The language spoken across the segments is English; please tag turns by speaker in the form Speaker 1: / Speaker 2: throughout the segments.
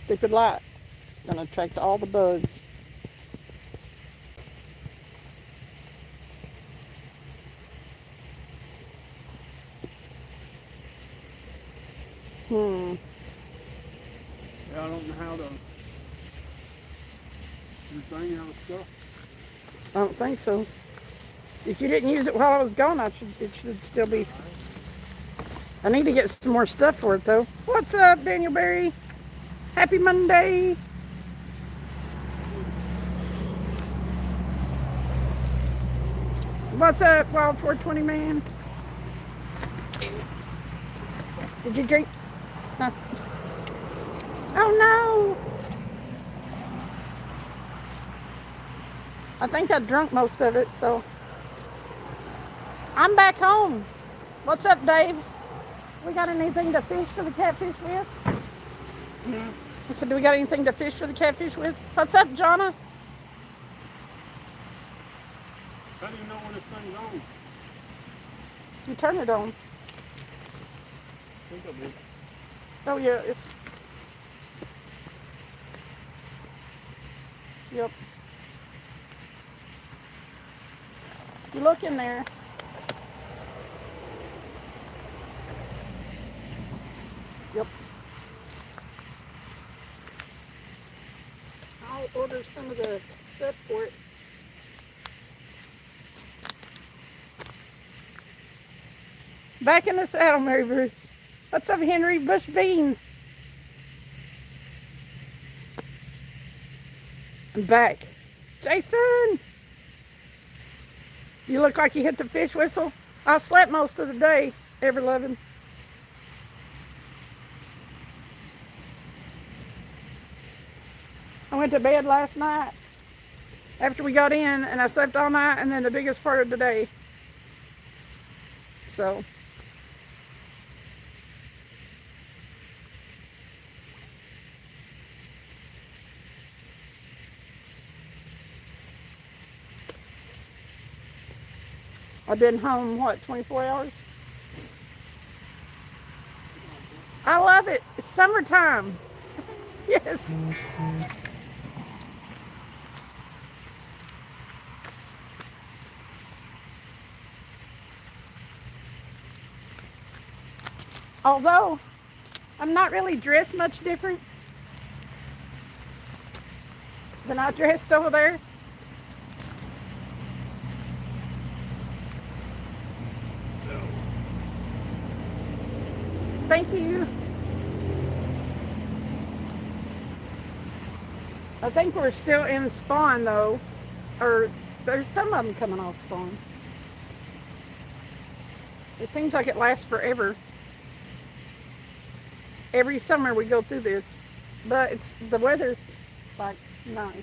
Speaker 1: stupid light. It's going to attract all the bugs.
Speaker 2: Yeah, I don't know how to. This thing out of stuff.
Speaker 1: I don't think so. If you didn't use it while I was gone, it should still be. I need to get some more stuff for it though. What's up, Daniel Berry? Happy Monday. What's up, Wild 420 man? Did you drink? No. Oh no! I think I drunk most of it, so. I'm back home. What's up, Dave? We got anything to fish for the catfish with?
Speaker 2: Yeah.
Speaker 1: I said, do we got anything to fish for the catfish with? What's up, Jonna?
Speaker 2: How do you know when this thing's on?
Speaker 1: You turn it on.
Speaker 2: I think I did.
Speaker 1: Oh, yeah. Yep. You look in there. Yep. I'll order some of the stuff for it. Back in the saddle, Mary Bruce. What's up, Henry Bush Bean? I'm back. Jason! You look like you hit the fish whistle. I slept most of the day, ever loving. I went to bed last night after we got in, and I slept all night, and then the biggest part of the day. So. I've been home, what, 24 hours? I love it. It's summertime. Yes. Although, I'm not really dressed much different than I dressed over there. Thank you. I think we're still in spawn though, or there's some of them coming off spawn. It seems like it lasts forever. Every summer we go through this, but the weather's like nice.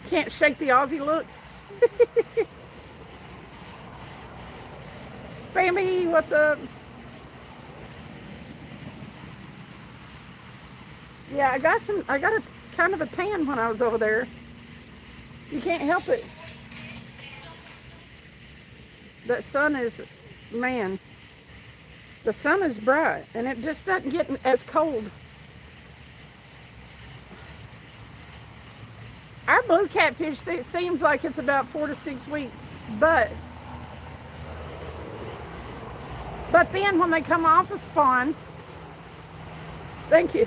Speaker 1: Can't shake the Aussie look. Bambi, what's up? Yeah, I got a kind of a tan when I was over there. You can't help it. That sun is, man, the sun is bright and it just doesn't get as cold. Our blue catfish, it seems like it's about 4 to 6 weeks, but then when they come off of spawn, thank you.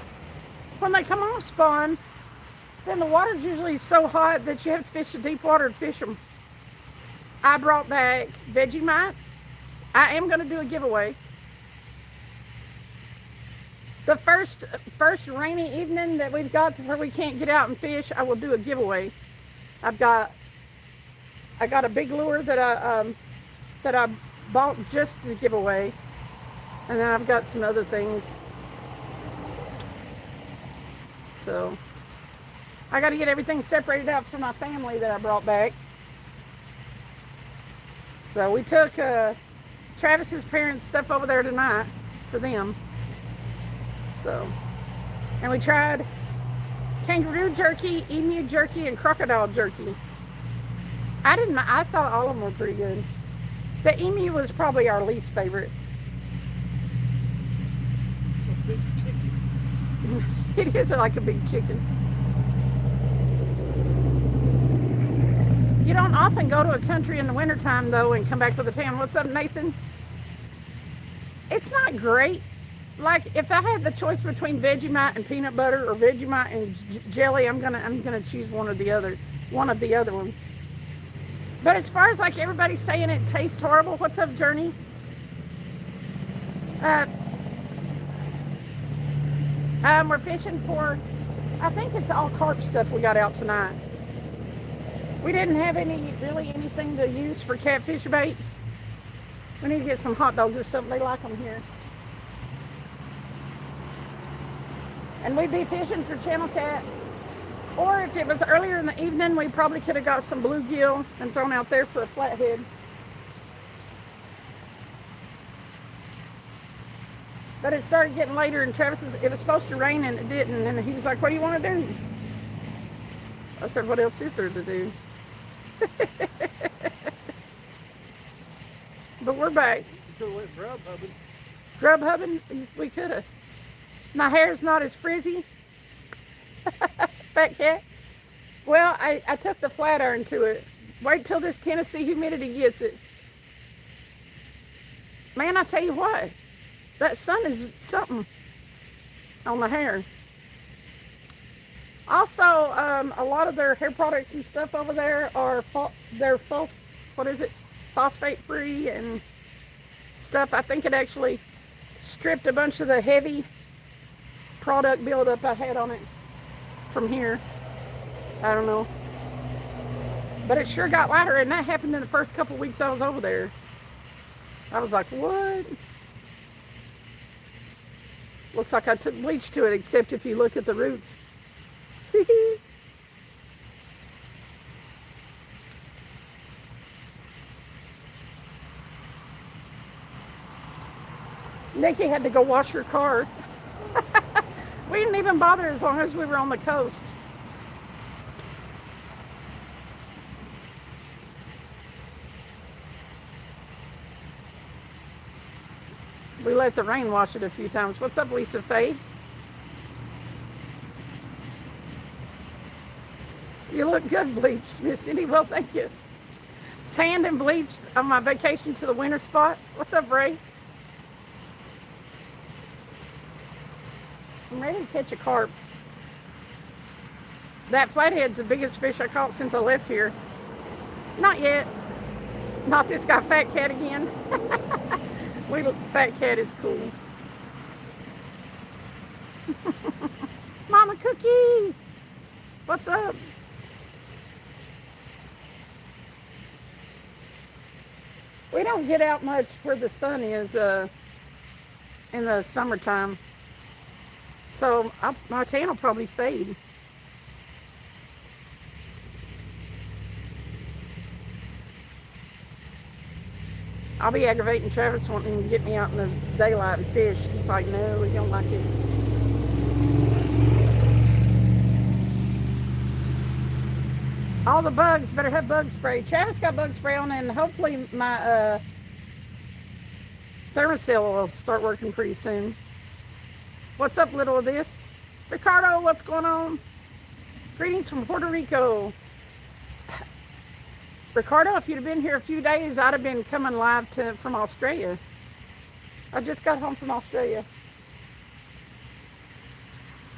Speaker 1: When they come off spawn, then the water's usually so hot that you have to fish the deep water to fish them. I brought back Vegemite. I am going to do a giveaway. The first rainy evening that we've got where we can't get out and fish, I will do a giveaway. I got a big lure that I bought just to give away, and then I've got some other things. So I got to get everything separated out for my family that I brought back. So we took Travis's parents' stuff over there tonight for them. So, and we tried kangaroo jerky, emu jerky, and crocodile jerky. I thought all of them were pretty good. The emu was probably our least favorite.
Speaker 2: big chicken.
Speaker 1: It is like a big chicken. You don't often go to a country in the wintertime, though, and come back with a tan. What's up, Nathan? It's not great. Like, if I had the choice between Vegemite and peanut butter or Vegemite and jelly, I'm gonna choose one of the other ones. But as far as like everybody's saying it tastes horrible, what's up, Journey? We're fishing for, I think it's all carp stuff we got out tonight. We didn't have anything to use for catfish bait. We need to get some hot dogs or something. They like them here. And we'd be fishing for channel cat. Or if it was earlier in the evening, we probably could have got some bluegill and thrown out there for a flathead. But it started getting later, and Travis it was supposed to rain and it didn't. And he was like, "What do you want to do?" I said, "What else is there to do?" But we're back.
Speaker 2: You could have went grub hubbing.
Speaker 1: Grub hubbing? We could have. My hair's not as frizzy. Fat cat. Well, I took the flat iron to it. Wait till this Tennessee humidity gets it. Man, I tell you what. That sun is something on the hair. Also, a lot of their hair products and stuff over there are phosphate free and stuff. I think it actually stripped a bunch of the heavy product buildup I had on it from here. I don't know. But it sure got lighter, and that happened in the first couple weeks I was over there. I was like, what? Looks like I took bleach to it, except if you look at the roots. Nikki had to go wash her car. We didn't even bother as long as we were on the coast. We let the rain wash it a few times. What's up, Lisa Faye? You look good bleached, Miss Cindy. Well, thank you. Tanned and bleached on my vacation to the winter spot. What's up, Ray? I'm ready to catch a carp. That flathead's the biggest fish I caught since I left here. Not yet. Not this guy, Fat Cat, again. Fat Cat is cool. Mama Cookie! What's up? We don't get out much where the sun is in the summertime. So my tan will probably fade. I'll be aggravating Travis wanting to get me out in the daylight and fish. He's like, no, we don't like it. All the bugs better have bug spray. Travis got bug spray on, and hopefully my Thermacell will start working pretty soon. What's up, little of this? Ricardo, what's going on? Greetings from Puerto Rico. Ricardo, if you'd have been here a few days, I'd have been coming live from Australia. I just got home from Australia.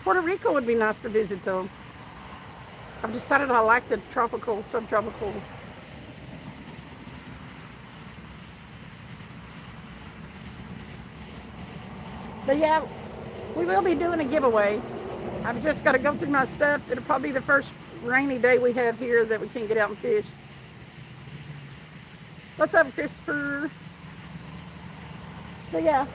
Speaker 1: Puerto Rico would be nice to visit, though. I've decided I like the tropical, subtropical. But yeah, we will be doing a giveaway. I've just got to go through my stuff. It'll probably be the first rainy day we have here that we can't get out and fish. What's up, Christopher? But yeah.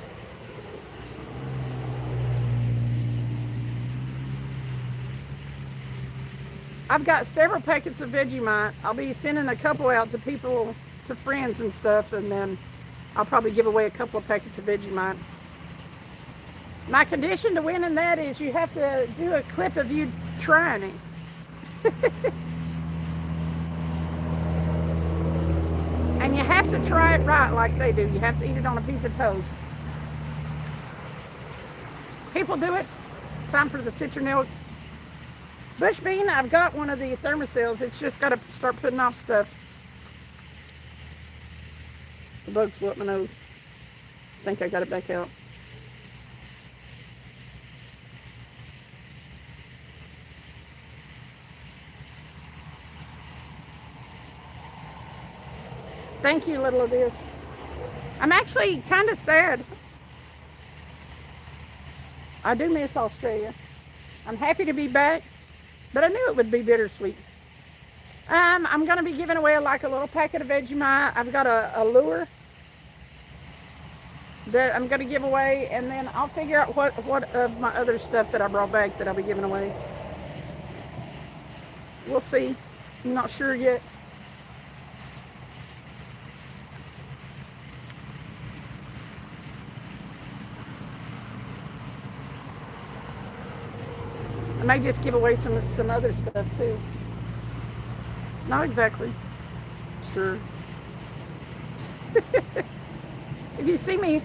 Speaker 1: I've got several packets of Vegemite. I'll be sending a couple out to people, to friends and stuff, and then I'll probably give away a couple of packets of Vegemite. My condition to winning that is you have to do a clip of you trying it. And you have to try it right like they do. You have to eat it on a piece of toast. People do it. Time for the citronelle. Bush bean, I've got one of the thermocells. It's just got to start putting off stuff. The bug flew up my nose. I think I got it back out. Thank you, little of this. I'm actually kind of sad. I do miss Australia. I'm happy to be back, but I knew it would be bittersweet. I'm going to be giving away like a little packet of Vegemite. I've got a lure that I'm going to give away, and then I'll figure out what of my other stuff that I brought back that I'll be giving away. We'll see. I'm not sure yet. I may just give away some other stuff too. Not exactly sure. If you see me,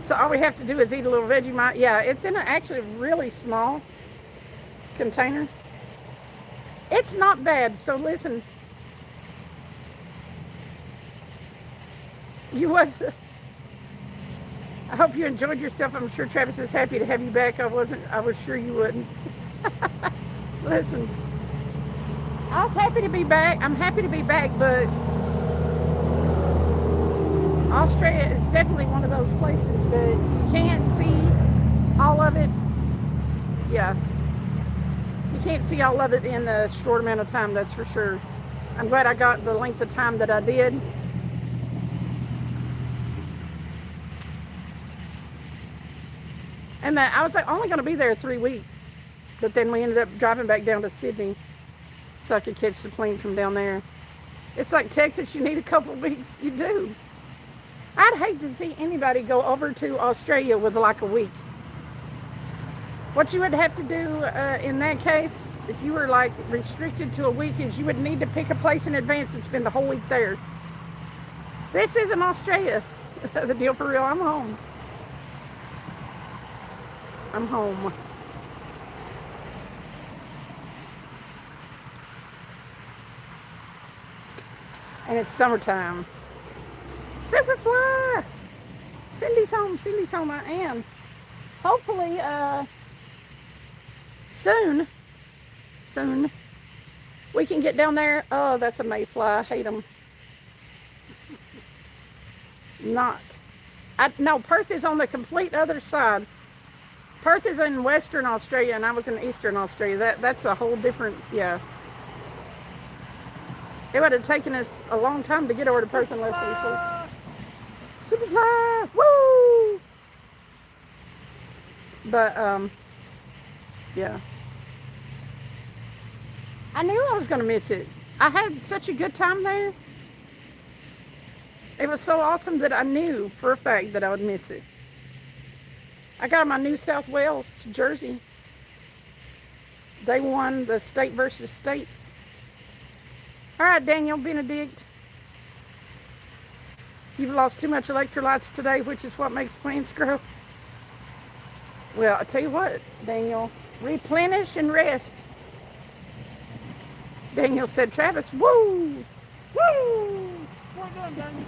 Speaker 1: so all we have to do is eat a little Vegemite. Yeah, it's in actually a really small container. It's not bad. So listen, I hope you enjoyed yourself. I'm sure Travis is happy to have you back. I was sure you wouldn't. Listen, I was happy to be back. I'm happy to be back, but Australia is definitely one of those places that you can't see all of it. Yeah. You can't see all of it in a short amount of time, that's for sure. I'm glad I got the length of time that I did. And that I was only going to be there 3 weeks, but then we ended up driving back down to Sydney so I could catch the plane from down there. It's like Texas, you need a couple of weeks. You do. I'd hate to see anybody go over to Australia with like a week. What you would have to do in that case, if you were like restricted to a week, is you would need to pick a place in advance and spend the whole week there. This isn't Australia. The deal for real, I'm home. I'm home. And it's summertime. Superfly! Cindy's home. Cindy's home. I am. Hopefully, soon, we can get down there. Oh, that's a mayfly. I hate them. No, Perth is on the complete other side. Perth is in Western Australia, and I was in Eastern Australia. That's a whole different, yeah. It would have taken us a long time to get over to Perth unless we flew. Superfly! Woo! But, yeah. I knew I was going to miss it. I had such a good time there. It was so awesome that I knew for a fact that I would miss it. I got my New South Wales jersey. They won the state versus state. All right, Daniel Benedict. You've lost too much electrolytes today, which is what makes plants grow. Well, I tell you what, Daniel, replenish and rest. Daniel said, Travis, woo, woo.
Speaker 2: Well done, Daniel.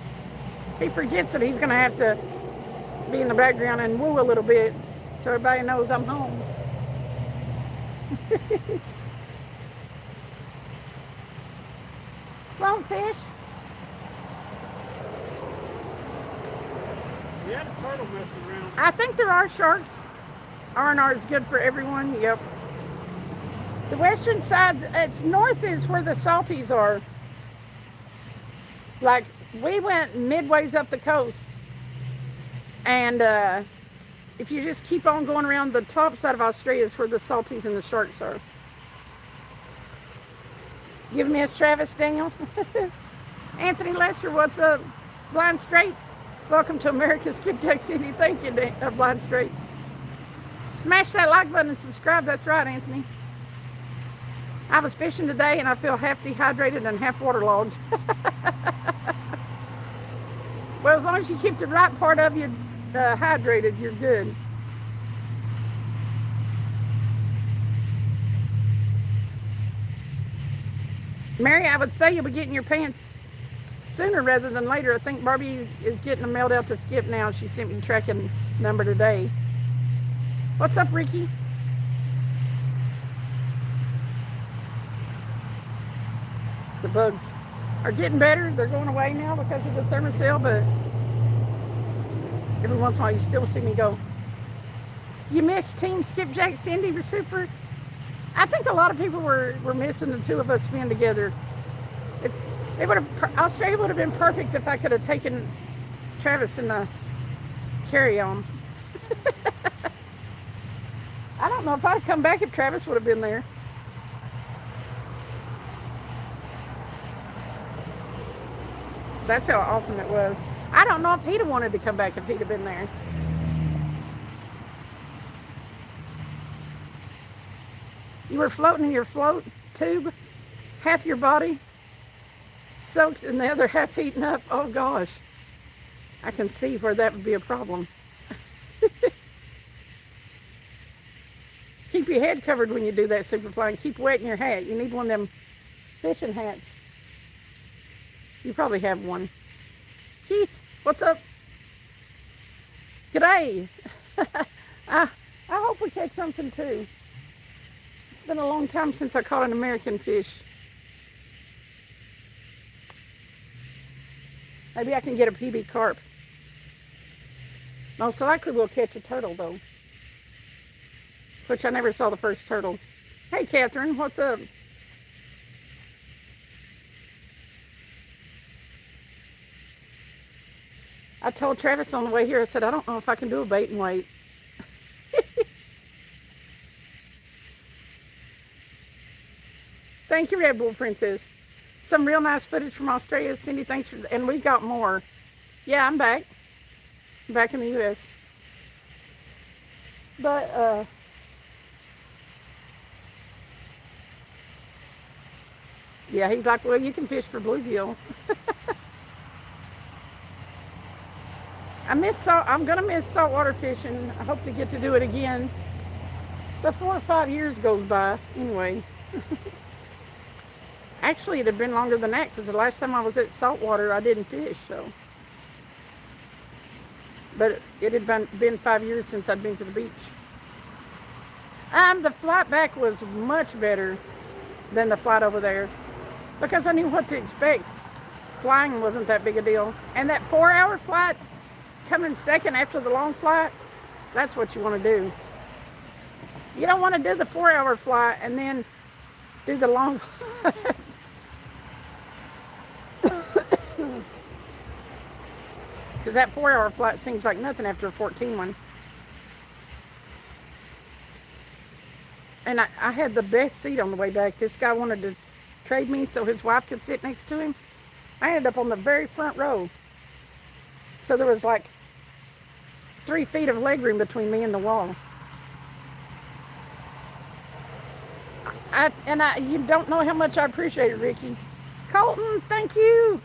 Speaker 1: He forgets that he's going to have to be in the background and woo a little bit so everybody knows I'm home. Clownfish.
Speaker 2: We had a turtle messing around.
Speaker 1: I think there are sharks. R&R is good for everyone. Yep. The western sides, it's north is where the salties are. Like, we went midways up the coast. And if you just keep on going around, the top side of Australia is where the salties and the sharks are. Give me a Travis, Daniel. Anthony Lester, what's up? Blind Straight. Welcome to America's SkipJack City. Thank you, Blind Straight. Smash that like button and subscribe. That's right, Anthony. I was fishing today and I feel half dehydrated and half waterlogged. Well, as long as you keep the right part of you hydrated, you're good. Mary, I would say you'll be getting your pants sooner rather than later. I think Barbie is getting them mailed out to Skip now. She sent me the tracking number today. What's up, Ricky? The bugs are getting better. They're going away now because of the thermocell, but every once in a while you still see me go. You missed Team SkipJack, Cindy, we're super. I think a lot of people were missing the two of us being together. Australia would have been perfect if I could have taken Travis in the carry-on. I don't know if I'd come back if Travis would have been there. That's how awesome it was. I don't know if he'd have wanted to come back if he'd have been there. You were floating in your float tube, half your body soaked and the other half heating up. Oh gosh, I can see where that would be a problem. Keep your head covered when you do that, Superfly, and keep wetting your hat. You need one of them fishing hats. You probably have one. Keith, what's up? G'day. I hope we catch something too. It's been a long time since I caught an American fish. Maybe I can get a PB carp. Most likely we'll catch a turtle though. Which I never saw the first turtle. Hey Catherine, what's up? I told Travis on the way here, I said, I don't know if I can do a bait and wait. Thank you, Red Bull Princess. Some real nice footage from Australia. Cindy, thanks for, and we've got more. Yeah, I'm back. I'm back in the U.S. But, yeah, he's like, well, you can fish for bluegill. I'm gonna miss saltwater fishing. I hope to get to do it again. But 4 or 5 years goes by anyway. Actually, it had been longer than that because the last time I was at saltwater, I didn't fish. So, but it had been 5 years since I'd been to the beach. The flight back was much better than the flight over there because I knew what to expect. Flying wasn't that big a deal, and that 4-hour flight coming second after the long flight, that's what you want to do. You don't want to do the 4-hour flight and then do the long flight. Because that 4-hour flight seems like nothing after a 14 one. And I had the best seat on the way back. This guy wanted to trade me so his wife could sit next to him. I ended up on the very front row. So there was like 3 feet of legroom between me and the wall. You don't know how much I appreciate it, Ricky. Colton, thank you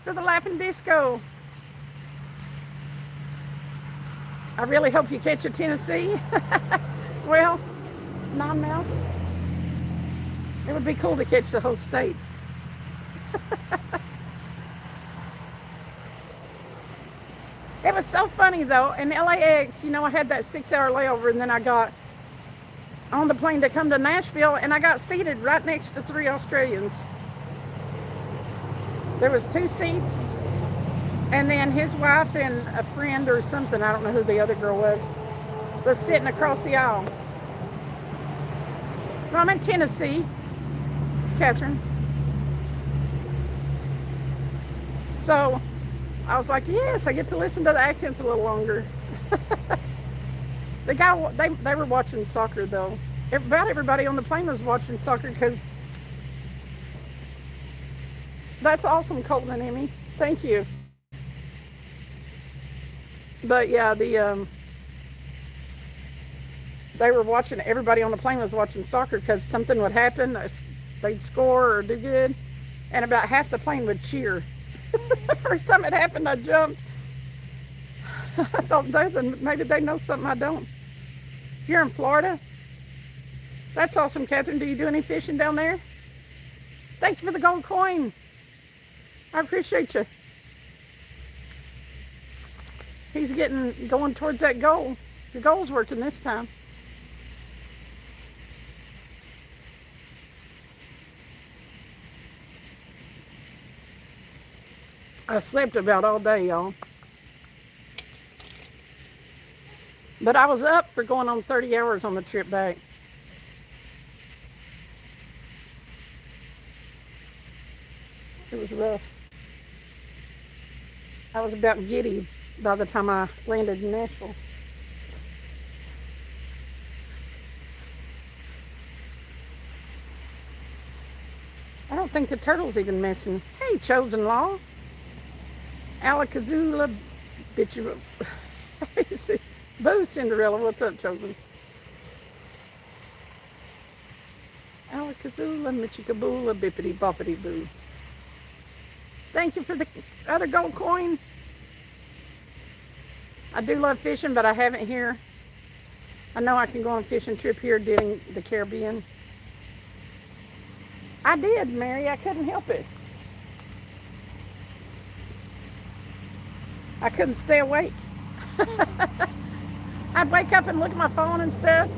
Speaker 1: for the laughing disco. I really hope you catch a Tennessee. Well, non-mouth. It would be cool to catch the whole state. It was so funny though. In LAX, you know, I had that 6-hour layover and then I got on the plane to come to Nashville and I got seated right next to 3 Australians. There was 2 seats and then his wife and a friend or something, I don't know who the other girl was sitting across the aisle. Well, I'm in Tennessee, Catherine. So I was like, yes, I get to listen to the accents a little longer. The guy, they were watching soccer though. About everybody on the plane was watching soccer because that's awesome, Colton and Emmy. Thank you. But yeah, they were watching, everybody on the plane was watching soccer because something would happen, they'd score or do good, and about half the plane would cheer. The first time it happened, I jumped. I thought maybe they know something I don't. You're in Florida? That's awesome, Catherine. Do you do any fishing down there? Thank you for the gold coin. I appreciate you. He's going towards that goal. The goal's working this time. I slept about all day, y'all. But I was up for going on 30 hours on the trip back. It was rough. I was about giddy by the time I landed in Nashville. I don't think the turtle's even missing. Hey, chosen law. Alakazula, bitch you. Boo, Cinderella. What's up, chosen? Alakazula, Michikaboola, bippity boppity boo. Thank you for the other gold coin. I do love fishing, but I haven't here. I know I can go on a fishing trip here during the Caribbean. I did, Mary. I couldn't help it. I couldn't stay awake. I'd wake up and look at my phone and stuff.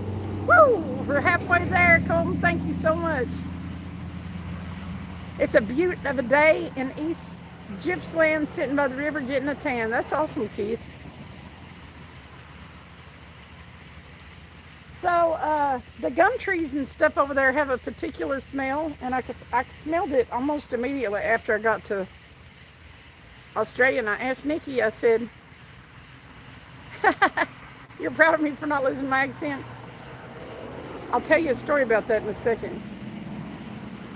Speaker 1: Woo! We're halfway there, Colton. Thank you so much. It's a beaut of a day in East Gippsland, sitting by the river getting a tan. That's awesome, Keith. So the gum trees and stuff over there have a particular smell, and I smelled it almost immediately after I got to Australia. And I asked Nikki, I said, you're proud of me for not losing my accent? I'll tell you a story about that in a second.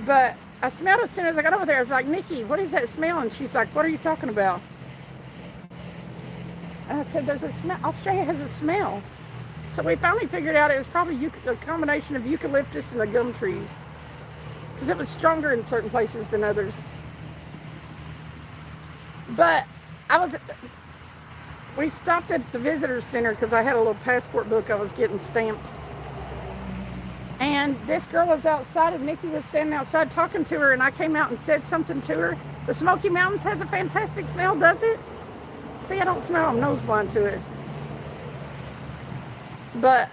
Speaker 1: But I smelled it as soon as I got over there. I was like, Nikki, what is that smell? And she's like, what are you talking about? And I said, there's a smell. Australia has a smell. So we finally figured out it was probably a combination of eucalyptus and the gum trees, because it was stronger in certain places than others. But we stopped at the visitor center because I had a little passport book I was getting stamped. And this girl was outside, and Nikki was standing outside talking to her, and I came out and said something to her. The Smoky Mountains has a fantastic smell, does it? See, I don't smell, I'm nose blind to it. But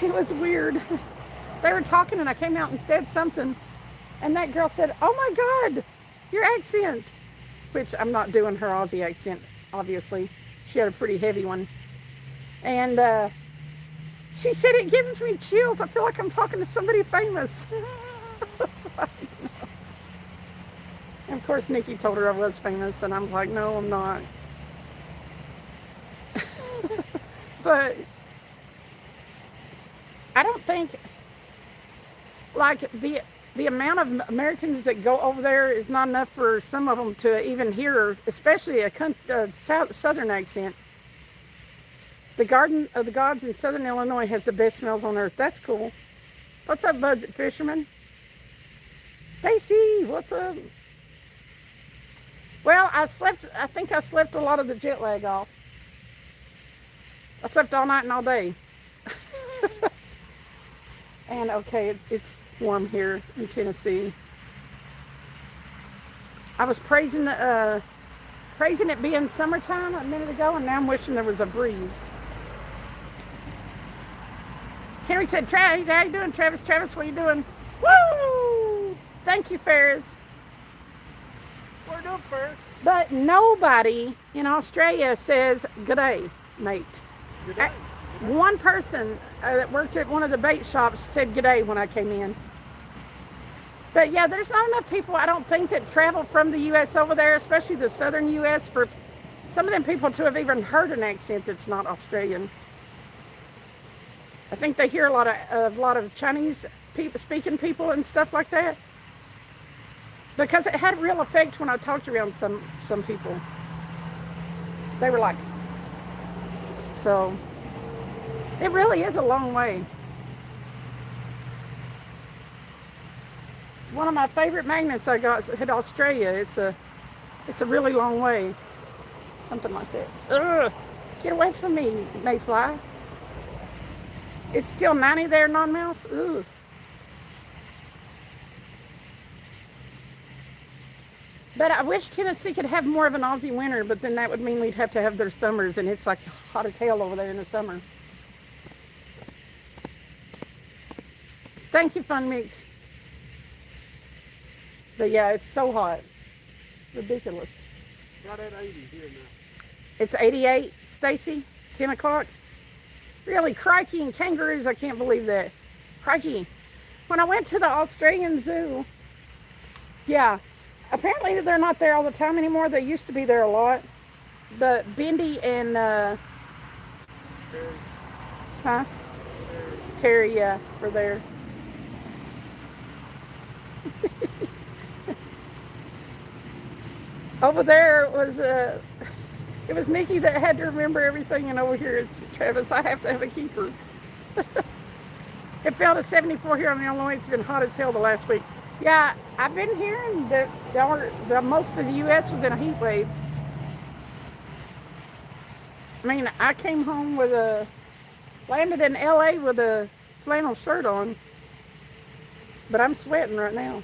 Speaker 1: it was weird. They were talking, and I came out and said something, and that girl said, oh my God, your accent. Which I'm not doing her Aussie accent, obviously. She had a pretty heavy one. And she said it gives me chills. I feel like I'm talking to somebody famous. Like, no. And of course, Nikki told her I was famous, and I was like, no, I'm not. But I don't think, like, the amount of Americans that go over there is not enough for some of them to even hear, especially a southern accent. The Garden of the Gods in southern Illinois has the best smells on earth. That's cool. What's up, Budget Fisherman? Stacy, what's up? Well, I think I slept a lot of the jet lag off. I slept all night and all day. And okay, it's warm here in Tennessee. I was praising it being summertime a minute ago, and now I'm wishing there was a breeze. Henry said, how you doing, Travis? Travis, what are you doing? Woo! Thank you, Ferris.
Speaker 2: What are you doing, Ferris?
Speaker 1: But nobody in Australia says, good day, mate.
Speaker 2: Good day.
Speaker 1: One person that worked at one of the bait shops said good day when I came in. But yeah, there's not enough people, I don't think, that travel from the U.S. over there, especially the southern U.S., for some of them people to have even heard an accent that's not Australian. I think they hear a lot of Chinese speaking people and stuff like that, because it had a real effect when I talked around some people. They were like, so it really is a long way. One of my favorite magnets I got at Australia. It's a really long way. Something like that. Ugh, get away from me, mayfly. It's still 90 there, non-mouse. Ooh. But I wish Tennessee could have more of an Aussie winter, but then that would mean we'd have to have their summers, and it's like hot as hell over there in the summer. Thank you, Fun Mix. But yeah, it's so hot. Ridiculous.
Speaker 2: Got at 80 here now.
Speaker 1: It's 88, Stacy, 10 o'clock. Really, crikey, and kangaroos, I can't believe that. Crikey. When I went to the Australian Zoo, yeah, apparently they're not there all the time anymore. They used to be there a lot. But Bendy and, Terry, yeah, were there. Over there was, it was Nikki that had to remember everything, and over here it's Travis. I have to have a keeper. It fell to 74 here in Illinois. It's been hot as hell the last week. Yeah, I've been hearing that most of the U.S. was in a heat wave. I mean, I came home landed in L.A. with a flannel shirt on, but I'm sweating right now.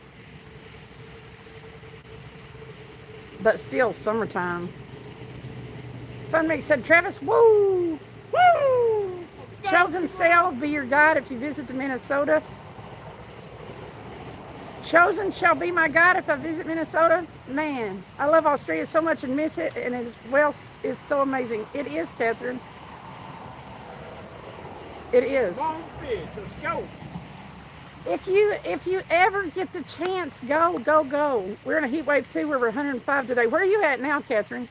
Speaker 1: But still, summertime. Fun Mix said, Travis, woo! Woo! Chosen Sail be your guide if you visit the Minnesota. Chosen shall be my guide if I visit Minnesota. Man, I love Australia so much and miss it, and it is so amazing. It is, Catherine. It is.
Speaker 2: Long fish, let's go.
Speaker 1: If you ever get the chance, go. We're in a heat wave too. We're 105 today. Where are you at now, Catherine?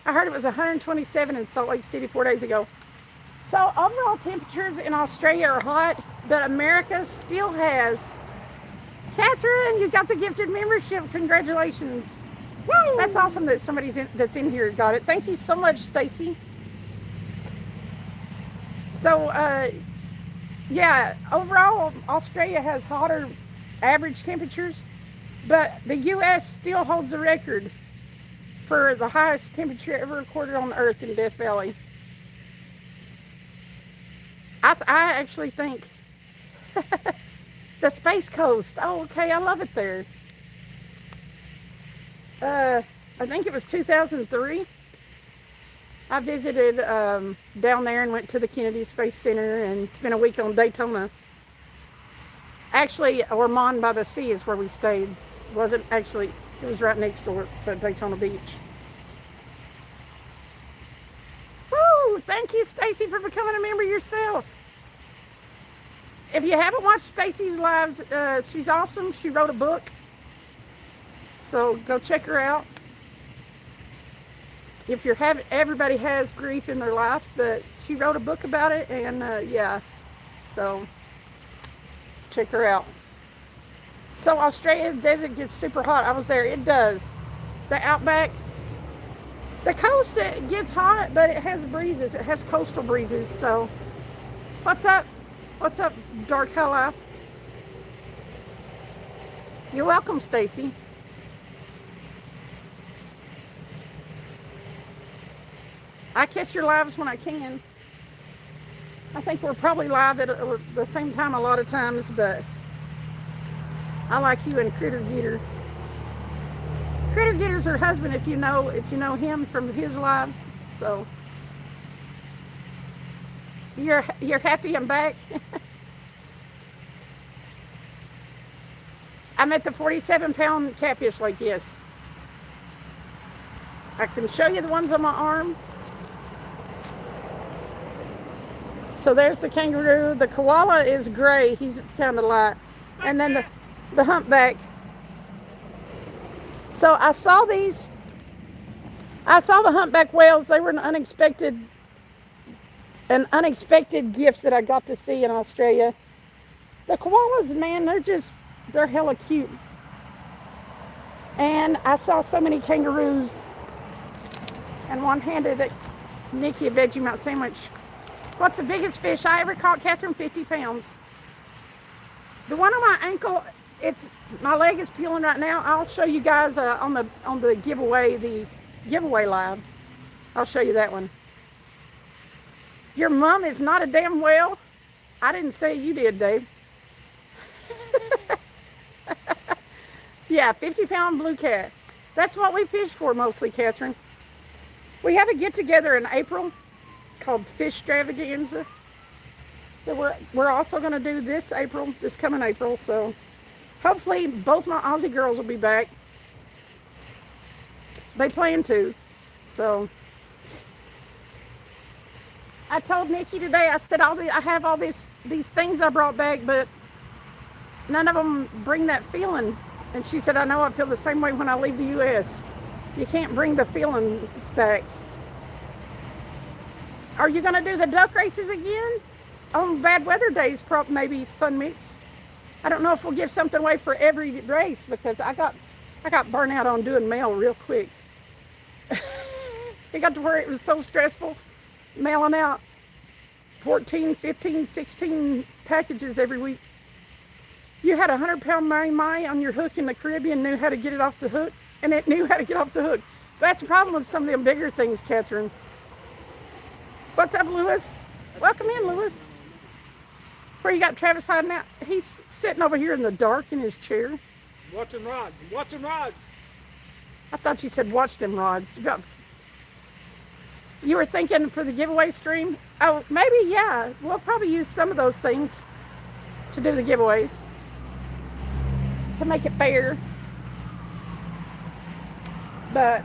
Speaker 1: I heard it was 127 in Salt Lake City 4 days ago. So overall temperatures in Australia are hot, but America still has. Catherine, you got the gifted membership. Congratulations. Woo! That's awesome that somebody's that's in here got it. Thank you so much, Stacy. So, yeah, overall, Australia has hotter average temperatures, but the U.S. still holds the record for the highest temperature ever recorded on Earth in Death Valley. I actually think the Space Coast. Oh, okay, I love it there. I think it was 2003. I visited down there and went to the Kennedy Space Center and spent a week on Daytona. Actually, Ormond by the Sea is where we stayed. Wasn't actually, it was right next door at Daytona Beach. Woo! Thank you, Stacy, for becoming a member yourself. If you haven't watched Stacy's lives, she's awesome. She wrote a book. So go check her out. If you're everybody has grief in their life, but she wrote a book about it, and yeah, so check her out. So Australia desert gets super hot. I was there. It does. The outback, the coast, it gets hot, but it has breezes. It has coastal breezes. So what's up? What's up, Dark High Life? You're welcome, Stacy. I catch your lives when I can. I think we're probably live at the same time a lot of times, but I like you and Critter Getter. Critter Getter's her husband, if you know him from his lives. So you're happy I'm back. I'm at the 47-pound catfish lake, yes. I can show you the ones on my arm. So there's the kangaroo. The koala is gray. He's kind of light. And then the humpback. So I saw the humpback whales. They were an unexpected gift that I got to see in Australia. The koalas, man, they're hella cute. And I saw so many kangaroos. And one-handed Nikki a Vegemite sandwich. What's the biggest fish I ever caught, Catherine? 50 pounds. The one on my ankle, my leg is peeling right now. I'll show you guys on the giveaway live. I'll show you that one. Your mom is not a damn whale. I didn't say you did, Dave. Yeah, 50-pound blue cat. That's what we fish for mostly, Catherine. We have a get-together in April called Fish Extravaganza that we're also going to do this coming April. So hopefully both my Aussie girls will be back. They plan to. So I told Nikki today, I said, I have all these things I brought back, but none of them bring that feeling. And she said, I know, I feel the same way when I leave the U.S. You can't bring the feeling back. Are you going to do the duck races again? On bad weather days, maybe fun mix. I don't know if we'll give something away for every race, because I got burnt out on doing mail real quick. It got to where it was so stressful mailing out 14, 15, 16 packages every week. You had a 100-pound Mai on your hook in the Caribbean, knew how to get it off the hook, and it knew how to get off the hook. That's the problem with some of them bigger things, Catherine. What's up, Lewis? Welcome in, Lewis. Where you got Travis hiding out? He's sitting over here in the dark in his chair.
Speaker 2: Watching rods. Watching rods.
Speaker 1: I thought you said watch them rods. You were thinking for the giveaway stream? Oh, maybe, yeah. We'll probably use some of those things to do the giveaways to make it fair. But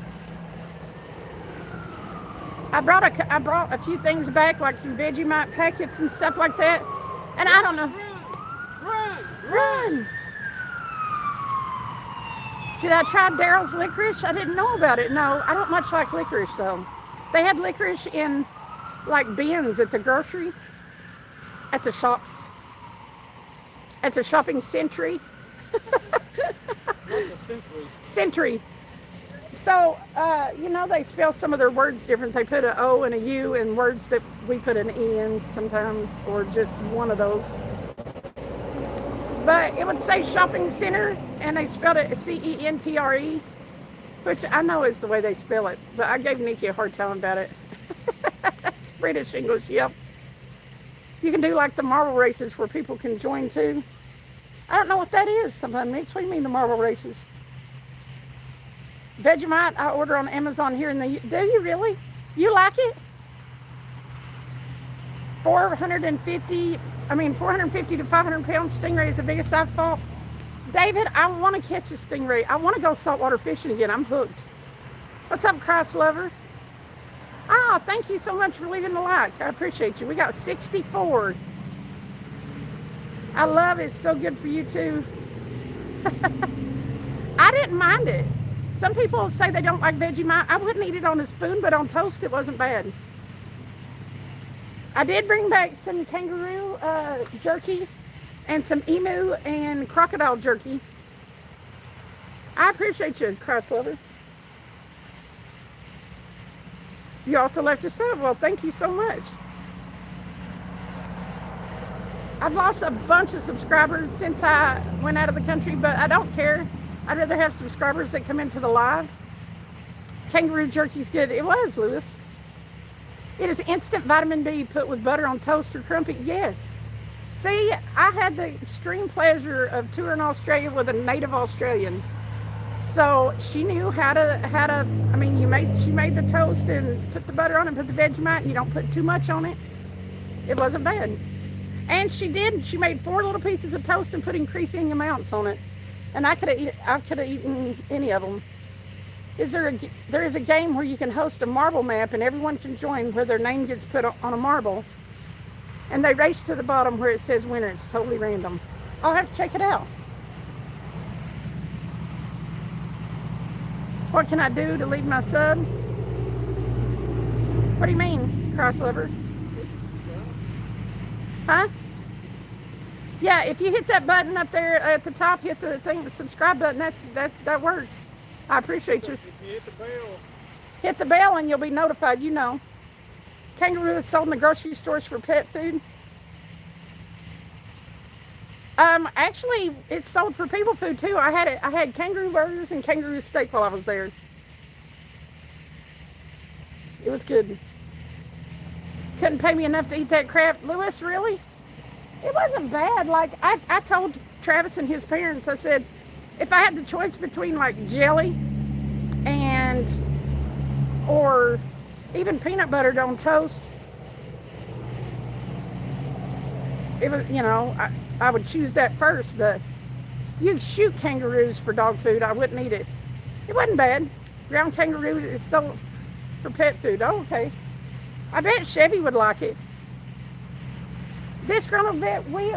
Speaker 1: I brought a few things back, like some Vegemite packets and stuff like that. And I don't know. Run! Did I try Daryl's licorice? I didn't know about it. No, I don't much like licorice, though. They had licorice in, like, bins at the grocery, at the shops, at the shopping century. Century. So, they spell some of their words different. They put an O and a U in words that we put an E in sometimes, or just one of those. But it would say shopping center, and they spelled it C-E-N-T-R-E, which I know is the way they spell it, but I gave Nikki a hard time about it. It's British English, yep. You can do like the marble races where people can join too. I don't know what that is sometimes, Mix. What do you mean the marble races? Vegemite, I order on Amazon here in the... Do you really? You like it? 450 to 500 pound stingray is the biggest I've fought. David, I want to catch a stingray. I want to go saltwater fishing again. I'm hooked. What's up, Christ lover? Ah, thank you so much for leaving the like. I appreciate you. We got 64. I love it. It's so good for you too. I didn't mind it. Some people say they don't like Vegemite. I wouldn't eat it on a spoon, but on toast it wasn't bad. I did bring back some kangaroo jerky and some emu and crocodile jerky. I appreciate you, Christ lover. You also left a sub. Well, thank you so much. I've lost a bunch of subscribers since I went out of the country, but I don't care. I'd rather have subscribers that come into the live. Kangaroo jerky's good. It was, Lewis. It is instant vitamin B put with butter on toast or crumpet. Yes. See, I had the extreme pleasure of touring Australia with a native Australian. So she knew how to, she made the toast and put the butter on it, put the Vegemite, and you don't put too much on it. It wasn't bad. And she made 4 little pieces of toast and put increasing amounts on it. And I could have eaten any of them. There is a game where you can host a marble map and everyone can join, where their name gets put on a marble. And they race to the bottom where it says winner. It's totally random. I'll have to check it out. What can I do to leave my sub? What do you mean, cross lover? Huh? Yeah, if you hit that button up there at the top, hit the subscribe button. That works. I appreciate you.
Speaker 2: If you hit the bell.
Speaker 1: Hit the bell and you'll be notified, you know. Kangaroo is sold in the grocery stores for pet food. Actually, it's sold for people food too. I had kangaroo burgers and kangaroo steak while I was there. It was good. Couldn't pay me enough to eat that crap. Lewis, really? It wasn't bad. Like, I told Travis and his parents, I said, if I had the choice between like jelly or even peanut butter on toast. It was, I would choose that first, but you shoot kangaroos for dog food. I wouldn't eat it. It wasn't bad. Ground kangaroo is sold for pet food. Oh, okay. I bet Chevy would like it. Disgruntled vet, we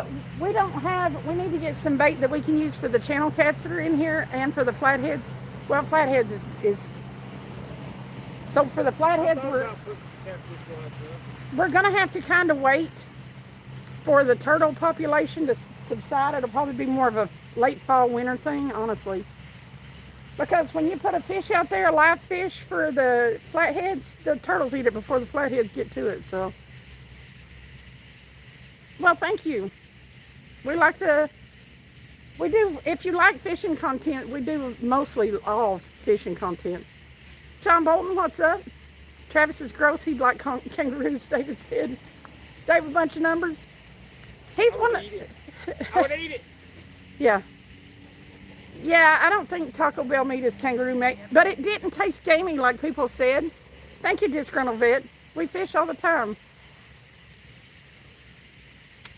Speaker 1: don't have, we need to get some bait that we can use for the channel cats that are in here and for the flatheads. Well, flatheads is so for the flatheads, we're going to have to kind of wait for the turtle population to subside. It'll probably be more of a late fall winter thing, honestly. Because when you put a fish out there, a live fish for the flatheads, the turtles eat it before the flatheads get to it. So, well, thank you. We do, if you like fishing content, we do mostly all fishing content. John Bolton, what's up? Travis is gross. He'd like kangaroos, David said. Dave, a bunch of numbers. He's one of...
Speaker 2: I would eat it.
Speaker 1: Yeah. Yeah, I don't think Taco Bell meat is kangaroo meat, but it didn't taste gamey like people said. Thank you, Disgruntled Vet. We fish all the time.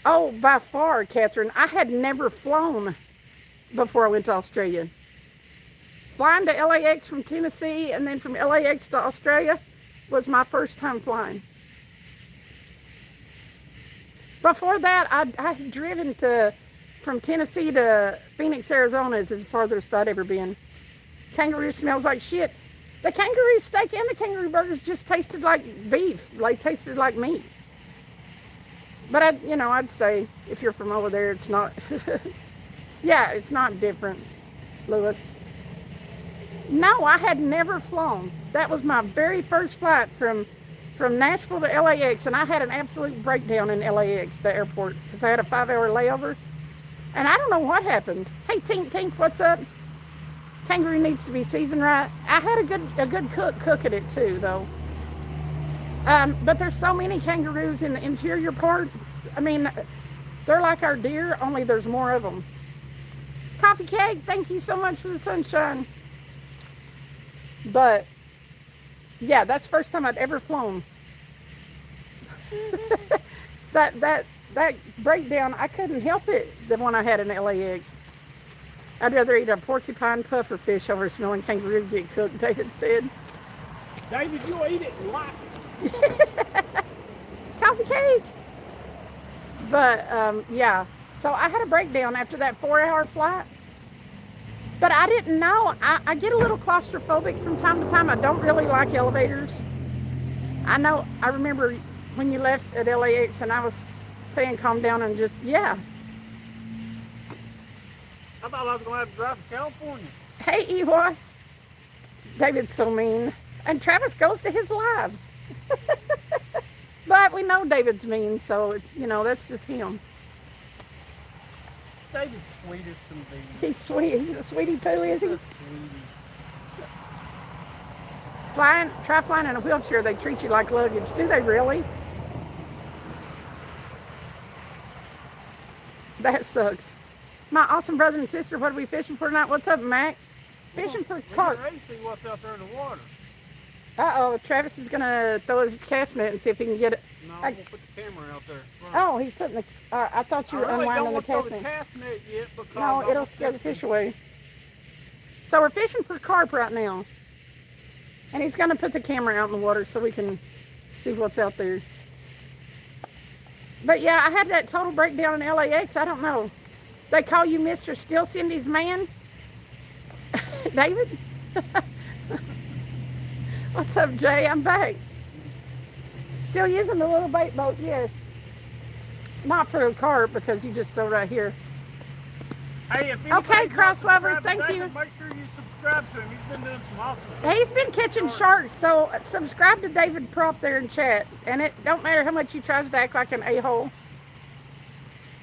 Speaker 1: Oh, by far, Catherine, I had never flown before I went to Australia. Flying to LAX from Tennessee and then from LAX to Australia was my first time flying. Before that, I had driven from Tennessee to Phoenix, Arizona is the farthest I'd ever been. Kangaroo smells like shit. The kangaroo steak and the kangaroo burgers just tasted like beef, tasted like meat. But I'd say if you're from over there, it's not. Yeah, it's not different, Lewis. No, I had never flown. That was my very first flight from Nashville to LAX, and I had an absolute breakdown in LAX, the airport, because I had a 5-hour layover. And I don't know what happened. Hey, Tink Tink, what's up? Kangaroo needs to be seasoned right. I had a good cook cooking it too, though. But there's so many kangaroos in the interior part. I mean, they're like our deer, only there's more of them. Coffee Cake, thank you so much for the sunshine. But yeah, that's the first time I'd ever flown. that breakdown, I couldn't help it, the one I had in LAX. I'd rather eat a porcupine puffer fish over smelling kangaroo get cooked, David said.
Speaker 2: David, you'll eat it and like it.
Speaker 1: Coffee Cake. But yeah, so I had a breakdown after that 4-hour flight. But I didn't know. I get a little claustrophobic from time to time. I don't really like elevators. I remember when you left at LAX and I was saying calm down and just, yeah.
Speaker 2: I thought I was going to have to drive to California.
Speaker 1: Hey, Ewas. David's so mean. And Travis goes to his lives. But we know David's mean, so, that's just him.
Speaker 2: David's sweet as can be.
Speaker 1: He's sweet. He's a sweetie poo, is he?
Speaker 2: Sweetie.
Speaker 1: Try flying in a wheelchair. They treat you like luggage. Do they really? That sucks. My awesome brother and sister, what are we fishing for tonight? What's up, Mac? Fishing for carp.
Speaker 2: We're ready to see what's out there in the water.
Speaker 1: Uh-oh, Travis is going to throw his cast net and see if he can get it.
Speaker 2: No, I'm going to put the camera out there.
Speaker 1: Oh, he's putting the... I thought you were unwinding the cast net.
Speaker 2: I really don't want to throw the cast net yet because...
Speaker 1: No, it'll scare the fish away. So we're fishing for carp right now. And he's going to put the camera out in the water so we can see what's out there. But yeah, I had that total breakdown in LAX. I don't know. They call you Mr. Still Cindy's man? David? What's up, Jay? I'm back. Still using the little bait boat, yes. Not for a carp because you just throw right here.
Speaker 2: Hey, if
Speaker 1: okay, Cross Lover, thank you.
Speaker 2: Make sure you subscribe to him. He's been doing some awesome stuff.
Speaker 1: He's been catching sharks, so subscribe to David Prop there in chat. And it don't matter how much he tries to act like an a-hole.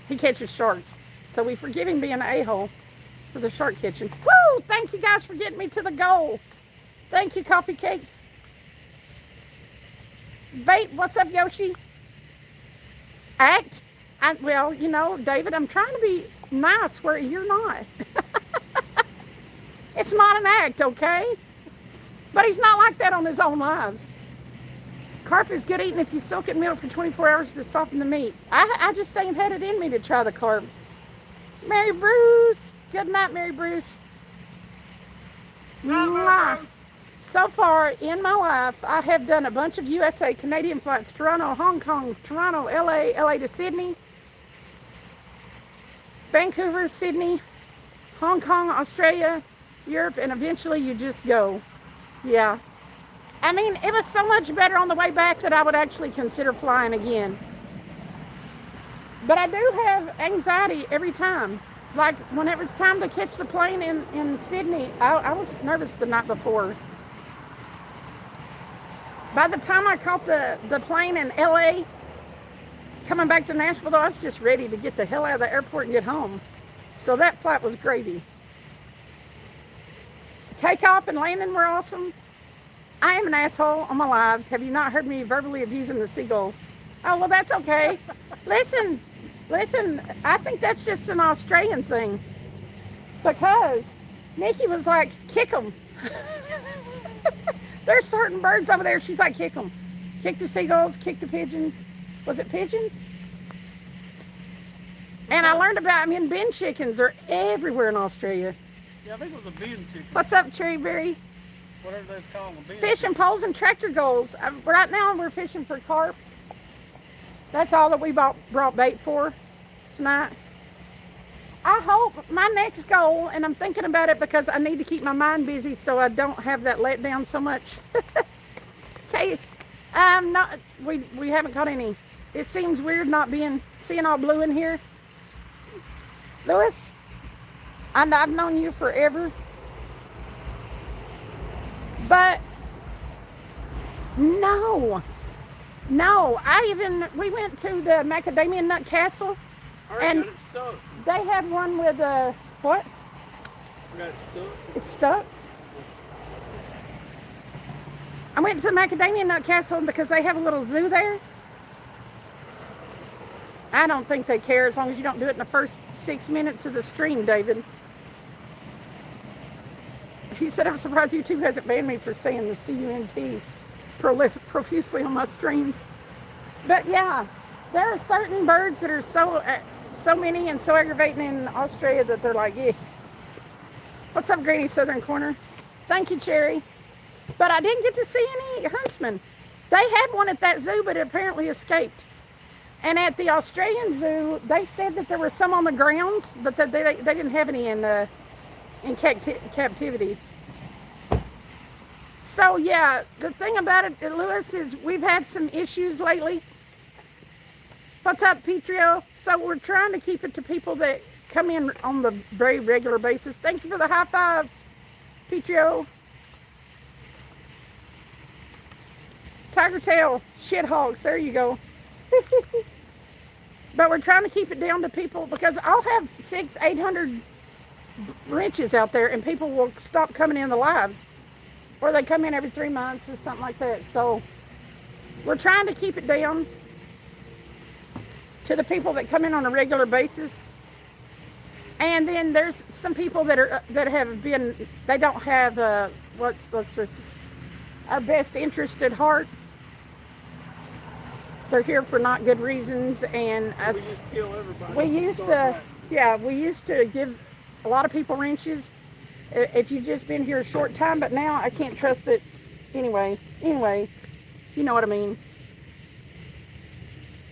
Speaker 1: He catches sharks. So we forgive him being an a-hole for the shark catching. Woo! Thank you guys for getting me to the goal. Thank you, Coffee Cake. Bait, what's up, Yoshi? Act? Well, David, I'm trying to be nice where you're not. It's not an act, okay? But he's not like that on his own lives. Carp is good eating if you soak it in milk for 24 hours to soften the meat. I just ain't had it in me to try the carp. Mary Bruce. Good night, Mary Bruce. Mwah. So far in my life, I have done a bunch of USA, Canadian flights, Toronto, Hong Kong, Toronto, LA to Sydney, Vancouver, Sydney, Hong Kong, Australia, Europe, and eventually you just go. Yeah. I mean, it was so much better on the way back that I would actually consider flying again. But I do have anxiety every time. Like when it was time to catch the plane in Sydney, I was nervous the night before. By the time I caught the plane in LA, coming back to Nashville, though, I was just ready to get the hell out of the airport and get home. So that flight was gravy. Takeoff and landing were awesome. I am an asshole on my lives. Have you not heard me verbally abusing the seagulls? Oh, well, that's okay. Listen, I think that's just an Australian thing. Because Nikki was like, kick them. There's certain birds over there. She's like, kick them. Kick the seagulls, kick the pigeons. Was it pigeons? And I learned about, bin chickens are everywhere in Australia.
Speaker 2: Yeah, I think it was a bin chicken.
Speaker 1: What's up, Cherryberry?
Speaker 2: Whatever that's called, a bin.
Speaker 1: Fishing poles and tractor goals. Right now we're fishing for carp. That's all that we brought bait for tonight. I hope my next goal, and I'm thinking about it because I need to keep my mind busy so I don't have that let down so much. Okay, we haven't caught any. It seems weird not seeing all blue in here. Lewis, I've known you forever. But no, we went to the macadamia nut castle, and they had one with what?
Speaker 2: I got it stuck.
Speaker 1: It's stuck. I went to the macadamia nut castle because they have a little zoo there. I don't think they care as long as you don't do it in the first 6 minutes of the stream, David. He said, I'm surprised YouTube hasn't banned me for saying the C-U-N-T profusely on my streams. But yeah, there are certain birds that are so many and so aggravating in Australia that they're like, yeah. What's up, Granny Southern Corner? Thank you, Cherry. But I didn't get to see any huntsmen. They had one at that zoo, but it apparently escaped. And at the Australian zoo, they said that there were some on the grounds, but that they didn't have any in captivity. So yeah, the thing about it, Lewis, is we've had some issues lately. What's up, Petrio? So we're trying to keep it to people that come in on the very regular basis. Thank you for the high five, Petrio. Tiger tail, shit hogs, there you go. But we're trying to keep it down to people because I'll have 600-800 wrenches out there and people will stop coming in the lives, or they come in every 3 months or something like that. So we're trying to keep it down to the people that come in on a regular basis. And then there's some people that have been, they don't have what's this, our best interest at heart. They're here for not good reasons, and
Speaker 2: we just kill everybody.
Speaker 1: We used to give a lot of people wrenches if you've just been here a short time, but now I can't trust it. Anyway, you know what I mean.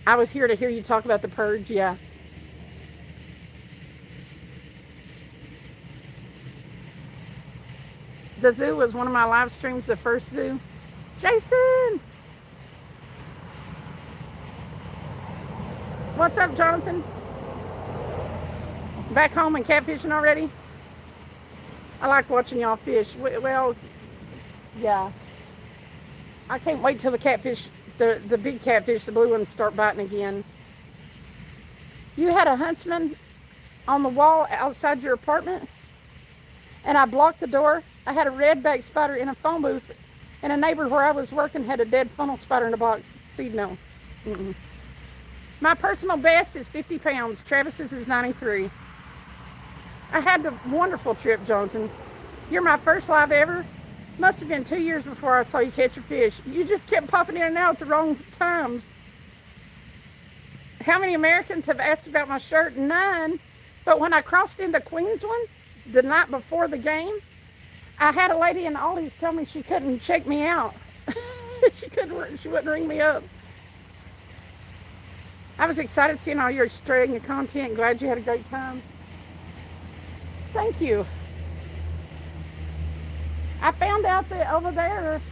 Speaker 1: I was here to hear you talk about the purge, yeah. The zoo was one of my live streams, the first zoo. Jason! What's up, Jonathan? Back home and catfishing already? I like watching y'all fish. Well, yeah. I can't wait till the catfish, the big catfish, the blue ones, start biting again. You had a huntsman on the wall outside your apartment, and I blocked the door. I had a redback spider in a phone booth, and a neighbor where I was working had a dead funnel spider in a box. See, no. Mm-mm. My personal best is 50 pounds. Travis's is 93. I had a wonderful trip, Jonathan. You're my first live ever. Must have been 2 years before I saw you catch a fish. You just kept popping in and out at the wrong times. How many Americans have asked about my shirt? None. But when I crossed into Queensland the night before the game, I had a lady in Ollie's tell me she couldn't check me out. She wouldn't ring me up. I was excited seeing all your Australian content. Glad you had a great time. Thank you. I found out that over there,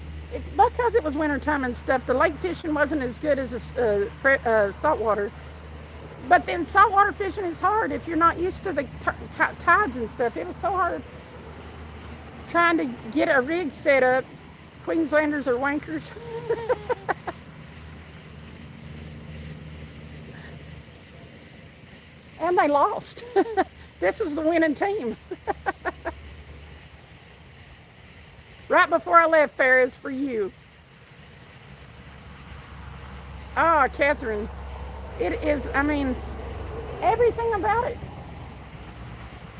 Speaker 1: because it was wintertime and stuff, the lake fishing wasn't as good as saltwater. But then saltwater fishing is hard if you're not used to the tides and stuff. It was so hard trying to get a rig set up. Queenslanders are wankers. And they lost. This is the winning team. Right before I left, Ferris, for you. Ah, Catherine. It is, I mean, everything about it.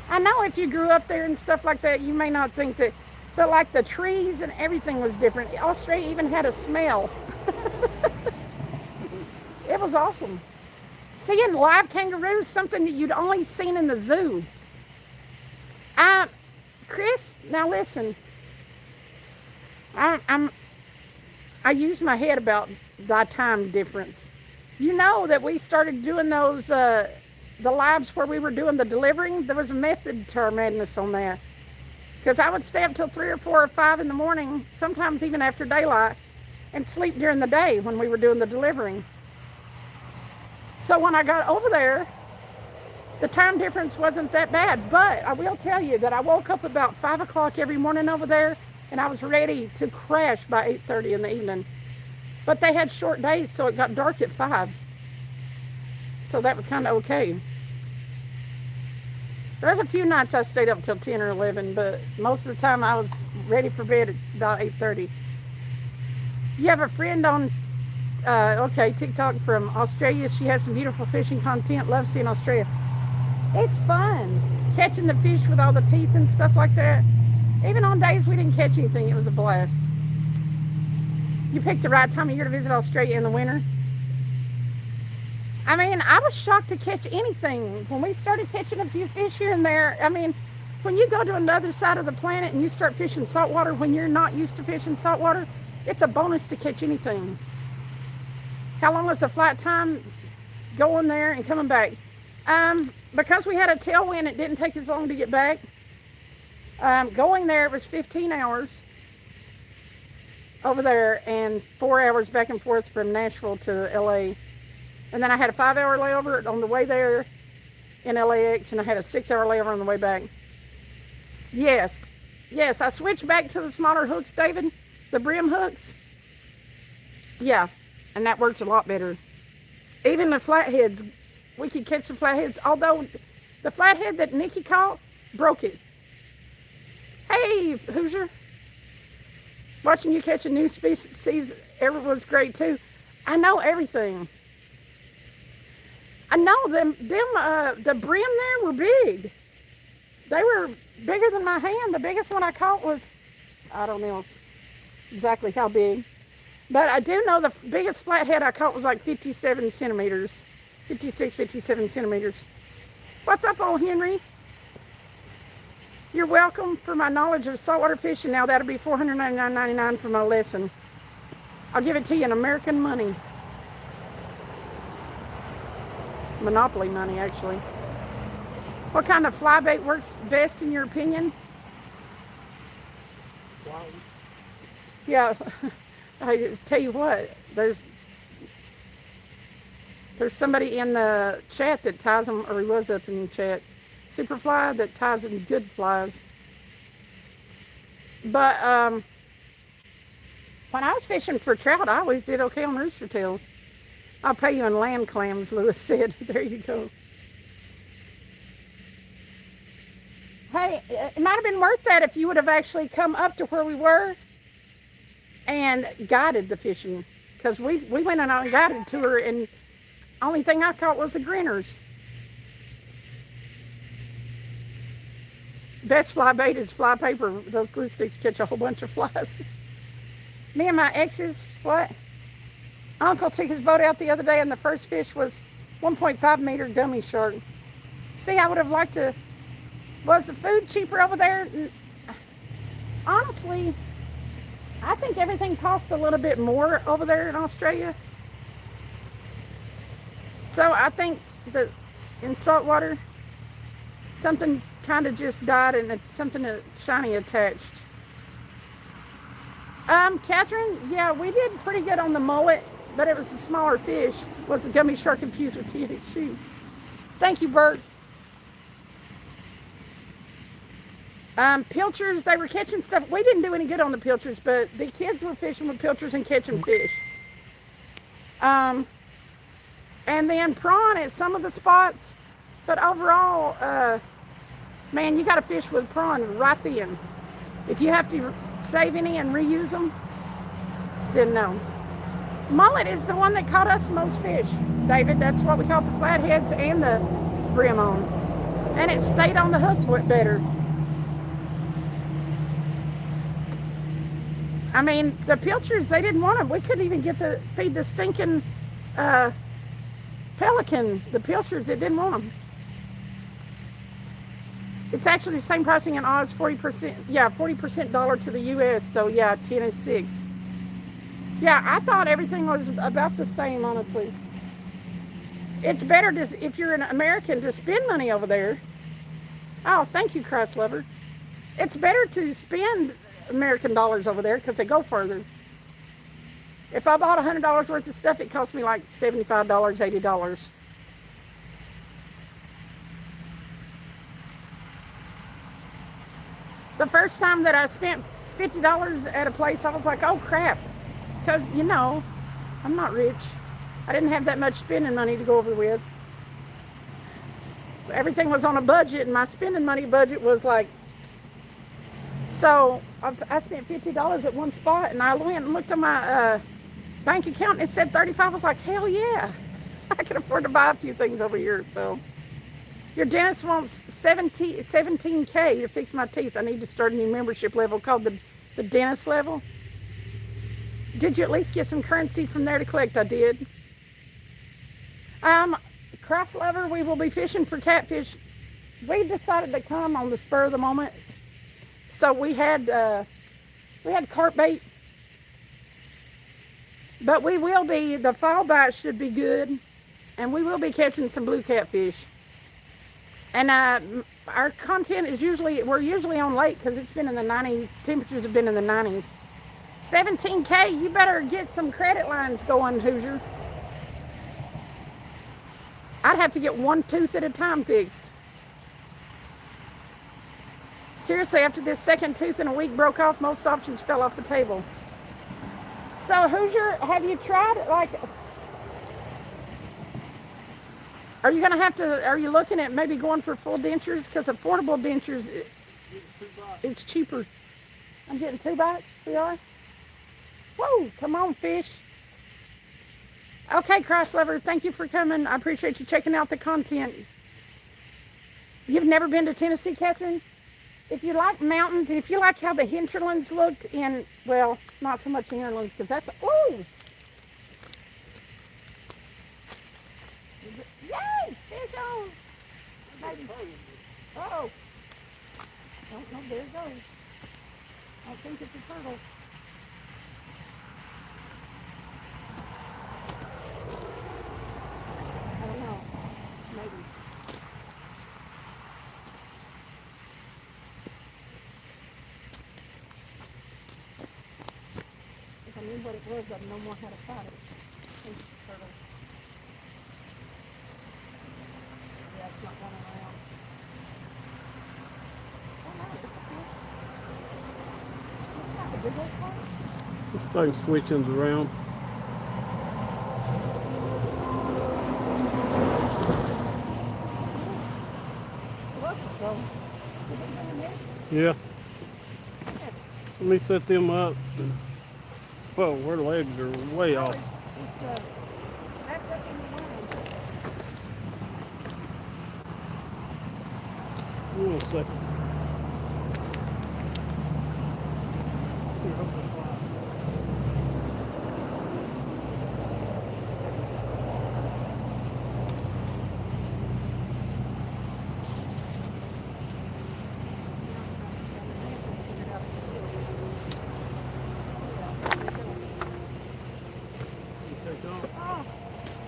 Speaker 1: I know if you grew up there and stuff like that, you may not think that, but like the trees and everything was different. Australia even had a smell. It was awesome. Seeing live kangaroos, something that you'd only seen in the zoo. Chris, now listen. I use my head about the time difference. You know that we started doing those, the lives where we were doing the delivering. There was a method to our madness on that. Because I would stay up till 3 or 4 or 5 in the morning, sometimes even after daylight, and sleep during the day when we were doing the delivering. So when I got over there, the time difference wasn't that bad. But I will tell you that I woke up about 5 o'clock every morning over there, and I was ready to crash by 8:30 in the evening. But they had short days, so it got dark at 5. So that was kind of okay. There was a few nights I stayed up till 10 or 11, but most of the time I was ready for bed at about 8:30. You have a friend on, TikTok from Australia. She has some beautiful fishing content. Love seeing Australia. It's fun catching the fish with all the teeth and stuff like that. Even on days we didn't catch anything, it was a blast. You picked the right time of year to visit Australia in the winter. I mean, I was shocked to catch anything. When we started catching a few fish here and there, I mean, when you go to another side of the planet and you start fishing saltwater when you're not used to fishing saltwater, it's a bonus to catch anything. How long was the flight time going there and coming back? Because we had a tailwind, it didn't take as long to get back. Going there, it was 15 hours over there and 4 hours back and forth from Nashville to LA. And then I had a 5-hour layover on the way there in LAX, and I had a 6-hour layover on the way back. Yes, I switched back to the smaller hooks, David, the brim hooks. Yeah, and that worked a lot better. Even the flatheads, we could catch the flatheads, although the flathead that Nikki caught broke it. Hey, Hoosier. Watching you catch a new species ever was great too. I know everything. I know the brim there were big. They were bigger than my hand. The biggest one I caught was, I don't know exactly how big. But I do know the biggest flathead I caught was like 57 centimeters. 56, 57 centimeters. What's up, old Henry? You're welcome for my knowledge of saltwater fishing. Now that'll be $499.99 for my lesson. I'll give it to you in American money. Monopoly money, actually. What kind of fly bait works best in your opinion?
Speaker 2: Wow.
Speaker 1: Yeah, I tell you what, there's somebody in the chat that ties them, or he was up in the chat, Superfly, that ties in good flies. But when I was fishing for trout, I always did okay on rooster tails. I'll pay you in land clams, Lewis said. There you go. Hey, it might have been worth that if you would have actually come up to where we were and guided the fishing. Because we went on a guided tour, and only thing I caught was the grinners. Best fly bait is fly paper. Those glue sticks catch a whole bunch of flies. Me and my exes, what? Uncle took his boat out the other day and the first fish was 1.5 meter gummy shark. See, I would have liked to. Was the food cheaper over there? Honestly, I think everything cost a little bit more over there in Australia. So I think that in saltwater, something kind of just died and something shiny attached. Catherine, yeah, we did pretty good on the mullet, but it was a smaller fish. Was the gummy shark confused with THC? Thank you, Bert. Pilchers, they were catching stuff. We didn't do any good on the pilchers, but the kids were fishing with pilchers and catching fish. And then prawn at some of the spots, but overall, man, you got to fish with prawn right then. If you have to save any and reuse them, then no. Mullet is the one that caught us most fish, David. That's what we caught the flatheads and the brim on. And it stayed on the hook better. I mean, the pilchards, they didn't want them. We couldn't even feed the stinking pelican. The pilchards, it didn't want them. It's actually the same pricing in Oz, 40%. Yeah, 40% dollar to the U.S. So yeah, 10 is 6. Yeah, I thought everything was about the same, honestly. It's better to, if you're an American, to spend money over there. Oh, thank you, Christ lover. It's better to spend American dollars over there because they go further. If I bought $100 worth of stuff, it cost me like $75, $80. The first time that I spent $50 at a place, I was like, oh crap. Because, you know, I'm not rich. I didn't have that much spending money to go over with. Everything was on a budget, and my spending money budget was like, so I spent $50 at one spot, and I went and looked at my bank account, and it said 35. I was like, hell yeah. I can afford to buy a few things over here, so. Your dentist wants $17K to fix my teeth. I need to start a new membership level called the dentist level. Did you at least get some currency from there to collect? I did. Craft lover, we will be fishing for catfish. We decided to come on the spur of the moment. So we had carp bait. But we will be, the fall bite should be good. And we will be catching some blue catfish. And our content is we're usually on late because it's been in the 90s, temperatures have been in the 90s. 17K, you better get some credit lines going, Hoosier. I'd have to get one tooth at a time fixed. Seriously, after this second tooth in a week broke off, most options fell off the table. So Hoosier, have you tried like... Are you going to have to, are you looking at maybe going for full dentures? Because affordable dentures, it's cheaper. I'm getting 2 bites, we are? Whoa, come on, fish. Okay, Christ lover, thank you for coming. I appreciate you checking out the content. You've never been to Tennessee, Catherine? If you like mountains, and if you like how the hinterlands looked in, well, not so much the hinterlands, because that's, ooh. Yay! Fish on! Baby. Uh-oh. Oh, no, there it goes. I think it's a turtle. I don't know. Maybe. If I knew what it was, I'd know more how to fight it. I think it's a turtle. Yeah, it's not running around. Oh no, it's a fish. Looks like a big old fish.
Speaker 2: This thing switching around. Yeah. Let me set them up. Whoa, her legs are way off. Hold on a second.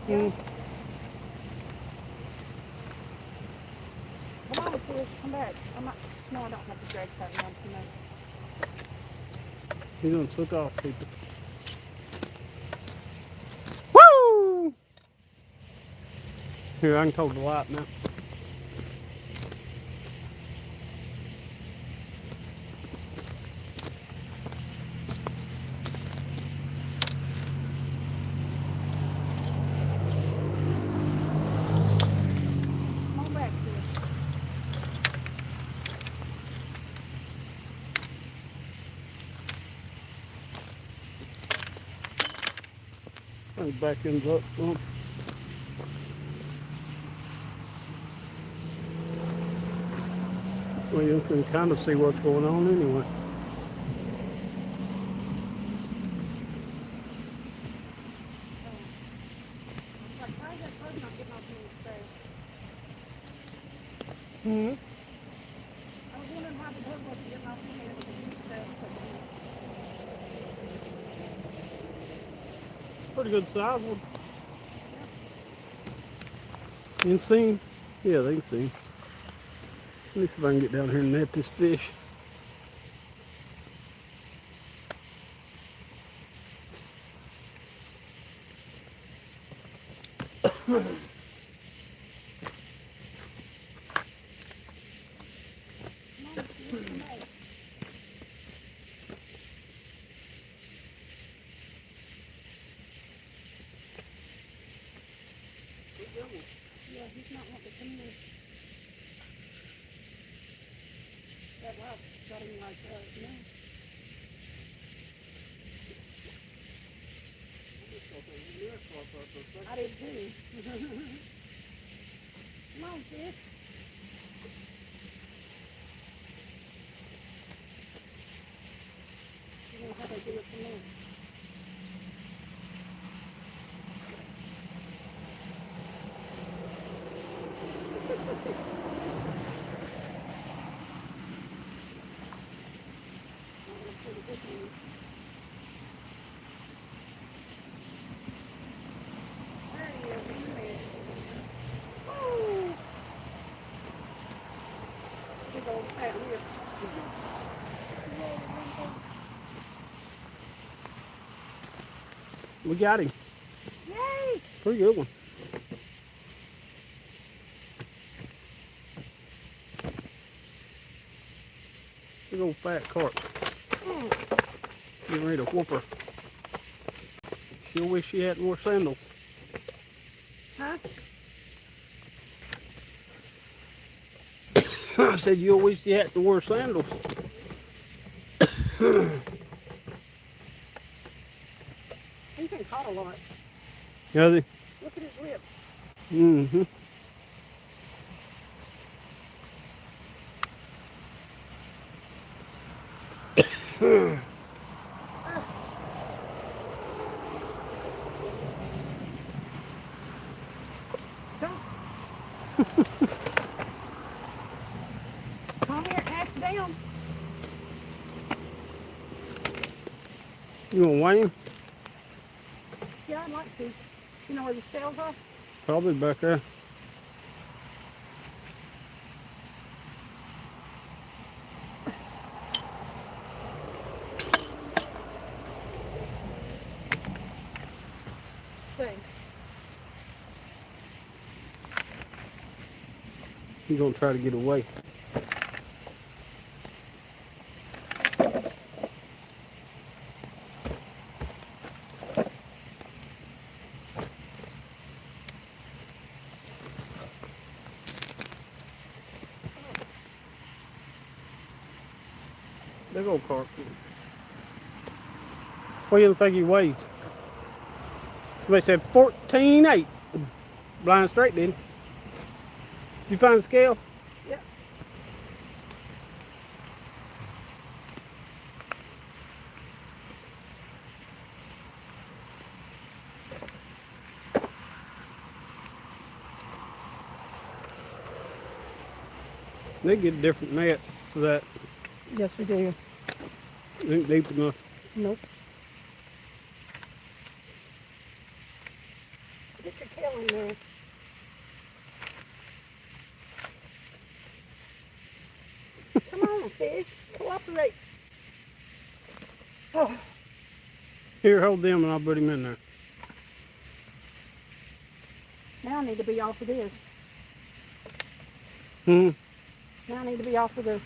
Speaker 1: Yeah. Come on, fish, come back. I'm not, no, I don't have to drag that around too much.
Speaker 2: He's gonna took off, people. Woo! Here, I can hold the light now.
Speaker 1: Come on back, fish.
Speaker 2: And back ends up. Well, you can kind of see what's going on anyway.
Speaker 1: Like, why is that bird not getting off in the space?
Speaker 2: Hmm.
Speaker 1: I was wondering why the bird wasn't getting off in there with the huge stuff.
Speaker 2: Pretty good size one.
Speaker 1: Yeah.
Speaker 2: You can see him? Yeah, they can see him. Let me see if I can get down here and net this fish.
Speaker 1: Yeah, he's not wanting to come in. That light got him like, no. I did too. Come on, fish. You know how they do it for me. There he is. He's there. Woo! Big old fat lips.
Speaker 2: We got him.
Speaker 1: Yay!
Speaker 2: Pretty good one. Big old fat carp. Getting ready to whoop her. She'll wish she had more sandals.
Speaker 1: Huh?
Speaker 2: I said you'll wish you had to wear sandals.
Speaker 1: He's been caught a lot.
Speaker 2: Yeah, they.
Speaker 1: Look at his lip.
Speaker 2: Mm-hmm.
Speaker 1: Don't. Come here, ass down.
Speaker 2: You gonna weigh him?
Speaker 1: Yeah, I'd like to. You know where the scales are?
Speaker 2: Probably back there.
Speaker 1: Thanks.
Speaker 2: He's gonna try to get away. Big old carp. What do you think he weighs? Somebody said 14.8. Blind straight, didn't he? Did you find the scale?
Speaker 1: Yep.
Speaker 2: They get a different net for that.
Speaker 1: Yes, we do.
Speaker 2: It ain't deep enough.
Speaker 1: Nope. Get your there. Come on, fish. Cooperate. Oh.
Speaker 2: Here, hold them and I'll put him in there.
Speaker 1: Now I need to be off of this.
Speaker 2: Hmm.
Speaker 1: Now I need to be off of the...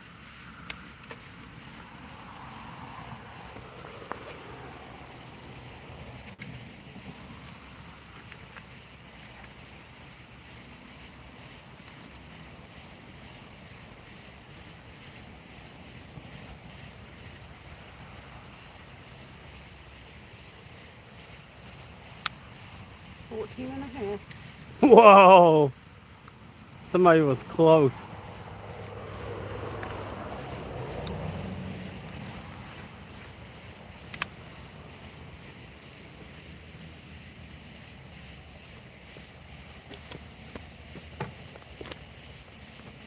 Speaker 1: $14 and a half.
Speaker 2: Whoa! Somebody was close.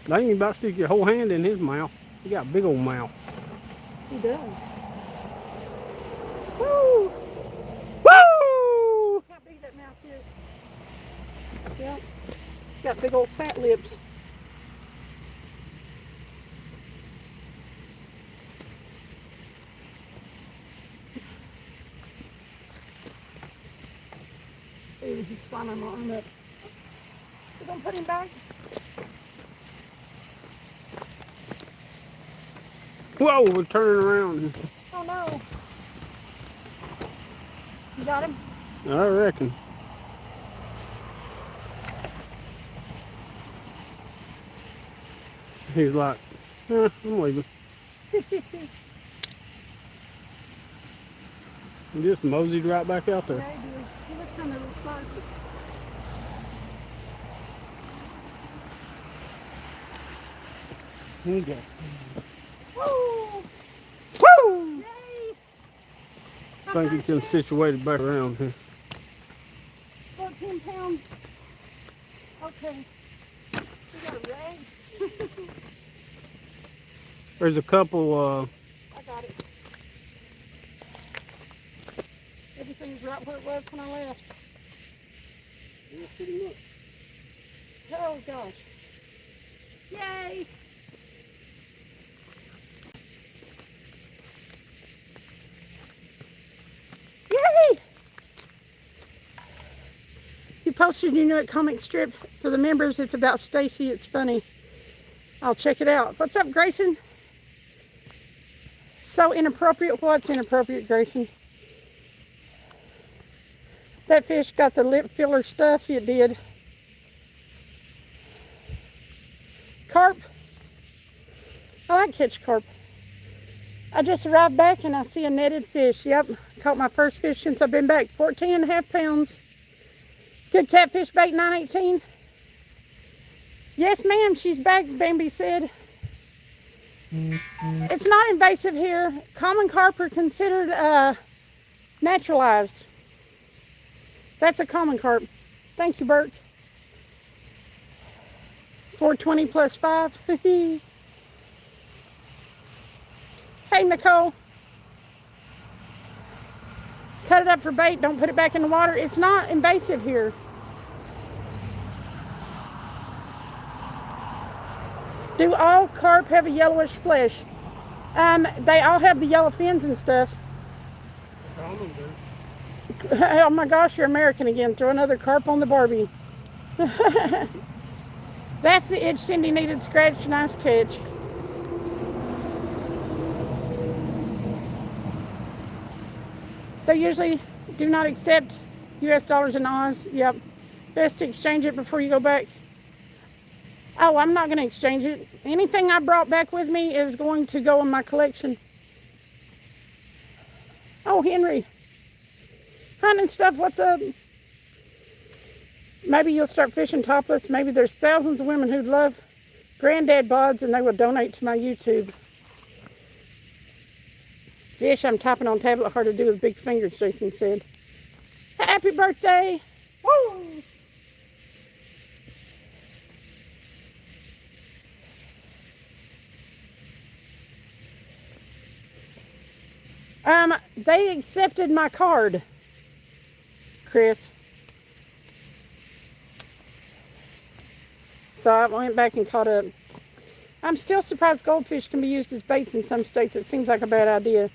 Speaker 2: I think you about to stick your whole hand in his mouth. He got a big old mouth.
Speaker 1: He does. Woo!
Speaker 2: Woo!
Speaker 1: How big that mouth is. Yep. Got big old fat lips. Ooh, he's slamming my arm up. You gonna put him back?
Speaker 2: Whoa, we're turning around.
Speaker 1: Oh no. You got him?
Speaker 2: I reckon. He's like, I'm leaving. He just moseyed right back out there.
Speaker 1: Yeah, he did. He was kind of fuzzy.
Speaker 2: Here you go.
Speaker 1: Woo!
Speaker 2: Woo!
Speaker 1: Yay!
Speaker 2: I think he can situate it back around here.
Speaker 1: 14 pounds. Okay. We got a rag.
Speaker 2: There's a couple,
Speaker 1: I got it. Everything's right where it was when I left.
Speaker 2: yeah, pretty much.
Speaker 1: Oh gosh. Yay! Yay! You posted your new comic strip for the members. It's about Stacy. It's funny. I'll check it out. What's up, Grayson? So inappropriate. What's inappropriate, Grayson? That fish got the lip filler stuff. It did. Carp. I like catch carp. I just arrived back and I see a netted fish. Yep, caught my first fish since I've been back. 14 and a half pounds. Good catfish bait, 918. Yes, ma'am, she's back, Bambi said. It's not invasive here. Common carp are considered naturalized. That's a common carp. Thank you, Bert. 420 plus 5. Hey, Nicole. Cut it up for bait. Don't put it back in the water. It's not invasive here. Do all carp have a yellowish flesh? They all have the yellow fins and stuff.
Speaker 2: All of them do.
Speaker 1: Oh my gosh, you're American again. Throw another carp on the Barbie. That's the itch Cindy needed. Scratch. Nice catch. They usually do not accept US dollars in Oz. Yep. Best to exchange it before you go back. Oh, I'm not going to exchange it. Anything I brought back with me is going to go in my collection. Oh, Henry. Hunting stuff, what's up? Maybe you'll start fishing topless. Maybe there's thousands of women who'd love granddad bods and they will donate to my YouTube. Fish, I'm typing on tablet, hard to do with big fingers, Jason said. Happy birthday! Woo! They accepted my card, Chris. So I went back and caught up. I'm still surprised goldfish can be used as baits in some states. It seems like a bad idea.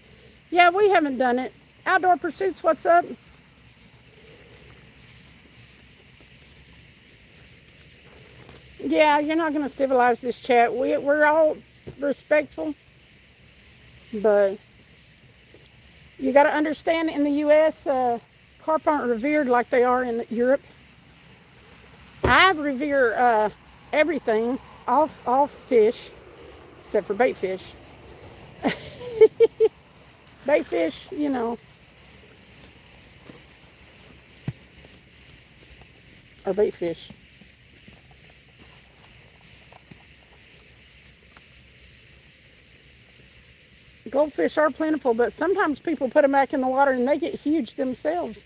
Speaker 1: Yeah, we haven't done it. Outdoor Pursuits, what's up? Yeah, you're not going to civilize this chat. We're all respectful. But you got to understand, in the U.S., carp aren't revered like they are in Europe. I revere everything, all fish, except for bait fish. Bait fish, you know, or bait fish. Goldfish are plentiful, but sometimes people put them back in the water and they get huge themselves.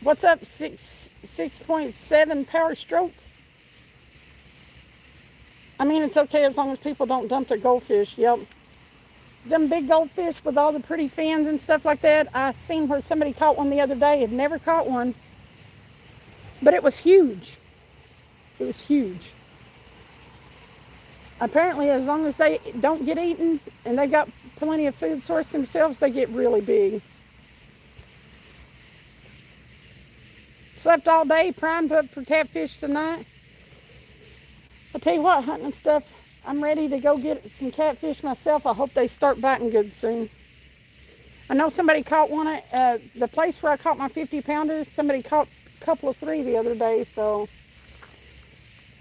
Speaker 1: What's up, 6.7 power stroke? I mean, it's okay as long as people don't dump their goldfish. Yep. Them big goldfish with all the pretty fins and stuff like that. I seen where somebody caught one the other day. Had never caught one. But it was huge. It was huge. Apparently, as long as they don't get eaten and they've got plenty of food source themselves, they get really big. Slept all day, primed up for catfish tonight. I'll tell you what, hunting and stuff, I'm ready to go get some catfish myself. I hope they start biting good soon. I know somebody caught one at the place where I caught my 50-pounder. Somebody caught a couple of 3 the other day, so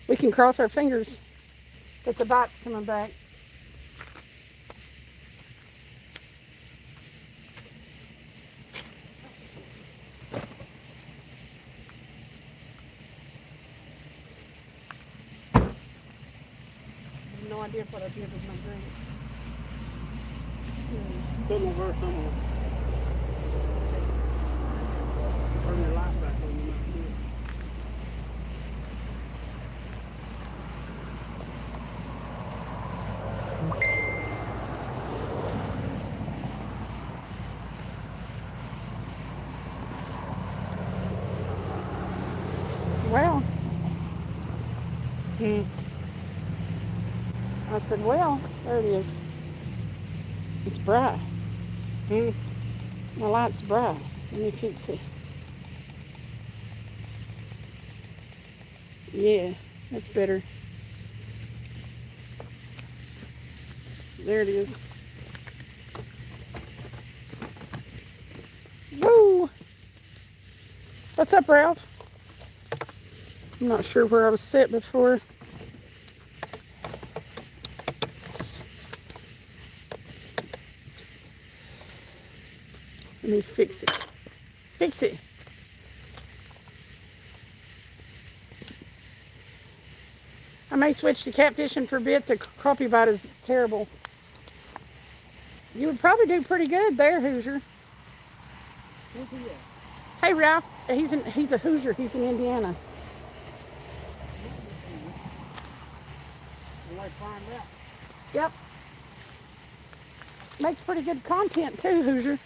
Speaker 1: we can cross our fingers that the bite's coming back. No idea what I did with my drink.
Speaker 2: Sitting over there somewhere. Turn your light back on, you might see it.
Speaker 1: Well, I said, well, there it is. It's bright. My light's bright. Let me fix it. Yeah, that's better. There it is. Woo! What's up, Ralph? I'm not sure where I was set before. Let me fix it. Fix it. I may switch to catfishing for a bit. The crappie bite is terrible. You would probably do pretty good there, Hoosier. Hey, Ralph. He's a Hoosier. He's in Indiana. Yep. Makes pretty good content too, Hoosier.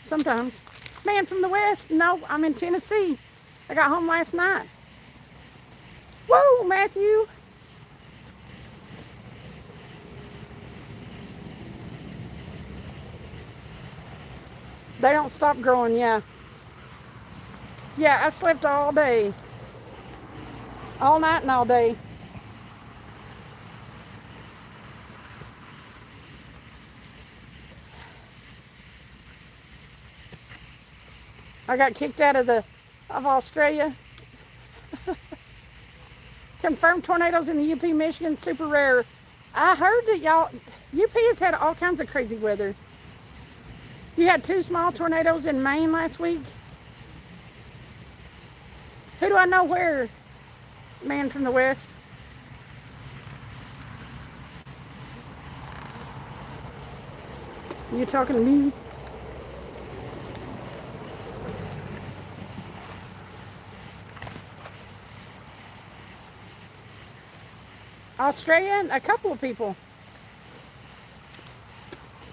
Speaker 1: Sometimes. Man from the West? No, I'm in Tennessee. I got home last night. Whoa, Matthew. They don't stop growing, yeah. Yeah, I slept all day. All night and all day. I got kicked out of Australia. Confirmed tornadoes in the UP, Michigan, super rare. I heard that UP has had all kinds of crazy weather. You had 2 small tornadoes in Maine last week. Who do I know where? Man from the West. You talking to me? Australia, a couple of people.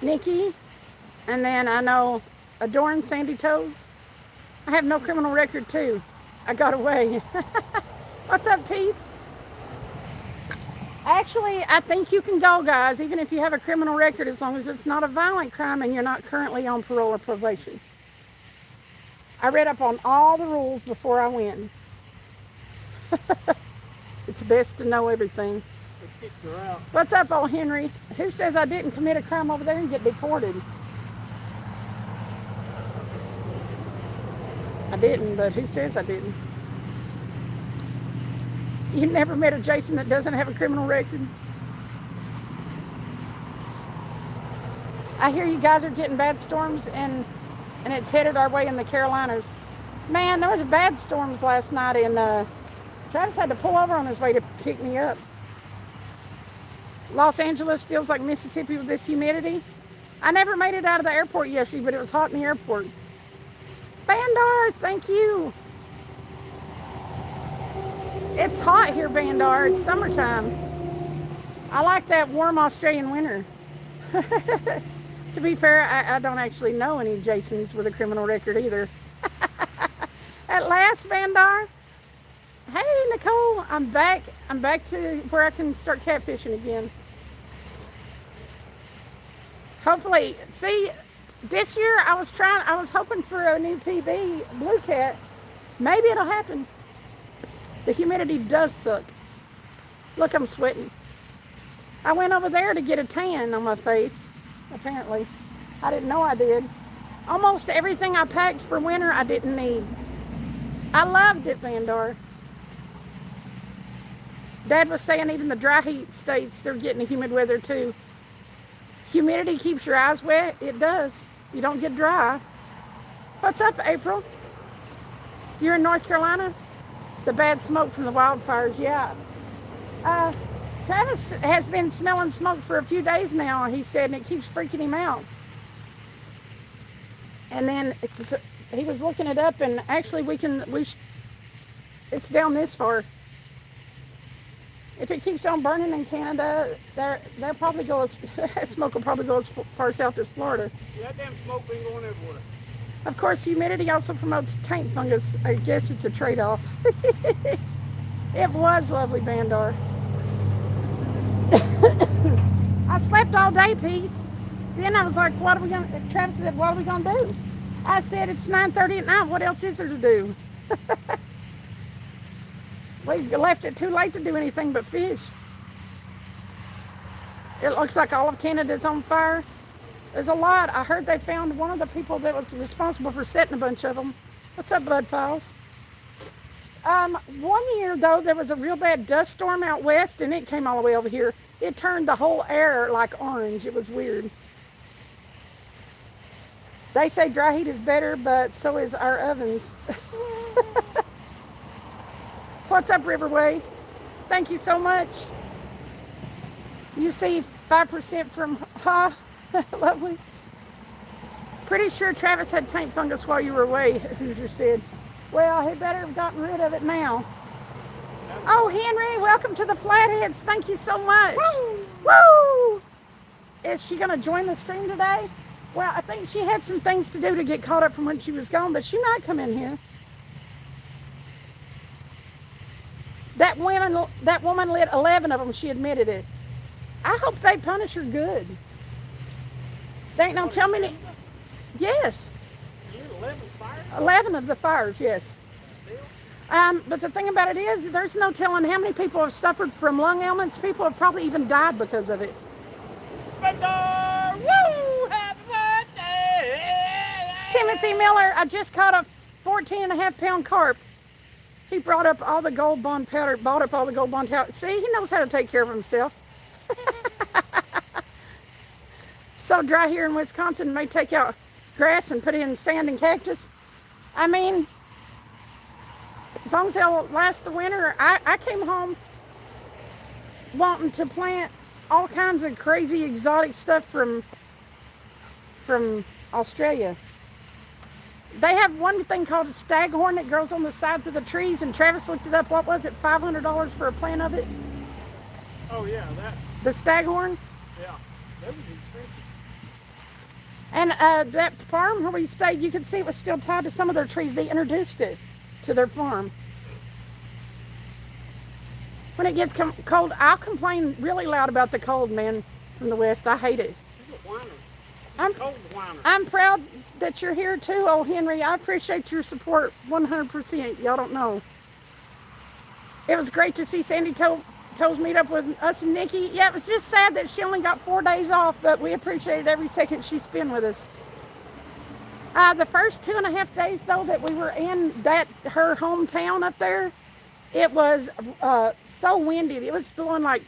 Speaker 1: Nikki, and then I know Adoring Sandy Toes. I have no criminal record too. I got away. What's up, Peace? Actually, I think you can go, guys, even if you have a criminal record, as long as it's not a violent crime and you're not currently on parole or probation. I read up on all the rules before I went. It's best to know everything. What's up, old Henry? Who says I didn't commit a crime over there and get deported? I didn't, but who says I didn't? You've never met a Jason that doesn't have a criminal record? I hear you guys are getting bad storms and it's headed our way in the Carolinas. Man, there was bad storms last night and Travis had to pull over on his way to pick me up. Los Angeles feels like Mississippi with this humidity. I never made it out of the airport yesterday, but it was hot in the airport. Bandar, thank you. It's hot here, Bandar. It's summertime. I like that warm Australian winter. To be fair, I don't actually know any Jasons with a criminal record either. At last, Bandar. Hey, Nicole, I'm back. I'm back to where I can start catfishing again. Hopefully, see, this year I was hoping for a new PB, blue cat. Maybe it'll happen. The humidity does suck. Look, I'm sweating. I went over there to get a tan on my face, apparently. I didn't know I did. Almost everything I packed for winter I didn't need. I loved it, Vandar. Dad was saying even the dry heat states, they're getting the humid weather too. Humidity keeps your eyes wet. It does. You don't get dry. What's up, April? You're in North Carolina? The bad smoke from the wildfires, yeah. Travis has been smelling smoke for a few days now, he said, and it keeps freaking him out. And then he was looking it up, and actually it's down this far. If it keeps on burning in Canada, they'll probably go smoke will probably go as far south as Florida.
Speaker 2: Yeah, that damn smoke been going everywhere.
Speaker 1: Of course, humidity also promotes taint fungus. I guess it's a trade-off. It was lovely, Bandar. I slept all day, Peace. Then I was like, Travis said, what are we gonna do? I said, it's 9:30 at night. What else is there to do? We left it too late to do anything but fish. It looks like all of Canada's on fire. There's a lot. I heard they found one of the people that was responsible for setting a bunch of them. What's up, Bud Files? 1 year, though, there was a real bad dust storm out west, and it came all the way over here. It turned the whole air like orange. It was weird. They say dry heat is better, but so is our ovens. What's up, Riverway? Thank you so much. You see 5% from Ha. Lovely. Pretty sure Travis had taint fungus while you were away, Hoosier said. Well, he better have gotten rid of it now. Oh, Henry, welcome to the Flatheads. Thank you so much. Woo! Woo! Is she going to join the stream today? Well, I think she had some things to do to get caught up from when she was gone, but she might come in here. That woman lit 11 of them. She admitted it. I hope they punish her good. They ain't no tell me. Yes. 11 of the fires, yes. But the thing about it is, there's no telling how many people have suffered from lung ailments. People have probably even died because of it.
Speaker 2: Woo! Happy birthday!
Speaker 1: Timothy Miller, I just caught a 14.5-pound carp. He brought up all the gold bond powder, bought up all the gold bond powder. See, he knows how to take care of himself. So dry here in Wisconsin, may take out grass and put in sand and cactus. I mean, as long as they'll last the winter. I came home wanting to plant all kinds of crazy exotic stuff from Australia. They have one thing called a staghorn that grows on the sides of the trees, and Travis looked it up. What was it, $500 for a plant of it?
Speaker 2: Oh yeah, that.
Speaker 1: The staghorn?
Speaker 2: Yeah, that was expensive.
Speaker 1: And that farm where we stayed, you could see it was still tied to some of their trees. They introduced it to their farm. When it gets cold, I'll complain really loud about the cold, man, from the West. I hate it.
Speaker 2: He's a whiner.
Speaker 1: I'm proud that you're here too, old Henry. I appreciate your support 100%. Y'all don't know. It was great to see Sandy Toes meet up with us and Nikki. Yeah, it was just sad that she only got 4 days off, but we appreciated every second she spent with us. The first 2.5 days, though, that we were in her hometown up there, it was so windy. It was blowing like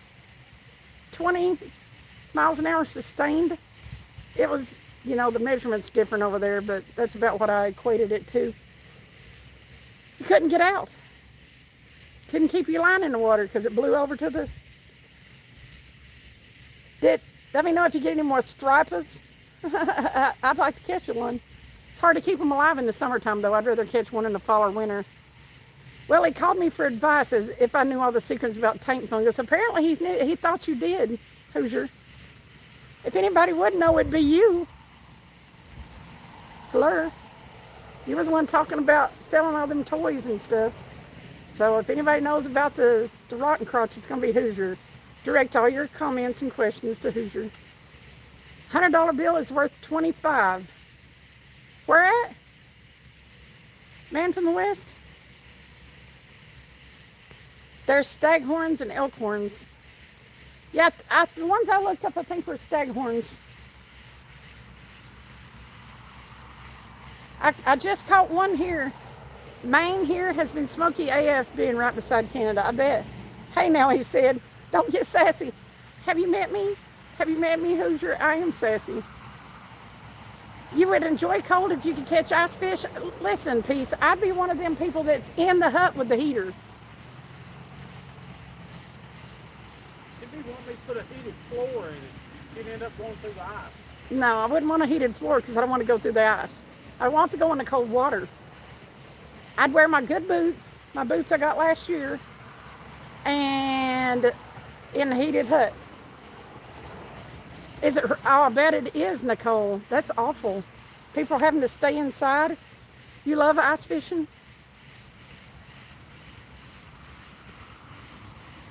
Speaker 1: 20 miles an hour sustained. It was, the measurement's different over there, but that's about what I equated it to. You couldn't get out. Couldn't keep your line in the water because it blew over to the... Let me know if you get any more stripers. I'd like to catch one. It's hard to keep them alive in the summertime, though. I'd rather catch one in the fall or winter. Well, he called me for advice as if I knew all the secrets about tank fungus. Apparently, he thought you did, Hoosier. If anybody would know, it'd be you. Hello. You were the one talking about selling all them toys and stuff. So if anybody knows about the rotten crotch, it's going to be Hoosier. Direct all your comments and questions to Hoosier. $100 bill is worth $25. Where at? Man from the West? There's staghorns and elkhorns. Yeah, the ones I looked up, I think were staghorns. I just caught one here. Maine here has been smoky AF being right beside Canada, I bet. Hey now, he said, don't get sassy. Have you met me? Have you met me, Hoosier? I am sassy. You would enjoy cold if you could catch ice fish? Listen, Peace, I'd be one of them people that's in the hut with the heater.
Speaker 2: Want me to put a heated floor in it, she'd end up going through the ice.
Speaker 1: No, I wouldn't want a heated floor because I don't want to go through the ice. I want to go in the cold water. I'd wear my good boots, my boots I got last year, and in the heated hut. Is it? Oh, I bet it is, Nicole. That's awful. People having to stay inside. You love ice fishing?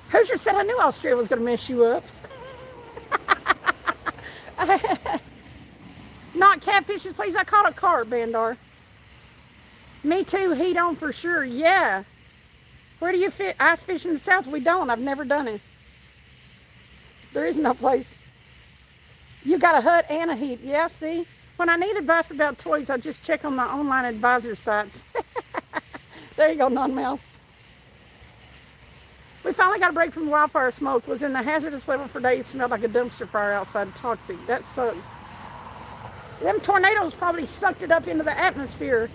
Speaker 1: Hoosier said, I knew Australia was going to mess you up. Not catfishes, please. I caught a carp, Bandar. Me too, heat on for sure. Yeah. Where do you ice fish in the South? We don't. I've never done it. There is no place. You got a hut and a heat. Yeah, see? When I need advice about toys, I just check on the online advisor sites. There you go, non-mouse. We finally got a break from the wildfire smoke. Was in the hazardous level for days. Smelled like a dumpster fire outside. Toxic. That sucks. Them tornadoes probably sucked it up into the atmosphere.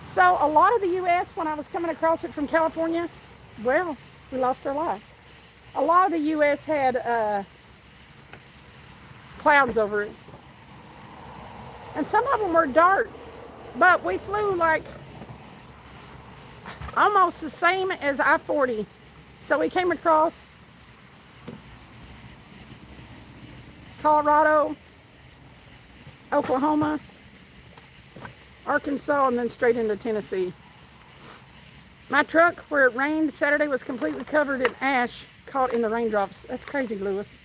Speaker 1: So a lot of the U.S., when I was coming across it from California, well, we lost our life. A lot of the U.S. had clouds over it. And some of them were dark. But we flew like almost the same as I-40. So we came across Colorado, Oklahoma, Arkansas, and then straight into Tennessee. My truck, where it rained Saturday, was completely covered in ash caught in the raindrops. That's crazy, Lewis.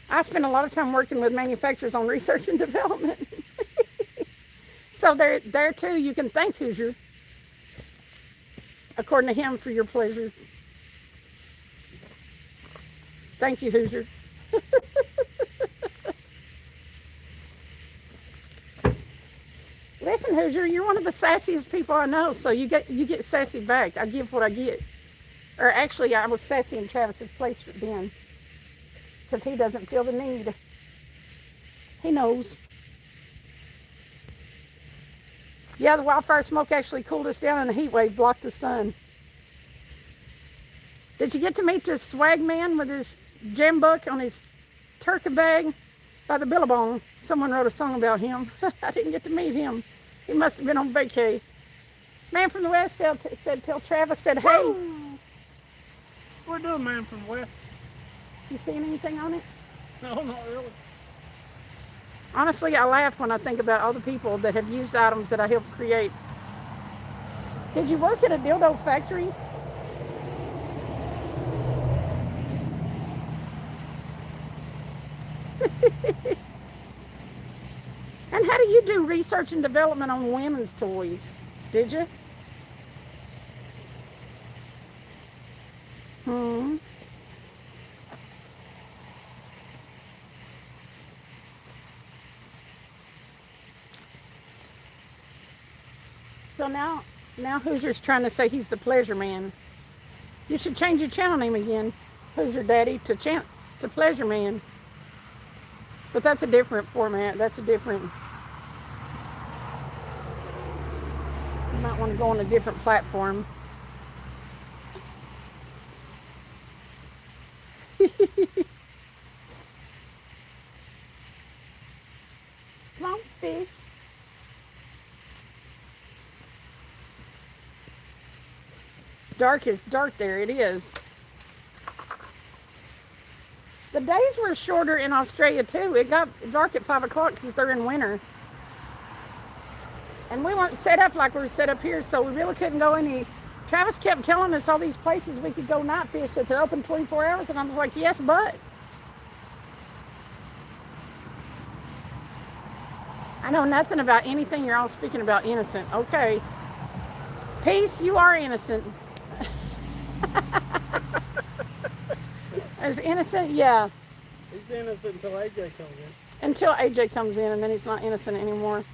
Speaker 1: I spend a lot of time working with manufacturers on research and development. So there too, you can thank Hoosier, according to him, for your pleasure. Thank you, Hoosier. Listen, Hoosier, you're one of the sassiest people I know, so you get sassy back. I give what I get. Or actually, I was sassy in Travis's place then, because he doesn't feel the need. He knows. Yeah, the wildfire smoke actually cooled us down and the heat wave blocked the sun. Did you get to meet this swag man with his jam book on his turkey bag by the Billabong? Someone wrote a song about him. I didn't get to meet him. He must have been on vacay. Man from the West said, tell Travis, said, hey.
Speaker 2: What are you doing, man from the West?
Speaker 1: You seen anything on it?
Speaker 2: No, not really.
Speaker 1: Honestly, I laugh when I think about all the people that have used items that I helped create. Did you work at a dildo factory? And how do you do research and development on women's toys? Did you? Hmm. So now Hoosier's trying to say he's the pleasure man. You should change your channel name again, Hoosier Daddy, to Pleasure Man. But that's a different format. That's a different. You might want to go on a different platform. Come on, fish. Dark is dark there. It is. The days were shorter in Australia too. It got dark at 5 o'clock because they're in winter. And we weren't set up like we're set up here, so we really couldn't go any. Travis kept telling us all these places we could go night fish, that they're open 24 hours, and I was like, yes, but. I know nothing about anything. You're all speaking about innocent. Okay. Peace, you are innocent. Is innocent? Yeah.
Speaker 2: He's innocent until AJ comes in.
Speaker 1: Until AJ comes in, and then he's not innocent anymore.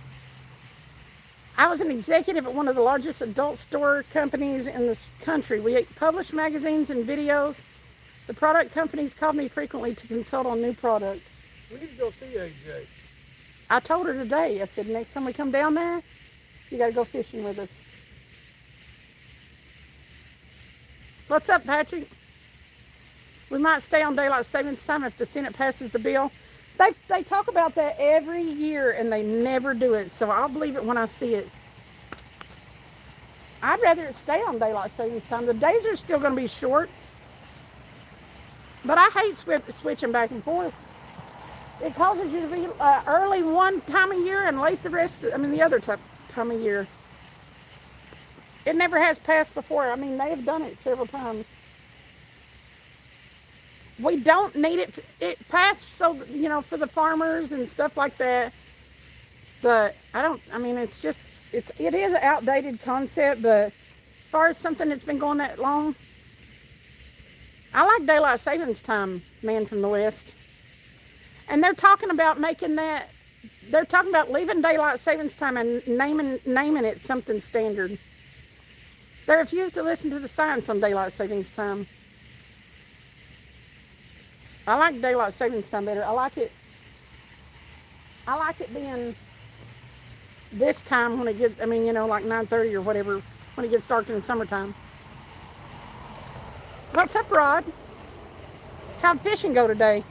Speaker 1: I was an executive at one of the largest adult store companies in this country. We published magazines and videos. The product companies called me frequently to consult on new product.
Speaker 2: We need to go see AJ.
Speaker 1: I told her today, I said, next time we come down there, you got to go fishing with us. What's up, Patrick? We might stay on daylight savings time if the Senate passes the bill. They talk about that every year and they never do it, so I'll believe it when I see it. I'd rather it stay on daylight savings time. The days are still going to be short, but I hate switching back and forth. It causes you to be early one time of year and late the other time of year. It never has passed before. I mean, they have done it several times. We don't need it. It passed so, for the farmers and stuff like that. But it is an outdated concept, but as far as something that's been going that long, I like daylight savings time, man from the West. And they're talking about they're talking about leaving daylight savings time and naming it something standard. They refuse to listen to the science on daylight savings time. I like daylight savings time better. I like it being this time when it gets, like 9:30 or whatever, when it gets dark in the summertime. What's up, Rod? How'd fishing go today?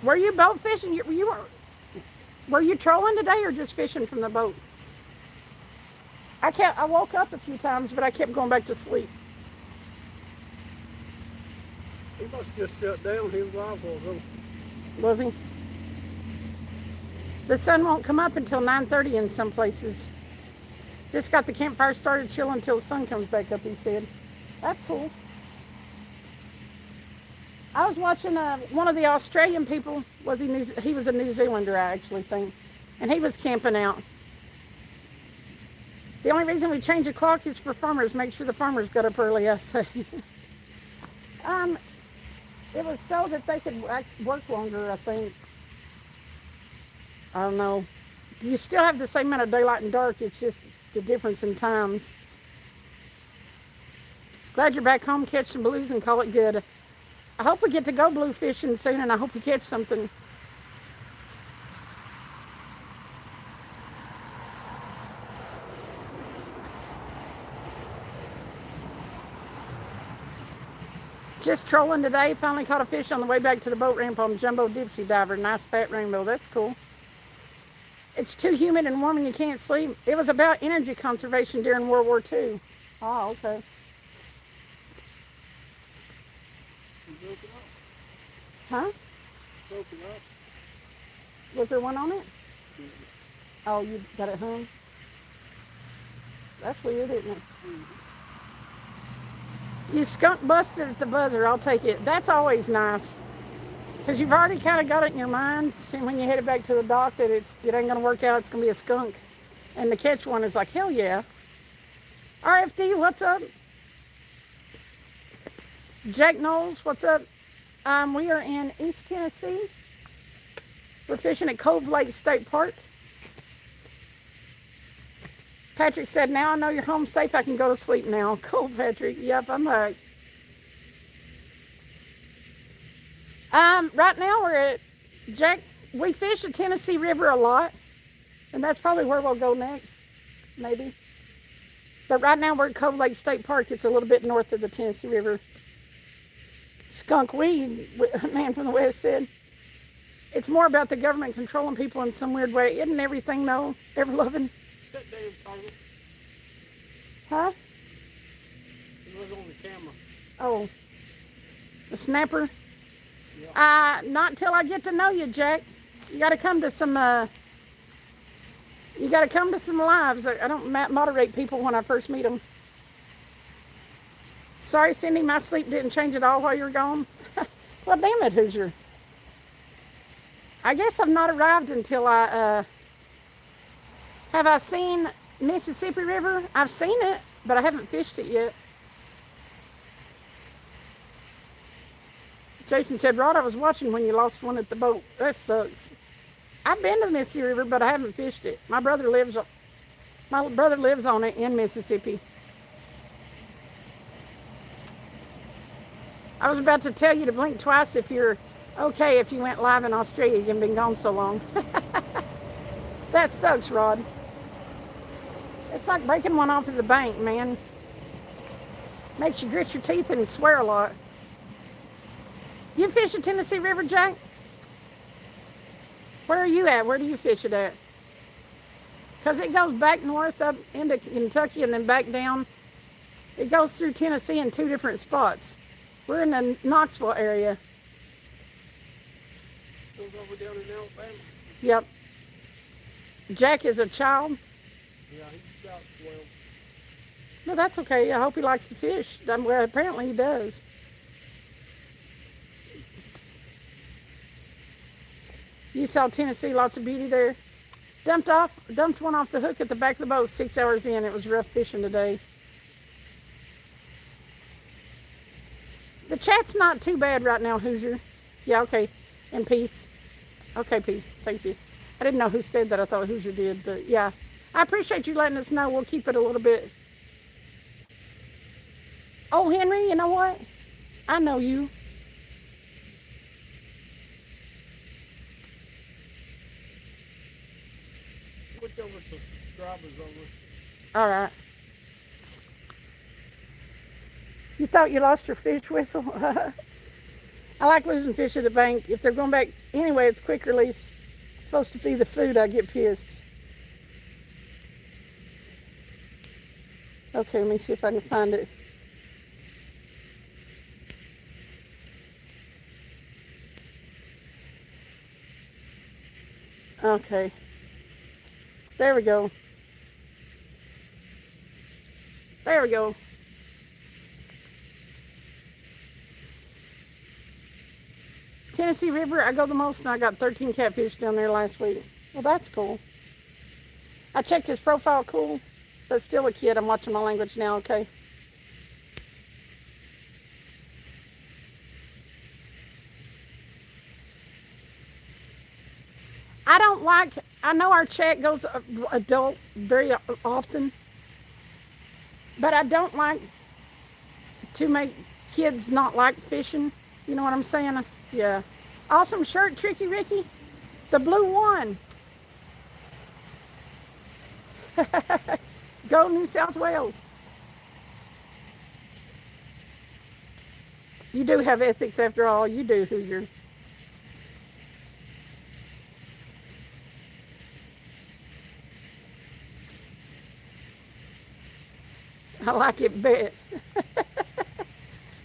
Speaker 1: Were you boat fishing? Were you trolling today or just fishing from the boat? I woke up a few times, but I kept going back to sleep.
Speaker 2: He must have just shut down his live for a little.
Speaker 1: Was he? The sun won't come up until 9:30 in some places. Just got the campfire started, chill until the sun comes back up, he said. That's cool. I was watching one of the Australian people. He was a New Zealander, I actually think. And he was camping out. The only reason we change the clock is for farmers. Make sure the farmers got up early, I say. It was so that they could work longer, I think. I don't know. You still have the same amount of daylight and dark. It's just the difference in times. Glad you're back home. Catch some blues and call it good. I hope we get to go blue fishing soon, and I hope we catch something. Just trolling today. Finally caught a fish on the way back to the boat ramp on Jumbo Dipsy Diver. Nice fat rainbow. That's cool. It's too humid and warm and you can't sleep. It was about energy conservation during World War II. Oh, okay. Huh? Was there one on it? Oh, you got it hung? That's weird, isn't it? You skunk busted at the buzzer. I'll take it. That's always nice. Because you've already kind of got it in your mind, see, when you headed back to the dock, that it ain't going to work out, it's going to be a skunk. And the catch one is like, hell yeah. RFD, what's up? Jack Knowles, what's up? We are in East Tennessee. We're fishing at Cove Lake State Park. Patrick said, now I know you're home safe, I can go to sleep now. Cool, Patrick. Yep, I'm back. Right now we're at Jack. We fish the Tennessee River a lot, and that's probably where we'll go next, maybe. But right now we're at Cove Lake State Park. It's a little bit north of the Tennessee River. Skunk weed, a man from the West said. It's more about the government controlling people in some weird way. Isn't everything, though, ever loving? Huh?
Speaker 2: It was on the camera.
Speaker 1: Oh, the snapper? Yeah. Not till I get to know you, Jack. You got to come to some. You got to come to some lives. I don't moderate people when I first meet them. Sorry, Cindy, my sleep didn't change at all while you were gone. Well, damn it, Hoosier. I guess I've not arrived until I. Have I seen Mississippi River? I've seen it, but I haven't fished it yet. Jason said, Rod, I was watching when you lost one at the boat. That sucks. I've been to the Mississippi River, but I haven't fished it. My brother lives on it in Mississippi. I was about to tell you to blink twice if you're okay if you went live in Australia. You've been gone so long. That sucks, Rod. It's like breaking one off at the bank, man. Makes you grit your teeth and swear a lot. You fish the Tennessee River, Jack? Where are you at? Where do you fish it at? Because it goes back north up into Kentucky and then back down. It goes through Tennessee in 2 different spots. We're in the Knoxville area.
Speaker 2: Goes over down in Alabama.
Speaker 1: Yep. Jack is a child.
Speaker 2: Yeah, he's about 12.
Speaker 1: No, that's okay. I hope he likes to fish. Well, apparently he does. You saw Tennessee, lots of beauty there. Dumped one off the hook at the back of the boat 6 hours in. It was rough fishing today. The chat's not too bad right now, Hoosier. Yeah, okay. And peace. Okay, peace. Thank you. I didn't know who said that. I thought Hoosier did, but yeah. I appreciate you letting us know. We'll keep it a little bit. Oh, Henry, you know what? I know you.
Speaker 2: Switch over to subscribers over.
Speaker 1: All right. You thought you lost your fish whistle? I like losing fish at the bank. If they're going back anyway, it's quick release. It's supposed to feed the food. I get pissed. Okay, let me see if I can find it. Okay. There we go. There we go. Tennessee River, I go the most, and I got 13 catfish down there last week. Well, that's cool. I checked his profile, cool, but still a kid. I'm watching my language now, okay? I know our chat goes adult very often, but I don't like to make kids not like fishing. You know what I'm saying? Yeah. Awesome shirt, Tricky Ricky. The blue one. Go New South Wales. You do have ethics after all. You do, Hoosier. I like it bet.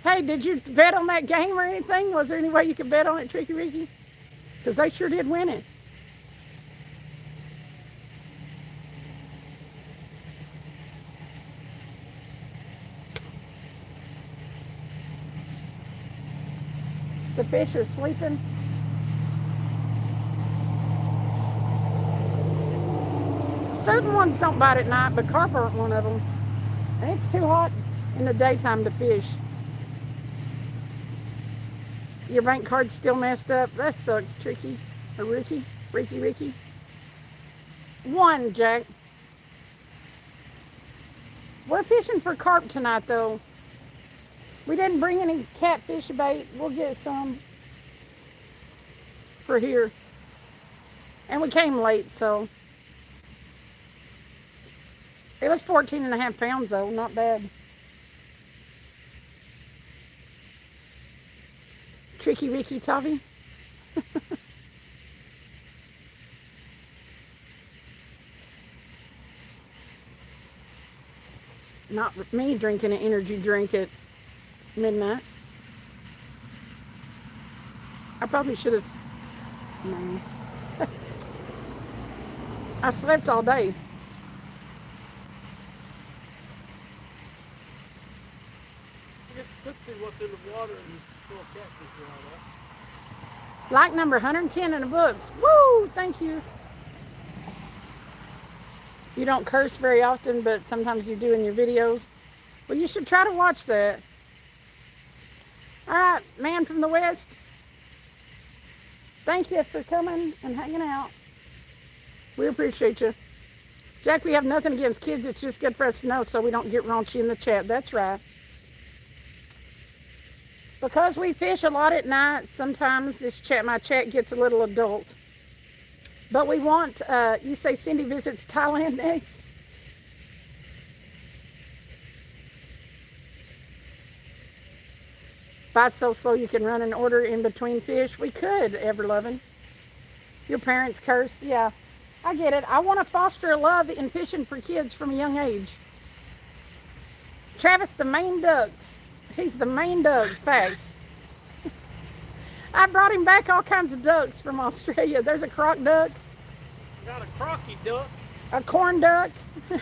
Speaker 1: Hey, did you bet on that game or anything? Was there any way you could bet on it, Tricky Ricky? Because they sure did win it. The fish are sleeping. Certain ones don't bite at night, but carp aren't one of them. And it's too hot in the daytime to fish. Your bank card's still messed up. That sucks, Tricky. Or Ricky. Ricky. One, Jack. We're fishing for carp tonight, though. We didn't bring any catfish bait. We'll get some for here. And we came late, so. It was 14.5 pounds, though. Not bad. Tricky Ricky Tavi. Not me drinking an energy drink at midnight. I probably should have. No. I slept all day.
Speaker 2: Let's see what's in the water and pull a catfish and all that.
Speaker 1: Like number 110 in the books. Woo! Thank you. You don't curse very often, but sometimes you do in your videos. Well, you should try to watch that. All right, man from the West. Thank you for coming and hanging out. We appreciate you. Jack, we have nothing against kids. It's just good for us to know so we don't get raunchy in the chat. That's right. Because we fish a lot at night, sometimes my chat gets a little adult. But we want, you say Cindy visits Thailand next? Bite so slow you can run an order in between fish. We could, Everlovin. Your parents curse. Yeah, I get it. I want to foster a love in fishing for kids from a young age. Travis, the main ducks. He's the main duck, facts. I brought him back all kinds of ducks from Australia. There's a croc duck.
Speaker 2: Got a crocky duck.
Speaker 1: A corn duck. A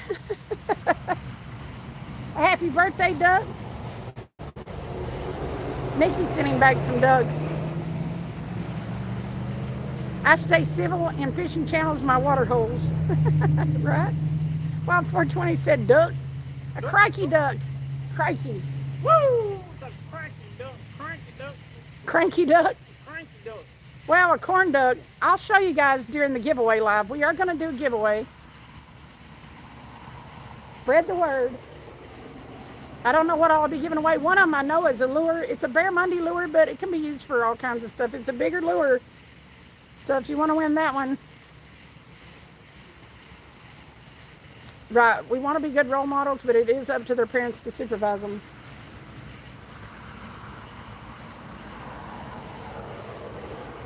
Speaker 1: happy birthday duck. Nikki sent him back some ducks. I stay civil and fishing channels my water holes. Right? Wild 420 said duck. A crikey duck. Crikey.
Speaker 2: Woo! The cranky duck. Cranky duck.
Speaker 1: Cranky duck.
Speaker 2: Cranky duck.
Speaker 1: Well, a corn duck. I'll show you guys during the giveaway live. We are going to do a giveaway. Spread the word. I don't know what I'll be giving away. One of them I know is a lure. It's a barramundi lure, but it can be used for all kinds of stuff. It's a bigger lure. So if you want to win that one. Right. We want to be good role models, but it is up to their parents to supervise them.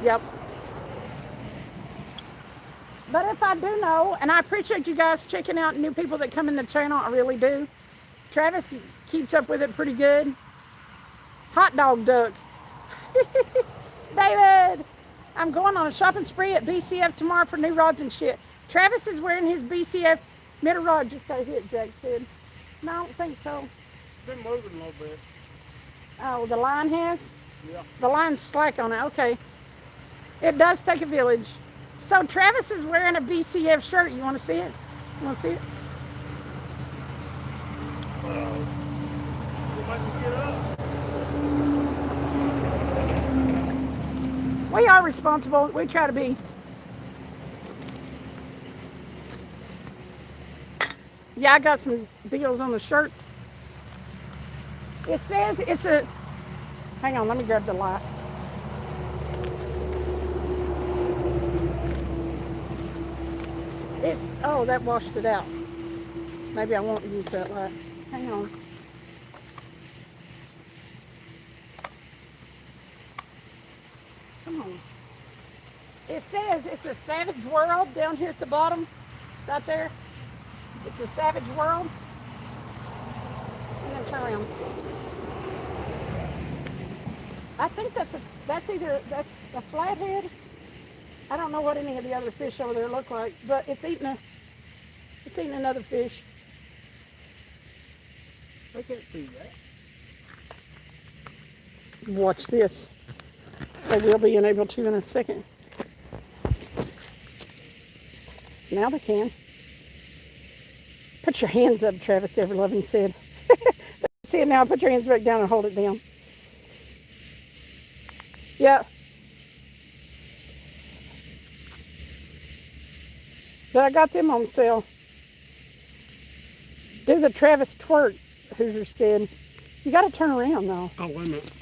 Speaker 1: Yep. But if I do know, and I appreciate you guys checking out new people that come in the channel, I really do. Travis keeps up with it pretty good. Hot dog duck. David, I'm going on a shopping spree at BCF tomorrow for new rods and shit. Travis is wearing his BCF middle rod. Just got hit, Jack said. No, I don't think so.
Speaker 2: It's been moving a little bit.
Speaker 1: Oh, the line has?
Speaker 2: Yeah.
Speaker 1: The line's slack on it. Okay. It does take a village. So Travis is wearing a BCF shirt. You want to see it? You want to see it?
Speaker 2: Get up.
Speaker 1: We are responsible. We try to be. Yeah, I got some deals on the shirt. It says it's a... Hang on, let me grab the light. It's... Oh, that washed it out. Maybe I won't use that light. Hang on. Come on. It says it's a Savage World down here at the bottom. Right there. It's a Savage World. And then turn around. I think that's a flathead. I don't know what any of the other fish over there look like, but it's eating another fish.
Speaker 2: I can't see that.
Speaker 1: Watch this. They will be able to in a second. Now they can. Put your hands up, Travis Everloving said. See it now. Put your hands back down and hold it down. Yeah. But I got them on sale. Do the Travis twerk, Hoosier said. You got to turn around, though.
Speaker 2: Oh, wait a minute.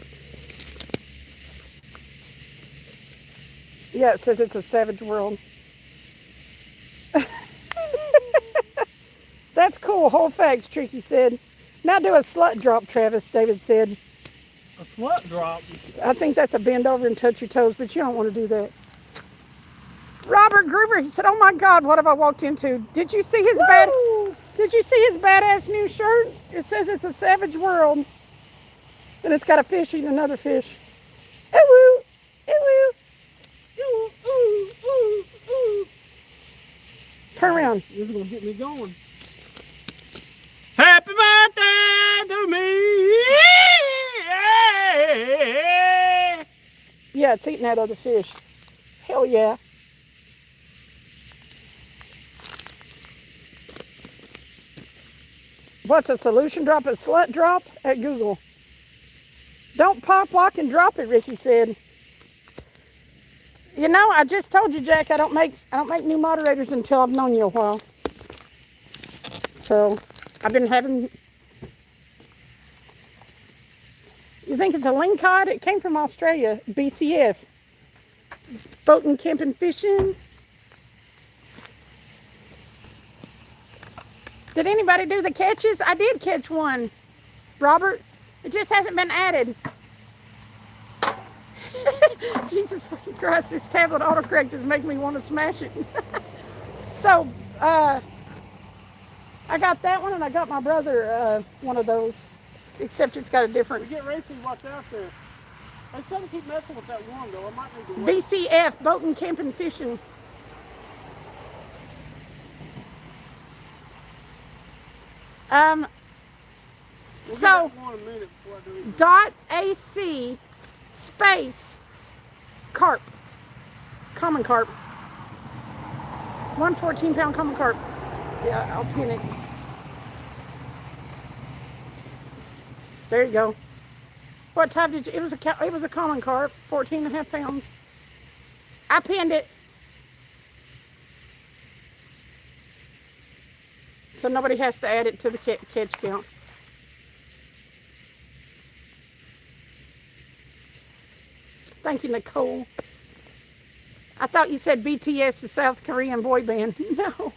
Speaker 1: Yeah, it says it's a savage world. That's cool. Whole facts, Tricky said. Now do a slut drop, Travis, David said.
Speaker 2: A slut drop?
Speaker 1: I think that's a bend over and touch your toes, but you don't want to do that. Robert Gruber, he said, oh my God, what have I walked into? Did you see his badass new shirt? It says it's a savage world. And it's got a fish eating another fish. Ooh, ooh, ooh, ooh, ooh, ooh. Turn around.
Speaker 2: This is going to get me going. Happy birthday to me.
Speaker 1: Yeah, it's eating that other fish. Hell yeah. What's a solution drop? A slut drop at Google. Don't pop, lock, and drop it, Ricky said. You know, I just told you, Jack, I don't make new moderators until I've known you a while. So I've been having. You think it's a lingcod? It came from Australia, BCF. Boating, camping, fishing. Did anybody do the catches? I did catch one, Robert. It just hasn't been added. Jesus fucking Christ, this tablet autocorrect is making me want to smash it. So, I got that one, and I got my brother one of those. Except it's got a different.
Speaker 2: Get Racy, what's out there? I still keep messing with that one, though. I might need to wait.
Speaker 1: BCF, boating, camping, fishing. So, .ac space carp, common carp, 1 14-pound common carp. Yeah, I'll pin it. There you go. What type did you? It was a common carp, 14.5 pounds. I pinned it. So nobody has to add it to the catch count. Thank you, Nicole. I thought you said BTS, the South Korean boy band. No.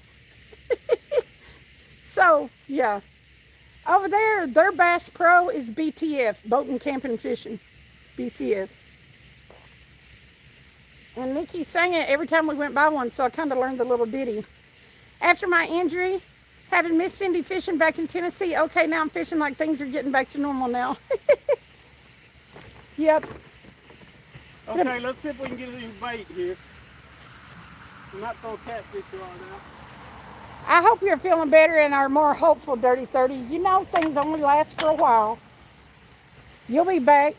Speaker 1: So, yeah. Over there, their Bass Pro is BTF, Boating, Camping, Fishing. BCF. And Nikki sang it every time we went by one, so I kind of learned the little ditty. After my injury, having missed Cindy fishing back in Tennessee, okay, now I'm fishing like things are getting back to normal now. Yep.
Speaker 2: Okay, let's see if we can get any bait here. I'm not throw a catfish right now.
Speaker 1: I hope you're feeling better and are more hopeful, Dirty 30. You know things only last for a while. You'll be back.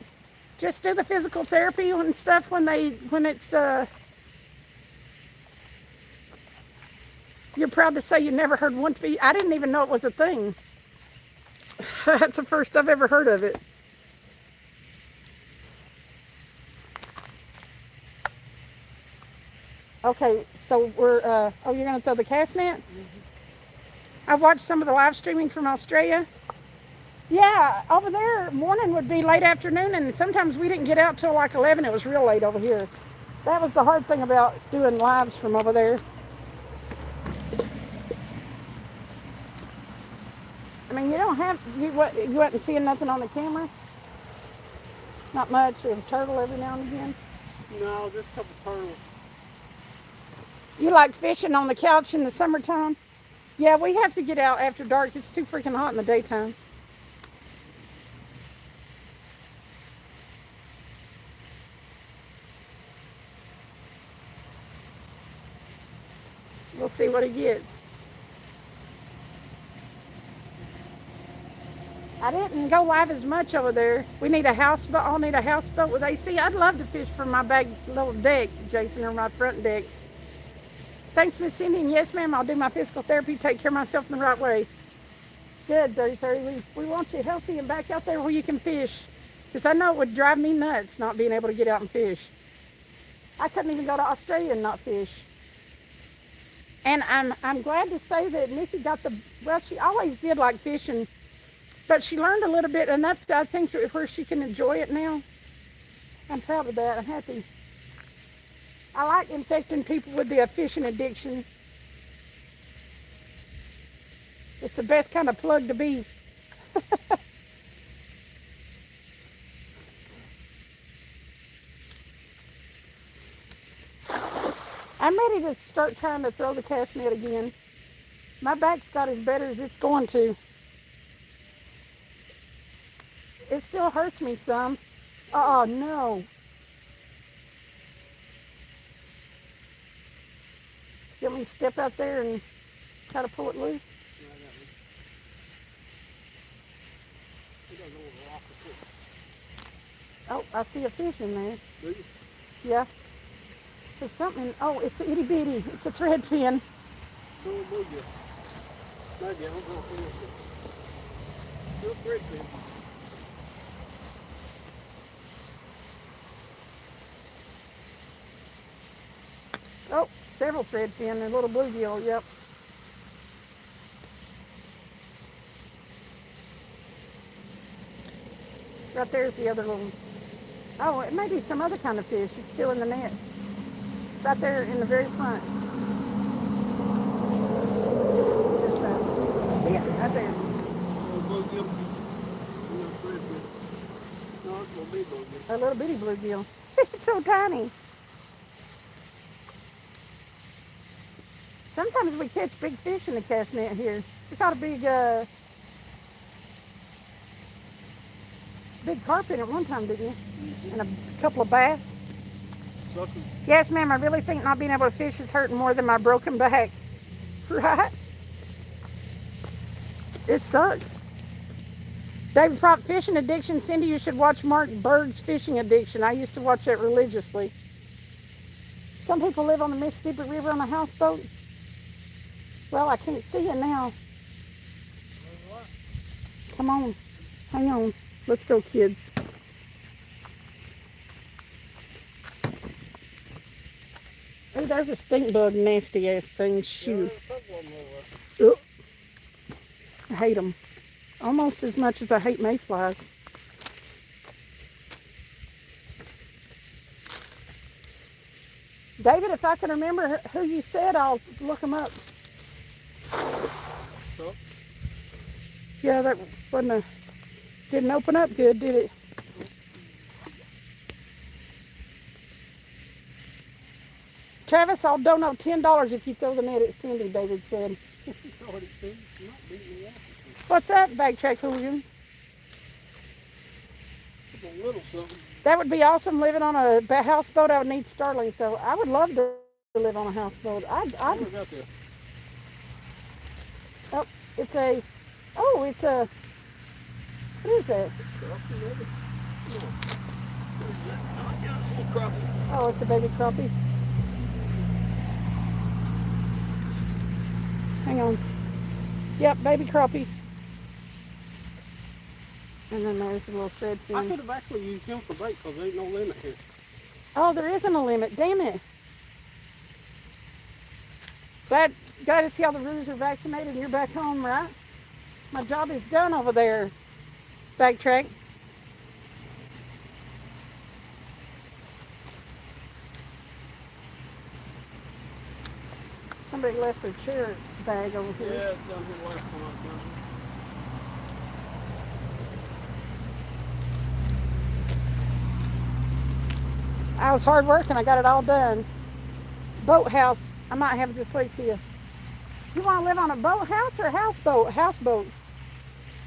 Speaker 1: Just do the physical therapy and stuff when it's you're proud to say you never heard one feed. I didn't even know it was a thing. That's the first I've ever heard of it. Okay, so we're, oh, you're going to throw the cast net? Mm-hmm. I've watched some of the live streaming from Australia. Yeah, over there, morning would be late afternoon, and sometimes we didn't get out till like 11. It was real late over here. That was the hard thing about doing lives from over there. I mean, you don't have, you wasn't seeing nothing on the camera? Not much, a turtle every now and again?
Speaker 2: No, just a couple turtles.
Speaker 1: You like fishing on the couch in the summertime? Yeah, we have to get out after dark. It's too freaking hot in the daytime. We'll see what he gets. I didn't go live as much over there. We need a houseboat. I'll need a houseboat with AC. I'd love to fish from my back little deck, Jason, or my front deck. Thanks, Miss Cindy. And yes, ma'am, I'll do my physical therapy, take care of myself in the right way. Good, 30. We want you healthy and back out there where you can fish. Because I know it would drive me nuts not being able to get out and fish. I couldn't even go to Australia and not fish. And I'm glad to say that Nikki got well, she always did like fishing. But she learned a little bit enough to, I think, where she can enjoy it now. I'm proud of that. I'm happy. I like infecting people with the fishing addiction. It's the best kind of plug to be. I'm ready to start trying to throw the cast net again. My back's got as better as it's going to. It still hurts me some. Oh, no. You want me to step out there and try to pull it loose? Oh, I see a fish in there.
Speaker 2: Do you?
Speaker 1: Yeah. There's something. Oh, it's a itty bitty. It's a thread fin.
Speaker 2: No, maybe I'm going to finish it. Still thread fin.
Speaker 1: Oh, several thread fin and a little bluegill. Yep. Right there's the other little. Oh, it may be some other kind of fish. It's still in the net. Right there in the very front. See it? Right there. A little bitty bluegill. It's so tiny. Sometimes we catch big fish in the cast net here. We caught a big carp in it one time, didn't you? And a couple of bass.
Speaker 2: Suckers.
Speaker 1: Yes, ma'am. I really think not being able to fish is hurting more than my broken back. Right? It sucks. David Prop, fishing addiction. Cindy, you should watch Mark Berg's Fishing Addiction. I used to watch that religiously. Some people live on the Mississippi River on a houseboat. Well, I can't see you now. Come on. Hang on. Let's go, kids. Oh, there's a stink bug, nasty ass thing. Shoot. Ugh. I hate them. Almost as much as I hate mayflies. David, if I can remember who you said, I'll look them up.
Speaker 2: So?
Speaker 1: Yeah, that didn't open up good, did it? Travis, I'll donate $10 if you throw the net at Cindy, David said. What's that, Backtrack Hooligans?
Speaker 2: A little something.
Speaker 1: That would be awesome, living on a houseboat. I would need Starlink, though. I would love to live on a houseboat.
Speaker 2: What is that there?
Speaker 1: Oh, it's a, what is that? Oh, it's a baby crappie. Hang on. Yep, baby crappie. And then there's a little thread fin.
Speaker 2: I could have actually used him for bait because there ain't no limit here.
Speaker 1: Oh, there isn't a limit. Damn it. Glad to see all the roosters are vaccinated and you're back home, right? My job is done over there. Backtrack. Somebody left their chair bag over here.
Speaker 2: Yeah, it's down here last one I've done.
Speaker 1: I was hard working. I got it all done. Boathouse. I might have dyslexia. You want to live on a boathouse or a houseboat? Houseboat.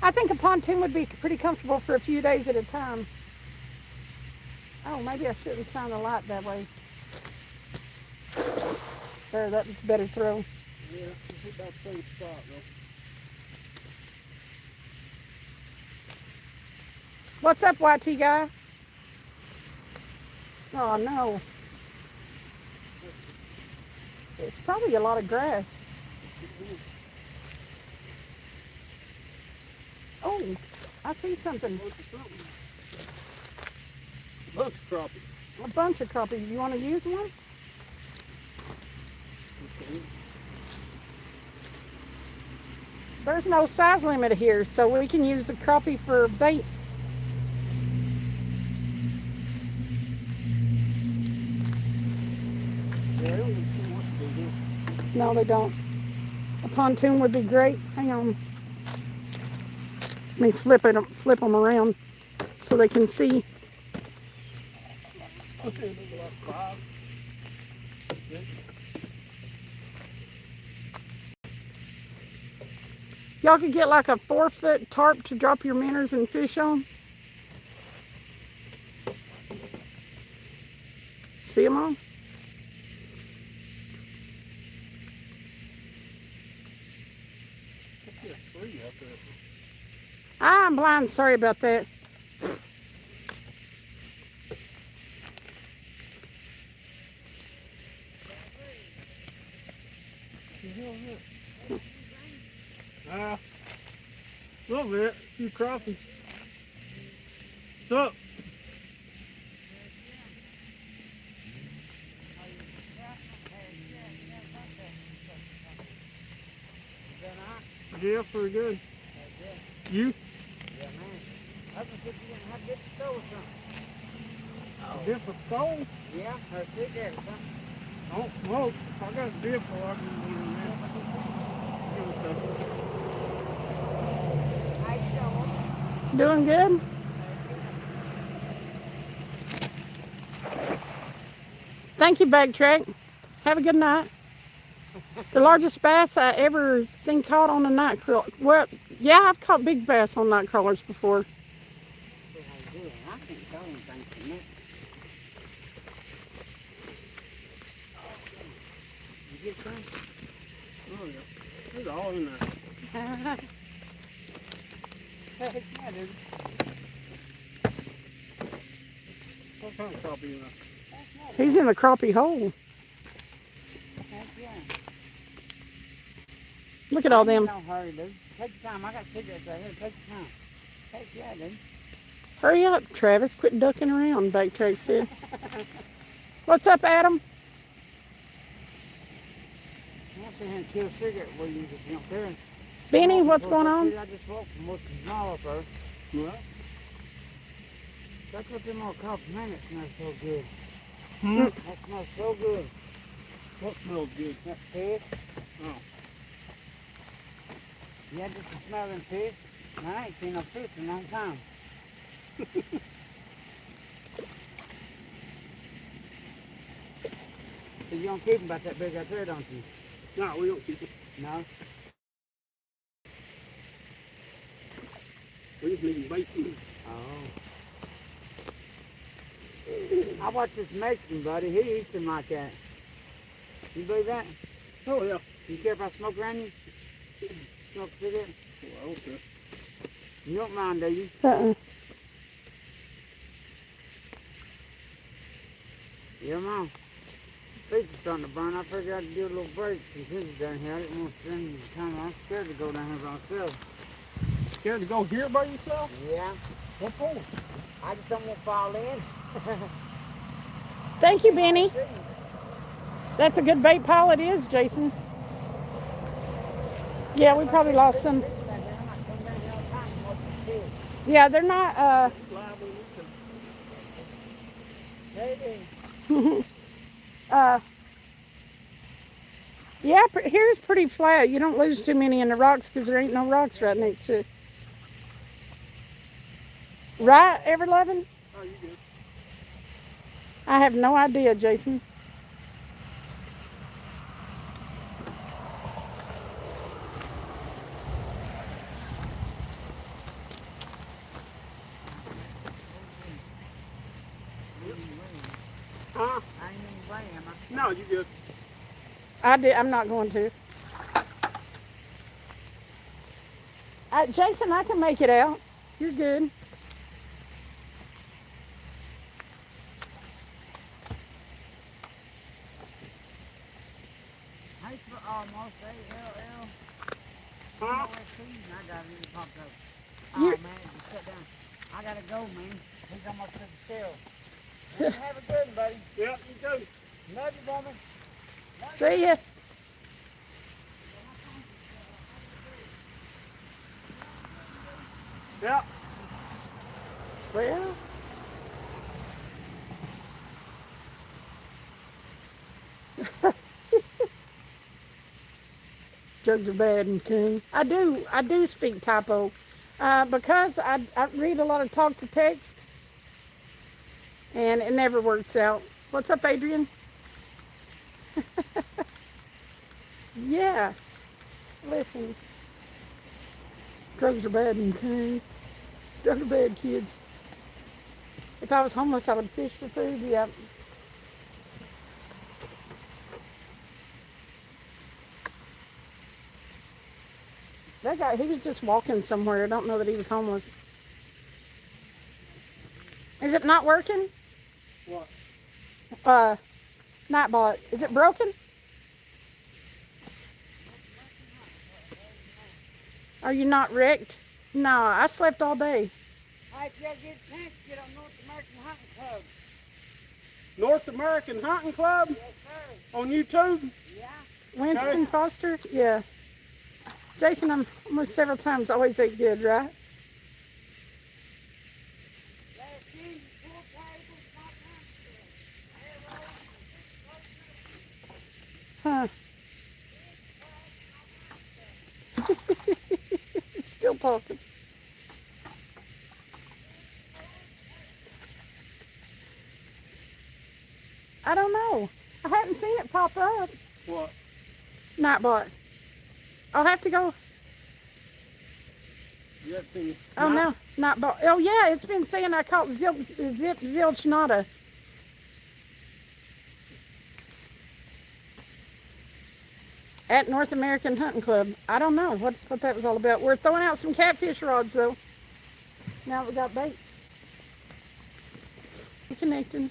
Speaker 1: I think a pontoon would be pretty comfortable for a few days at a time. Oh, maybe I shouldn't shine the light that way. There, that was a better throw.
Speaker 2: Yeah, it's about the same spot though.
Speaker 1: What's up, YT guy? Oh no. It's probably a lot of grass. Oh, I see something.
Speaker 2: Bunch of crappie.
Speaker 1: A bunch of crappie. You want to use one?
Speaker 2: Okay.
Speaker 1: There's no size limit here, so we can use the crappie for bait.
Speaker 2: Yeah, I don't even see what to do.
Speaker 1: No, they don't. A pontoon would be great. Hang on. Let me flip them around so they can see.
Speaker 2: Okay, there's about 5, 6.
Speaker 1: Y'all could get like a 4-foot tarp to drop your minnows and fish on. See them all? I'm blind. Sorry about that.
Speaker 2: A little bit. A few crappies. What's up? Yeah, pretty good. You?
Speaker 3: Yeah, man. I was if you didn't have to get the stove or something.
Speaker 2: Dip for stove?
Speaker 3: Yeah, or cigarette or something.
Speaker 2: I don't smoke. If I got a dip, I can do it, man. Give it a second.
Speaker 3: How you doing?
Speaker 1: Doing good? Thank you, Backtrack. Have a good night. The largest bass I ever seen caught on a night crawler. Well, yeah, I've caught big bass on night crawlers before.
Speaker 3: See how you doing. I can't tell anything from that. You get some?
Speaker 2: Oh, yeah. It's all in there.
Speaker 3: Heck yeah, dude.
Speaker 2: What kind of crappie in there?
Speaker 1: He's in the crappie hole.
Speaker 3: Heck yeah.
Speaker 1: Look at all them.
Speaker 3: No hurry, dude. Take your time. I got cigarettes right here. Take your time. Heck yeah, dude.
Speaker 1: Hurry up, Travis. Quit ducking around, Backtrack said. What's up, Adam?
Speaker 3: I'll sit here and kill a cigarette for you if you don't care.
Speaker 1: Benny, what's going on?
Speaker 3: I just walked from what's the small first.
Speaker 2: What?
Speaker 3: So that's what them old coffee man, it smells so good.
Speaker 2: Hmm?
Speaker 3: That smells so good.
Speaker 2: What smells good?
Speaker 3: That fish.
Speaker 2: Oh.
Speaker 3: Yeah, just the smelling fish. I ain't seen no fish in a long time. So you don't keep them about that big out there, don't you?
Speaker 2: No, we don't keep it.
Speaker 3: No?
Speaker 2: We just need them bait.
Speaker 3: Oh. I watch this Mexican buddy. He eats them like that. You believe that?
Speaker 2: Oh, yeah.
Speaker 3: You care if I smoke around you? Smoke a cigarette?
Speaker 2: Well, okay.
Speaker 3: You don't mind, do you?
Speaker 1: Uh-uh.
Speaker 3: Yeah, Mom. Feet are starting to burn. I figured I'd do a little break since this is down here. I didn't want to spend the time. I'm scared to go down here by myself.
Speaker 2: Scared to go here by yourself?
Speaker 3: Yeah.
Speaker 2: What for?
Speaker 3: I just don't want to fall in.
Speaker 1: Thank you, Benny. That's a good bait pile it is, Jason. Yeah, we probably lost some. Yeah, they're not, yeah, here's pretty flat. You don't lose too many in the rocks because there ain't no rocks right next to it. Right, Everlovin?
Speaker 2: Oh, you good.
Speaker 1: I have no idea, Jason.
Speaker 2: Huh?
Speaker 3: I ain't even playing, am I?
Speaker 2: No, you good.
Speaker 1: I'm not going to. Jason, I can make it out. You're good.
Speaker 3: Hey, for almost ALL.
Speaker 2: Huh?
Speaker 3: I got it. It popped up.
Speaker 1: You're-
Speaker 3: Oh, man, just sit down. I gotta go, man. He's almost to the shell. You have a good one, buddy.
Speaker 2: Yep, you go.
Speaker 3: Love you, woman.
Speaker 1: See ya.
Speaker 2: Yep.
Speaker 1: Well, drugs are bad, okay? I do speak typo, because I read a lot of talk to text, and it never works out. What's up, Adrian? Yeah. Listen, drugs are bad, okay? Drugs are bad, kids. If I was homeless, I would fish for food. Yep. That guy, he was just walking somewhere. I don't know that he was homeless. Is it not working?
Speaker 2: What?
Speaker 1: Nightbot. Is it broken? Are you not wrecked? No, I slept all day.
Speaker 3: Hey, if y'all get a chance, get on North American Hunting Club.
Speaker 2: North American Hunting Club
Speaker 3: Yes, sir.
Speaker 2: on YouTube?
Speaker 3: Yeah.
Speaker 1: Winston Foster? Yeah. Jason, I'm almost several times always ate good, right?
Speaker 3: Last season, pool tables, my
Speaker 1: Huh. Still talking. I don't know. I hadn't seen it pop up.
Speaker 2: What?
Speaker 1: Nightbot. I'll have to go.
Speaker 2: You have seen
Speaker 1: Oh, no. Nightbot. Oh, yeah. It's been saying I caught zilch nada. At North American Hunting Club. I don't know what that was all about. We're throwing out some catfish rods, though. Now we got bait. Connecting.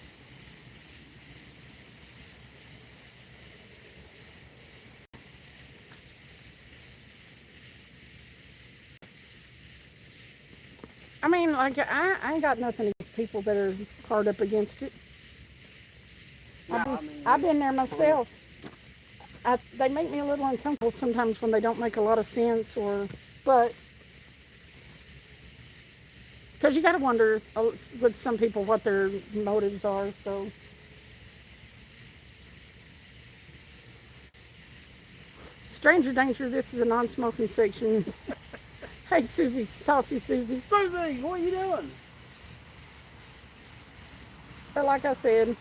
Speaker 1: I mean, like, I ain't got nothing against people that are hard up against it. I've been there myself. They make me a little uncomfortable sometimes when they don't make a lot of sense, but because you got to wonder with some people what their motives are. So stranger danger. This is a non-smoking section. Hey, Susie, saucy Susie.
Speaker 2: Susie, what are you doing?
Speaker 1: But like I said,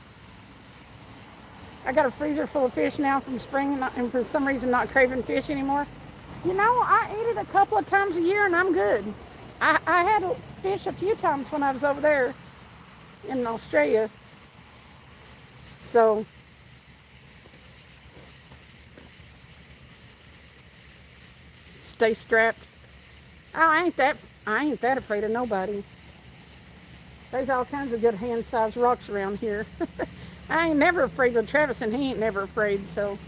Speaker 1: I got a freezer full of fish now from spring, and for some reason not craving fish anymore. You know, I eat it a couple of times a year and I'm good. I had fish a few times when I was over there in Australia. So, stay strapped. Oh, I ain't that afraid of nobody. There's all kinds of good hand-sized rocks around here. I ain't never afraid of Travis, and he ain't never afraid, so.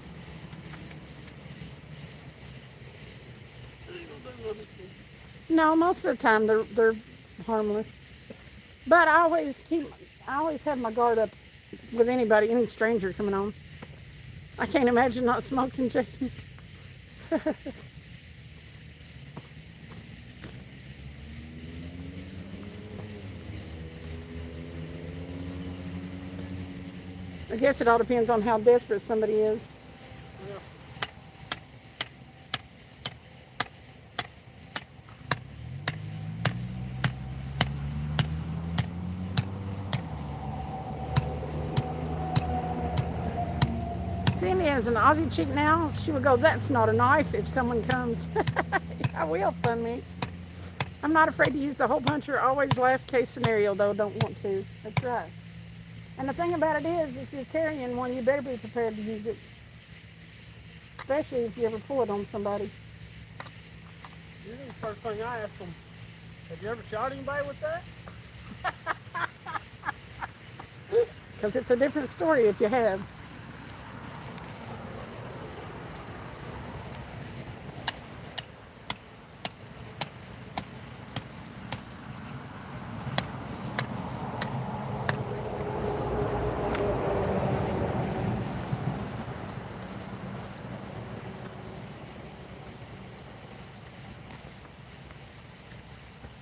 Speaker 1: No, most of the time they're harmless. But I always have my guard up with anybody, any stranger coming on. I can't imagine not smoking, Jason. I guess it all depends on how desperate somebody is. Sandy has an Aussie chick now. She would go, "That's not a knife," if someone comes. I will, fun mix. I'm not afraid to use the hole puncher. Always last case scenario, though. Don't want to. That's right. And the thing about it is, if you're carrying one, you better be prepared to use it. Especially if you ever pull it on somebody.
Speaker 2: Usually the first thing I ask them, have you ever shot anybody with that?
Speaker 1: Because it's a different story if you have.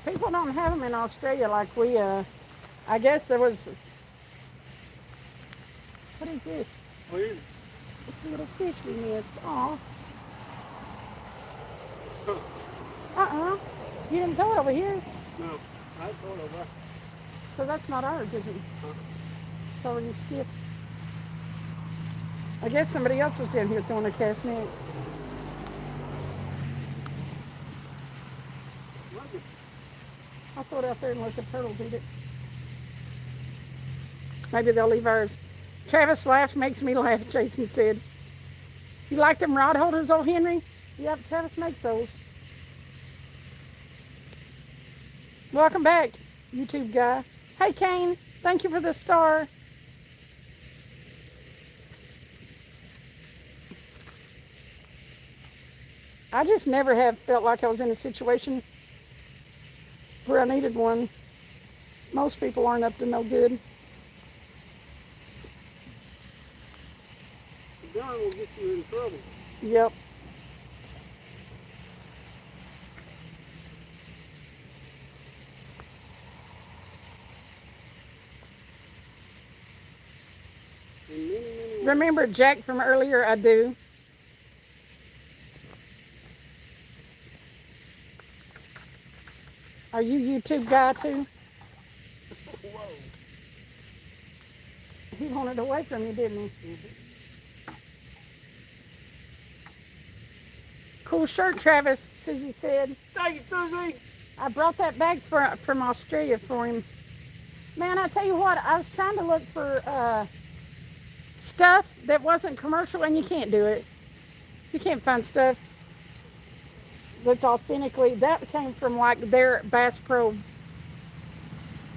Speaker 1: People don't have them in Australia like we, I guess there was, what is this?
Speaker 2: Weird.
Speaker 1: It's a little fish we missed. Aw.
Speaker 2: Huh.
Speaker 1: You didn't throw it over here.
Speaker 2: No, I throw it over.
Speaker 1: So that's not ours, is it?
Speaker 2: Huh.
Speaker 1: It's already skipped. I guess somebody else was down here throwing a cast net. I'll throw it out there and let the turtles eat it. Maybe they'll leave ours. Travis laughs, makes me laugh, Jason said. You like them rod holders, old Henry? Yep, Travis makes those. Welcome back, YouTube guy. Hey, Kane, thank you for the star. I just never have felt like I was in a situation where I needed one. Most people aren't up to no good.
Speaker 2: The gun will get you in trouble.
Speaker 1: Yep. Remember Jack from earlier? I do. Are you YouTube guy too?
Speaker 2: Whoa.
Speaker 1: He wanted away from you, didn't he?
Speaker 2: Mm-hmm.
Speaker 1: Cool shirt, Travis, Susie said.
Speaker 2: Thank you, Susie.
Speaker 1: I brought that bag from Australia for him. Man, I tell you what, I was trying to look for stuff that wasn't commercial, and you can't do it. You can't find stuff that's authentically, that came from like their Bass Pro.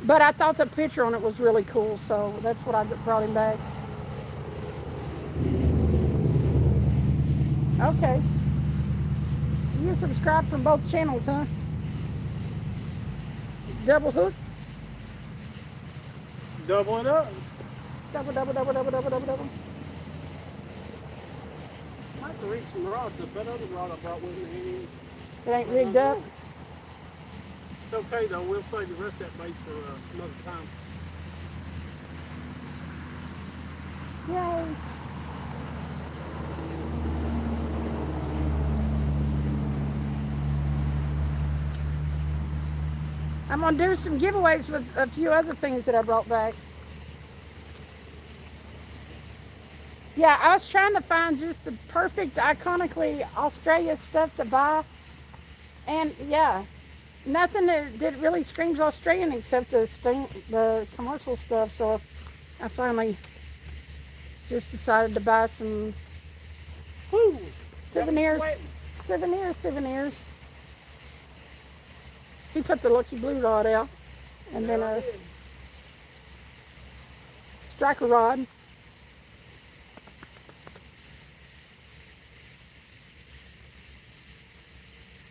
Speaker 1: But I thought the picture on it was really cool, so that's what I brought him back. Okay. You subscribe from both channels, huh? Double hook?
Speaker 2: Double it up.
Speaker 1: Double, double, double, double, double, double, double.
Speaker 2: I have to reach some rods. That other rod I brought with me ain't even.
Speaker 1: It ain't rigged up.
Speaker 2: It's okay though. We'll save the rest of that bait for another time.
Speaker 1: Yay. I'm gonna do some giveaways with a few other things that I brought back. Yeah, I was trying to find just the perfect, iconically Australia stuff to buy. And yeah, nothing that really screams Australian except the commercial stuff. So I finally just decided to buy some souvenirs. Souvenirs. He put the Lucky Blue rod out, and then a striker rod.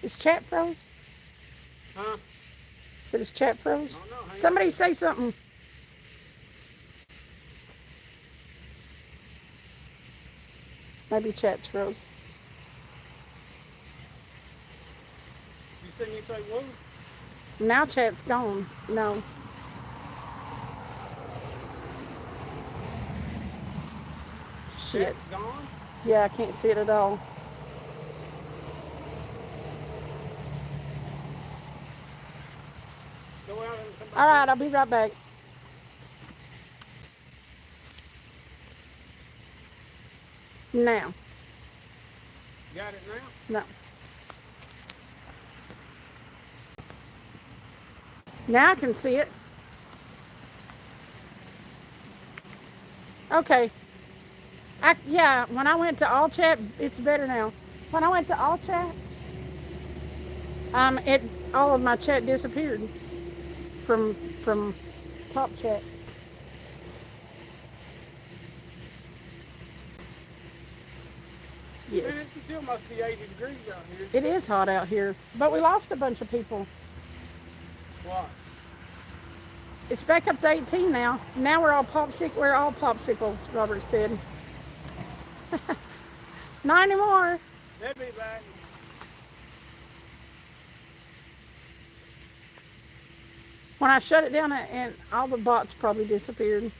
Speaker 1: Is chat froze?
Speaker 2: Huh?
Speaker 1: Said is chat froze?
Speaker 2: Oh, no,
Speaker 1: Somebody say something. Maybe chat's froze.
Speaker 2: You see me say woo?
Speaker 1: Now chat's gone. No. Shit.
Speaker 2: That's gone?
Speaker 1: Yeah, I can't see it at all.
Speaker 2: Go out and come back.
Speaker 1: All right, I'll be right back. Now.
Speaker 2: Got it now?
Speaker 1: No. Now I can see it. Okay. Yeah, when I went to all chat, it's better now. When I went to all chat, It all of my chat disappeared from top chat. Yes.
Speaker 2: Man, it still must be 80 degrees out here.
Speaker 1: It is hot out here, but we lost a bunch of people.
Speaker 2: Why?
Speaker 1: It's back up to 18 now. Now we're all popsicles, Robert said. Not anymore.
Speaker 2: They'll be back.
Speaker 1: When I shut it down, and all the bots probably disappeared.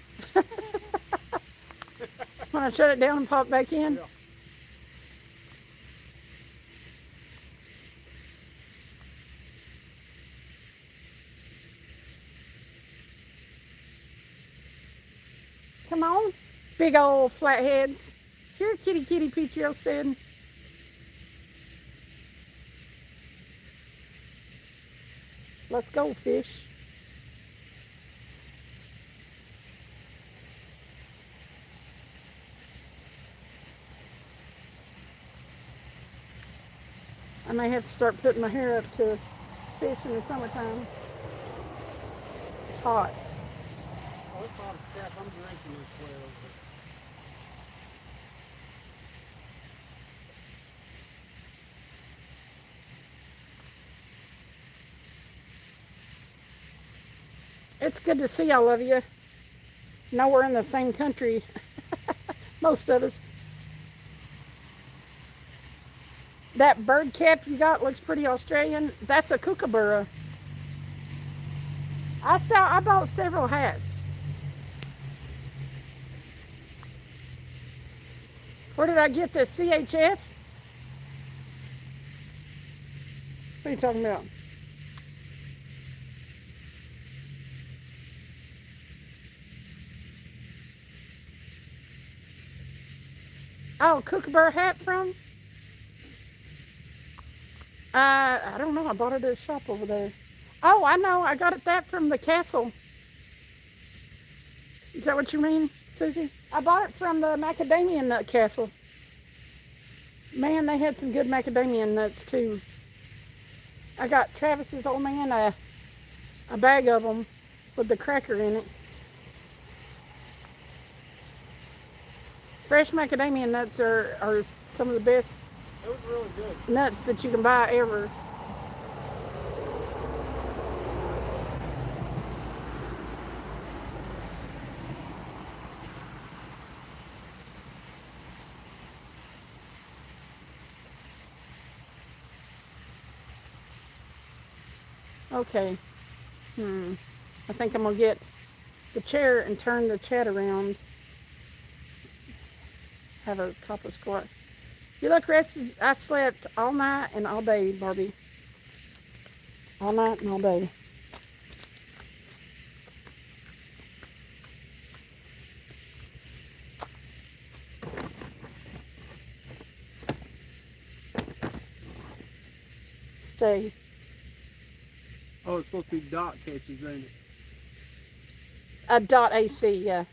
Speaker 1: When I shut it down and popped back in.
Speaker 2: Yeah.
Speaker 1: Come on, big old flatheads. Here, kitty, kitty, Petrio said. Let's go, fish. I may have to start putting my hair up to fish in the summertime. It's hot.
Speaker 2: Oh, it's hot as crap. I'm drinking this well.
Speaker 1: It's good to see all of you. Know we're in the same country, most of us. That bird cap you got looks pretty Australian. That's a kookaburra. I bought several hats. Where did I get this? CHF? What are you talking about? Oh, kookaburra hat from? I don't know. I bought it at a shop over there. Oh, I know. I got that from the castle. Is that what you mean, Susie? I bought it from the macadamia nut castle. Man, they had some good macadamia nuts too. I got Travis's old man a bag of them with the cracker in it. Fresh macadamia nuts are some of the best
Speaker 2: It was really good.
Speaker 1: nuts that you can buy ever. Okay. I think I'm gonna get the chair and turn the chat around. Have a couple of squat. You look rested. I slept all night and all day, Barbie. All night and all day. Stay.
Speaker 2: Oh, it's supposed to be dot catches, ain't it?
Speaker 1: A dot AC, yeah.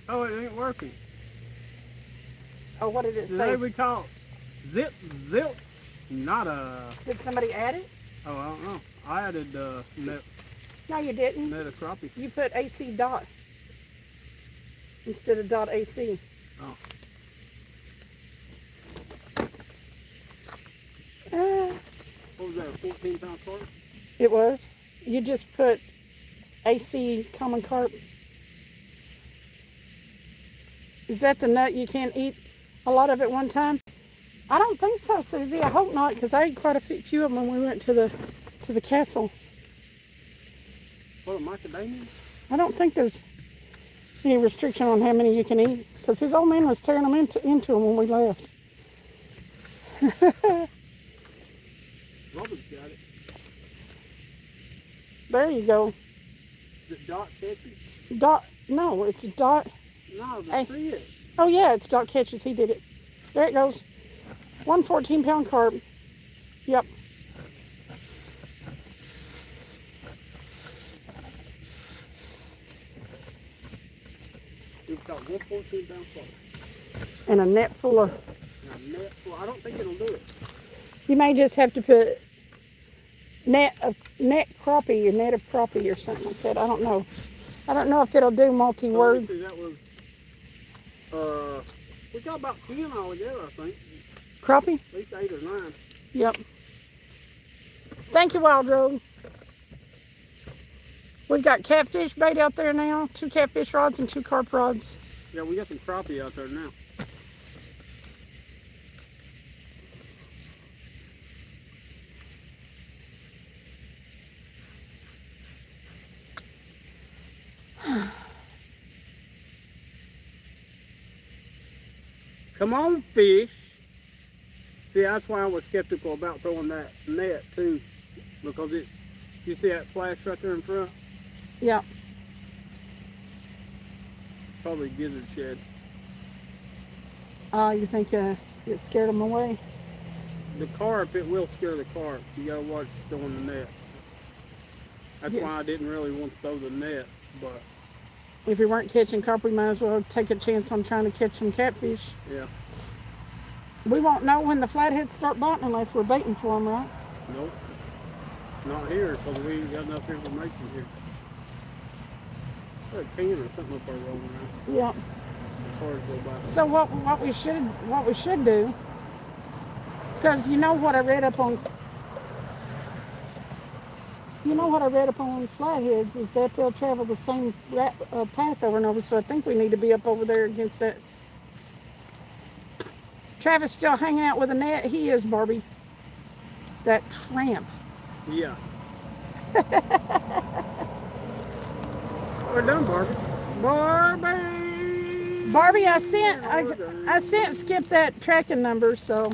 Speaker 2: Oh, it ain't working.
Speaker 1: Oh, what did it say?
Speaker 2: Today we caught zip. Not a.
Speaker 1: Did somebody add it?
Speaker 2: Oh, I don't know. I added net
Speaker 1: No, you didn't.
Speaker 2: of crappie.
Speaker 1: You put AC dot instead of dot AC.
Speaker 2: Oh. What was that? A 14-pound carp?
Speaker 1: It was. You just put AC common carp. Is that the nut you can't eat a lot of at one time? I don't think so, Susie. I hope not, because I ate quite a few of them when we went to the castle.
Speaker 2: What, macadamia?
Speaker 1: I don't think there's any restriction on how many you can eat, because his old man was tearing them into them when we left.
Speaker 2: Robert's got it.
Speaker 1: There you go.
Speaker 2: Is it dot catches?
Speaker 1: Dot. No, it's dot.
Speaker 2: No,
Speaker 1: Hey.
Speaker 2: see it.
Speaker 1: Oh yeah, it's dot catches. He did it. There it goes. 1 14-pound carp. Yep.
Speaker 2: We've got 1 14-pound carp.
Speaker 1: And a net full of...
Speaker 2: Well, I don't think it'll do it.
Speaker 1: You may just have to put net crappie or net of crappie or something like that. I don't know. I don't know if it'll do multi-word.
Speaker 2: So that was, we got about 10 altogether, I think.
Speaker 1: Crappie?
Speaker 2: At least 8 or 9.
Speaker 1: Yep. Thank you, Wild Road. We've got catfish bait out there now. 2 catfish rods and 2 carp rods.
Speaker 2: Yeah, we got some crappie out there now. Come on, fish. See, that's why I was skeptical about throwing that net too, because you see that flash right there in front?
Speaker 1: Yep.
Speaker 2: Probably gizzard shed.
Speaker 1: You think it scared them away?
Speaker 2: The carp, it will scare the carp. You gotta watch throwing the net. That's why I didn't really want to throw the net, but...
Speaker 1: If we weren't catching carp, we might as well take a chance on trying to catch some catfish.
Speaker 2: Yeah.
Speaker 1: We won't know when the flatheads start biting unless we're baiting for them, right?
Speaker 2: Nope. Not here, because we ain't got enough information here. Got a can or something up there rolling around.
Speaker 1: Yep.
Speaker 2: As far as go by.
Speaker 1: So what we should do, because you know what I read up on flatheads is that they'll travel the same path over and over. So I think we need to be up over there against that. Travis still hanging out with a net. He is, Barbie. That tramp.
Speaker 2: Yeah. We're done, Barbie.
Speaker 1: Barbie, I sent Skip that tracking number, so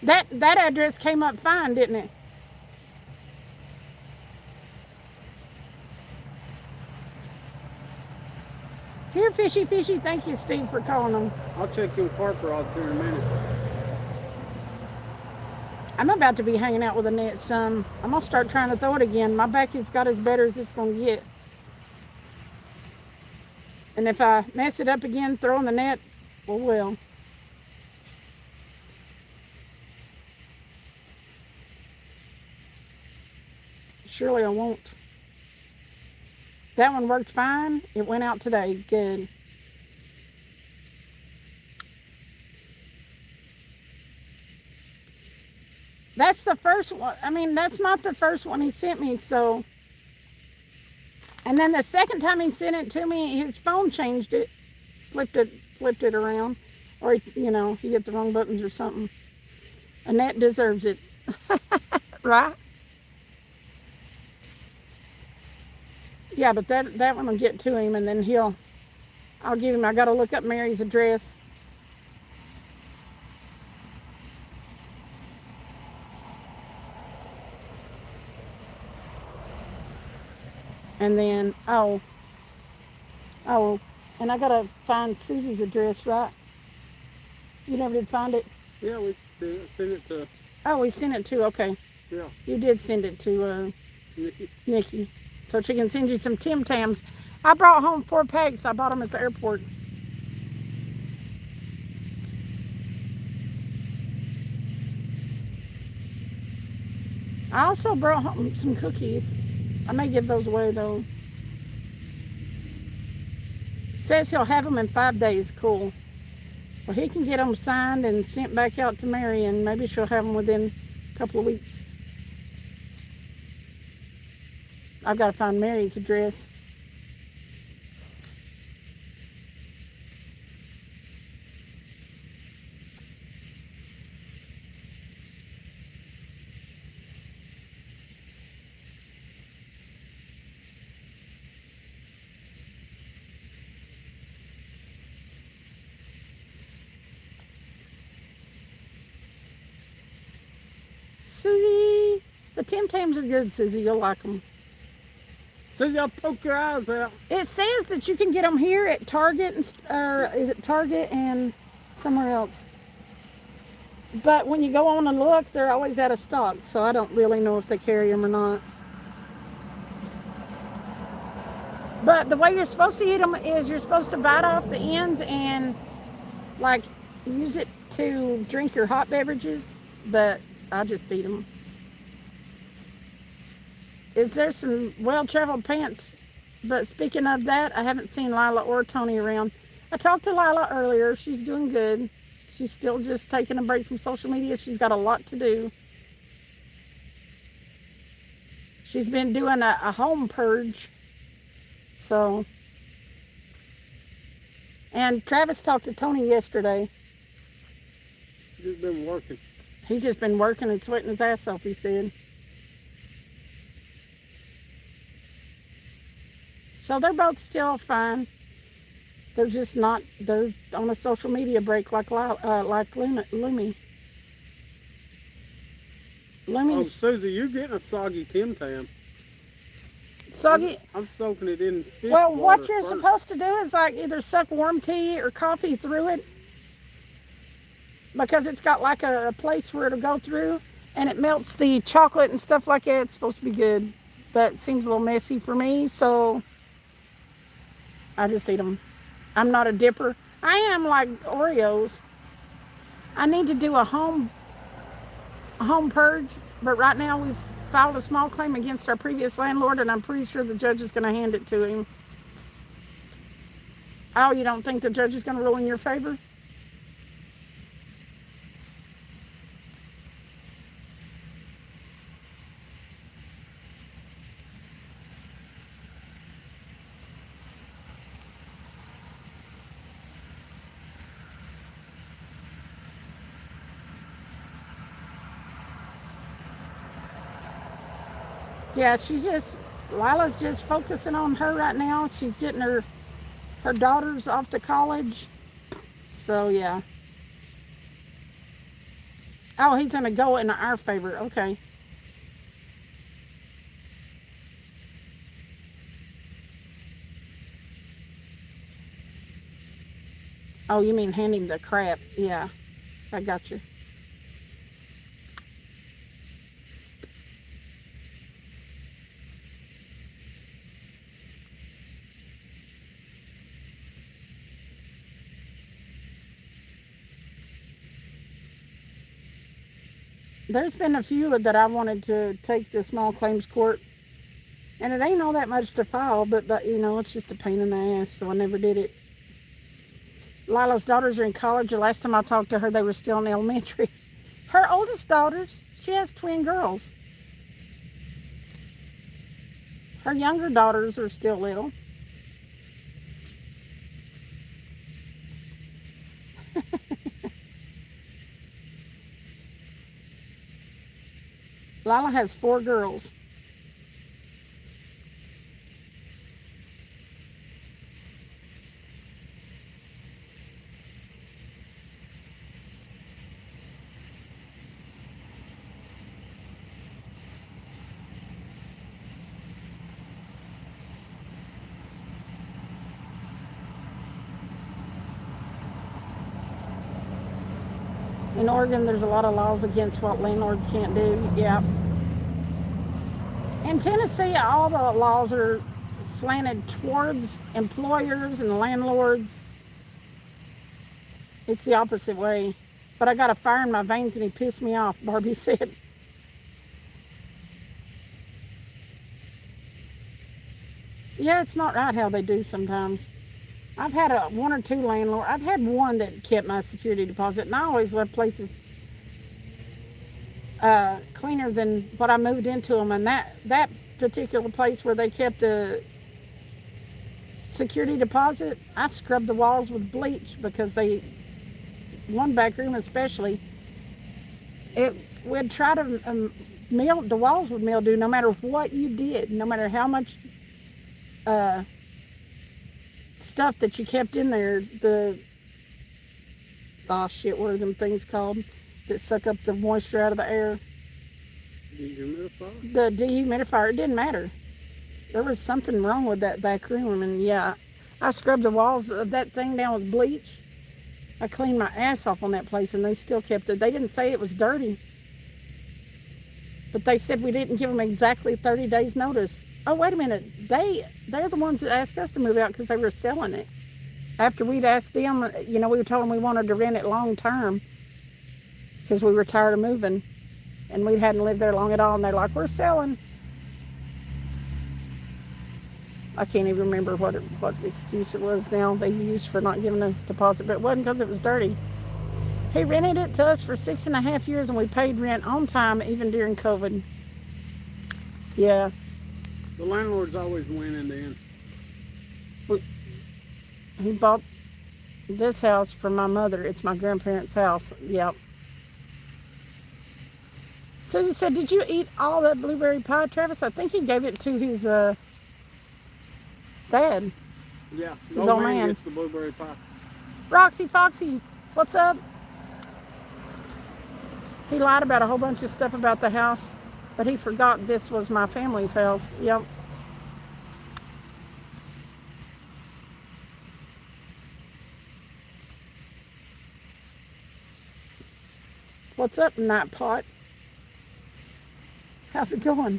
Speaker 1: that address came up fine, didn't it? Here, fishy, fishy. Thank you, Steve, for calling them.
Speaker 2: I'll check them carp rods here in a minute.
Speaker 1: I'm about to be hanging out with a net some. I'm going to start trying to throw it again. My back has got as better as it's going to get. And if I mess it up again throwing the net, well. Surely I won't. That one worked fine. It went out today. Good. That's the first one. I mean, that's not the first one he sent me, so. And then the second time he sent it to me, his phone changed it, flipped it around, or he hit the wrong buttons or something. Annette deserves it, right? Yeah, but that one will get to him, and then I'll give him. I got to look up Mary's address. And then, and I gotta find Susie's address, right? You never did find it?
Speaker 2: Yeah, we sent it to...
Speaker 1: Oh, we sent it to, okay.
Speaker 2: Yeah.
Speaker 1: You did send it to Nikki. So she can send you some Tim Tams. I brought home 4 packs. I bought them at the airport. I also brought home some cookies. I may give those away though. Says he'll have them in 5 days. Cool. Well, he can get them signed and sent back out to Mary, and maybe she'll have them within a couple of weeks. I've got to find Mary's address. Susie, the Tim Tams are good, Susie. You'll like them.
Speaker 2: Susie, I'll poke your eyes out.
Speaker 1: It says that you can get them here at Target, or is it Target and somewhere else? But when you go on and look, they're always out of stock, so I don't really know if they carry them or not. But the way you're supposed to eat them is you're supposed to bite off the ends and like use it to drink your hot beverages. But I just eat them. Is there some well-traveled pants? But speaking of that, I haven't seen Lila or Tony around. I talked to Lila earlier. She's doing good. She's still just taking a break from social media. She's got a lot to do. She's been doing a home purge. So, and Travis talked to Tony yesterday.
Speaker 2: He's been working.
Speaker 1: He's just been working and sweating his ass off, he said. So they're both still fine. They're just not, they're on a social media break like Lumi.
Speaker 2: Oh, Susie, you're getting a soggy Tim Tam.
Speaker 1: Soggy.
Speaker 2: I'm soaking it in fish
Speaker 1: Well,
Speaker 2: water
Speaker 1: what you're
Speaker 2: first.
Speaker 1: supposed to do is like either suck warm tea or coffee through it, because it's got like a place where it'll go through and it melts the chocolate and stuff like that. It's supposed to be good, but it seems a little messy for me, so I just eat them. I'm not a dipper. I am like Oreos. I need to do a home purge, but right now we've filed a small claim against our previous landlord, and I'm pretty sure the judge is going to hand it to him. Oh, you don't think the judge is going to rule in your favor? Yeah, Lila's just focusing on her right now. She's getting her daughters off to college. So, yeah. Oh, he's going to go in our favor. Okay. Oh, you mean hand him the crap. Yeah, I got you. There's been a few that I wanted to take to small claims court, and it ain't all that much to file, but you know, it's just a pain in the ass, so I never did it. Lila's daughters are in college. The last time I talked to her, they were still in elementary. Her oldest daughters, she has twin girls. Her younger daughters are still little. Lila has 4 girls. In Oregon, there's a lot of laws against what landlords can't do. Yeah. In Tennessee, all the laws are slanted towards employers and landlords. It's the opposite way. But I got a fire in my veins and he pissed me off, Barbie said. Yeah, it's not right how they do sometimes. I've had one or two landlords. I've had one that kept my security deposit, and I always left places cleaner than what I moved into them. And that particular place where they kept the security deposit, I scrubbed the walls with bleach because one back room especially, we'd try to the walls would mildew no matter what you did, no matter how much stuff that you kept in there. What are them things called that suck up the moisture out of the air?
Speaker 2: Dehumidifier?
Speaker 1: The dehumidifier. It didn't matter. There was something wrong with that back room, and yeah, I scrubbed the walls of that thing down with bleach. I cleaned my ass off on that place, and they still kept it. They didn't say it was dirty, but they said we didn't give them exactly 30 days notice. Oh, wait a minute. They're the ones that asked us to move out because they were selling it. After we'd asked them, we were told them we wanted to rent it long term because we were tired of moving and we hadn't lived there long at all. And they're like, we're selling. I can't even remember what excuse it was now they used for not giving a deposit, but it wasn't because it was dirty. He rented it to us for 6.5 years and we paid rent on time even during COVID. Yeah.
Speaker 2: The landlord's always winning in the end.
Speaker 1: He bought this house for my mother. It's my grandparents' house. Yep. Susie said, did you eat all that blueberry pie, Travis? I think he gave it to his dad.
Speaker 2: Yeah.
Speaker 1: His old man
Speaker 2: gets the blueberry pie.
Speaker 1: Roxy Foxy, what's up? He lied about a whole bunch of stuff about the house, but he forgot this was my family's house. Yep. What's up, Night Pot? How's it going?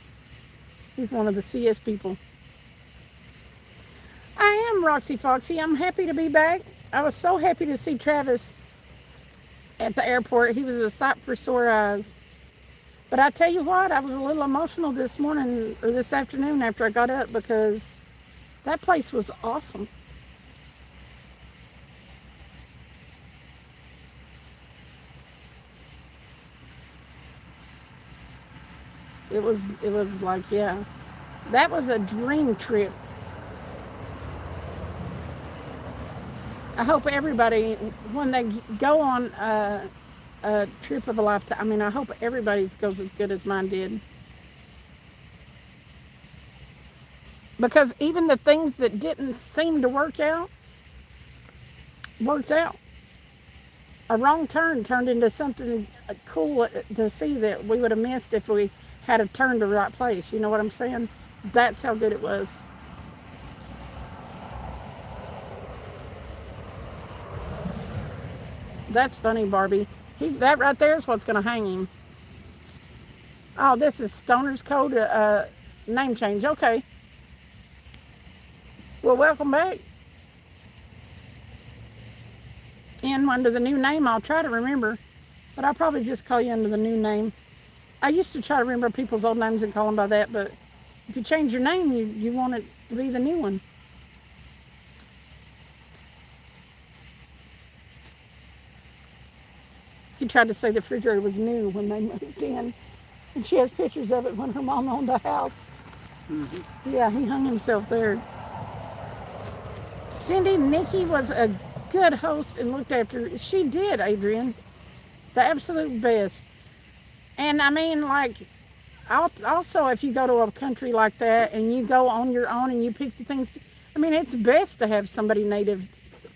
Speaker 1: He's one of the CS people. I am Roxy Foxy. I'm happy to be back. I was so happy to see Travis at the airport. He was a sight for sore eyes. But I tell you what, I was a little emotional this morning or this afternoon after I got up because that place was awesome. It was like, yeah, that was a dream trip. I hope everybody, when they go on a trip of a lifetime, I mean, I hope everybody's goes as good as mine did. Because even the things that didn't seem to work out, worked out. A wrong turn turned into something cool to see that we would have missed if we had a turn to the right place. You know what I'm saying? That's how good it was. That's funny, Barbie. That right there is what's going to hang him. Oh, this is Stoner's Code name change. Okay. Well, welcome back. And under the new name, I'll try to remember. But I'll probably just call you under the new name. I used to try to remember people's old names and call them by that, but if you change your name, you want it to be the new one. He tried to say the refrigerator was new when they moved in. And she has pictures of it when her mom owned the house. Mm-hmm. Yeah, he hung himself there. Cindy, Nikki was a good host and looked after her. She did, Adrian. The absolute best. And I mean, like, also if you go to a country like that and you go on your own and you pick the things, I mean, it's best to have somebody native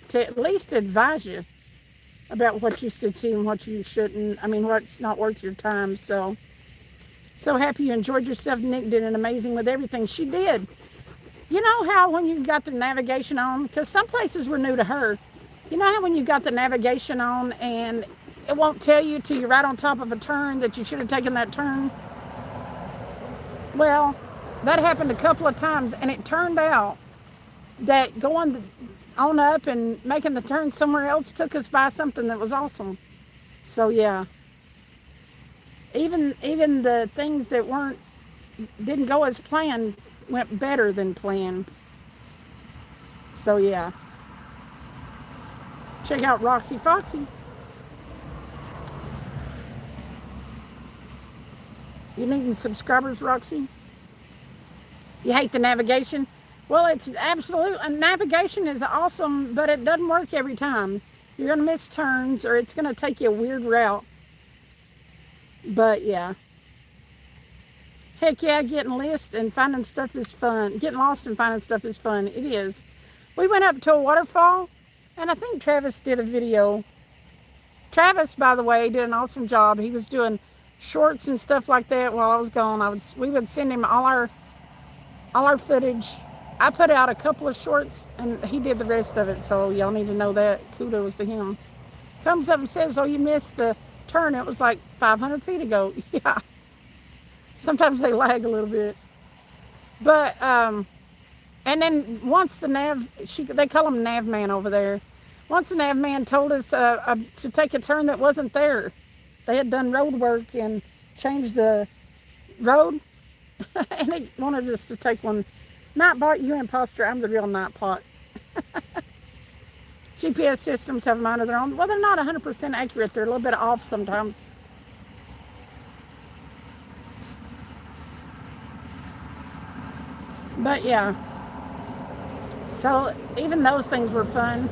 Speaker 1: to at least advise you about what you should see and what you shouldn't. I mean, what's not worth your time. So happy you enjoyed yourself. Nick did an amazing with everything. She did. You know how when you got the navigation on, because some places were new to her. You know how when you got the navigation on and it won't tell you till you're right on top of a turn that you should have taken that turn? Well, that happened a couple of times, and it turned out that going on up and making the turn somewhere else took us by something that was awesome. So yeah, even the things that didn't go as planned went better than planned. So yeah, check out Roxy Foxy. You needing subscribers, Roxy? You hate the navigation? Well, it's absolute. Navigation is awesome, but it doesn't work every time. You're going to miss turns, or it's going to take you a weird route. But, yeah. Heck yeah, getting lost and finding stuff is fun. Getting lost and finding stuff is fun. It is. We went up to a waterfall, and I think Travis did a video. Travis, by the way, did an awesome job. He was doing shorts and stuff like that while I was gone. We would send him all our footage. I put out a couple of shorts and he did the rest of it, so y'all need to know that. Kudos to him. Comes up and says, oh, you missed the turn. It was like 500 feet ago. Yeah. Sometimes they lag a little bit. But and then once the they call him nav man over there. Once the nav man told us to take a turn that wasn't there. They had done road work and changed the road, and they wanted us to take one. Nightbot, you imposter. I'm the real Nightbot. GPS systems have a mind of their own. Well, they're not 100% accurate. They're a little bit off sometimes. But yeah. So even those things were fun.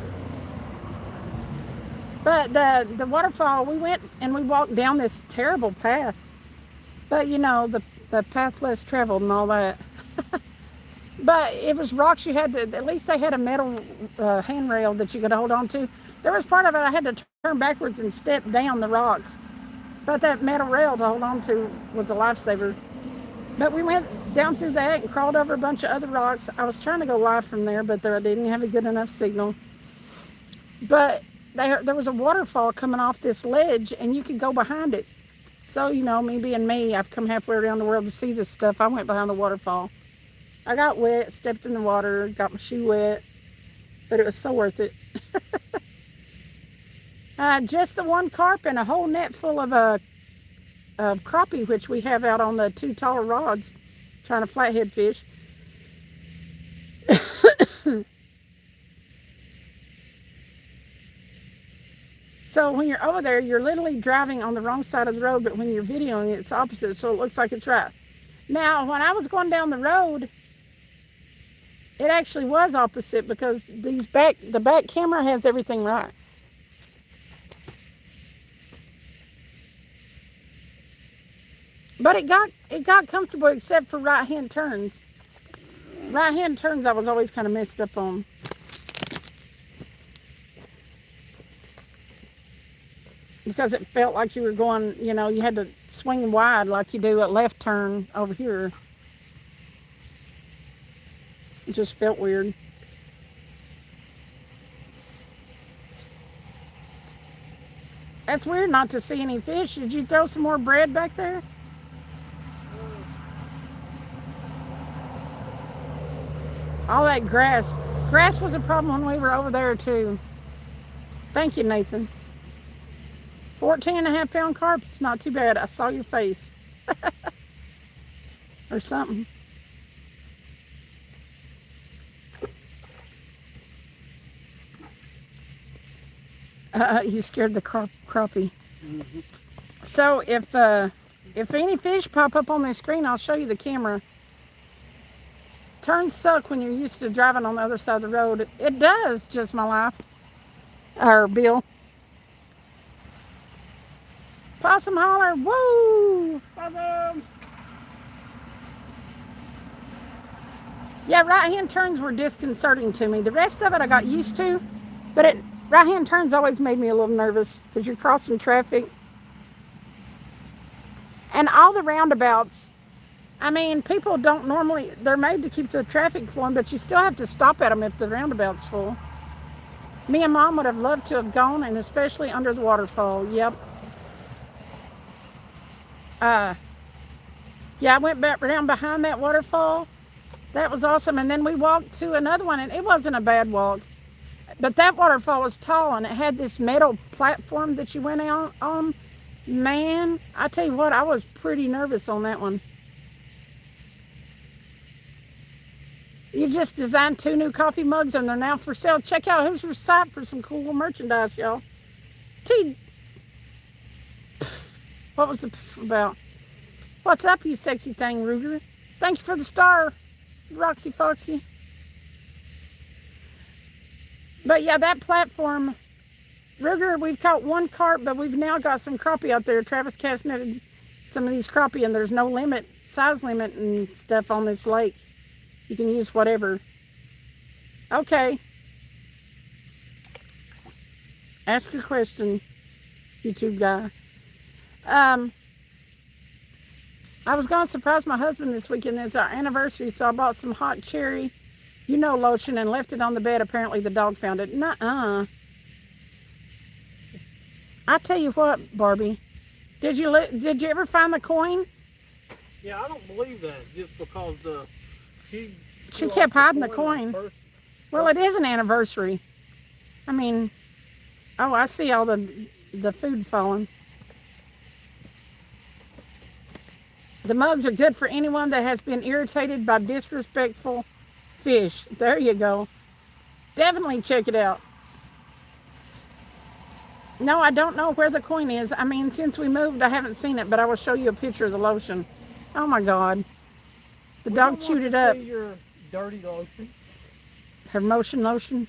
Speaker 1: But the waterfall, we went and we walked down this terrible path. But you know, the path less traveled and all that. But it was rocks you had to, at least they had a metal handrail that you could hold on to. There was part of it I had to turn backwards and step down the rocks. But that metal rail to hold on to was a lifesaver. But we went down through that and crawled over a bunch of other rocks. I was trying to go live from there, but I didn't have a good enough signal. But there was a waterfall coming off this ledge, and you could go behind it. So, you know, me being me, I've come halfway around the world to see this stuff. I went behind the waterfall. I got wet, stepped in the water, got my shoe wet, but it was so worth it. Just the one carp and a whole net full of crappie, which we have out on the 2 taller rods, trying to flathead fish. So when you're over there, you're literally driving on the wrong side of the road, but when you're videoing it, it's opposite, so it looks like it's right. Now, when I was going down the road, it actually was opposite because the back camera has everything right. But it got comfortable except for right-hand turns. Right-hand turns I was always kind of messed up on. Because it felt like you were going, you know, you had to swing wide like you do a left turn over here. It just felt weird. That's weird not to see any fish. Did you throw some more bread back there? All that grass. Grass was a problem when we were over there too. Thank you, Nathan. 14.5 pound carp. It's not too bad. I saw your face. Or something. You scared the crappie. Mm-hmm. So if any fish pop up on the screen, I'll show you the camera. Turns suck when you're used to driving on the other side of the road. It does, just my life. Or Bill. Possum holler, woo! Possum! Yeah, right-hand turns were disconcerting to me. The rest of it I got used to, but right-hand turns always made me a little nervous because you're crossing traffic. And all the roundabouts, I mean, people don't normally, they're made to keep the traffic flowing, but you still have to stop at them if the roundabout's full. Me and Mom would have loved to have gone, and especially under the waterfall. Yep. Yeah, I went back down behind that waterfall. That was awesome. And then we walked to another one, and it wasn't a bad walk. But that waterfall was tall, and it had this metal platform that you went out on. Man, I tell you what, I was pretty nervous on that one. You just designed 2 new coffee mugs, and they're now for sale. Check out Hoosier's site for some cool merchandise, y'all. What was the about? What's up, you sexy thing, Ruger? Thank you for the star, Roxy Foxy. But yeah, that platform, Ruger, we've caught 1 carp, but we've now got some crappie out there. Travis cast netted some of these crappie, and there's no limit, size limit and stuff on this lake. You can use whatever. Okay. Ask your question, YouTube guy. I was going to surprise my husband this weekend. It's our anniversary, so I bought some hot cherry, lotion, and left it on the bed. Apparently the dog found it. Nuh-uh. I tell you what, Barbie. Did you ever find the coin?
Speaker 2: Yeah, I don't believe that just because She
Speaker 1: kept hiding the
Speaker 2: coin.
Speaker 1: coin. Well, it is an anniversary. I mean, oh, I see all the food falling. The mugs are good for anyone that has been irritated by disrespectful fish. There you go. Definitely check it out. No, I don't know where the coin is. I mean, since we moved, I haven't seen it, but I will show you a picture of the lotion. Oh my God. The dog chewed it up.
Speaker 2: Your dirty lotion.
Speaker 1: Her motion lotion.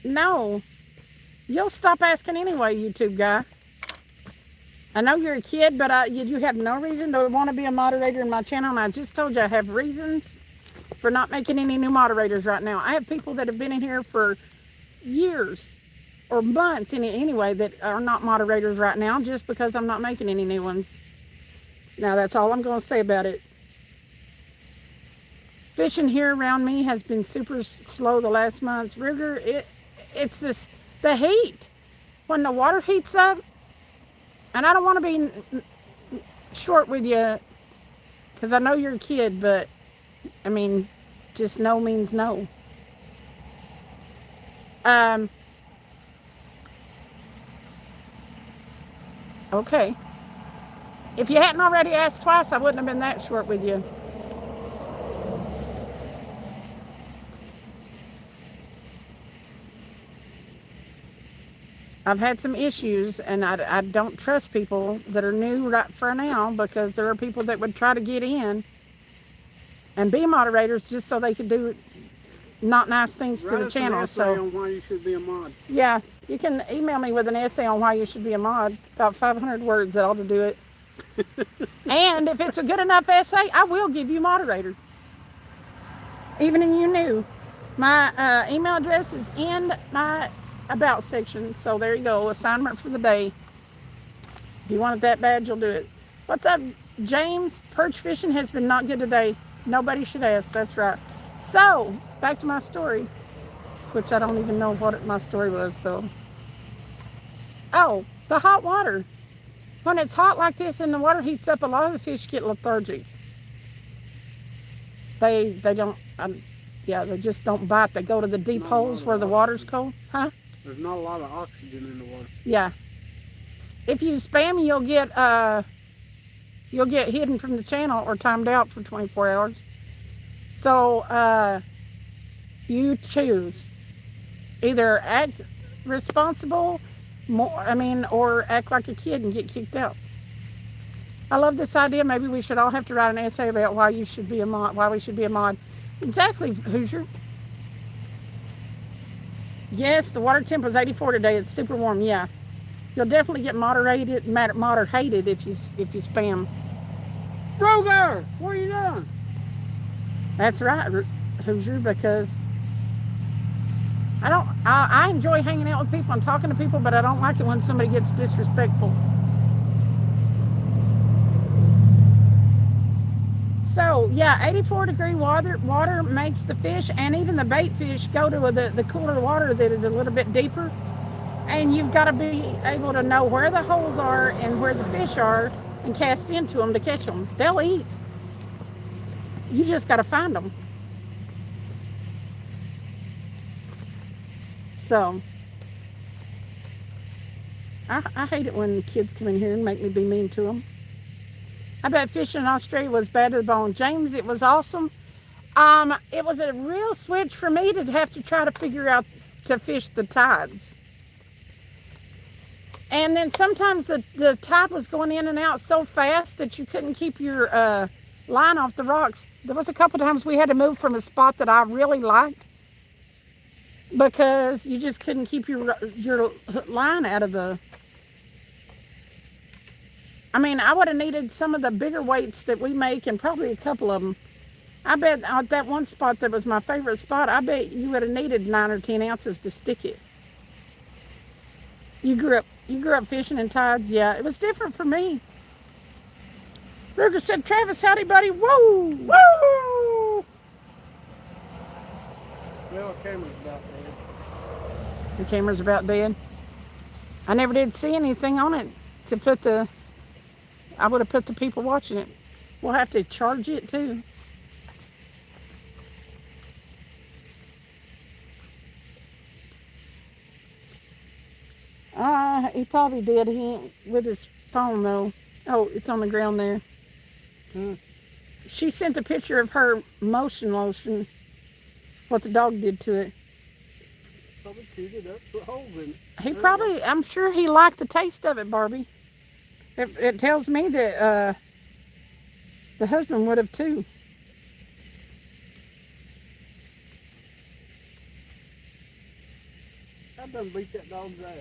Speaker 1: No. You'll stop asking anyway, YouTube guy. I know you're a kid, but you have no reason to want to be a moderator in my channel. And I just told you I have reasons for not making any new moderators right now. I have people that have been in here for years or months anyway that are not moderators right now just because I'm not making any new ones. Now, that's all I'm going to say about it. Fishing here around me has been super slow the last month. Ruger, it's the heat. When the water heats up, and I don't want to be short with you because I know you're a kid, but I mean, just no means no. Okay. If you hadn't already asked twice, I wouldn't have been that short with you. I've had some issues, and I don't trust people that are new right for now because there are people that would try to get in and be moderators just so they could do not nice things to the channel. So
Speaker 2: on why you should be a mod.
Speaker 1: Yeah, you can email me with an essay on why you should be a mod. About 500 words, that ought to do it. And if it's a good enough essay, I will give you moderator. Even if you new. My email address is in my about section. So there you go. Assignment for the day. If you want it that bad, you'll do it. What's up, James? Perch fishing has been not good today. Nobody should ask. That's right. So, back to my story, which I don't even know what my story was. So, oh, the hot water. When it's hot like this and the water heats up, a lot of the fish get lethargic. They don't, they just don't bite. They go to the deep holes where the water's cold. Huh?
Speaker 2: There's not a lot of oxygen in the water.
Speaker 1: Yeah. If you spam, you'll get hidden from the channel or timed out for 24 hours. So, you choose. Either act responsible, or act like a kid and get kicked out. I love this idea. Maybe we should all have to write an essay about why you should be a mod, why we should be a mod. Exactly, Hoosier. Yes, the water temp was 84 today. It's super warm. Yeah, you'll definitely get moderated if you spam.
Speaker 2: Roger, what are you doing?
Speaker 1: That's right, Hoosier, because I enjoy hanging out with people and talking to people, but I don't like it when somebody gets disrespectful. So, yeah, 84-degree water makes the fish and even the bait fish go to the cooler water that is a little bit deeper. And you've got to be able to know where the holes are and where the fish are and cast into them to catch them. They'll eat. You just got to find them. So, I hate it when kids come in here and make me be mean to them. I bet fishing in Australia was bad to the bone. James, it was awesome. It was a real switch for me to have to try to figure out to fish the tides. And then sometimes the tide was going in and out so fast that you couldn't keep your line off the rocks. There was a couple times we had to move from a spot that I really liked because you just couldn't keep your line out of the... I mean, I would have needed some of the bigger weights that we make and probably a couple of them. I bet at that one spot that was my favorite spot, I bet you would have needed 9 or 10 ounces to stick it. You grew up fishing in tides? Yeah, it was different for me. Ruger said, Travis, howdy, buddy. Woo! Woo!
Speaker 2: Well, the camera's about dead.
Speaker 1: The camera's about dead. I never did see anything on it to put I would have put the people watching it. We'll have to charge it too. He probably did. He ain't with his phone though. Oh, it's on the ground there. She sent a picture of her motion lotion, what the dog did to it.
Speaker 2: Probably chewed it up, put holes in it.
Speaker 1: He probably, I'm sure he liked the taste of it, Barbie. It tells me that the husband would have too.
Speaker 2: I done beat that dog's ass.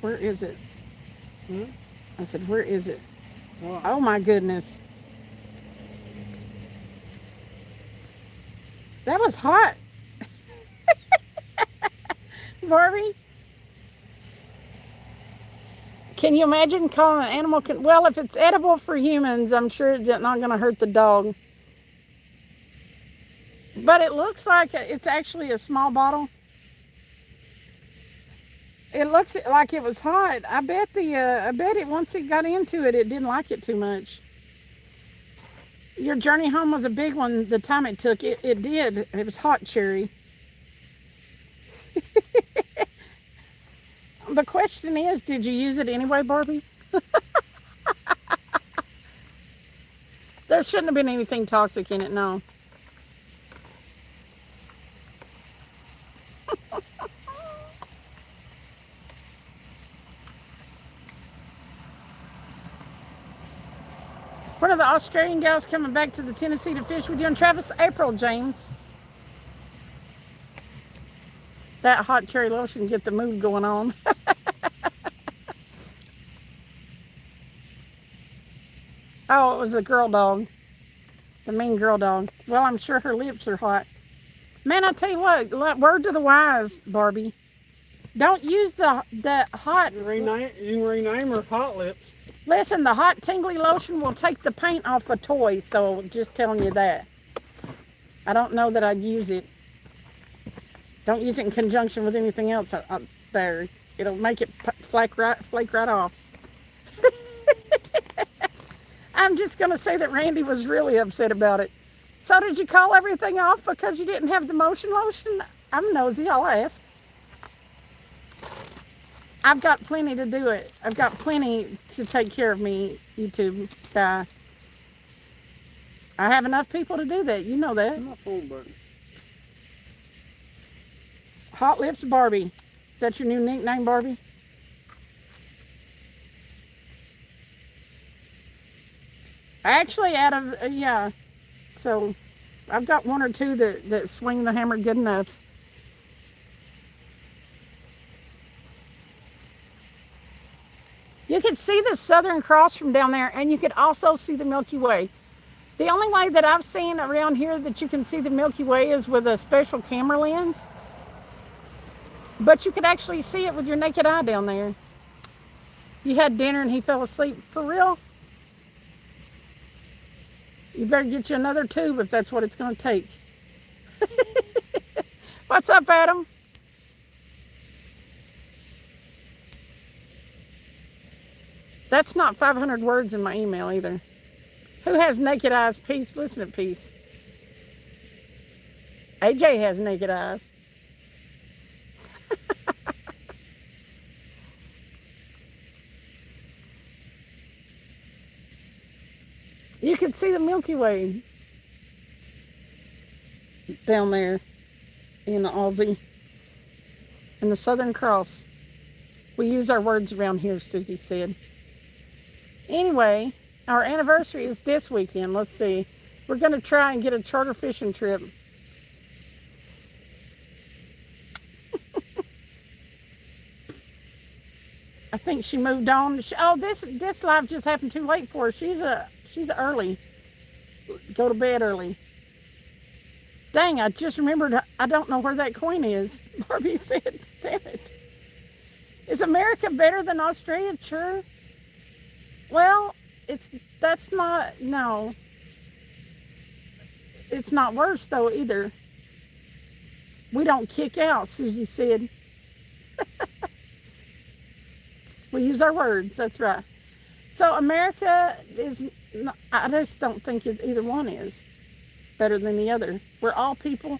Speaker 1: Where is it? I said, where is it?
Speaker 2: What?
Speaker 1: Oh my goodness. That was hot. Barbie? Can you imagine calling an animal? Well, if it's edible for humans, I'm sure it's not going to hurt the dog. But it looks like it's actually a small bottle. It looks like it was hot. I bet it once it got into it, it didn't like it too much. Your journey home was a big one. The time it took, it did. It was hot, Cherry. The question is, did you use it anyway, Barbie? There shouldn't have been anything toxic in it, no. One of the Australian gals coming back to the Tennessee to fish with you and Travis. April, James. That hot cherry lotion get the mood going on. Oh, it was a girl dog. The mean girl dog. Well, I'm sure her lips are hot. Man, I tell you what, word to the wise, Barbie. Don't use the hot.
Speaker 2: You can rename her Hot Lips.
Speaker 1: Listen, the hot tingly lotion will take the paint off a toy, so just telling you that. I don't know that I'd use it. Don't use it in conjunction with anything else out there. It'll make it flake right off. I'm just going to say that Randy was really upset about it. So did you call everything off because you didn't have the motion lotion? I'm nosy, I'll ask. I've got plenty to do it. I've got plenty to take care of me, YouTube guy. I have enough people to do that. You know that.
Speaker 2: My phone button.
Speaker 1: Hot Lips Barbie. Is that your new nickname, Barbie? Actually, yeah. So, I've got one or two that swing the hammer good enough. You could see the Southern Cross from down there, and you could also see the Milky Way. The only way that I've seen around here that you can see the Milky Way is with a special camera lens. But you could actually see it with your naked eye down there. You had dinner and he fell asleep. For real? You better get you another tube if that's what it's going to take. What's up, Adam? That's not 500 words in my email either. Who has naked eyes? Peace. Listen to Peace. AJ has naked eyes. You can see the Milky Way down there in the Aussie and the Southern Cross. We use our words around here, Susie said. Anyway, our anniversary is this weekend. Let's see. We're going to try and get a charter fishing trip. I think she moved on. Oh, this live just happened too late for her. She's early. Go to bed early. Dang, I just remembered. I don't know where that coin is. Barbie said, damn it. Is America better than Australia? Sure. Well, that's not, no. It's not worse though either. We don't kick out, Susie said. We use our words, that's right. So America is, I just don't think either one is better than the other. We're all people.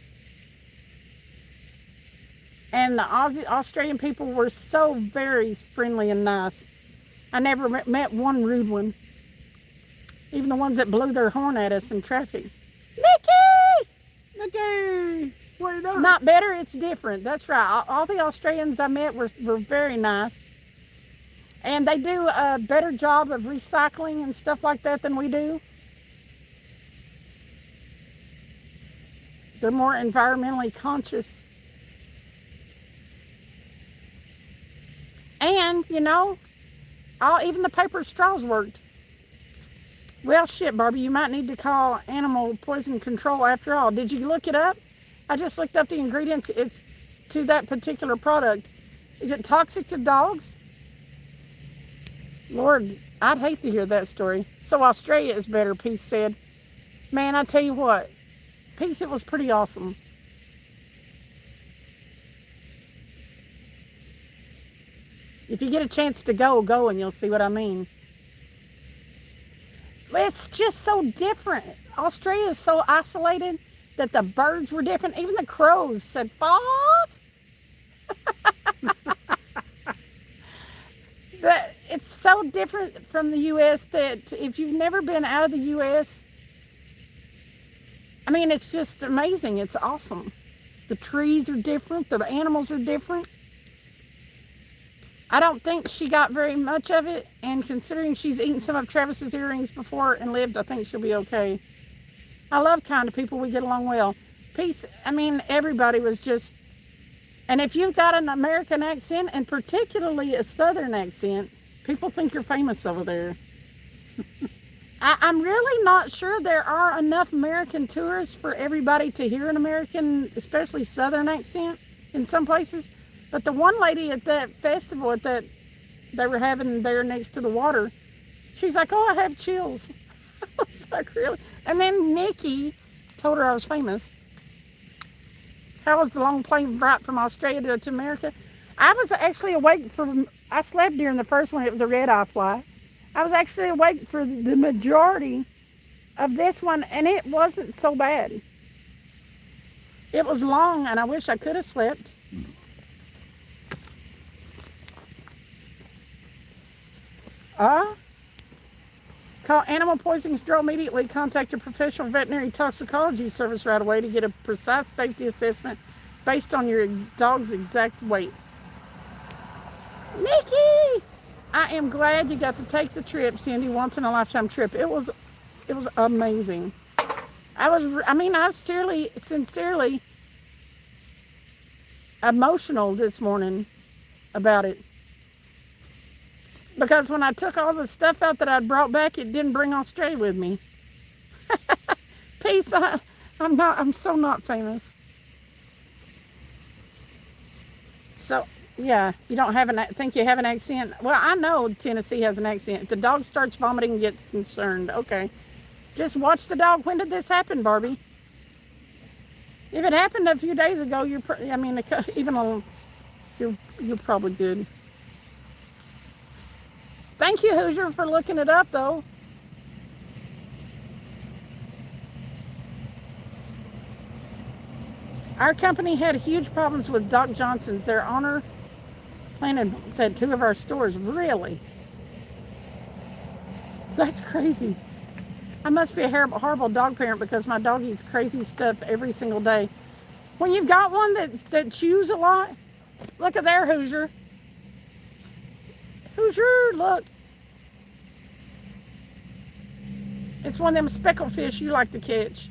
Speaker 1: And the Australian people were so very friendly and nice. I never met one rude one. Even the ones that blew their horn at us in traffic.
Speaker 2: Nikki! What are you doing?
Speaker 1: Not better, it's different. That's right. All the Australians I met were very nice. And they do a better job of recycling and stuff like that than we do. They're more environmentally conscious. And, you know, even the paper straws worked. Well, shit, Barbie, you might need to call animal poison control after all. Did you look it up? I just looked up the ingredients. It's to that particular product. Is it toxic to dogs? Lord, I'd hate to hear that story. So Australia is better, Peace said. Man, I tell you what, Peace, it was pretty awesome. If you get a chance to go and you'll see what I mean. It's just so different. Australia is so isolated that the birds were different. Even the crows said, fuck. It's so different from the U.S. that if you've never been out of the U.S., I mean, it's just amazing. It's awesome. The trees are different. The animals are different. I don't think she got very much of it, and considering she's eaten some of Travis's earrings before and lived, I think she'll be okay. I love kind of people. We get along well. Peace, I mean, everybody was just, and if you've got an American accent, and particularly a Southern accent, people think you're famous over there. I'm really not sure there are enough American tourists for everybody to hear an American, especially Southern accent in some places. But the one lady at that festival they were having there next to the water, she's like, oh, I have chills. I was like, really? And then Nikki told her I was famous. How was the long plane ride from Australia to America? I was actually awake I slept during the first one. It was a red-eye flight. I was actually awake for the majority of this one, and it wasn't so bad. It was long, and I wish I could have slept. Call animal poisoning control immediately. Contact your professional veterinary toxicology service right away to get a precise safety assessment based on your dog's exact weight. Nikki! I am glad you got to take the trip, Cindy, once in a lifetime trip. It was amazing. I was sincerely emotional this morning about it. Because when I took all the stuff out that I'd brought back, it didn't bring Australia with me. Peace, I'm so not famous. So, yeah, you don't think you have an accent? Well, I know Tennessee has an accent. If the dog starts vomiting, get concerned. Okay. Just watch the dog. When did this happen, Barbie? If it happened a few days ago, you're probably good. Thank you, Hoosier, for looking it up, though. Our company had huge problems with Doc Johnson's. Their owner planted at 2 of our stores. Really? That's crazy. I must be a horrible dog parent because my dog eats crazy stuff every single day. When you've got one that chews a lot, look at there, Hoosier. Hoosier, look. It's one of them speckled fish you like to catch.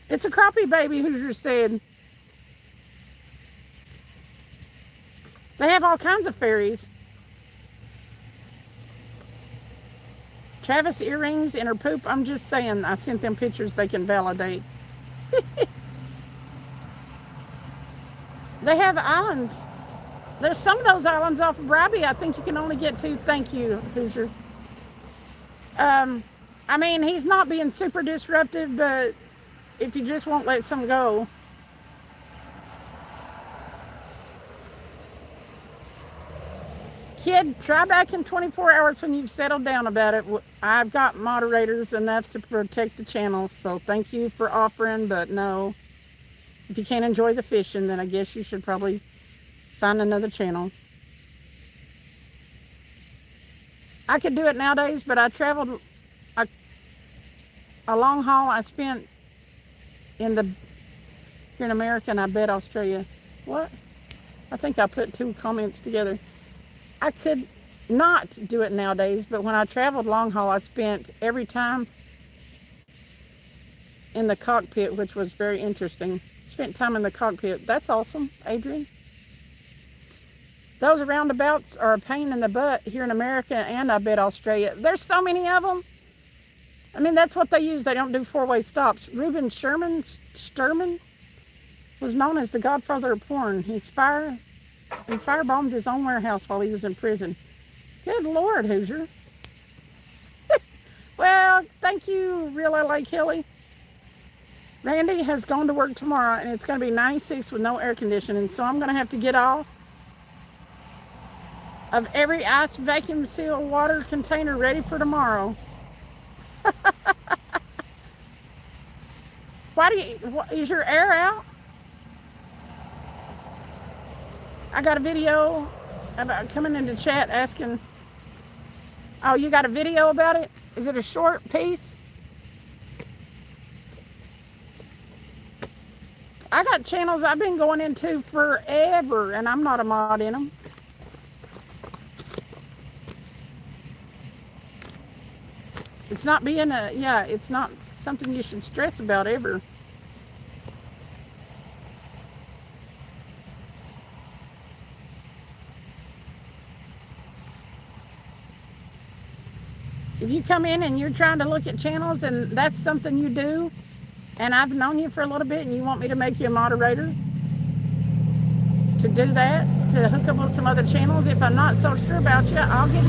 Speaker 1: It's a crappie baby, Hoosier said. They have all kinds of fairies. Travis earrings in her poop. I'm just saying, I sent them pictures they can validate. They have islands. There's some of those islands off of Robbie I think you can only get to. Thank you, Hoosier. I mean, he's not being super disruptive, but if you just won't let some go. Kid, try back in 24 hours when you've settled down about it. I've got moderators enough to protect the channel, so thank you for offering, but no. If you can't enjoy the fishing, then I guess you should probably find another channel. I could do it nowadays, but I traveled a long haul. I spent here in America, and I bet Australia. What? I think I put 2 comments together. I could not do it nowadays, but when I traveled long haul, I spent every time in the cockpit, which was very interesting. Spent time in the cockpit. That's awesome, Adrian. Those roundabouts are a pain in the butt here in America, and I bet Australia. There's so many of them. I mean, that's what they use. They don't do 4-way stops. Reuben Sturman was known as the godfather of porn. He firebombed his own warehouse while he was in prison. Good Lord, Hoosier. Well, thank you, Real LA Kelly. Randy has gone to work tomorrow, and it's going to be 96 with no air conditioning, so I'm going to have to get all of every ice vacuum seal water container ready for tomorrow. Is your air out? I got a video about coming into chat asking. Oh, you got a video about it? Is it a short piece? I got channels I've been going into forever, and I'm not a mod in them. It's not being it's not something you should stress about ever. If you come in and you're trying to look at channels and that's something you do, and I've known you for a little bit and you want me to make you a moderator to do that, to hook up with some other channels, if I'm not so sure about you, I'll give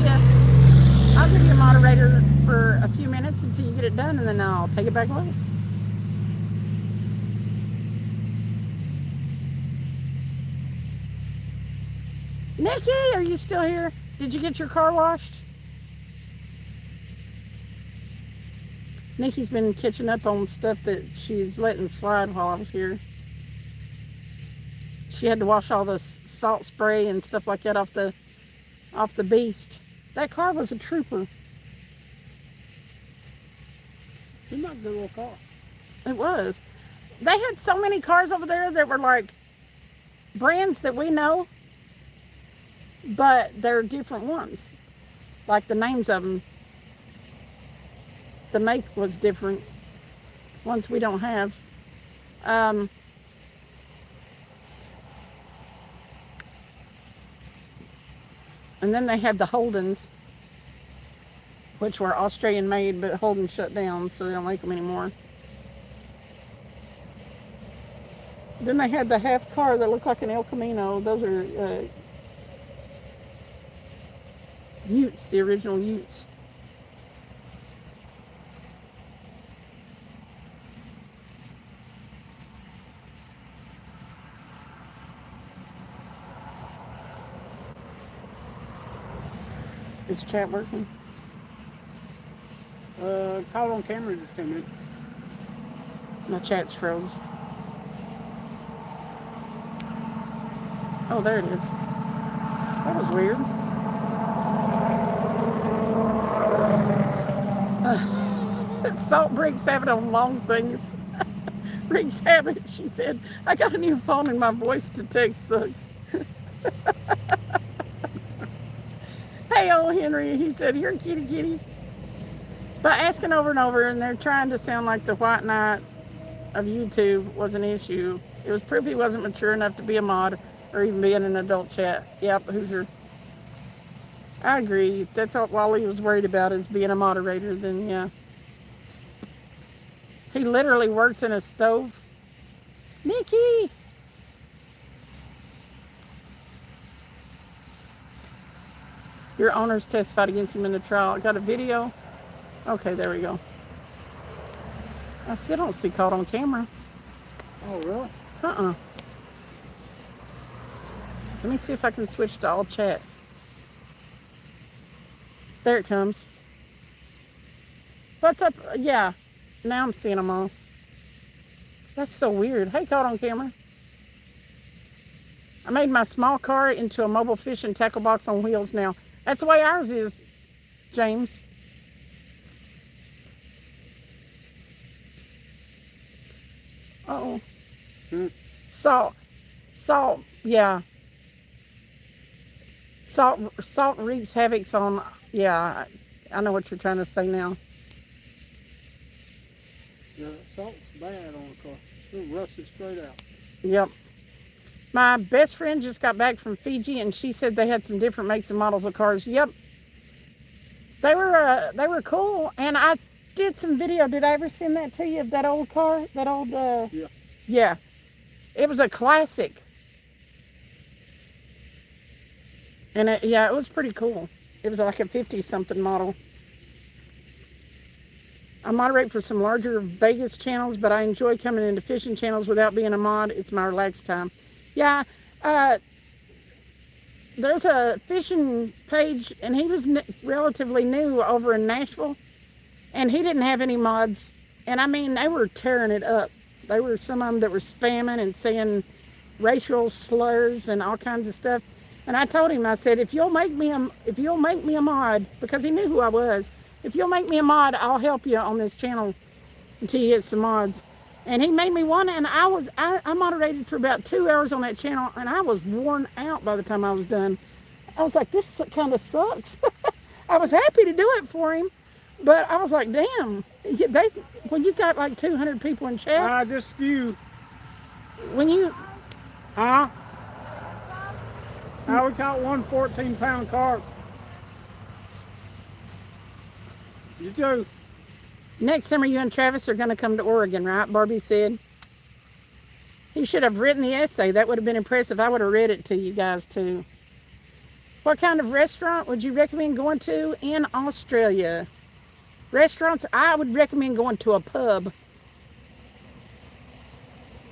Speaker 1: you a moderator for a few minutes until you get it done, and then I'll take it back away. Nikki, are you still here? Did you get your car washed? Nikki's been catching up on stuff that she's letting slide while I was here. She had to wash all the salt spray and stuff like that off the beast. That car was a trooper.
Speaker 2: It's not a good little car.
Speaker 1: It was. They had so many cars over there that were like brands that we know, but they're different ones. Like the names of them. The make was different. Ones we don't have. And then they had the Holdens, which were Australian made, but Holden shut down, so they don't make them anymore. Then they had the half car that looked like an El Camino. Those are Utes, the original Utes. Is chat working?
Speaker 2: Caught on camera just came in.
Speaker 1: My chat's froze. Oh, there it is. That was weird. Salt breaks habit on long things. Breaks habit, she said. I got a new phone and my voice to text sucks. Hey, old Henry, he said, here, kitty, kitty. But asking over and over, and they're trying to sound like the white knight of YouTube was an issue. It was proof he wasn't mature enough to be a mod or even be in an adult chat. Yep, Hoosier. I agree. That's all Wally was worried about, is being a moderator. Then, yeah. He literally works in a stove. Nikki! Your owners testified against him in the trial. I got a video. Okay, there we go. I still don't see caught on camera.
Speaker 2: Oh, really?
Speaker 1: Uh-uh. Let me see if I can switch to all chat. There it comes. What's up? Yeah. Now I'm seeing them all. That's so weird. Hey, caught on camera. I made my small car into a mobile fish and tackle box on wheels now. That's the way ours is, James. Uh-oh. Salt, yeah. Salt wreaks havoc on, yeah, I know what you're trying to say now.
Speaker 2: Yeah, salt's bad on the car. It'll rust it straight out.
Speaker 1: Yep. My best friend just got back from Fiji, and she said they had some different makes and models of cars. Yep. They were cool, and I did some video. Did I ever send that to you of that old car? That old,
Speaker 2: Yeah.
Speaker 1: Yeah. It was a classic. And it was pretty cool. It was like a 50-something model. I moderate for some larger Vegas channels, but I enjoy coming into fishing channels without being a mod. It's my relaxed time. Yeah, there's a fishing page, and he was relatively new over in Nashville, and he didn't have any mods. And I mean, they were tearing it up. They were some of them that were spamming and saying racial slurs and all kinds of stuff. And I told him, I said, if you'll make me a mod, because he knew who I was, if you'll make me a mod, I'll help you on this channel until you get some mods. And he made me one, and I moderated for about 2 hours on that channel, and I was worn out by the time I was done. I was like, this kind of sucks. I was happy to do it for him, but I was like, damn, when you got like 200 people in chat.
Speaker 2: Just a few.
Speaker 1: When you.
Speaker 2: Huh? We caught one 14-pound carp. You too.
Speaker 1: Next summer, you and Travis are going to come to Oregon, right? Barbie said. He should have written the essay. That would have been impressive. I would have read it to you guys, too. What kind of restaurant would you recommend going to in Australia? Restaurants, I would recommend going to a pub.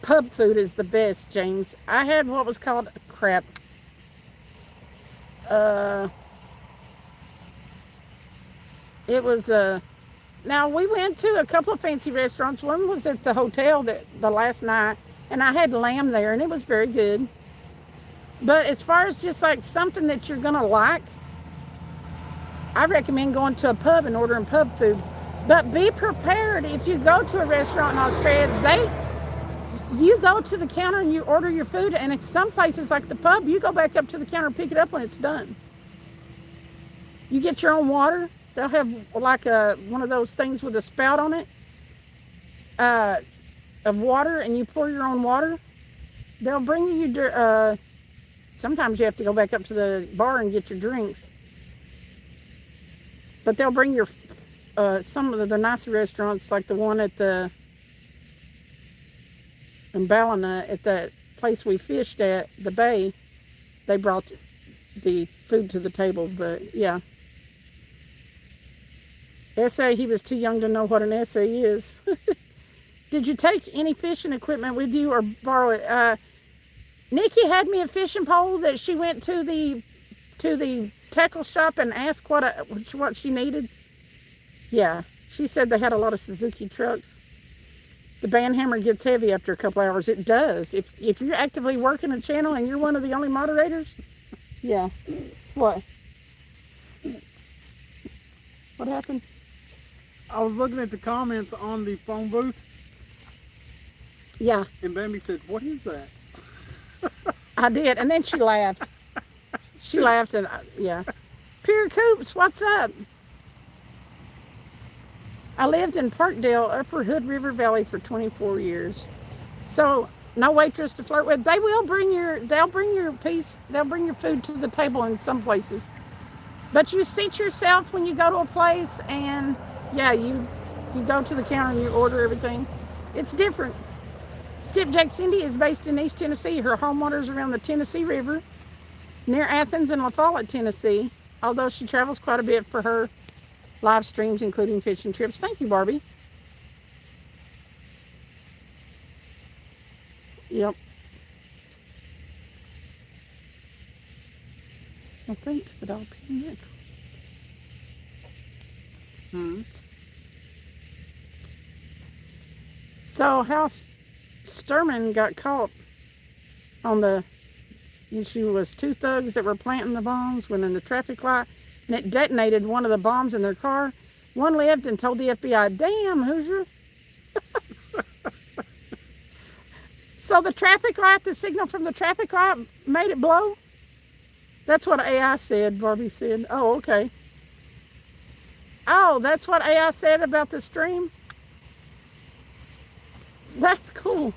Speaker 1: Pub food is the best, James. I had what was called crap. It was now we went to a couple of fancy restaurants. One was at the hotel the last night, and I had lamb there, and it was very good. But as far as just like something that you're gonna like, I recommend going to a pub and ordering pub food. But be prepared if you go to a restaurant in Australia. You go to the counter and you order your food, and in some places like the pub, you go back up to the counter and pick it up when it's done. You get your own water. They'll have like one of those things with a spout on it of water, and you pour your own water. They'll bring you your, sometimes you have to go back up to the bar and get your drinks. But they'll bring your, some of the nicer restaurants, like the one in Ballina, at that place we fished at, the bay, they brought the food to the table. But yeah. Essay, he was too young to know what an essay is. Did you take any fishing equipment with you or borrow it? Nikki had me a fishing pole that she went to the to the tackle shop and asked what she needed? Yeah, she said they had a lot of Suzuki trucks. The band hammer gets heavy after a couple hours. It does. If you're actively working a channel and you're one of the only moderators, yeah. What? What happened?
Speaker 2: I was looking at the comments on the phone booth,
Speaker 1: Yeah,
Speaker 2: and Bambi said, "What is that?"
Speaker 1: I did. And then she laughed. She laughed and, yeah. Pierre Coops, what's up? I lived in Parkdale, Upper Hood River Valley for 24 years. So, no waitress to flirt with. They'll bring your food to the table in some places. But you seat yourself when you go to a place, and yeah, you go to the counter and you order everything. It's different. SkipJack Cindy is based in East Tennessee. Her home waters around the Tennessee River, near Athens and La Follette, Tennessee, although she travels quite a bit for her live streams, including fishing trips. Thank you, Barbie. Yep. I think the dog peed neck. So, House Sturman got caught on the issue was two thugs that were planting the bombs when in the traffic light, and it detonated one of the bombs in their car. One lived and told the FBI, "Damn, Hoosier." So the traffic light, the signal from the traffic light made it blow? That's what AI said, Barbie said. Oh, okay. Oh, that's what AI said about the stream? That's cool.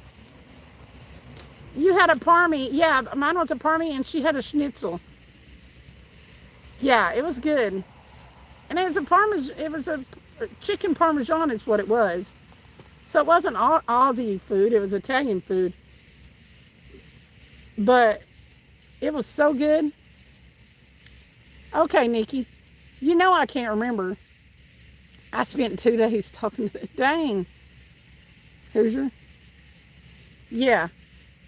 Speaker 1: You had a parmy. Yeah, mine was a parmy and she had a schnitzel. Yeah, it was good. And it was a chicken parmesan is what it was. So it wasn't Aussie food, it was Italian food. But it was so good. Okay, Nikki. You know I can't remember. I spent 2 days talking to dang. Hoosier. Yeah.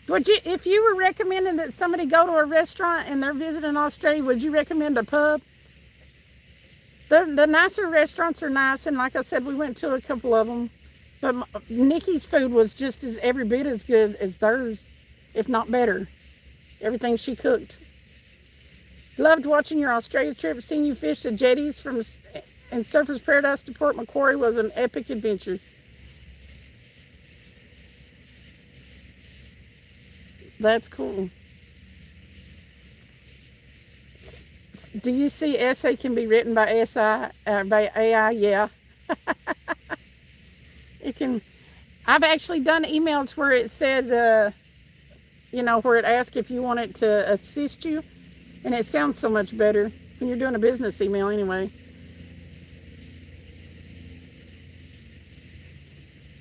Speaker 1: Would you, if you were recommending that somebody go to a restaurant and they're visiting Australia, would you recommend a pub? The nicer restaurants are nice, and like I said, we went to a couple of them. But Nikki's food was just every bit as good as theirs, if not better. Everything she cooked. Loved watching your Australia trip. Seeing you fish the jetties and Surfers Paradise to Port Macquarie was an epic adventure. That's cool. Do you see essay can be written by by AI? Yeah. It can. I've actually done emails where it said, where it asked if you want it to assist you, and it sounds so much better when you're doing a business email anyway.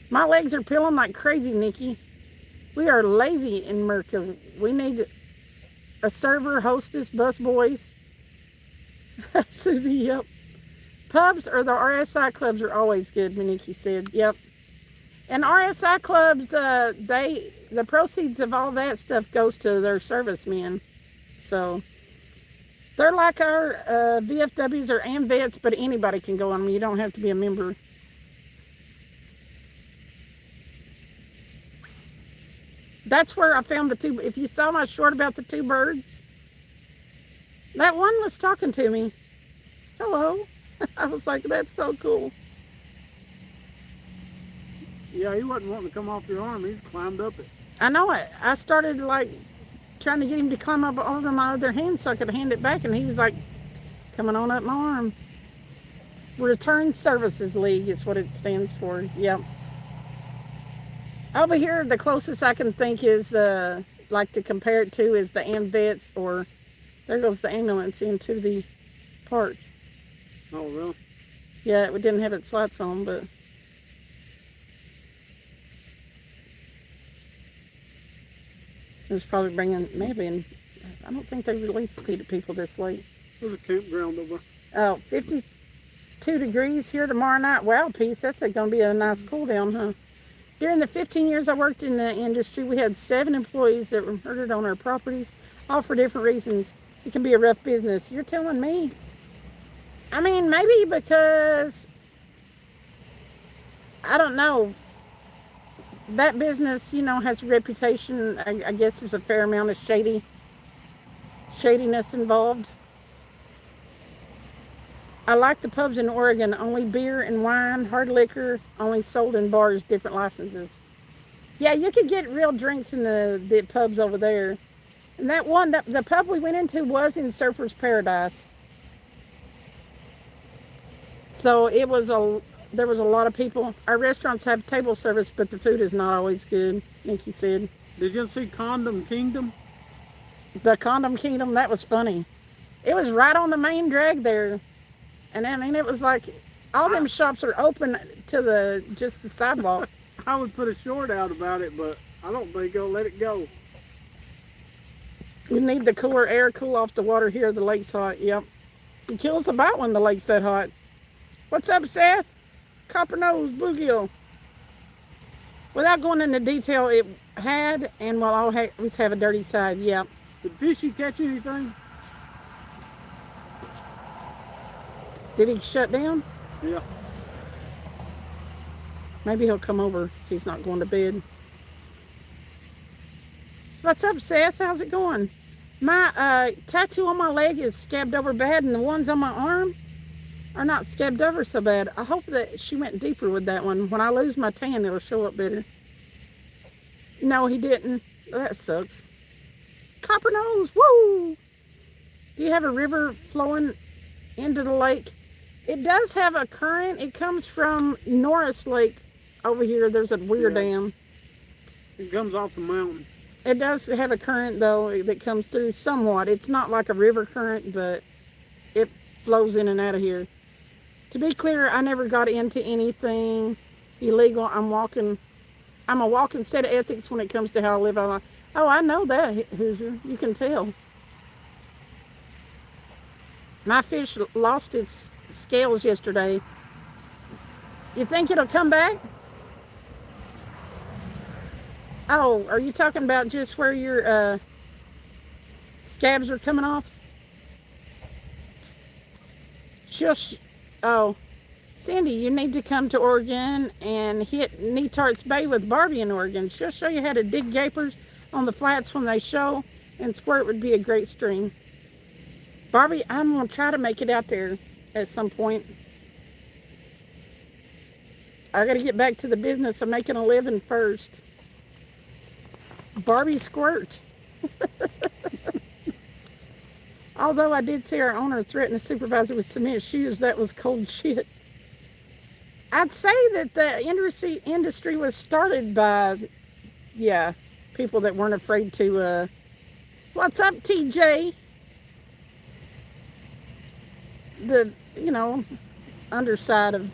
Speaker 1: My legs are peeling like crazy, Nikki. We are lazy in Merca. We need a server, hostess, bus boys. Susie, yep. Pubs or the RSI clubs are always good, Nikki said. Yep. And RSI clubs, the proceeds of all that stuff goes to their servicemen. So they're like our VFWs or AMVETs, but anybody can go on them. You don't have to be a member. That's where I found the two. If you saw my short about the two birds, that one was talking to me. Hello. I was like, that's so cool.
Speaker 2: Yeah, he wasn't wanting to come off your arm. He's climbed up it.
Speaker 1: I know it. I started like trying to get him to climb up over my other hand so I could hand it back, and he was like coming on up my arm. Return Services League is what it stands for. Yep. Over here, the closest I can think is, like to compare it to, is the AMVETs, or there goes the ambulance into the park.
Speaker 2: Oh, really?
Speaker 1: Yeah, it didn't have its lights on, but it was probably bringing, maybe, I don't think they release speed to people this late.
Speaker 2: There's a campground over.
Speaker 1: Oh, 52 degrees here tomorrow night. Wow, Peace, that's going to be a nice cool down, huh? During the 15 years I worked in the industry, we had 7 employees that were murdered on our properties, all for different reasons. It can be a rough business. You're telling me. I mean, maybe because, I don't know, that business, has a reputation. I guess there's a fair amount of shadiness involved. I like the pubs in Oregon. Only beer and wine, hard liquor, only sold in bars, different licenses. Yeah, you could get real drinks in the pubs over there. And the pub we went into was in Surfer's Paradise. So there was a lot of people. Our restaurants have table service, but the food is not always good, Nikki said.
Speaker 2: Did you see Condom Kingdom?
Speaker 1: The Condom Kingdom, that was funny. It was right on the main drag there. And I mean, it was like, all them shops are open to just the sidewalk.
Speaker 2: I would put a short out about it, but I don't think I'll let it go.
Speaker 1: You need the cooler air, cool off the water here. The lake's hot. Yep. It kills the bite when the lake's that hot. What's up, Seth? Copper nose, bluegill. Without going into detail, it had and will always have a dirty side. Yep.
Speaker 2: Did Fishy catch anything?
Speaker 1: Did he shut down?
Speaker 2: Yeah.
Speaker 1: Maybe he'll come over if he's not going to bed. What's up, Seth? How's it going? My tattoo on my leg is scabbed over bad, and the ones on my arm are not scabbed over so bad. I hope that she went deeper with that one. When I lose my tan, it'll show up better. No, he didn't. That sucks. Copper nose, woo! Do you have a river flowing into the lake? It does have a current. It comes from Norris Lake over here. There's a weir dam.
Speaker 2: It comes off the mountain.
Speaker 1: It does have a current, though, that comes through somewhat. It's not like a river current, but it flows in and out of here. To be clear, I never got into anything illegal. I'm a walking set of ethics when it comes to how I live my life. Oh, I know that, Hoosier. You can tell. My fish lost its scales yesterday. You think it'll come back? Oh, are you talking about just where your scabs are coming off? Oh, Cindy, you need to come to Oregon and hit Netart's Bay with Barbie in Oregon. She'll show you how to dig gapers on the flats when they show, and squirt would be a great stream. Barbie, I'm going to try to make it out there at some point. I got to get back to the business of making a living first. Barbie squirt. Although I did see our owner threaten a supervisor with cement shoes, that was cold shit. I'd say that the industry was started by, people that weren't afraid to, what's up, TJ? The, underside of,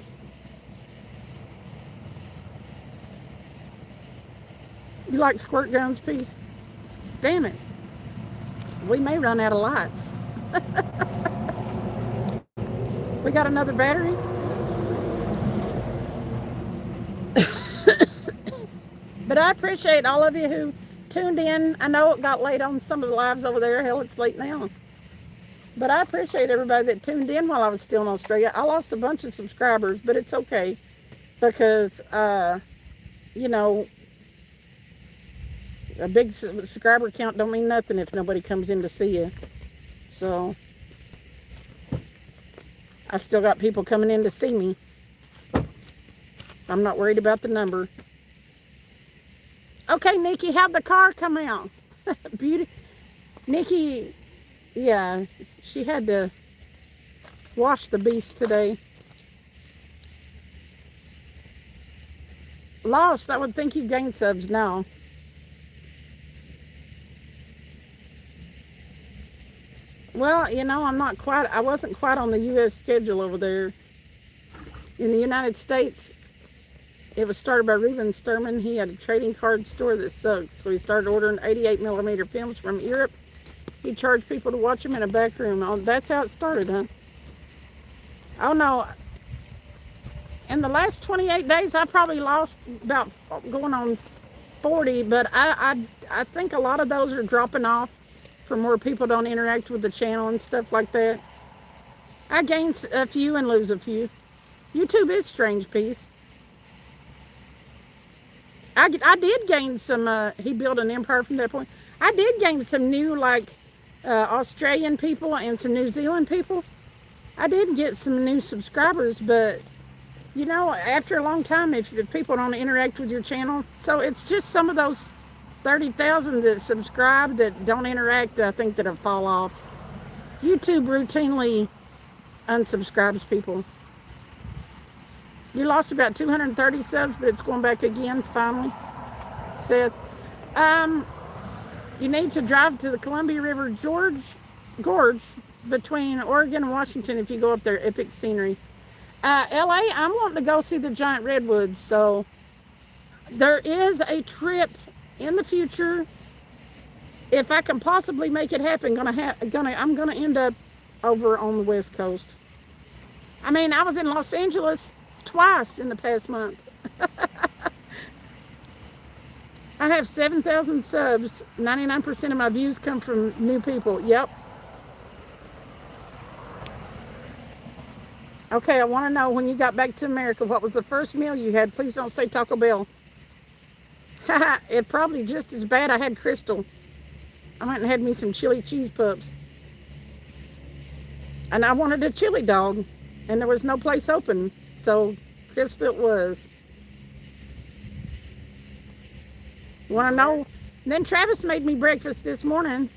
Speaker 1: you like squirt guns, Peace? Damn it. We may run out of lights. We got another battery? But I appreciate all of you who tuned in. I know it got late on some of the lives over there. Hell, it's late now. But I appreciate everybody that tuned in while I was still in Australia. I lost a bunch of subscribers, but it's okay. Because, a big subscriber count don't mean nothing if nobody comes in to see you. So, I still got people coming in to see me. I'm not worried about the number. Okay, Nikki, how'd the car come out? Beauty. Nikki, yeah, she had to wash the beast today. Lost, I would think you gained subs now. Well, I wasn't quite on the U.S. schedule over there. In the United States, it was started by Reuben Sturman. He had a trading card store that sucked, so he started ordering 88mm films from Europe. He charged people to watch them in a back room. Oh, that's how it started, huh? Oh, no. In the last 28 days, I probably lost about going on 40, but I think a lot of those are dropping off or more people don't interact with the channel and stuff like that. I gain a few and lose a few. YouTube is strange piece. I did gain some, he built an empire from that point. I did gain some new, like, Australian people and some New Zealand people. I did get some new subscribers, but, you know, after a long time, if people don't interact with your channel, so it's just some of those 30,000 that subscribe that don't interact, I think, that'll fall off. YouTube routinely unsubscribes people. You lost about 230 subs, but it's going back again, finally. Seth. You need to drive to the Columbia River Gorge between Oregon and Washington if you go up there. Epic scenery. LA, I'm wanting to go see the giant redwoods, so there is a trip in the future. If I can possibly make it happen, I'm gonna end up over on the West Coast. I mean, I was in Los Angeles twice in the past month. I have 7,000 subs. 99% of my views come from new people. Yep. Okay, I want to know, when you got back to America, what was the first meal you had? Please don't say Taco Bell. It probably just as bad. I had Crystal. I went and had me some chili cheese pups. And I wanted a chili dog. And there was no place open. So Crystal it was. You want to know? And then Travis made me breakfast this morning.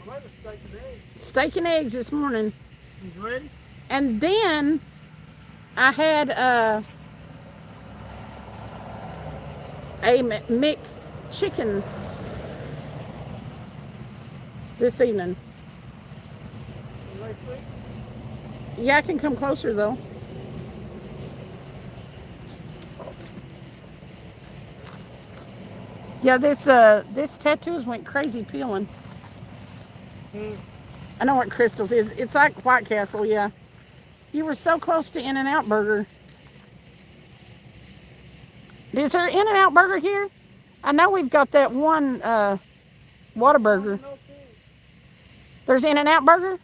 Speaker 2: I made a steak and eggs.
Speaker 1: Steak and eggs this morning.
Speaker 2: You ready?
Speaker 1: And then I had a McChicken this evening. Yeah, I can come closer though. Yeah, this tattoos went crazy peeling. I know what Crystal's is. It's like White Castle, yeah. You were so close to In-N-Out Burger. Is there In-N-Out Burger here? I know we've got that one Whataburger. There's In-N-Out Burger?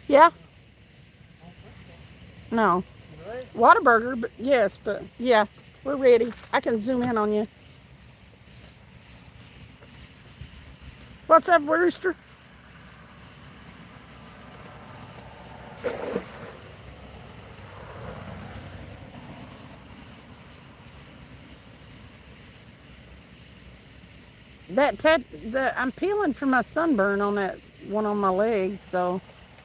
Speaker 1: Yeah? No. Whataburger, but yes, but yeah, we're ready. I can zoom in on you. What's up, Rooster? I'm peeling for my sunburn on that one on my leg, so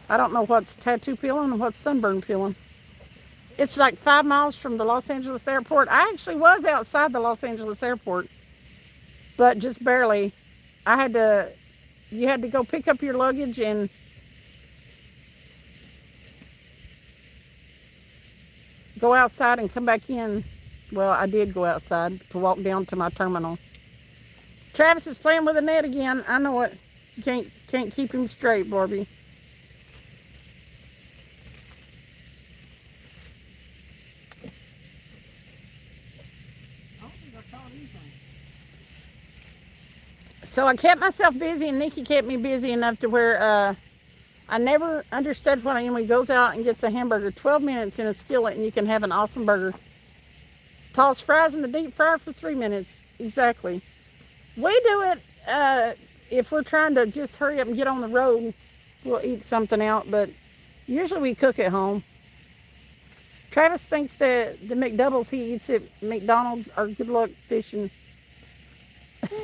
Speaker 1: I don't know what's tattoo peeling and what's sunburn peeling. It's like 5 miles from the Los Angeles airport. I actually was outside the Los Angeles airport, but just barely. You had to go pick up your luggage and go outside and come back in. Well, I did go outside to walk down to my terminal. Travis is playing with the net again. I know it. You can't keep him straight, Barbie. So I kept myself busy, and Nikki kept me busy enough to where I never understood when Emily goes out and gets a hamburger. 12 minutes in a skillet, and you can have an awesome burger. Toss fries in the deep fryer for 3 minutes. Exactly. We do it if we're trying to just hurry up and get on the road. We'll eat something out, but usually we cook at home. Travis thinks that the McDoubles he eats at McDonald's are good luck fishing.
Speaker 2: You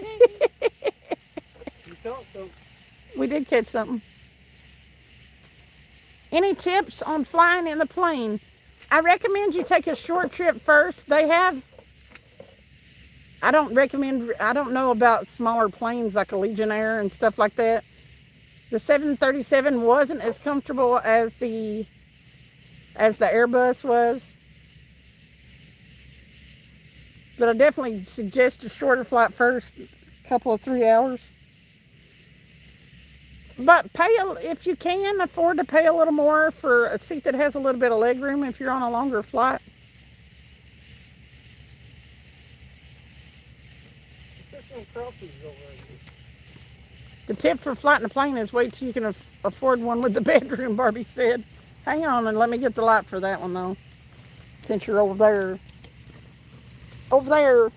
Speaker 2: caught something.
Speaker 1: We did catch something. Any tips on flying in the plane? I recommend you take a short trip first. I don't know about smaller planes like a Legionnaire and stuff like that. The 737 wasn't as comfortable as the Airbus was. But I definitely suggest a shorter flight first, a couple of 3 hours. But if you can afford to pay a little more for a seat that has a little bit of leg room if you're on a longer flight. The tip for flying a plane is wait till you can afford one with the bedroom, Barbie said. Hang on and let me get the light for that one, though. Since you're over there. Over there.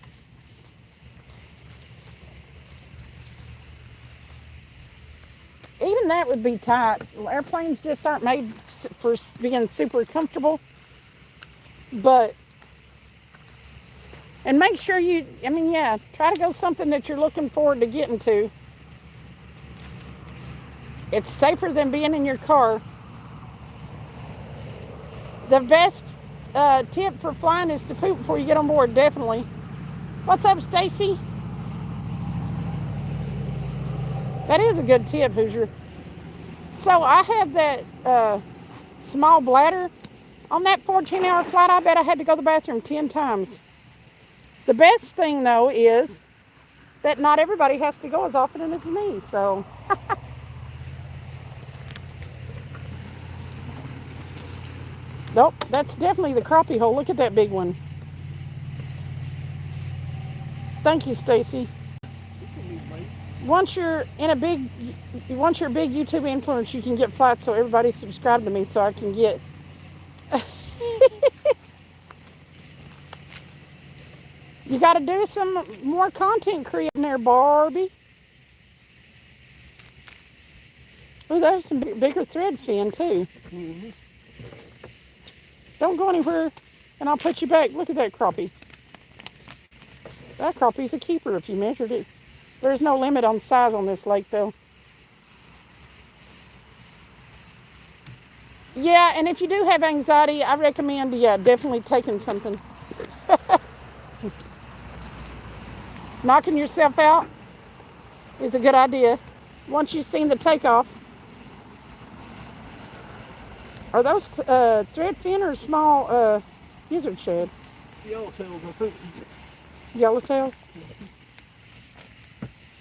Speaker 1: Even that would be tight. Airplanes just aren't made for being super comfortable. But, and make sure you, I mean, yeah, try to go something that you're looking forward to getting to. It's safer than being in your car. The best tip for flying is to poop before you get on board, definitely. What's up, Stacy? That is a good tip, Hoosier. So I have that small bladder. On that 14-hour flight, I bet I had to go to the bathroom 10 times. The best thing, though, is that not everybody has to go as often as me, so. Nope, that's definitely the crappie hole. Look at that big one. Thank you, Stacy. Once you're a big YouTube influencer, you can get flights, so everybody subscribe to me so I can get. You got to do some more content creating there, Barbie. Oh, there's some bigger thread fin, too.
Speaker 2: Mm-hmm.
Speaker 1: Don't go anywhere, and I'll put you back. Look at that crappie. That crappie's a keeper if you measured it. There's no limit on size on this lake, though. Yeah, and if you do have anxiety, I recommend, definitely taking something. Knocking yourself out is a good idea. Once you've seen the takeoff. Are those thread fin or small gizzard shad?
Speaker 2: Yellowtails, I think.
Speaker 1: Yellowtails?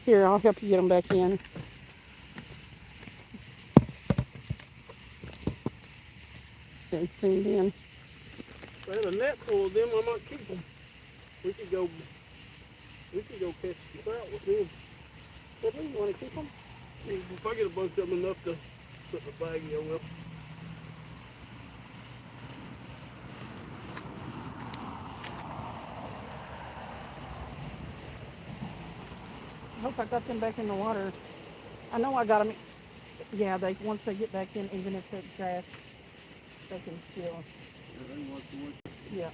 Speaker 1: Here, I'll help you get them back in. They zoomed in.
Speaker 2: If I had a net full of them, I might keep them. We could go catch some trout with them.
Speaker 1: Did we want to keep them?
Speaker 2: If I get a bunch of them enough to put in the baggie, I will.
Speaker 1: I hope I got them back in the water. I know I got them. Yeah, once they get back in, even if it's grass, they can still. Yeah.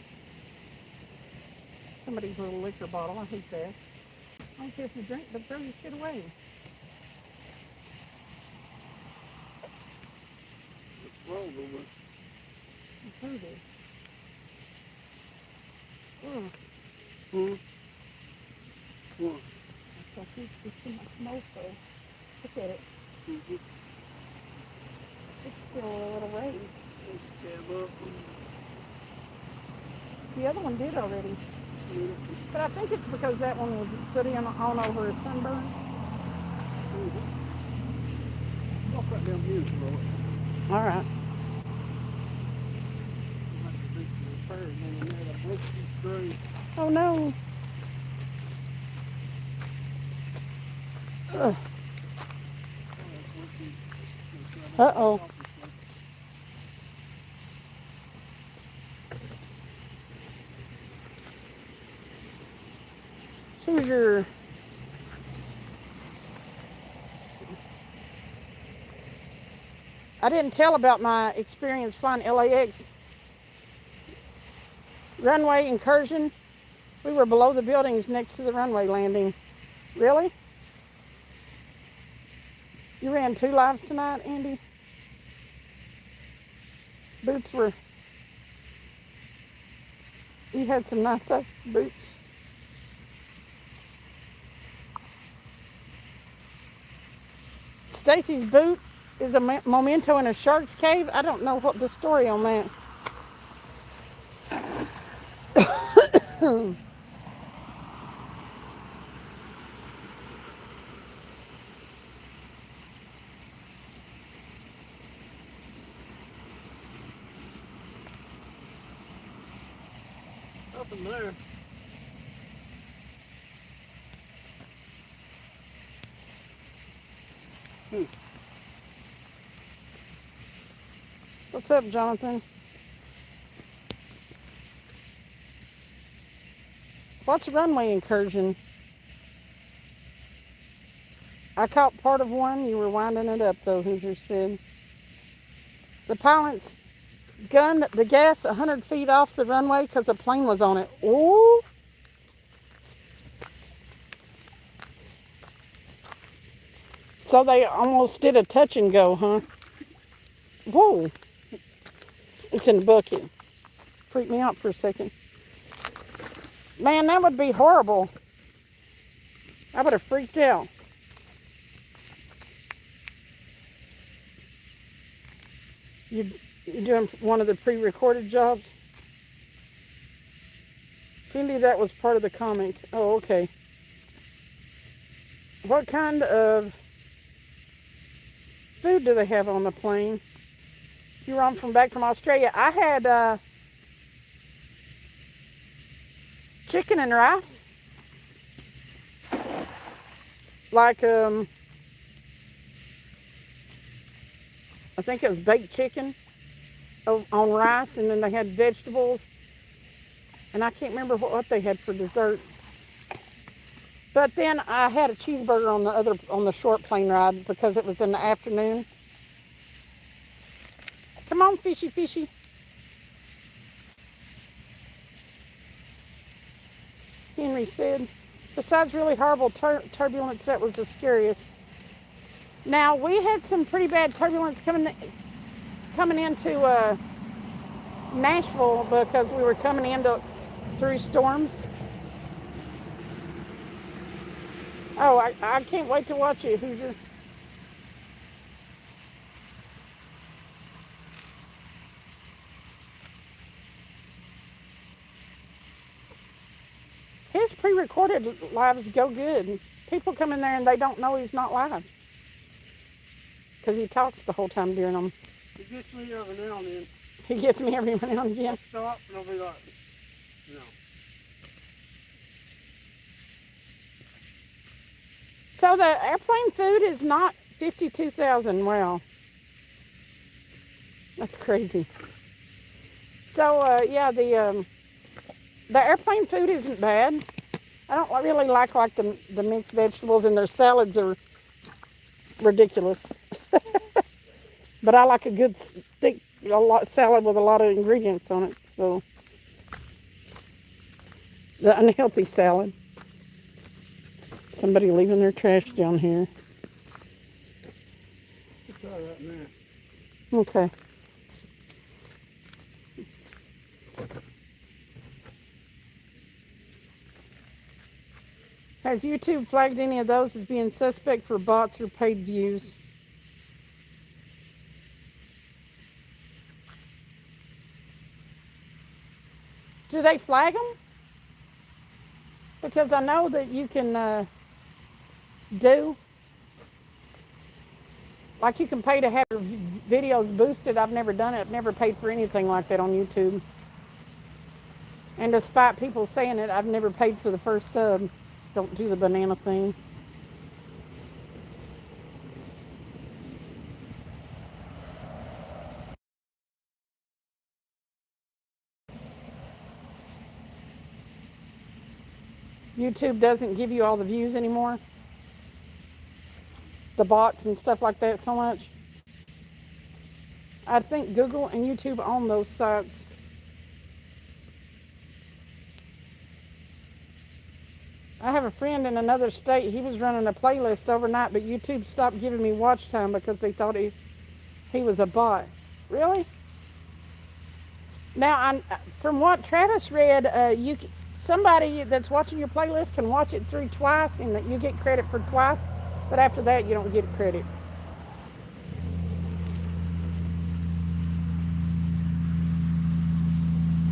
Speaker 1: Somebody's little liquor bottle. I hate that. I don't care if you drink, but throw your shit away.
Speaker 2: What's wrong with it?
Speaker 1: I heard it.
Speaker 2: Hmm? What?
Speaker 1: It's too much mofo. Look at it.
Speaker 2: Mm-hmm.
Speaker 1: It's still a little raised.
Speaker 2: Let's scab up.
Speaker 1: The other one did already.
Speaker 2: Yeah.
Speaker 1: But I think it's because that one was put in on over a sunburn.
Speaker 2: Mm-hmm. Walk right down here, bro.
Speaker 1: All right. Oh no. Ugh. Uh-oh. Who's your... I didn't tell about my experience flying LAX. Runway incursion. We were below the buildings next to the runway landing. Really? You ran 2 lives tonight, Andy? Boots were... You had some nice size boots. Stacy's boot is a memento in a shark's cave. I don't know what the story on that.
Speaker 2: Nothing there.
Speaker 1: What's up, Jonathan? What's a runway incursion? I caught part of one. You were winding it up, though, Hoosier said. The pilot's gunned the gas 100 feet off the runway because a plane was on it. Ooh. So they almost did a touch and go, huh? Whoa. It's in the bucket. Freaked me out for a second. Man, that would be horrible. I would have freaked out. You're doing one of the pre-recorded jobs? Cindy, that was part of the comic. Oh, okay. What kind of food do they have on the plane? You were on back from Australia. I had chicken and rice. Like, I think it was baked chicken on rice, and then they had vegetables. And I can't remember what they had for dessert. But then I had a cheeseburger on the short plane ride because it was in the afternoon. Come on, fishy, fishy. Henry said, besides really horrible turbulence, that was the scariest. Now, we had some pretty bad turbulence coming into Nashville because we were coming through storms. Oh, I can't wait to watch it, Hoosier. His pre-recorded lives go good. People come in there and they don't know he's not live. Because he talks the whole time during them.
Speaker 2: He gets me every now and then.
Speaker 1: He gets me every now and again.
Speaker 2: I'll stop and I'll be like, no.
Speaker 1: So the airplane food is not $52,000. Wow. That's crazy. So, yeah, the airplane food isn't bad. I don't really like the minced vegetables, and their salads are ridiculous. But I like a good thick salad with a lot of ingredients on it. So the unhealthy salad. Somebody leaving their trash down here.
Speaker 2: Try that now.
Speaker 1: Okay. Has YouTube flagged any of those as being suspect for bots or paid views? Do they flag them? Because I know that you can you can pay to have your videos boosted. I've never done it. I've never paid for anything like that on YouTube. And despite people saying it, I've never paid for the first sub. Don't do the banana thing. YouTube doesn't give you all the views anymore. The bots and stuff like that so much. I think Google and YouTube own those sites. I have a friend in another state. He was running a playlist overnight, but YouTube stopped giving me watch time because they thought he was a bot. Really? Now, from what Travis read, somebody that's watching your playlist can watch it through twice, and that you get credit for twice. But after that, you don't get credit.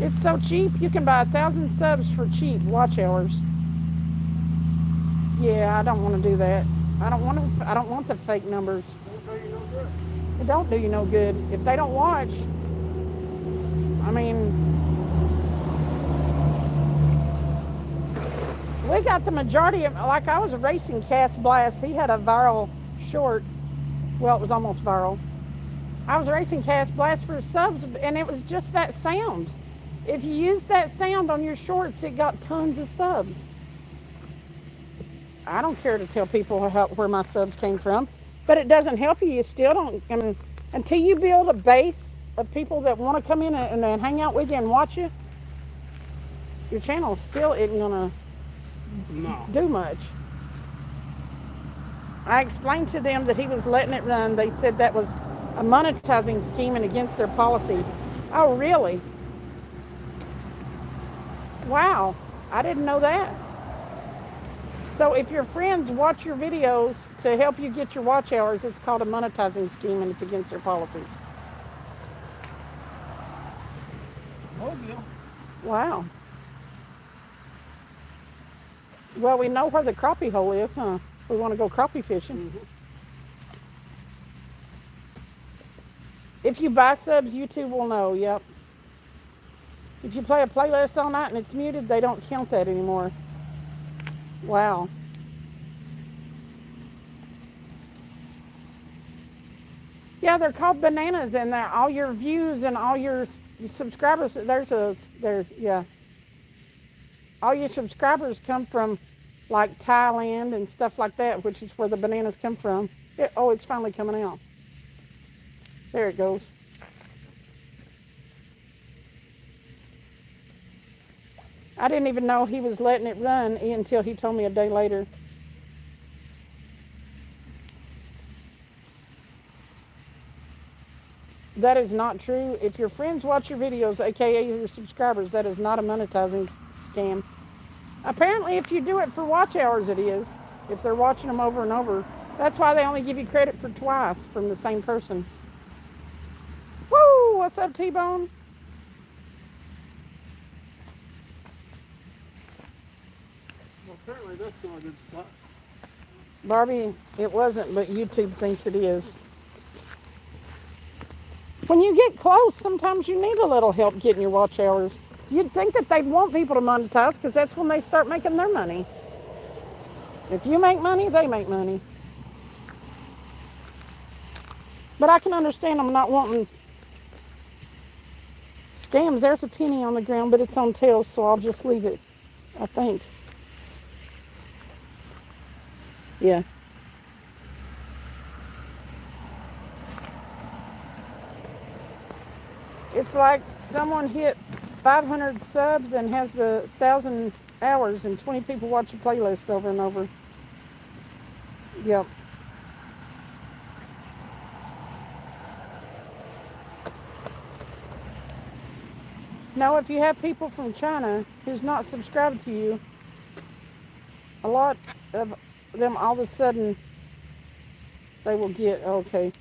Speaker 1: It's so cheap. You can buy 1,000 subs for cheap watch hours. Yeah, I don't want to do that. I don't want the fake numbers. It don't do you no good. If they don't watch, I mean, we got the majority of, like I was racing Cass Blast. He had a viral short Well, it was almost viral. I was racing Cast Blast for subs, and it was just that sound. If you use that sound on your shorts, it got tons of subs. I don't care to tell people where my subs came from, but it doesn't help you. You still don't. I mean, until you build a base of people that want to come in and hang out with you and watch you, your channel still isn't gonna do much. I explained to them that he was letting it run. They said that was a monetizing scheme and against their policy. Oh, really? Wow, I didn't know that. So if your friends watch your videos to help you get your watch hours, it's called a monetizing scheme and it's against their policies.
Speaker 2: Oh, yeah.
Speaker 1: Wow. Well, we know where the crappie hole is, huh? We want to go crappie fishing.
Speaker 2: Mm-hmm.
Speaker 1: If you buy subs, YouTube will know, yep. If you play a playlist all night and it's muted, they don't count that anymore. Wow. Yeah, they're called bananas, and they're all your views and all your subscribers. Yeah. All your subscribers come from like Thailand and stuff like that, which is where the bananas come from. It's finally coming out. There it goes. I didn't even know he was letting it run until he told me a day later. That is not true. If your friends watch your videos, aka your subscribers, that is not a monetizing scam. Apparently, if you do it for watch hours, it is. If they're watching them over and over. That's why they only give you credit for twice from the same person. Woo! What's up, T-Bone?
Speaker 2: Well, apparently that's not a good spot.
Speaker 1: Barbie, it wasn't, but YouTube thinks it is. When you get close, sometimes you need a little help getting your watch hours. You'd think that they'd want people to monetize because that's when they start making their money. If you make money, they make money. But I can understand them not wanting scams. There's a penny on the ground, but it's on tails, so I'll just leave it, I think. Yeah. It's like someone hit 500 subs and has the 1,000 hours and 20 people watch a playlist over and over. Yep. Now, if you have people from China who's not subscribed to you, a lot of them all of a sudden, they will get, okay.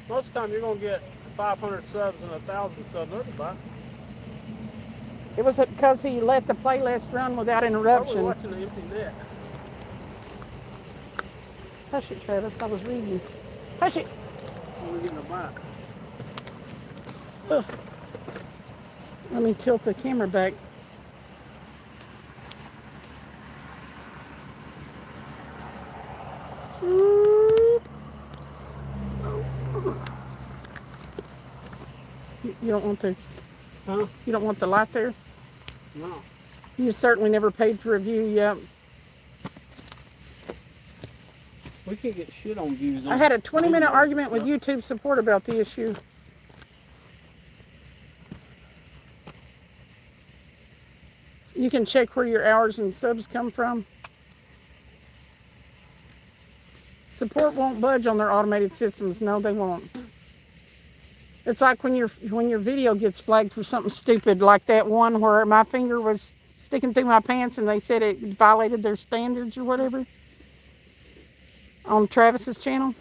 Speaker 2: Most of the time you're going to get 500 subs and 1,000 subs. Everybody.
Speaker 1: It was because he let the playlist run without interruption.
Speaker 2: I was watching the empty net.
Speaker 1: Hush it, Travis. I was reading. Hush it.
Speaker 2: We're getting a bite.
Speaker 1: Ugh. Let me tilt the camera back. You don't want the,
Speaker 2: huh?
Speaker 1: You don't want the light there?
Speaker 2: No.
Speaker 1: You certainly never paid for a view yet.
Speaker 2: We can't get shit on views.
Speaker 1: I had a 20-minute argument with YouTube support about the issue. You can check where your hours and subs come from. Support won't budge on their automated systems. No, they won't. It's like when your video gets flagged for something stupid, like that one where my finger was sticking through my pants and they said it violated their standards or whatever on Travis's channel.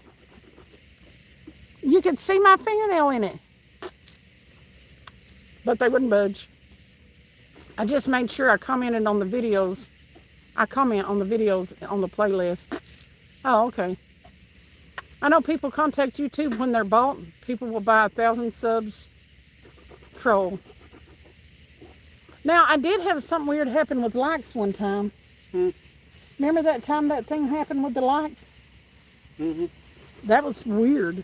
Speaker 1: You could see my fingernail in it, but they wouldn't budge. I just made sure I commented on the videos. I comment on the videos on the playlist. Oh, okay. I know people contact YouTube when they're bought. People will buy 1,000 subs. Troll. Now, I did have something weird happen with likes one time.
Speaker 2: Hmm.
Speaker 1: Remember that time that thing happened with the likes?
Speaker 2: Mm-hmm.
Speaker 1: That was weird.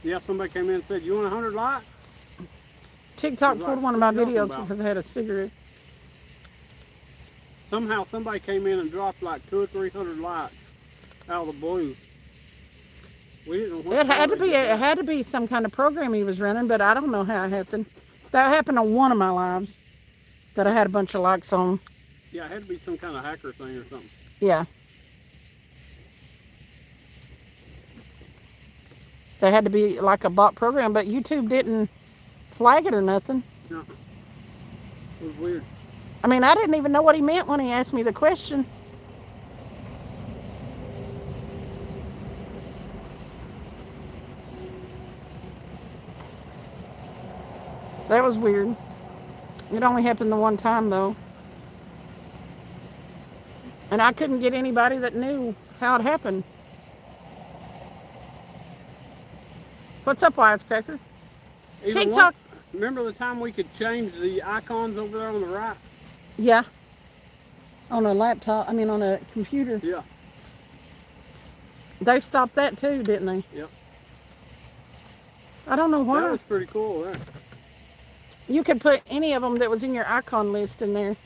Speaker 2: Yeah, somebody came in and said, "You want 100 likes?"
Speaker 1: TikTok
Speaker 2: Like,
Speaker 1: pulled one of my
Speaker 2: what you talking
Speaker 1: videos
Speaker 2: about?
Speaker 1: because I had a cigarette.
Speaker 2: Somehow somebody came in and dropped like 200 or 300 likes out of the blue. We didn't know what
Speaker 1: It had to
Speaker 2: they
Speaker 1: be.
Speaker 2: did
Speaker 1: It
Speaker 2: that.
Speaker 1: had to be some kind of program he was running, but I don't know how it happened. That happened on one of my lives that I had a bunch of likes on.
Speaker 2: Yeah, it had to be some kind of hacker thing or something.
Speaker 1: Yeah. They had to be like a bot program, but YouTube didn't flag it or nothing.
Speaker 2: No, it was weird.
Speaker 1: I mean, I didn't even know what he meant when he asked me the question. That was weird. It only happened the one time, though. And I couldn't get anybody that knew how it happened. What's up, Wisecracker?
Speaker 2: Even
Speaker 1: TikTok.
Speaker 2: once, remember the time we could change the icons over there on the right?
Speaker 1: Yeah. On a laptop, I mean on a computer.
Speaker 2: Yeah.
Speaker 1: They stopped that too, didn't they?
Speaker 2: Yep.
Speaker 1: I don't know why.
Speaker 2: That was pretty cool there.
Speaker 1: You could put any of them that was in your icon list in there.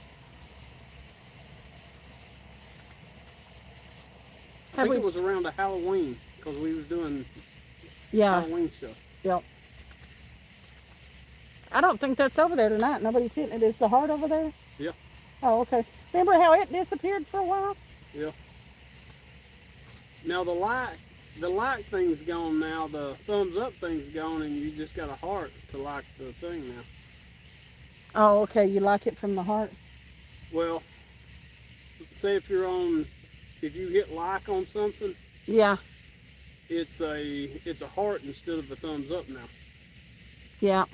Speaker 2: I think it was around the Halloween because we was doing
Speaker 1: Yeah.
Speaker 2: Halloween stuff.
Speaker 1: Yep. I don't think that's over there tonight. Nobody's hitting it. Is the heart over there?
Speaker 2: Yeah.
Speaker 1: Oh, okay. Remember how it disappeared for a while?
Speaker 2: Yeah. Now the like thing's gone now. The thumbs up thing's gone, and you just got a heart to like the thing now.
Speaker 1: Oh, okay. You like it from the heart?
Speaker 2: Well, say if you hit like on something,
Speaker 1: Yeah.
Speaker 2: it's a heart instead of a thumbs up now.
Speaker 1: Yeah.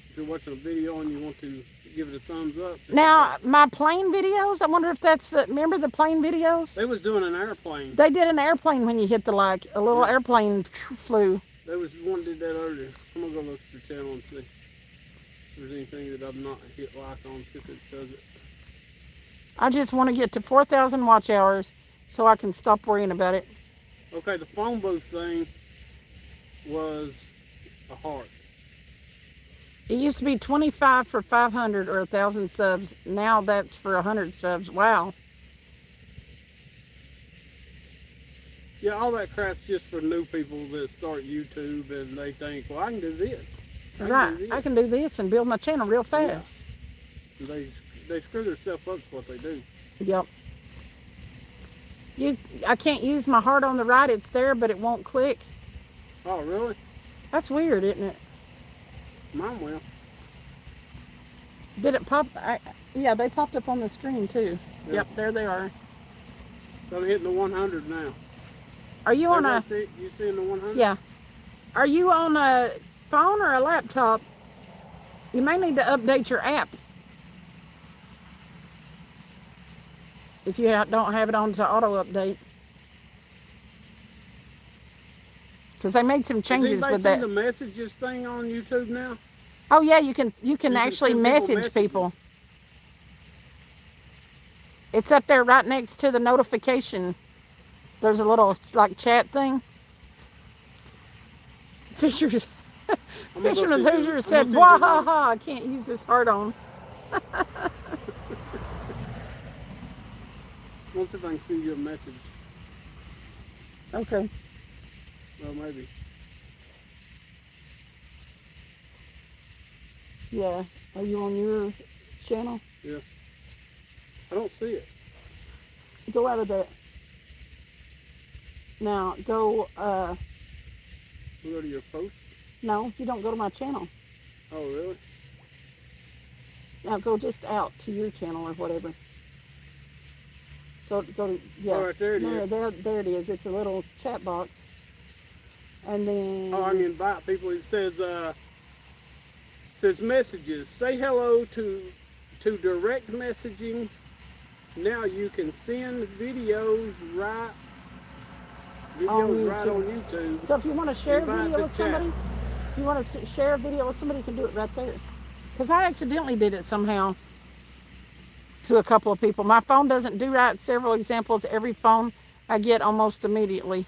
Speaker 2: If you're watching a video and you want to give it a thumbs up.
Speaker 1: Now, my plane videos, I wonder if that's remember the plane videos?
Speaker 2: They was doing an airplane.
Speaker 1: They did an airplane when you hit the like. A little airplane flew.
Speaker 2: There was one did that earlier. I'm gonna go look at your channel and see if there's anything that I've not hit like on, see if it does it.
Speaker 1: I just want to get to 4,000 watch hours so I can stop worrying about it.
Speaker 2: Okay, the phone booth thing was a heart.
Speaker 1: It used to be 25 for 500 or 1,000 subs. Now that's for 100 subs. Wow.
Speaker 2: Yeah, all that crap's just for new people that start YouTube and they think, well, I can do this.
Speaker 1: Right. I can do this and build my channel real fast.
Speaker 2: Yeah. They screw themselves up is what they do.
Speaker 1: Yep. I can't use my heart on the right. It's there, but it won't click.
Speaker 2: Oh, really?
Speaker 1: That's weird, isn't it?
Speaker 2: Mine will.
Speaker 1: Did it pop? Yeah, they popped up on the screen too.
Speaker 2: Yeah.
Speaker 1: Yep, there they are.
Speaker 2: So I'm hitting the 100 now.
Speaker 1: Are you on a?
Speaker 2: You seeing the 100?
Speaker 1: Yeah. Are you on a phone or a laptop? You may need to update your app. If you don't have it on to auto update. Because they made some changes
Speaker 2: Has
Speaker 1: with
Speaker 2: anybody
Speaker 1: that.
Speaker 2: seen the messages thing on YouTube now?
Speaker 1: Oh yeah, you can actually
Speaker 2: send people
Speaker 1: message
Speaker 2: messages.
Speaker 1: people. It's up there right next to the notification. There's a little like chat thing. Fisher's Fisherman Hoosier said, "Wah ha ha! I can't use this heart on."
Speaker 2: Let's see if I can send you a message.
Speaker 1: Okay.
Speaker 2: Well, maybe.
Speaker 1: Yeah. Are you on your channel?
Speaker 2: Yeah. I don't see it.
Speaker 1: Go out of that. Now go.
Speaker 2: We go to your post.
Speaker 1: No, you don't go to my channel.
Speaker 2: Oh, really?
Speaker 1: Now go just out to your channel or whatever. Go to yeah.
Speaker 2: Oh, right there it is.
Speaker 1: There it is. It's a little chat box. And then.
Speaker 2: Oh, I can invite people. It says messages. Say hello to direct messaging. Now you can send videos right on YouTube.
Speaker 1: So if you want to share a
Speaker 2: Invite
Speaker 1: video
Speaker 2: to
Speaker 1: with
Speaker 2: chat.
Speaker 1: somebody, you want to share a video with somebody, you can do it right there. Because I accidentally did it somehow. to a couple of people. My phone doesn't do right. Several examples. Every phone I get almost immediately.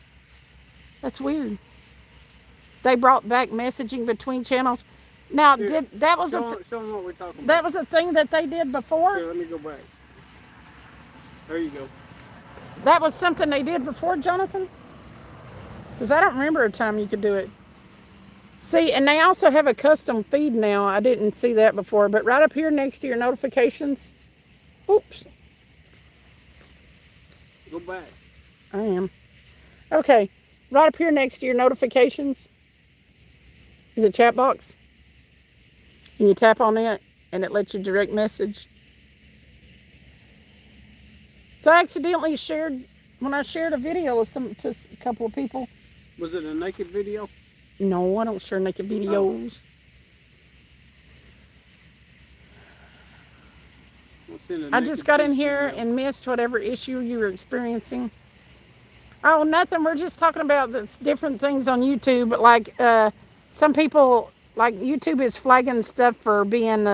Speaker 1: That's weird. They brought back messaging between channels. Now,
Speaker 2: Here,
Speaker 1: that was
Speaker 2: show them what we're talking about.
Speaker 1: that was a thing that they did before?
Speaker 2: Here, let me go back. There you go.
Speaker 1: That was something they did before, Jonathan? Because I don't remember a time you could do it. See, and they also have a custom feed now. I didn't see that before, but right up here next to your notifications. Oops.
Speaker 2: Go back.
Speaker 1: I am. Okay. Right up here next to your notifications is a chat box. And you tap on it, and it lets you direct message. So I accidentally shared, when I shared a video with to a couple of people.
Speaker 2: Was it a naked video?
Speaker 1: No, I don't share naked videos. I just got in here and missed whatever issue you were experiencing. Oh, nothing. We're just talking about this different things on YouTube. Like some people, like YouTube is flagging stuff for being,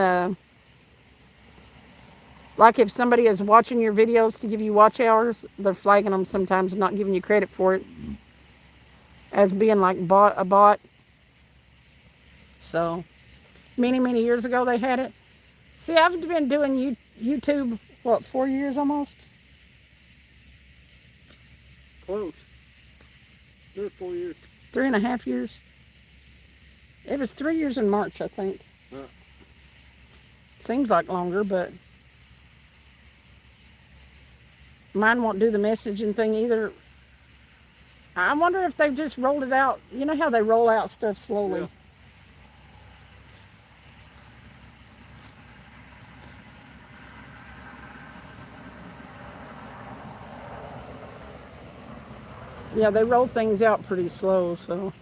Speaker 1: like if somebody is watching your videos to give you watch hours, they're flagging them sometimes and not giving you credit for it as being like a bot. So many years ago they had it. See, I've been doing YouTube, what, 4 years almost?
Speaker 2: Close. 3 or 4 years.
Speaker 1: 3.5 years. It was 3 years in March, I think. Seems like longer, but mine won't do the messaging thing either. I wonder if they've just rolled it out. You know how they roll out stuff slowly?
Speaker 2: Yeah.
Speaker 1: Yeah, they roll things out pretty slow, so.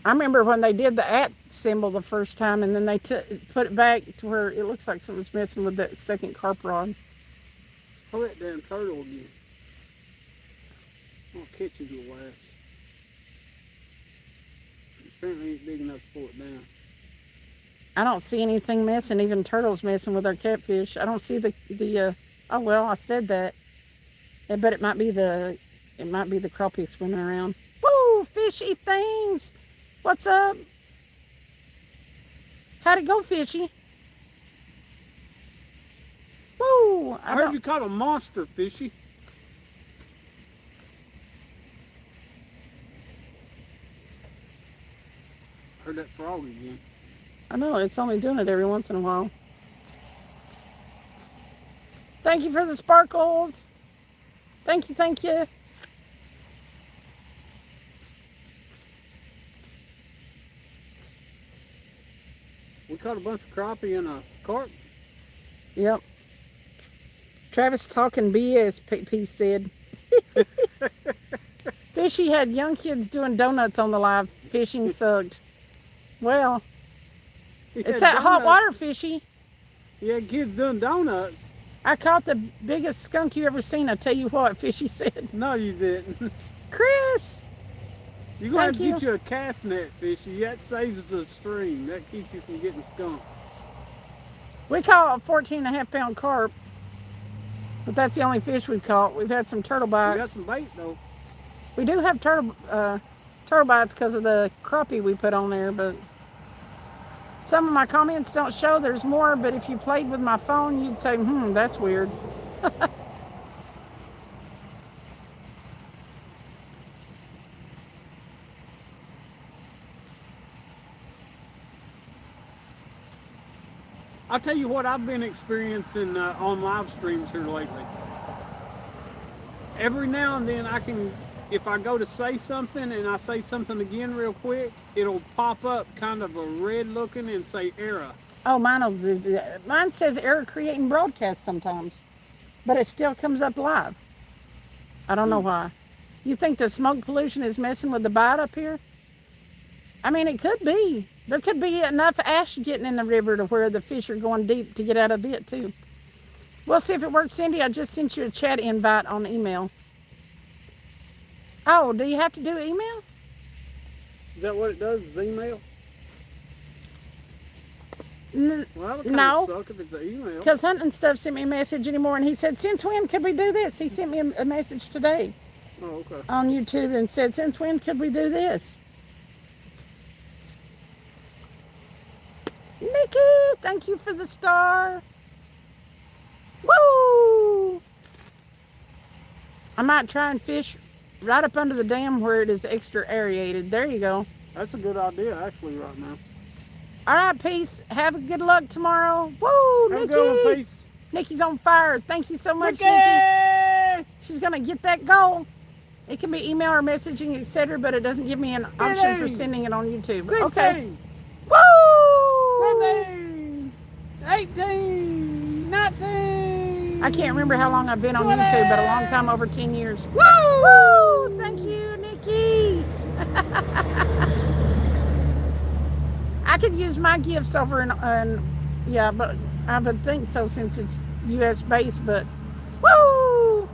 Speaker 1: I remember when they did the @ symbol the first time, and then they put it back to where it looks like something's messing with that second carp rod.
Speaker 2: Oh, that damn turtle again. I'll catch his little ass. Apparently he's big enough to pull it down.
Speaker 1: I don't see anything messing, even turtles messing with our catfish. I don't see the oh well, I said that. But it might be the crappie swimming around. Woo, fishy things. What's up? How'd it go, fishy? Woo!
Speaker 2: I heard you caught a monster, fishy. Heard that frog again.
Speaker 1: I know, it's only doing it every once in a while. Thank you for the sparkles. Thank you, thank you.
Speaker 2: We caught a bunch of crappie in a carp.
Speaker 1: Yep. Travis talking BS, P said. Fishy had young kids doing donuts on the live. Fishing sucked. Well, it's that hot water, Fishy.
Speaker 2: Yeah, kids doing donuts.
Speaker 1: I caught the biggest skunk you ever seen. I tell you what, Fishy said.
Speaker 2: No, you didn't.
Speaker 1: Chris!
Speaker 2: You're going to have to
Speaker 1: Thank
Speaker 2: get you a cast net, fishy. That saves the stream. That keeps you from getting skunked.
Speaker 1: We caught a 14.5-pound carp. But that's the only fish we've caught. We've had some turtle bites.
Speaker 2: We got some bait, though.
Speaker 1: We do have turtle bites because of the crappie we put on there, but some of my comments don't show there's more, but if you played with my phone, you'd say, that's weird.
Speaker 2: I'll tell you what I've been experiencing on live streams here lately. Every now and then if I go to say something and I say something again real quick, it'll pop up kind of a red looking and say error.
Speaker 1: Oh, mine says error creating broadcast sometimes, but it still comes up live. I don't know why. You think the smoke pollution is messing with the bite up here? I mean, it could be. There could be enough ash getting in the river to where the fish are going deep to get out of it, too. We'll see if it works, Cindy. I just sent you a chat invite on email. Oh, do you have to do email?
Speaker 2: Is that what it does, is email? Well, that would
Speaker 1: No.
Speaker 2: suck if it's an email.
Speaker 1: Because Hunting Stuff sent me a message anymore, and he said, since when could we do this? He sent me a message today
Speaker 2: Oh, okay.
Speaker 1: on YouTube and said, since when could we do this? Nikki, thank you for the star. Woo! I might try and fish right up under the dam where it is extra aerated. There you go.
Speaker 2: That's a good idea, actually, right now.
Speaker 1: All right, peace. Have a good luck tomorrow. Woo,
Speaker 2: Have a
Speaker 1: Nikki.
Speaker 2: good one, peace.
Speaker 1: Nikki's on fire. Thank you so much,
Speaker 2: Nikki!
Speaker 1: Nikki. She's going to get that goal. It can be email or messaging, etc., but it doesn't give me an option for sending it on YouTube.
Speaker 2: 16,
Speaker 1: Okay. Woo!
Speaker 2: 17, 18, 19.
Speaker 1: I can't remember how long I've been on
Speaker 2: 20.
Speaker 1: YouTube, but a long time, over 10 years.
Speaker 2: Woo!
Speaker 1: Woo! Thank you, Nikki. I could use my gifts over in yeah, but I would think so since it's U.S. based, but woo!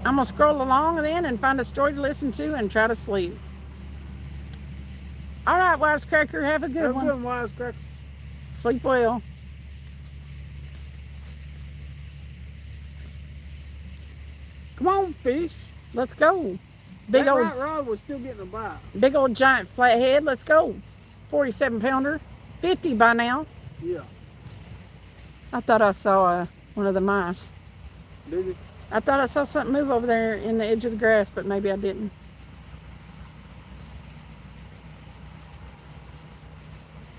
Speaker 1: I'm going to scroll along then and find a story to listen to and try to sleep. All right, Wisecracker, have a good
Speaker 2: Have a
Speaker 1: one.
Speaker 2: good one, Wisecracker.
Speaker 1: Sleep well.
Speaker 2: Come on, fish.
Speaker 1: Let's go. Big
Speaker 2: That
Speaker 1: old
Speaker 2: right rod was still getting a bite.
Speaker 1: Big old giant flathead. Let's go. 47 pounder. 50 by now.
Speaker 2: Yeah.
Speaker 1: I thought I saw one of the mice.
Speaker 2: Did it?
Speaker 1: I thought I saw something move over there in the edge of the grass, but maybe I didn't.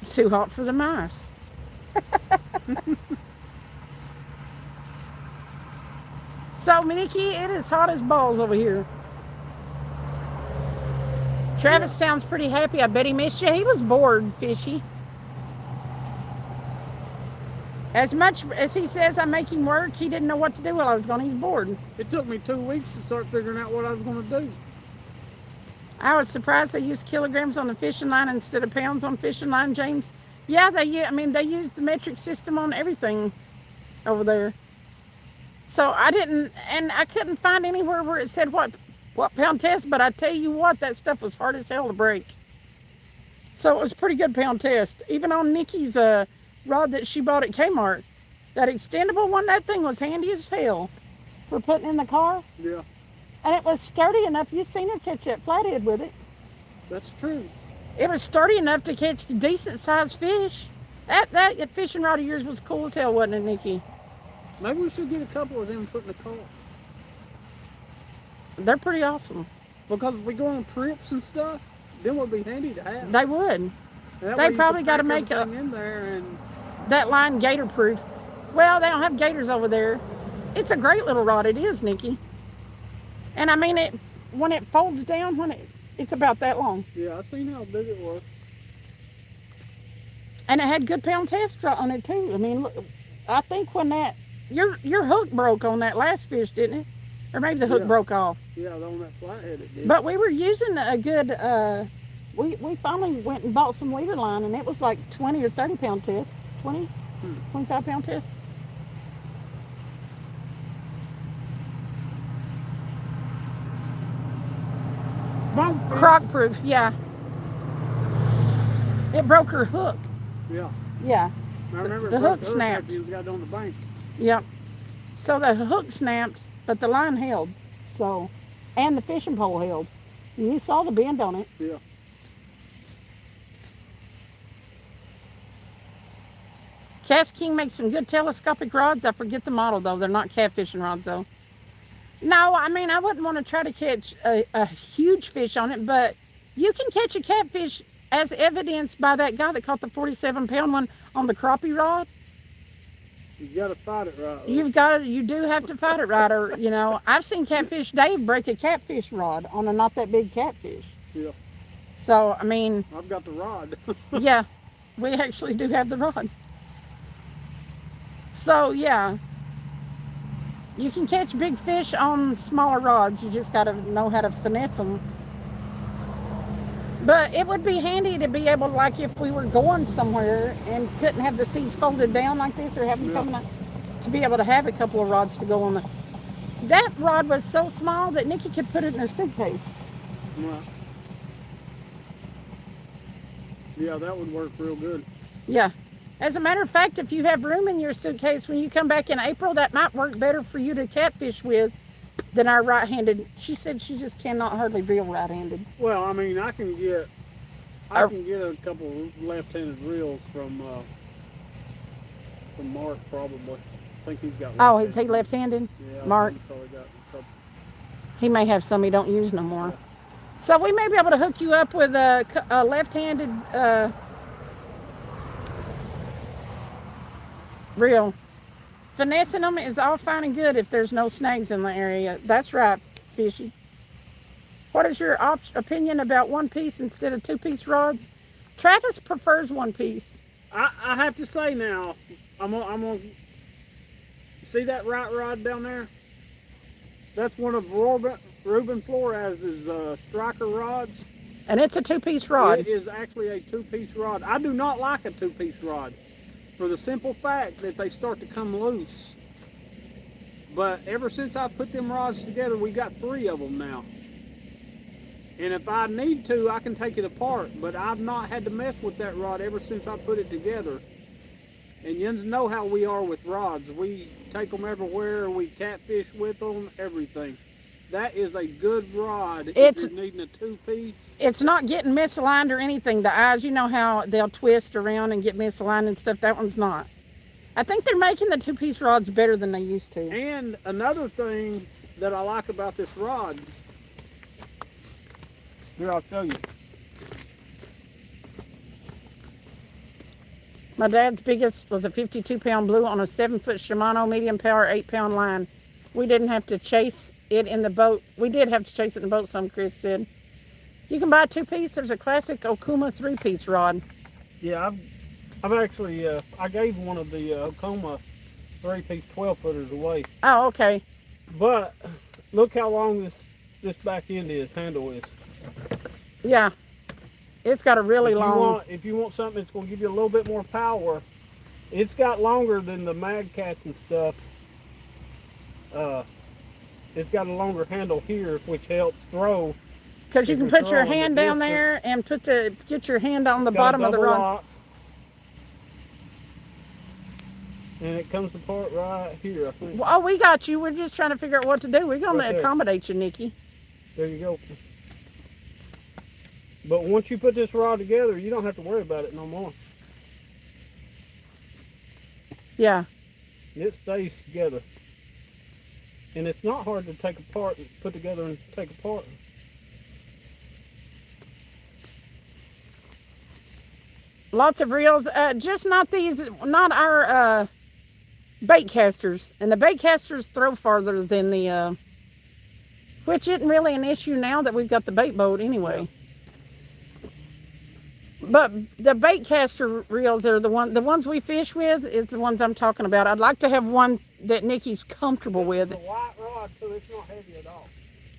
Speaker 1: It's too hot for the mice. So, Nikki, it is hot as balls over here. Travis sounds pretty happy. I bet he missed you. He was bored, Fishy. As much as he says I make him work, he didn't know what to do while I was gone. He was bored.
Speaker 2: It took me 2 weeks to start figuring out what I was going to do.
Speaker 1: I was surprised they used kilograms on the fishing line instead of pounds on fishing line, James. Yeah, they use the metric system on everything over there. So I didn't, and I couldn't find anywhere where it said what pound test, but I tell you what, that stuff was hard as hell to break. So it was a pretty good pound test. Even on Nikki's rod that she bought at Kmart, that extendable one, that thing was handy as hell for putting in the car.
Speaker 2: Yeah,
Speaker 1: And it was sturdy enough, you've seen her catch that flathead with it.
Speaker 2: that's true.
Speaker 1: It was sturdy enough to catch decent sized fish. That fishing rod of yours was cool as hell, wasn't it, Nikki?
Speaker 2: Maybe we should get a couple of them put in the car.
Speaker 1: They're pretty awesome.
Speaker 2: Because if we go on trips and stuff, then would be handy to have.
Speaker 1: They would.
Speaker 2: That
Speaker 1: they
Speaker 2: way you
Speaker 1: probably
Speaker 2: can
Speaker 1: gotta
Speaker 2: pack
Speaker 1: make a-
Speaker 2: everything in there and
Speaker 1: That line gator proof. Well, they don't have gators over there. It's a great little rod, it is, Nikki. And I mean, it when it folds down, it's about that long.
Speaker 2: yeah, I seen how big it was.
Speaker 1: And it had good pound test on it too. I mean, look, I think when your hook broke on that last fish, didn't it? Or maybe the hook
Speaker 2: Yeah.
Speaker 1: broke off.
Speaker 2: Yeah, on that flathead it did.
Speaker 1: But we were using a good, we finally went and bought some leader line, and it was like 20 or 30 pound test. 20, 25 pound test.
Speaker 2: Boom, fish.
Speaker 1: Croc proof, yeah. It broke her hook.
Speaker 2: Yeah,
Speaker 1: Yeah,
Speaker 2: I remember
Speaker 1: the
Speaker 2: it broke
Speaker 1: hook snapped.
Speaker 2: after you got on the bank.
Speaker 1: yep. So the hook snapped, but the line held. So, and the fishing pole held. You saw the bend on it.
Speaker 2: Yeah.
Speaker 1: Cast King makes some good telescopic rods. I forget the model though. They're not catfishing rods though. No, I mean, I wouldn't want to try to catch a huge fish on it, but you can catch a catfish as evidenced by that guy that caught the 47 pound one on the crappie rod.
Speaker 2: You gotta fight it right.
Speaker 1: You do have to fight it right, or, you know, I've seen Catfish Dave break a catfish rod on a not that big catfish.
Speaker 2: Yeah,
Speaker 1: So, I mean,
Speaker 2: I've got the rod.
Speaker 1: yeah, we actually do have the rod. So, yeah, you can catch big fish on smaller rods. You just got to know how to finesse them. But it would be handy to be able to, like, if we were going somewhere and couldn't have the seats folded down like this or have them coming up, to be able to have a couple of rods to go on the. That rod was so small that Nikki could put it in her suitcase.
Speaker 2: Right. Yeah, that would work real good.
Speaker 1: Yeah. As a matter of fact, if you have room in your suitcase when you come back in April, that might work better for you to catfish with than our right-handed. She said she just cannot hardly reel right-handed.
Speaker 2: Well, I mean, I can get
Speaker 1: Or-
Speaker 2: a couple left-handed reels from Mark probably. I think he's got.
Speaker 1: Oh, is he left-handed?
Speaker 2: Yeah,
Speaker 1: Mark?
Speaker 2: he's probably got a couple.
Speaker 1: He may have some he don't use no more.
Speaker 2: Yeah.
Speaker 1: So we may be able to hook you up with a left-handed reel. Finessing them is all fine and good if there's no snags in the area. That's right, Fishy. What is your opinion about one-piece instead of two-piece rods? Travis prefers one-piece.
Speaker 2: I have to say now, I'm gonna see that right rod down there. That's one of Ruben Flores's striker rods.
Speaker 1: And it's a two-piece rod.
Speaker 2: It is actually a two-piece rod. I do not like a two-piece rod for the simple fact that they start to come loose. But ever since I put them rods together, we got 3 of them now. And if I need to, I can take it apart. But I've not had to mess with that rod ever since I put it together. And you know how we are with rods. We take them everywhere. We catfish with them, everything. That is a good rod if you're needing a two-piece.
Speaker 1: It's not getting misaligned or anything. The eyes, you know how they'll twist around and get misaligned and stuff. That one's not. I think they're making the two-piece rods better than they used to.
Speaker 2: And another thing that I like about this rod, here, I'll show you.
Speaker 1: My dad's biggest was a 52-pound blue on a 7-foot Shimano medium power 8-pound line. We didn't have to chase it in the boat. We did have to chase it in the boat, some Chris said. You can buy a two-piece. There's a classic Okuma 3-piece rod.
Speaker 2: Yeah, I've actually, I gave one of the Okuma 3-piece 12-footers away.
Speaker 1: Oh, okay.
Speaker 2: But look how long this back end handle is.
Speaker 1: Yeah. It's got a really long...
Speaker 2: If you want something that's going to give you a little bit more power, it's got longer than the Mad Cats and stuff. It's got a longer handle here, which helps throw.
Speaker 1: Because you can put your hand down there and get your hand on the bottom of the rod.
Speaker 2: Lock, and it comes apart right here, I think.
Speaker 1: Oh, we got you. We're just trying to figure out what to do. We're going to accommodate you, Nikki.
Speaker 2: There you go. But once you put this rod together, you don't have to worry about it no more.
Speaker 1: Yeah.
Speaker 2: It stays together. And it's not hard to take apart and put together and take apart.
Speaker 1: Lots of reels. Just not these, not our bait casters. And the bait casters throw farther than the, which isn't really an issue now that we've got the bait boat anyway. But the bait caster reels are the ones we fish with is the ones I'm talking about. I'd like to have one that Nikki's comfortable with.
Speaker 2: It's a white rod too, it's not heavy at all.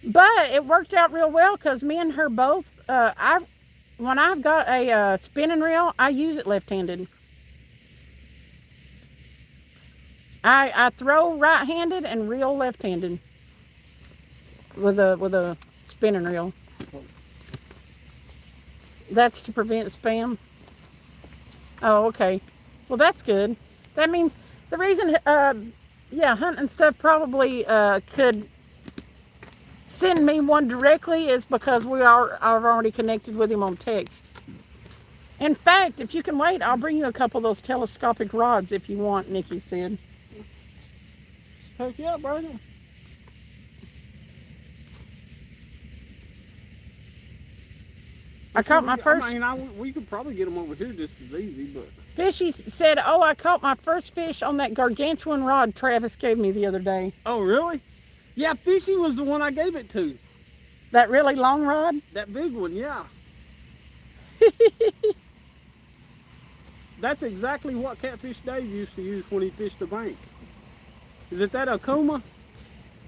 Speaker 1: But it worked out real well because me and her both, when I've got a spinning reel, I use it left-handed. I throw right-handed and reel left-handed with a spinning reel. That's to prevent spam. Oh, okay. Well, that's good. That means the reason, Hunt and Stuff probably could send me one directly is because I've already connected with him on text. In fact, if you can wait, I'll bring you a couple of those telescopic rods if you want, Nikki said.
Speaker 2: Heck yeah, brother.
Speaker 1: I caught my first...
Speaker 2: I mean, we could probably get them over here just as easy, but...
Speaker 1: Fishy said, oh, I caught my first fish on that gargantuan rod Travis gave me the other day.
Speaker 2: Oh, really? Yeah, Fishy was the one I gave it to.
Speaker 1: That really long rod?
Speaker 2: That big one, yeah. That's exactly what Catfish Dave used to use when he fished the bank. Is it that Okuma?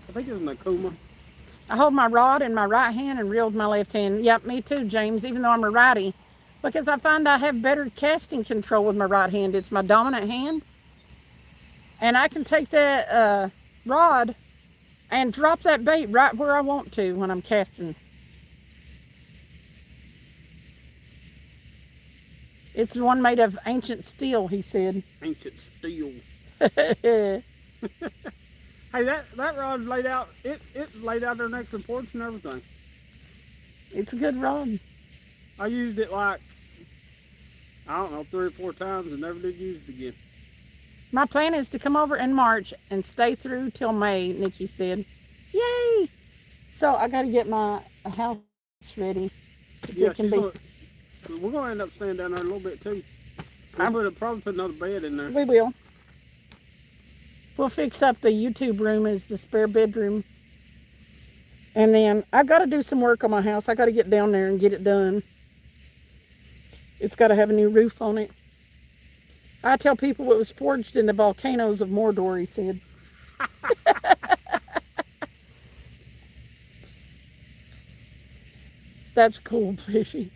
Speaker 2: I think it's an Okuma.
Speaker 1: I hold my rod in my right hand and reel with my left hand. Yep, me too, James, even though I'm a righty. Because I find I have better casting control with my right hand. It's my dominant hand. And I can take that rod and drop that bait right where I want to when I'm casting. It's the one made of ancient steel, he said.
Speaker 2: Ancient steel.
Speaker 1: Yeah.
Speaker 2: Hey, that rod laid out. It laid out there next to the porch and everything.
Speaker 1: It's a good rod.
Speaker 2: I used it like, I don't know, 3 or 4 times and never did use it again.
Speaker 1: My plan is to come over in March and stay through till May, Nikki said. Yay! So I got to get my house ready.
Speaker 2: Yeah, we're going to end up staying down there a little bit too. We'll probably put another bed in there.
Speaker 1: We will. We'll fix up the YouTube room as the spare bedroom. And then I've got to do some work on my house. I got to get down there and get it done. It's got to have a new roof on it. I tell people it was forged in the volcanoes of Mordor, he said. That's cool, Fishy.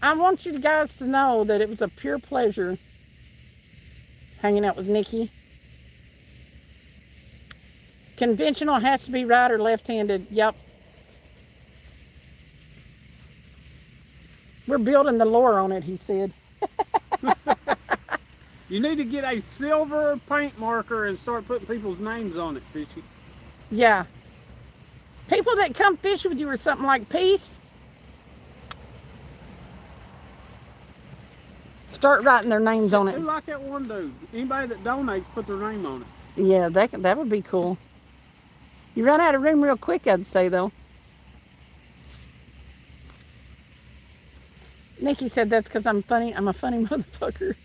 Speaker 1: I want you guys to know that it was a pure pleasure hanging out with Nikki. Conventional has to be right or left-handed. Yep. We're building the lore on it, he said.
Speaker 2: You need to get a silver paint marker and start putting people's names on it, Fishy.
Speaker 1: Yeah. People that come fishing with you or something like Peace, start writing their names on it.
Speaker 2: Do like that one dude. Anybody that donates, put their name on it.
Speaker 1: Yeah, that would be cool. You run out of room real quick, I'd say, though. Nikki said that's because I'm funny. I'm a funny motherfucker.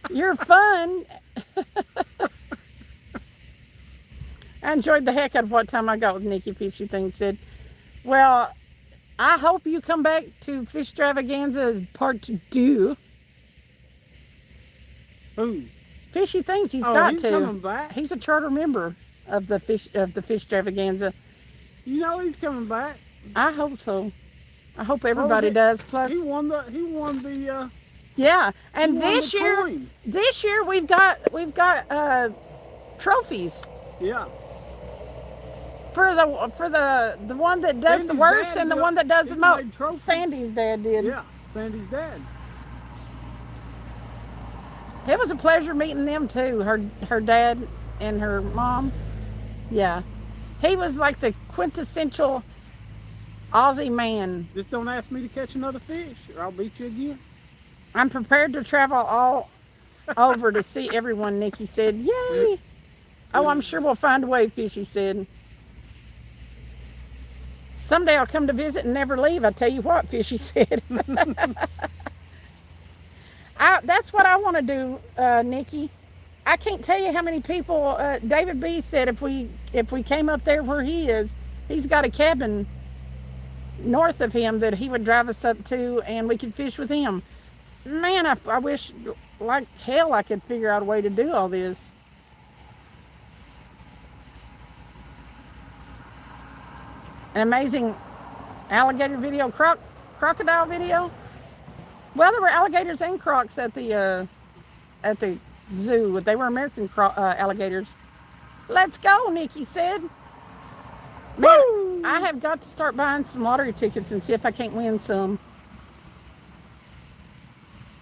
Speaker 1: You're fun. I enjoyed the heck out of what time I got with Nikki Fishy Things said. Well, I hope you come back to Fish Extravaganza Part 2.
Speaker 2: Who?
Speaker 1: Fishy Things, he's got
Speaker 2: he's
Speaker 1: to.
Speaker 2: coming back.
Speaker 1: He's a charter member of the Fish Extravaganza.
Speaker 2: You know he's coming back.
Speaker 1: I hope so. I hope everybody does. Plus,
Speaker 2: he won the.
Speaker 1: Yeah, and
Speaker 2: this
Speaker 1: year we've got trophies.
Speaker 2: Yeah.
Speaker 1: For the one that does
Speaker 2: Sandy's
Speaker 1: the worst
Speaker 2: dad
Speaker 1: and the one that does the most.
Speaker 2: made trophies.
Speaker 1: Sandy's dad did.
Speaker 2: Yeah, Sandy's dad.
Speaker 1: It was a pleasure meeting them too. Her dad and her mom. Yeah, he was like the quintessential Aussie man.
Speaker 2: Just don't ask me to catch another fish, or I'll beat you again.
Speaker 1: I'm prepared to travel all over to see everyone, Nikki said. Yay! Oh, I'm sure we'll find a way, Fishy said. Someday I'll come to visit and never leave. I tell you what, Fishy said. That's what I want to do, Nikki. I can't tell you how many people. David B said if we came up there where he is, he's got a cabin north of him that he would drive us up to, and we could fish with him. Man, I wish like hell I could figure out a way to do all this. An amazing alligator video, crocodile video. Well, there were alligators and crocs at the zoo. They were American alligators. Let's go, Nikki said. Man, woo! I have got to start buying some lottery tickets and see if I can't win some.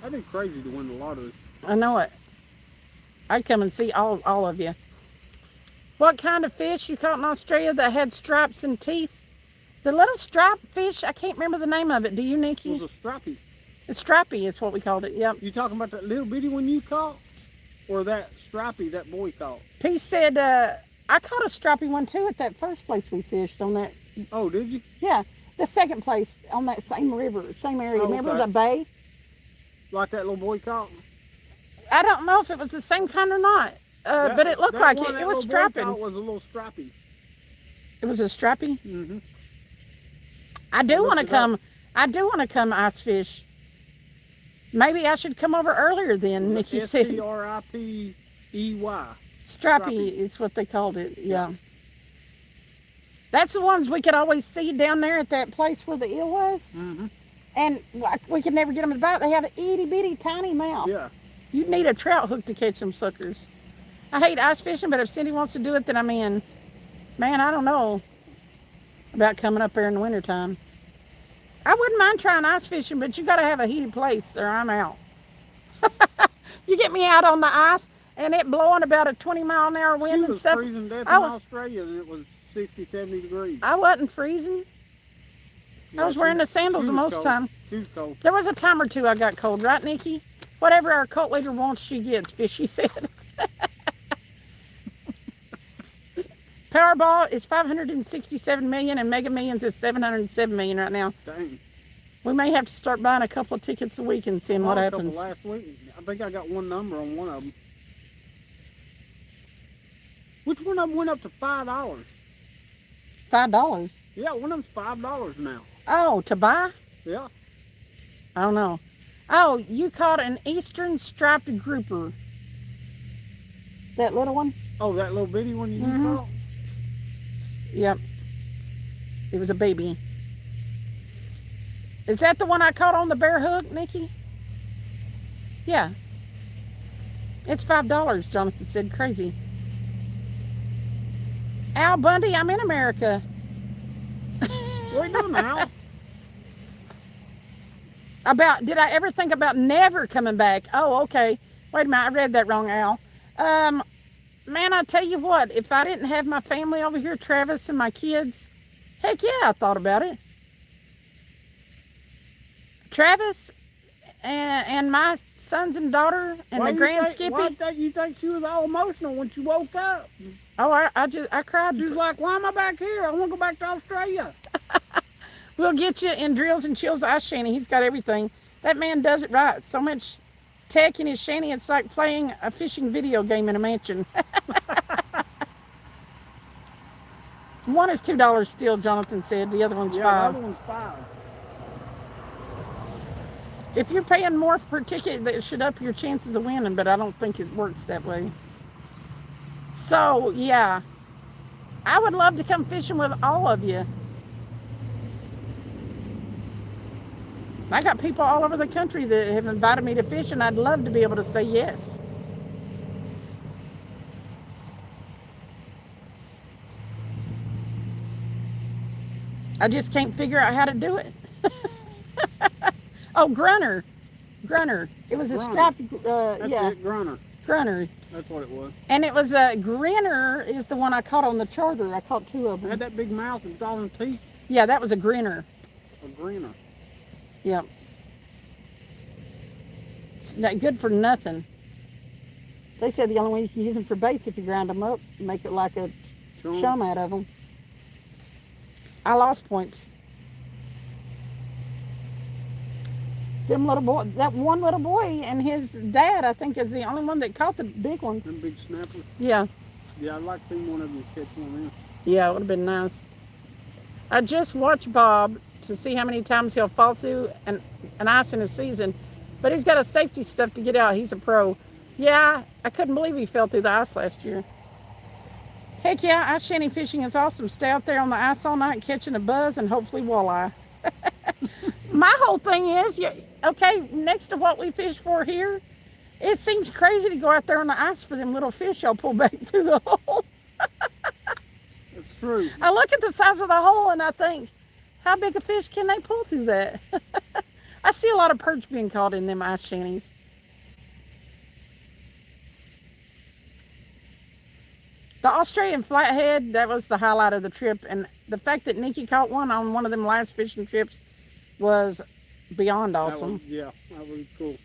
Speaker 2: That'd be crazy to win the lottery.
Speaker 1: I know it. I'd come and see all of you. What kind of fish you caught in Australia that had stripes and teeth? The little striped fish, I can't remember the name of it. Do you, Nikki?
Speaker 2: It was a stripey.
Speaker 1: A stripey is what we called it, yep.
Speaker 2: You talking about that little bitty one you caught? Or that stripey that boy caught?
Speaker 1: He said, I caught a stripey one too at that first place we fished on that.
Speaker 2: Oh, did you?
Speaker 1: Yeah, the second place on that same river, same area.
Speaker 2: Oh,
Speaker 1: remember
Speaker 2: okay.
Speaker 1: the bay?
Speaker 2: Like that little boy caught?
Speaker 1: I don't know if it was the same kind or not, but it looked like it. It was striping.
Speaker 2: It was a little stripey.
Speaker 1: It was a stripey?
Speaker 2: Mm-hmm.
Speaker 1: I do want to come. I do want to come ice fish. Maybe I should come over earlier then, Nikki said.
Speaker 2: S-T-R-I-P-E-Y.
Speaker 1: Stripey is what they called it, yeah. That's the ones we could always see down there at that place where the eel was.
Speaker 2: Mm-hmm.
Speaker 1: And we could never get them to bite. They have an itty-bitty tiny mouth.
Speaker 2: Yeah.
Speaker 1: You'd need a trout hook to catch them suckers. I hate ice fishing, but if Cindy wants to do it, then I'm in. Man, I don't know about coming up there in the wintertime. I wouldn't mind trying ice fishing, but you got to have a heated place or I'm out. You get me out on the ice and it blowing about a 20-mile-an-hour wind
Speaker 2: She
Speaker 1: and
Speaker 2: was
Speaker 1: stuff.
Speaker 2: freezing death in
Speaker 1: I,
Speaker 2: Australia, and it was 60, 70 degrees.
Speaker 1: I wasn't freezing.
Speaker 2: Yeah,
Speaker 1: I was wearing the sandals
Speaker 2: she
Speaker 1: the
Speaker 2: was
Speaker 1: most
Speaker 2: cold.
Speaker 1: time.
Speaker 2: She was cold.
Speaker 1: There was a time or two I got cold, right, Nikki? Whatever our cult leader wants, she gets, Fishy said. Powerball is 567 million and Mega Millions is 707 million right now.
Speaker 2: Dang.
Speaker 1: We may have to start buying a couple of tickets a week and seeing what happens.
Speaker 2: Last week, I think I got one number on one of them. Which one of them went up to $5?
Speaker 1: $5?
Speaker 2: Yeah, one of them's $5 now.
Speaker 1: Oh, to buy?
Speaker 2: Yeah.
Speaker 1: I don't know. Oh, you caught an eastern striped grouper. That little one?
Speaker 2: Oh, that little bitty one you
Speaker 1: Mhm.
Speaker 2: caught?
Speaker 1: Yep. It was a baby. Is that the one I caught on the bear hook, Nikki? Yeah. It's $5, Jonathan said. Crazy. Al Bundy, I'm in America.
Speaker 2: What are you doing now?
Speaker 1: Did I ever think about never coming back? Oh, okay. Wait a minute, I read that wrong, Al. Man, I tell you what, if I didn't have my family over here, Travis and my kids, heck yeah, I thought about it. Travis and my sons and daughter and
Speaker 2: Why
Speaker 1: the
Speaker 2: you
Speaker 1: grand
Speaker 2: think-
Speaker 1: Skippy.
Speaker 2: Why did you think she was all emotional when she woke up?
Speaker 1: Oh, I cried.
Speaker 2: She was like, why am I back here? I want to go back to Australia.
Speaker 1: We'll get you in Drills and Chills Ice Shanty. He's got everything. That man does it right. So much tech in his shanty, it's like playing a fishing video game in a mansion. One is $2 still, Jonathan said. The other one's
Speaker 2: Yeah,
Speaker 1: $5.
Speaker 2: the other one's $5.
Speaker 1: If you're paying more per ticket, that should up your chances of winning, but I don't think it works that way. So, yeah. I would love to come fishing with all of you. I got people all over the country that have invited me to fish, and I'd love to be able to say yes. I just can't figure out how to do it. Oh, Grunner. It was a
Speaker 2: Grunner.
Speaker 1: striped,
Speaker 2: That's
Speaker 1: yeah,
Speaker 2: it, Grunner.
Speaker 1: Grunner.
Speaker 2: That's what it was.
Speaker 1: And it was a grinner is the one I caught on the charter. I caught 2 of
Speaker 2: It had
Speaker 1: them.
Speaker 2: that big mouth and all them teeth.
Speaker 1: Yeah, that was a grinner.
Speaker 2: A greener.
Speaker 1: Yep. It's not good for nothing. They said the only way you can use them for baits if you grind them up, make it like a chum out of them. I lost points. Them little boy, that one little boy and his dad, I think, is the only one that caught the big ones.
Speaker 2: Them big snappers.
Speaker 1: Yeah.
Speaker 2: Yeah, I'd like to see one of them catch one of them.
Speaker 1: Yeah, it would have been nice. I just watched Bob to see how many times he'll fall through an ice in a season, but he's got a safety stuff to get out. He's a pro. Yeah, I couldn't believe he fell through the ice last year. Heck yeah, ice shanty fishing is awesome. Stay out there on the ice all night catching a buzz and hopefully walleye. My whole thing is, okay, next to what we fish for here, it seems crazy to go out there on the ice for them little fish y'all pull back through the hole.
Speaker 2: That's true.
Speaker 1: I look at the size of the hole and I think, how big a fish can they pull through that? I see a lot of perch being caught in them ice shanties. The Australian flathead, that was the highlight of the trip. And the fact that Nikki caught one on one of them last fishing trips was beyond awesome.
Speaker 2: That was cool.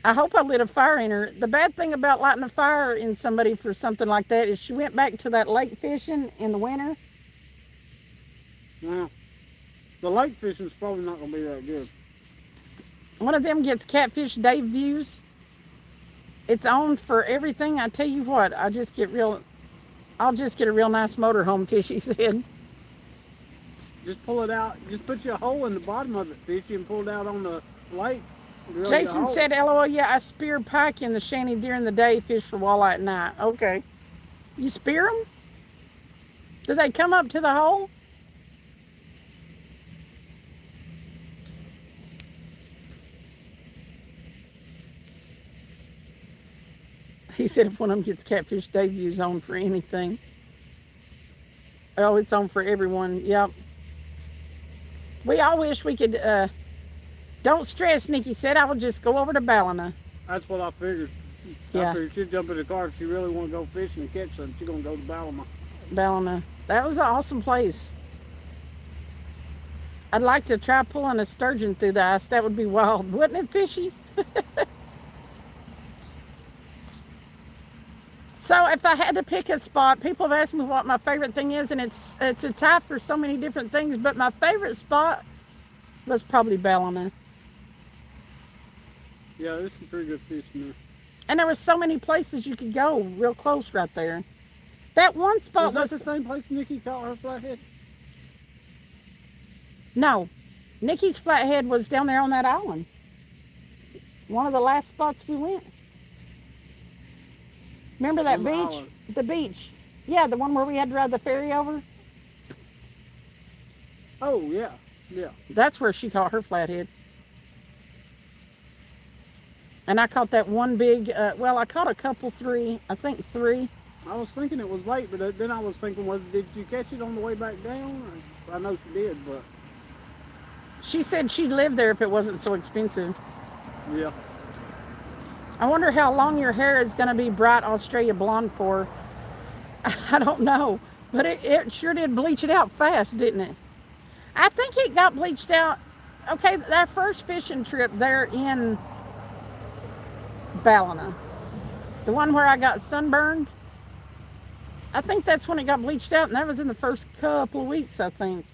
Speaker 1: I hope I lit a fire in her. The bad thing about lighting a fire in somebody for something like that is she went back to that lake fishing in the winter.
Speaker 2: Well, the lake fishing's probably not going to be that good.
Speaker 1: One of them gets Catfish Day views. It's on for everything. I tell you what, I'll just get a real nice motorhome, Fishy said.
Speaker 2: Just pull it out. Just put you a hole in the bottom of it, Fishy, and pull it out on the lake. Drill you a
Speaker 1: Jason
Speaker 2: hole.
Speaker 1: said, LOL, yeah, I spear pike in the shanty during the day, fish for walleye at night. Okay. You spear them? Do they come up to the hole? He said if one of them gets Catfish Day views on for anything. Oh, it's on for everyone. Yep. We all wish we could. Don't stress, Nikki said. I would just go over to Ballina.
Speaker 2: That's what I figured.
Speaker 1: Yeah.
Speaker 2: I figured she'd jump in the car if she really want to go fishing and catch something. She's going to go to Ballina.
Speaker 1: Ballina. That was an awesome place. I'd like to try pulling a sturgeon through the ice. That would be wild. Wouldn't it, fishy? So if I had to pick a spot, people have asked me what my favorite thing is, and it's a tie for so many different things, but my favorite spot was probably Ballina.
Speaker 2: Yeah, there's some pretty good fish in there.
Speaker 1: And there were so many places you could go real close right there. That one spot
Speaker 2: Was that the same place Nikki caught her flathead?
Speaker 1: No. Nikki's flathead was down there on that island. One of the last spots we went. Remember that
Speaker 2: On the
Speaker 1: beach?
Speaker 2: island.
Speaker 1: The beach. Yeah, the one where we had to ride the ferry over.
Speaker 2: Oh, yeah. Yeah.
Speaker 1: That's where she caught her flathead. And I caught that one big, I caught a couple, three. I think three.
Speaker 2: I was thinking it was late, but then I was thinking, well, did you catch it on the way back down? I know she did, but
Speaker 1: She said she'd live there if it wasn't so expensive.
Speaker 2: yeah.
Speaker 1: I wonder how long your hair is going to be bright Australia blonde for. I don't know. But it sure did bleach it out fast, didn't it? I think it got bleached out. Okay, that first fishing trip there in Ballina, the one where I got sunburned, I think that's when it got bleached out, and that was in the first couple of weeks, I think.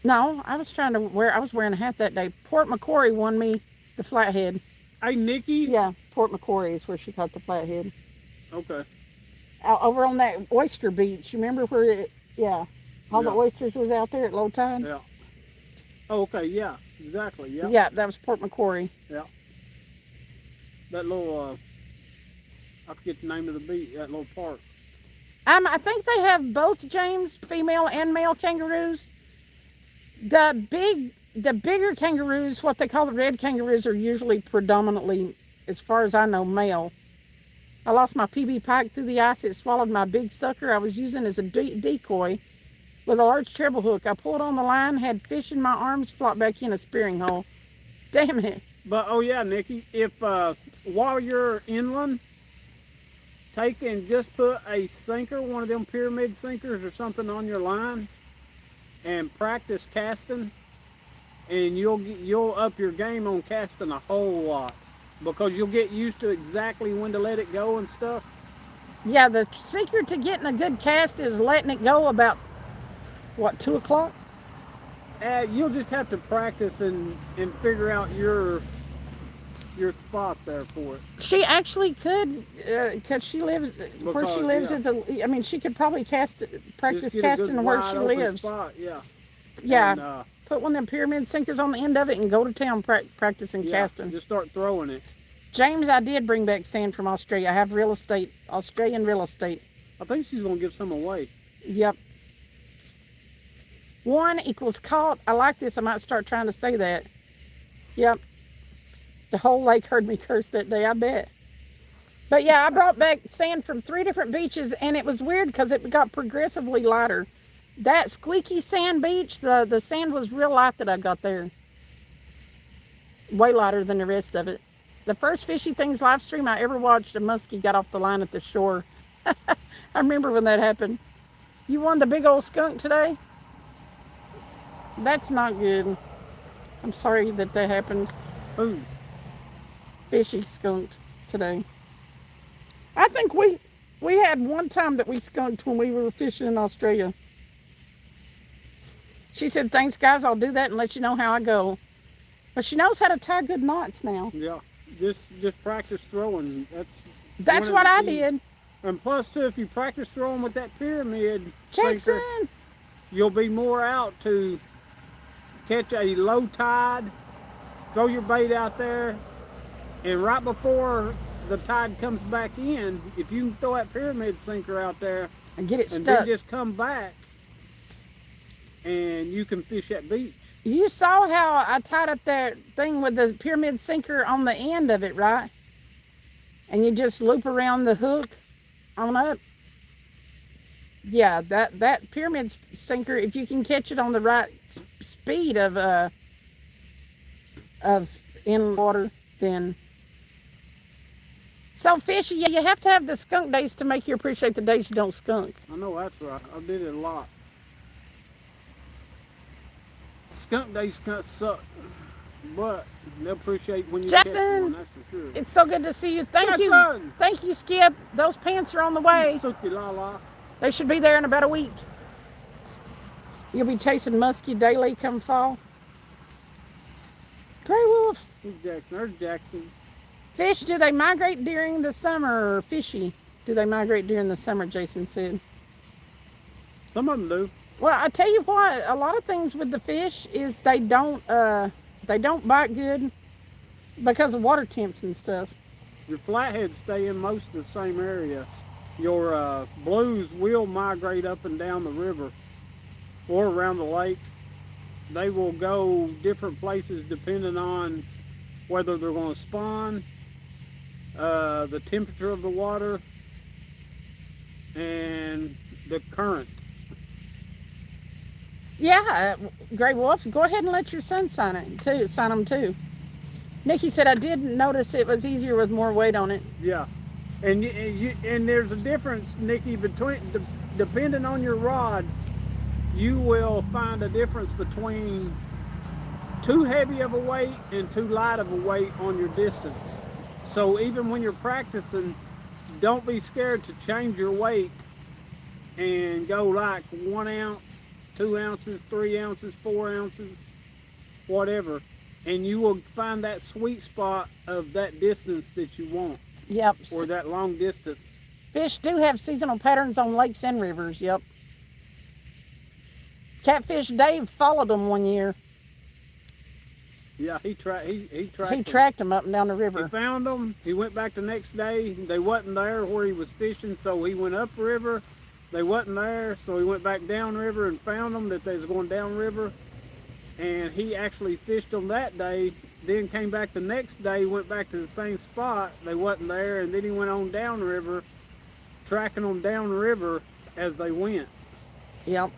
Speaker 1: No, I was wearing a hat that day. Port Macquarie won me the flathead.
Speaker 2: Hey, Nikki?
Speaker 1: Yeah, Port Macquarie is where she caught the flathead.
Speaker 2: Okay.
Speaker 1: Out over on that oyster beach. You remember where all the oysters was out there at low tide?
Speaker 2: Yeah. Oh, okay, yeah. Exactly, yeah.
Speaker 1: Yeah, that was Port Macquarie.
Speaker 2: Yeah. That little, I forget the name of the beach, that little park.
Speaker 1: I think they have both, James, female and male kangaroos. The bigger kangaroos, what they call the red kangaroos, are usually predominantly, as far as I know, male. I lost my PB pike through the ice. It swallowed my big sucker I was using as a decoy with a large treble hook. I pulled on the line, had fish in my arms, flopped back in a spearing hole. Damn it.
Speaker 2: But, oh yeah, Nikki, if, while you're inland, take and just put a sinker, one of them pyramid sinkers or something on your line, and practice casting, and you'll up your game on casting a whole lot, because you'll get used to exactly when to let it go and stuff.
Speaker 1: Yeah, the secret to getting a good cast is letting it go about, 2 o'clock?
Speaker 2: You'll just have to practice and figure out your spot there for it.
Speaker 1: She actually could, because she lives where she lives.
Speaker 2: Yeah.
Speaker 1: She could probably practice
Speaker 2: Just get a
Speaker 1: casting
Speaker 2: good
Speaker 1: where
Speaker 2: wide
Speaker 1: she
Speaker 2: open
Speaker 1: lives.
Speaker 2: spot, yeah.
Speaker 1: Yeah,
Speaker 2: And,
Speaker 1: put one of them pyramid sinkers on the end of it and go to town practicing casting.
Speaker 2: Just start throwing it.
Speaker 1: James, I did bring back sand from Australia. I have Australian real estate.
Speaker 2: I think she's gonna give some away.
Speaker 1: Yep. 1 equals caught. I like this. I might start trying to say that. Yep. The whole lake heard me curse that day, I bet. But yeah, I brought back sand from 3 different beaches, and it was weird because it got progressively lighter. That squeaky sand beach, the sand was real light that I got there. Way lighter than the rest of it. The first Fishy Things live stream I ever watched, a muskie got off the line at the shore. I remember when that happened. You won the big old skunk today? That's not good. I'm sorry that happened.
Speaker 2: Who?
Speaker 1: Fishy skunked today. I think we had one time that we skunked when we were fishing in Australia. She said, "Thanks, guys. I'll do that and let you know how I go." But she knows how to tie good knots now.
Speaker 2: Yeah. Just practice throwing.
Speaker 1: That's what I did.
Speaker 2: And plus, too, if you practice throwing with that pyramid
Speaker 1: Jackson.
Speaker 2: sinker, you'll be more out to catch a low tide, throw your bait out there, and right before the tide comes back in, if you can throw that pyramid sinker out there
Speaker 1: And get it
Speaker 2: and
Speaker 1: stuck.
Speaker 2: then just come back, and you can fish that beach.
Speaker 1: You saw how I tied up that thing with the pyramid sinker on the end of it, right? And you just loop around the hook on up. Yeah, that pyramid sinker, if you can catch it on the right speed of in water, then. So fishy, yeah, you have to have the skunk days to make you appreciate the days you don't skunk.
Speaker 2: I know that's right. I did it a lot. Skunk days kind of suck, but they'll appreciate when you catch one, that's for sure.
Speaker 1: It's so good to see you. Thank you.
Speaker 2: Jackson!
Speaker 1: Thank you, Skip. Those pants are on the way.
Speaker 2: Suki la la.
Speaker 1: They should be there in about a week. You'll be chasing muskie daily come fall. Gray wolf.
Speaker 2: Who's Jackson? There's Jackson.
Speaker 1: Fish, do they migrate during the summer? Or fishy, do they migrate during the summer, Jason said.
Speaker 2: Some of them do.
Speaker 1: Well, I tell you what, a lot of things with the fish is they don't bite good because of water temps and stuff.
Speaker 2: Your flatheads stay in most of the same area. Your blues will migrate up and down the river or around the lake. They will go different places depending on whether they're going to spawn, the temperature of the water, and the current.
Speaker 1: Yeah, Gray Wolf, go ahead and let your son sign them too. Nikki said, I did notice it was easier with more weight on it.
Speaker 2: Yeah, and there's a difference, Nikki, between depending on your rod, you will find a difference between too heavy of a weight and too light of a weight on your distance. So even when you're practicing, don't be scared to change your weight and go like 1 ounce, 2 ounces, 3 ounces, 4 ounces, whatever. And you will find that sweet spot of that distance that you want.
Speaker 1: Yep.
Speaker 2: Or that long distance.
Speaker 1: Fish do have seasonal patterns on lakes and rivers, yep. Catfish Dave followed them one year.
Speaker 2: Yeah, he
Speaker 1: tracked them up and down the river.
Speaker 2: He found them. He went back the next day. They wasn't there where he was fishing, so he went up river. They wasn't there, so he went back down river and found them that they was going down river. And he actually fished them that day. Then came back the next day, went back to the same spot. They wasn't there, and then he went on down river, tracking them down river as they went.
Speaker 1: Yep.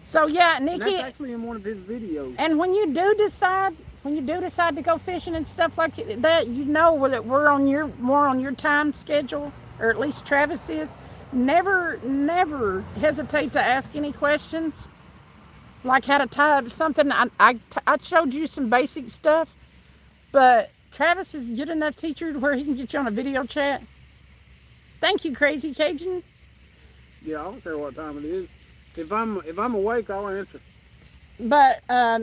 Speaker 1: So yeah, Nikki.
Speaker 2: And that's actually in one of his videos.
Speaker 1: And when you do decide to go fishing and stuff like that, you know that we're on more on your time schedule, or at least Travis is. Never hesitate to ask any questions, like how to tie up something. I showed you some basic stuff, but Travis is a good enough teacher where he can get you on a video chat. Thank you, Crazy Cajun.
Speaker 2: Yeah, I don't care what time it is. If I'm awake, I'll answer.
Speaker 1: But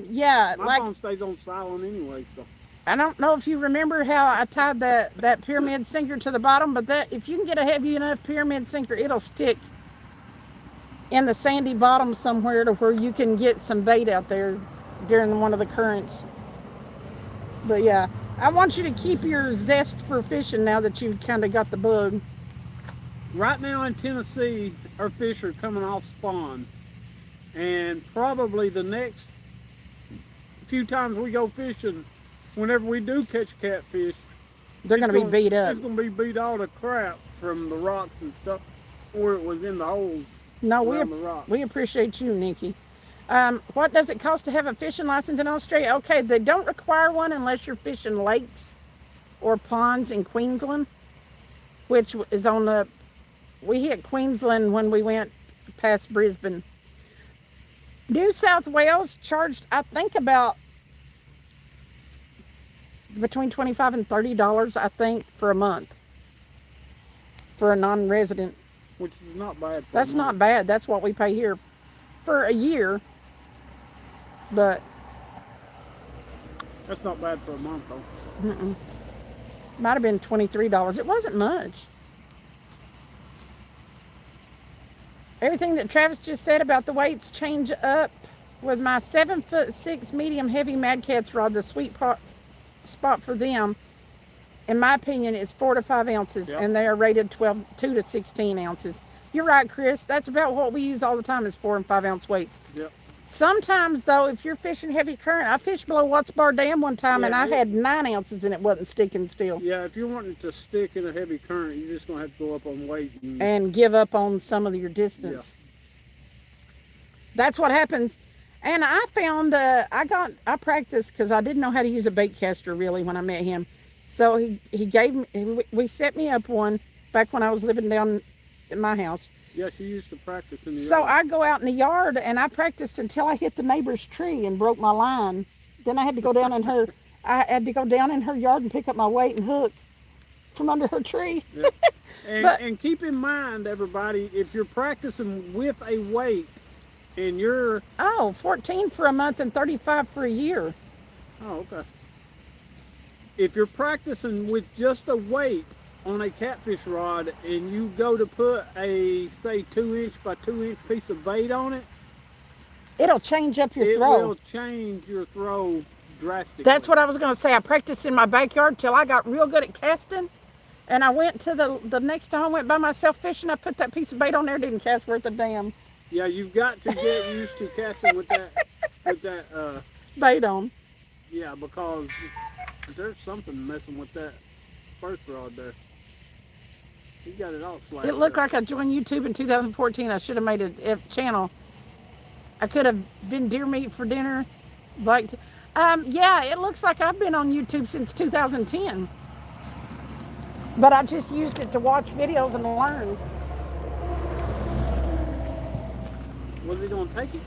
Speaker 1: yeah,
Speaker 2: my phone stays on silent anyway, so.
Speaker 1: I don't know if you remember how I tied that pyramid sinker to the bottom, but that if you can get a heavy enough pyramid sinker, it'll stick in the sandy bottom somewhere to where you can get some bait out there during one of the currents. But yeah, I want you to keep your zest for fishing now that you've kind of got the bug.
Speaker 2: Right now in Tennessee, our fish are coming off spawn. And probably the next few times we go fishing, whenever we do catch catfish,
Speaker 1: they're going to be beat up.
Speaker 2: It's going to be beat all to crap from the rocks and stuff, or it was in the holes.
Speaker 1: No,
Speaker 2: we
Speaker 1: we appreciate you, Nikki. What does it cost to have a fishing license in Australia? Okay, they don't require one unless you're fishing lakes or ponds in Queensland, which is on the... We hit Queensland when we went past Brisbane. New South Wales charged, I think, about between $25 and $30, I think, for a month for a non-resident.
Speaker 2: Which is not bad.
Speaker 1: That's not bad. That's what we pay here for a year. But
Speaker 2: that's not bad for a month, though.
Speaker 1: Might have been $23. It wasn't much. Everything that Travis just said about the weights change up. With my 7'6" medium heavy Mad Cats rod, the sweet spot for them, in my opinion, is 4 to 5 ounces,
Speaker 2: yep.
Speaker 1: And they are rated 2 to 16 ounces. You're right, Chris. That's about what we use all the time is 4 and 5 ounce weights.
Speaker 2: Yep.
Speaker 1: Sometimes, though, if you're fishing heavy current, I fished below Watts Bar Dam one time, and I had 9 ounces and it wasn't sticking still.
Speaker 2: Yeah, if you're wanting to stick in a heavy current, you're just going to have to go up on weight.
Speaker 1: And give up on some of your distance.
Speaker 2: Yeah.
Speaker 1: That's what happens. And I found, I practiced because I didn't know how to use a bait caster really when I met him. So he gave me, we set me up one back when I was living down in my house.
Speaker 2: Yeah, she used to practice in the yard.
Speaker 1: So I go out in the yard and I practiced until I hit the neighbor's tree and broke my line. Then I had to go down in her, yard and pick up my weight and hook from under her tree.
Speaker 2: Yeah. And keep in mind, everybody, if you're practicing with a weight and you're...
Speaker 1: 14 for a month and 35 for a year.
Speaker 2: Oh, okay. If you're practicing with just a weight on a catfish rod and you go to put a, say, 2-inch by 2-inch piece of bait on it,
Speaker 1: it'll change up your throw.
Speaker 2: It will change your throw drastically.
Speaker 1: That's what I was going to say. I practiced in my backyard till I got real good at casting. And I went to the next time I went by myself fishing, I put that piece of bait on there, didn't cast worth a damn.
Speaker 2: Yeah, you've got to get used to casting with that
Speaker 1: bait on.
Speaker 2: Yeah, because there's something messing with that first rod there. You got it all flat.
Speaker 1: It looked like I joined YouTube in 2014. I should have made a channel. I could have been deer meat for dinner. Yeah, it looks like I've been on YouTube since 2010. But I just used it to watch videos and learn.
Speaker 2: Was he going to take it?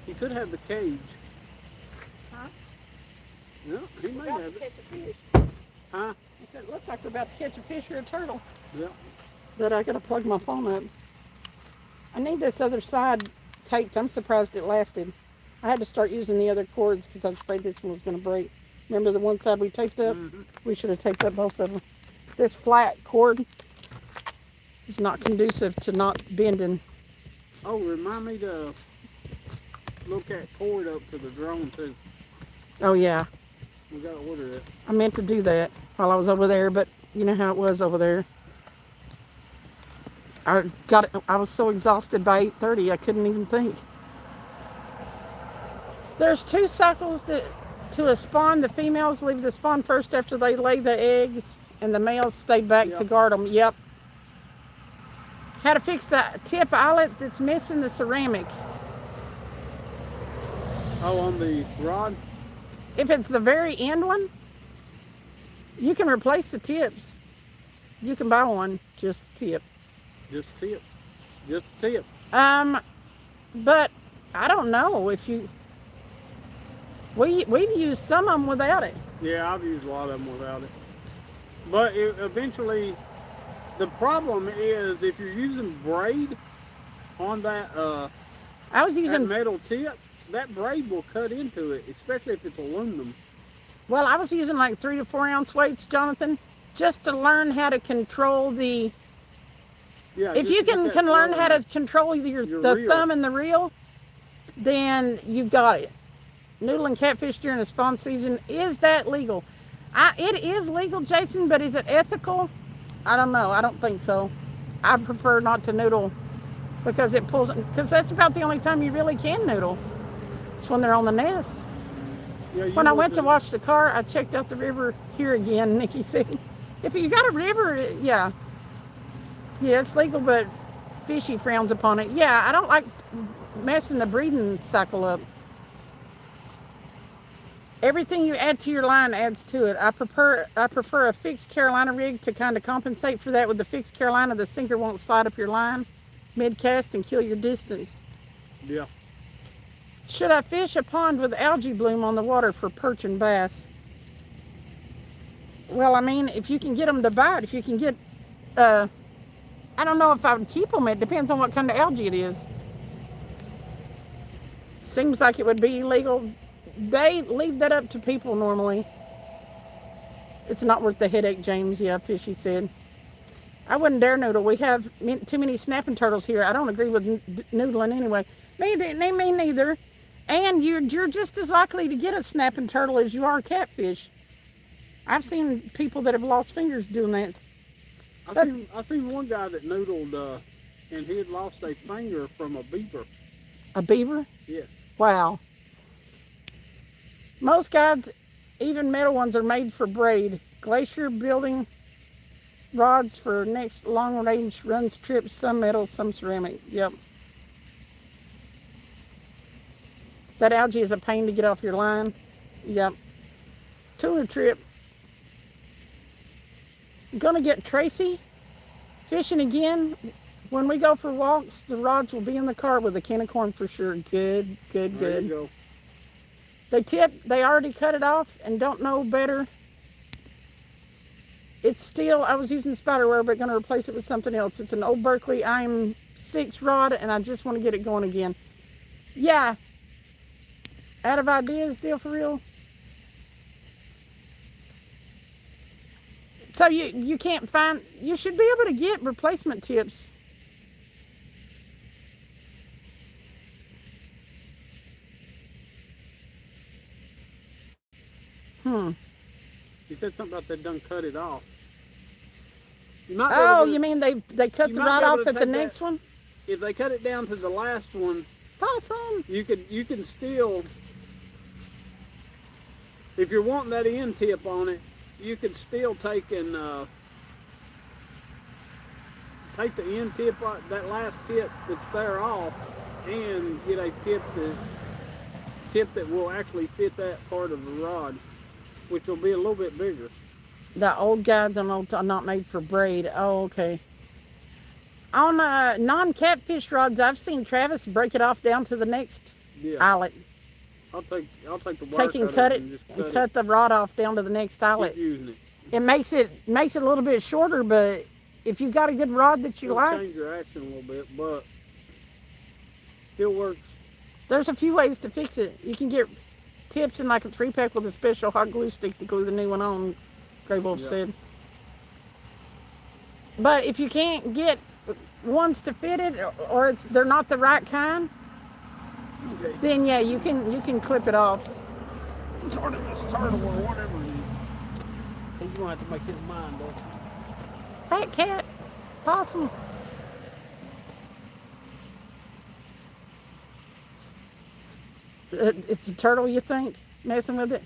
Speaker 2: He could have the cage.
Speaker 1: Huh?
Speaker 2: No, he may have it.
Speaker 1: Catch a fish.
Speaker 2: Huh?
Speaker 1: I said, it looks like we're about to catch a fish or a turtle.
Speaker 2: Yeah.
Speaker 1: But I got to plug my phone up. I need this other side taped. I'm surprised it lasted. I had to start using the other cords because I was afraid this one was going to break. Remember the one side we taped up?
Speaker 2: Mm-hmm.
Speaker 1: We should have taped up both of them. This flat cord is not conducive to not bending.
Speaker 2: Oh, remind me to look that cord up to the drone too.
Speaker 1: Oh yeah.
Speaker 2: We got to order it.
Speaker 1: I meant to do that while I was over there, but you know how it was over there. I was so exhausted by 8:30 I couldn't even think. There's 2 cycles to a spawn. The females leave the spawn first after they lay the eggs, and the males stay back to guard them. Yep. How to fix the tip eyelet that's missing the ceramic.
Speaker 2: Oh, on the rod?
Speaker 1: If it's the very end one, you can replace the tips. You can buy one, just tip.
Speaker 2: Just tip. Just tip.
Speaker 1: But I don't know if you... We've used some of them without it.
Speaker 2: Yeah, I've used a lot of them without it. But eventually, the problem is if you're using braid on that,
Speaker 1: I was using
Speaker 2: that metal tip, that braid will cut into it, especially if it's aluminum.
Speaker 1: Well, I was using like 3 to 4 ounce weights, Jonathan, just to learn how to control the...
Speaker 2: Yeah,
Speaker 1: if you can learn how to control the
Speaker 2: reel.
Speaker 1: thumb and the reel, then you've got it. Noodling catfish during the spawn season, is that legal? It is legal, Jason, but is it ethical? I don't know. I don't think so. I prefer not to noodle because it pulls, because that's about the only time you really can noodle. It's when they're on the nest.
Speaker 2: Yeah,
Speaker 1: when I went to wash the car, I checked out the river here again. Nikki said, if you got a river, yeah, it's legal, but fishy frowns upon it. Yeah, I don't like messing the breeding cycle up. Everything you add to your line adds to it. I prefer a fixed Carolina rig to kind of compensate for that. With the fixed Carolina, the sinker won't slide up your line mid-cast and kill your distance.
Speaker 2: Yeah.
Speaker 1: Should I fish a pond with algae bloom on the water for perch and bass? Well, I mean, if you can get them to bite, if you can get, I don't know if I would keep them. It depends on what kind of algae it is. Seems like it would be illegal. They leave that up to people normally. It's not worth the headache, James. Yeah, Fishy said. I wouldn't dare noodle. We have too many snapping turtles here. I don't agree with noodling anyway. Me neither. And you're just as likely to get a snapping turtle as you are a catfish. I've seen people that have lost fingers doing that.
Speaker 2: I seen one guy that noodled and he had lost a finger from a beaver.
Speaker 1: A beaver?
Speaker 2: Yes.
Speaker 1: Wow. Most guides, even metal ones, are made for braid. Glacier building rods for next long range runs trips, some metal, some ceramic. Yep. That algae is a pain to get off your line. Yep. Tuna trip. Gonna get Tracy fishing again. When we go for walks, the rods will be in the car with a can of corn for sure. Good, good,
Speaker 2: There
Speaker 1: good.
Speaker 2: you go.
Speaker 1: They already cut it off and don't know better. It's still, I was using spiderware, but going to replace it with something else. It's an old Berkeley IM6 rod, and I just want to get it going again. Yeah. Out of ideas, deal for real. So you can't find, you should be able to get replacement tips.
Speaker 2: He said something about they done cut it off. You might be
Speaker 1: Oh,
Speaker 2: able to-
Speaker 1: you mean they cut
Speaker 2: you
Speaker 1: the
Speaker 2: might
Speaker 1: rod
Speaker 2: be able
Speaker 1: off
Speaker 2: to
Speaker 1: at the
Speaker 2: take
Speaker 1: next
Speaker 2: that-
Speaker 1: one?
Speaker 2: If they cut it down to the last one,
Speaker 1: Awesome.
Speaker 2: you can still, if you're wanting that end tip on it, you could still take and take the end tip, that last tip that's there off, and get a tip that will actually fit that part of the rod, which will be a little bit bigger.
Speaker 1: The old guides are not made for braid. Oh, okay. On non-catfish rods, I've seen Travis break it off down to the next
Speaker 2: Yeah,
Speaker 1: eyelet.
Speaker 2: I'll take the wire
Speaker 1: Take and
Speaker 2: cutter
Speaker 1: cut it
Speaker 2: and just
Speaker 1: and cut the rod off down to the next eyelet.
Speaker 2: keep using it.
Speaker 1: It makes it a little bit shorter, but if you got a good rod that you
Speaker 2: It'll
Speaker 1: like,
Speaker 2: change your action a little bit, but still works.
Speaker 1: there's a few ways to fix it. You can get tips in like a 3-pack with a special hot glue stick to glue the new one on, Grey Wolf
Speaker 2: Yeah.
Speaker 1: said. But if you can't get ones to fit it, or they're not the right kind,
Speaker 2: Okay.
Speaker 1: then yeah, you can clip it off.
Speaker 2: Turtle or whatever. He's gonna have to make his mind up.
Speaker 1: Fat cat, possum. It's a turtle, you think, messing with it?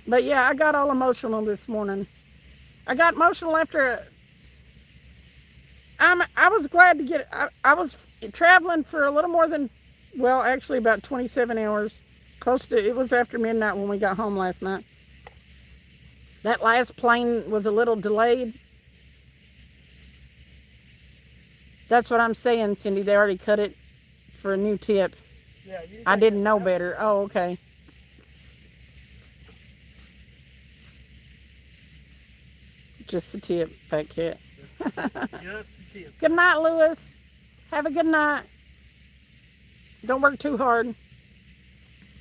Speaker 1: But yeah, I got all emotional this morning. I got emotional after I was glad to get I was traveling for a little more than, well, actually about 27 hours. It was after midnight when we got home last night. That last plane was a little delayed. That's what I'm saying, Cindy. They already cut it for a new tip.
Speaker 2: Yeah,
Speaker 1: I didn't know better. Oh, okay. Just a tip, fat cat.
Speaker 2: Just a tip.
Speaker 1: Good night, Lewis. Have a good night. Don't work too hard.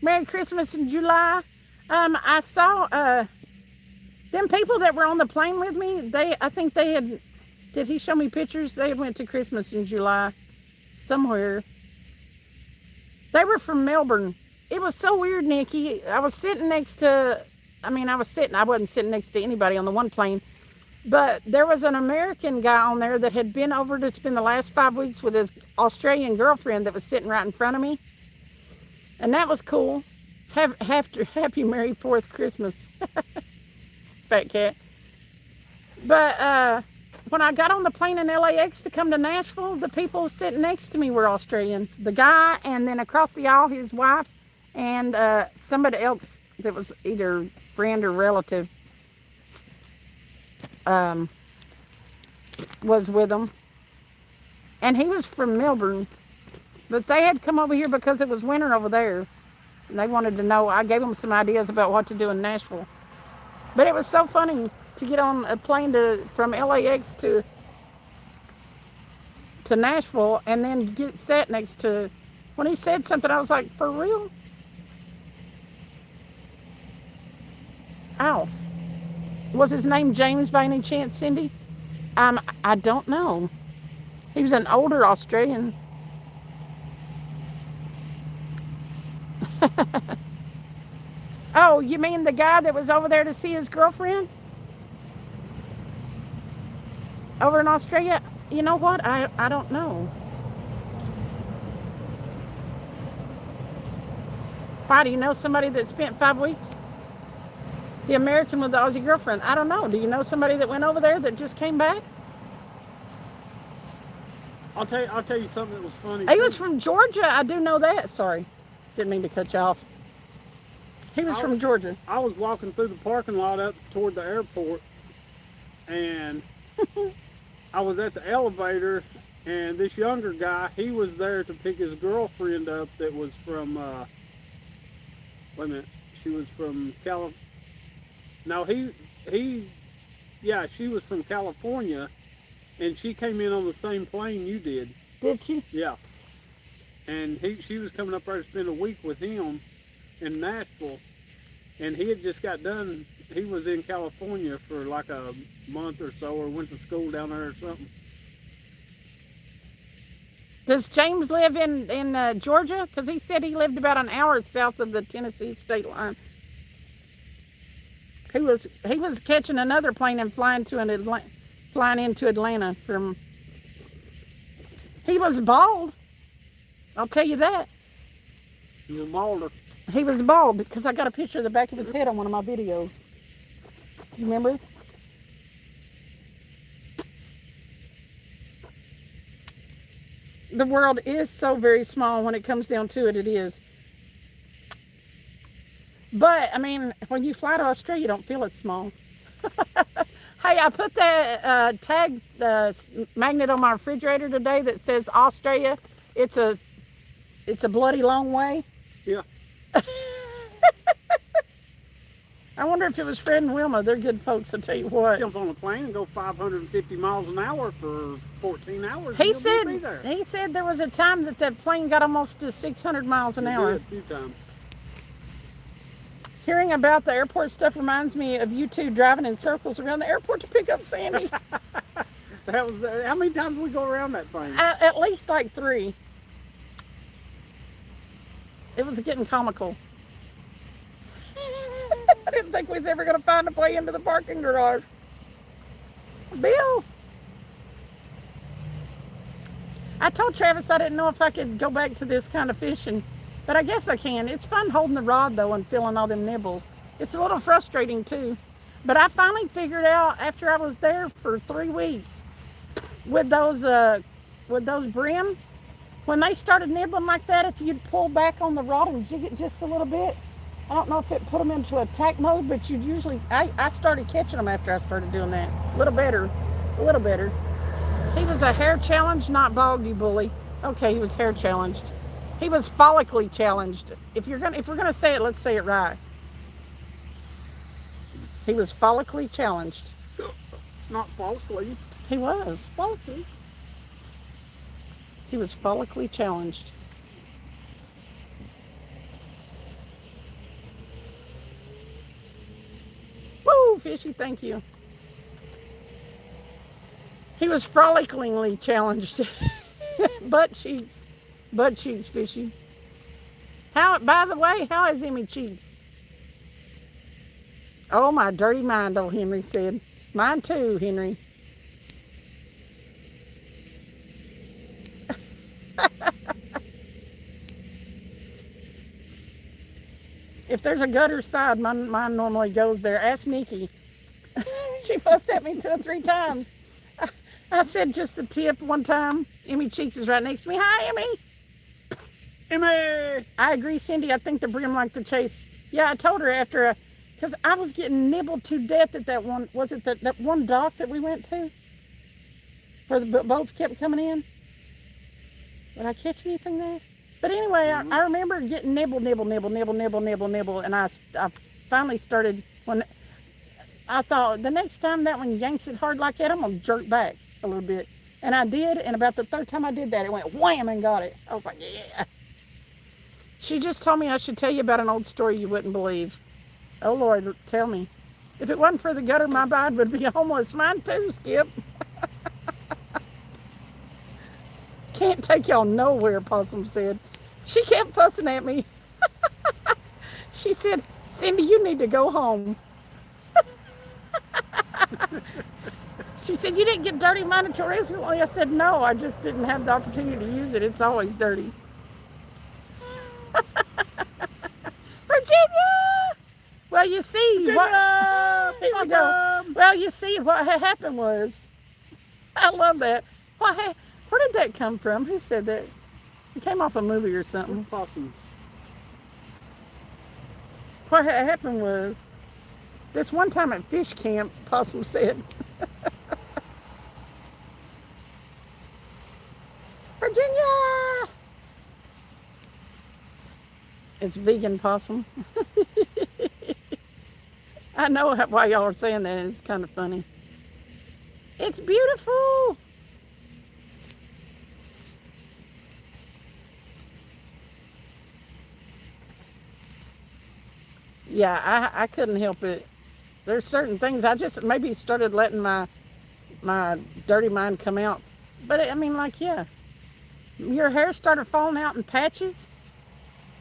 Speaker 1: Merry Christmas in July. I saw them people that were on the plane with me. I think they had. Did he show me pictures? They went to Christmas in July somewhere. They were from Melbourne. It was so weird, Nikki. I wasn't sitting next to anybody on the one plane. But there was an American guy on there that had been over to spend the last 5 weeks with his Australian girlfriend that was sitting right in front of me. And that was cool. Happy Merry 4th Christmas. Fat cat. But when I got on the plane in LAX to come to Nashville, the people sitting next to me were Australian. The guy, and then across the aisle, his wife, and somebody else that was either friend or relative. Was with them, and he was from Melbourne, but they had come over here because it was winter over there, and they wanted to know. I gave them some ideas about what to do in Nashville, but it was so funny to get on a plane from LAX to Nashville, and then get sat next to. When he said something, I was like, "For real?" Ow. Was his name James by any chance, Cindy? I don't know. He was an older Australian. Oh, you mean the guy that was over there to see his girlfriend? Over in Australia, you know what? I don't know. Why, do you know somebody that spent 5 weeks? The American with the Aussie girlfriend. I don't know. Do you know somebody that went over there that just came back?
Speaker 2: I'll tell you something that was funny.
Speaker 1: He was from Georgia. I do know that. Sorry. Didn't mean to cut you off. He was from Georgia.
Speaker 2: I was walking through the parking lot up toward the airport, and I was at the elevator, and this younger guy, he was there to pick his girlfriend up that was from, wait a minute, she was from No, she was from California, and she came in on the same plane you did.
Speaker 1: Did she?
Speaker 2: Yeah. And she was coming up there to spend a week with him in Nashville, and he had just got done. He was in California for like a month or so, or went to school down there or something.
Speaker 1: Does James live in Georgia? Because he said he lived about an hour south of the Tennessee state line. He was catching another plane and flying into Atlanta from. He was bald. I'll tell you that.
Speaker 2: He was balder.
Speaker 1: He was bald because I got a picture of the back of his head on one of my videos. You remember? The world is so very small when it comes down to it. It is. But, I mean, when you fly to Australia, you don't feel it's small. Hey, I put that tag magnet on my refrigerator today that says Australia. It's a bloody long way.
Speaker 2: Yeah.
Speaker 1: I wonder if it was Fred and Wilma. They're good folks, I'll tell you what.
Speaker 2: Jump on a plane and go 550 miles an hour for 14 hours.
Speaker 1: He said there was a time that plane got almost to 600 miles an hour.
Speaker 2: A few times.
Speaker 1: Hearing about the airport stuff reminds me of you two driving in circles around the airport to pick up Sandy.
Speaker 2: That was how many times did we go around that thing?
Speaker 1: At least like 3. It was getting comical. I didn't think we was ever going to find a way into the parking garage. Bill. I told Travis I didn't know if I could go back to this kind of fishing, but I guess I can. It's fun holding the rod though and feeling all them nibbles. It's a little frustrating too, but I finally figured out after I was there for 3 weeks with those brim, when they started nibbling like that, if you'd pull back on the rod and jig it just a little bit, I don't know if it put them into attack mode, but you'd usually, I started catching them after I started doing that. A little better. He was a hair challenged, not bald, you bully. Okay, he was hair challenged. He was follically challenged. If we're gonna say it, let's say it right. He was follically challenged.
Speaker 2: Not falsely.
Speaker 1: He was.
Speaker 2: Falsely.
Speaker 1: He was follically challenged. Woo, fishy, thank you. He was frolicklingly challenged. Butt cheeks, fishy. By the way, how is Emmy Cheeks? Oh, my dirty mind, old Henry said. Mine too, Henry. If there's a gutter side, mine normally goes there. Ask Nikki. She fussed at me 2 or 3 times. I said just the tip one time. Emmy Cheeks is right next to me. Hi, Emmy.
Speaker 2: Emmy!
Speaker 1: I agree, Cindy. I think the brim like the chase. Yeah, I told her after, because I was getting nibbled to death at that one. Was it that one dock that we went to? Where the boats kept coming in? Did I catch anything there? But anyway, I remember getting nibble, and I finally started, when I thought, the next time that one yanks it hard like that, I'm going to jerk back a little bit. And I did, and about the 3rd time I did that, it went wham and got it. I was like, yeah. She just told me I should tell you about an old story you wouldn't believe. Oh, Lord, tell me. If it wasn't for the gutter, my bride would be homeless. Mine too, Skip. Can't take y'all nowhere, Possum said. She kept fussing at me. She said, Cindy, you need to go home. She said, you didn't get dirty mine until recently. I said, no, I just didn't have the opportunity to use it. It's always dirty. Virginia! Well, you see what... Here we go. Well, you see what happened was... I love that. Where did that come from? Who said that? It came off a movie or something.
Speaker 2: Possums.
Speaker 1: What happened was... This one time at fish camp, Possum said... Virginia! It's vegan possum. I know why y'all are saying that. It's kind of funny. It's beautiful. Yeah, I couldn't help it. There's certain things I just maybe started letting my dirty mind come out. But I mean, like, yeah. Your hair started falling out in patches.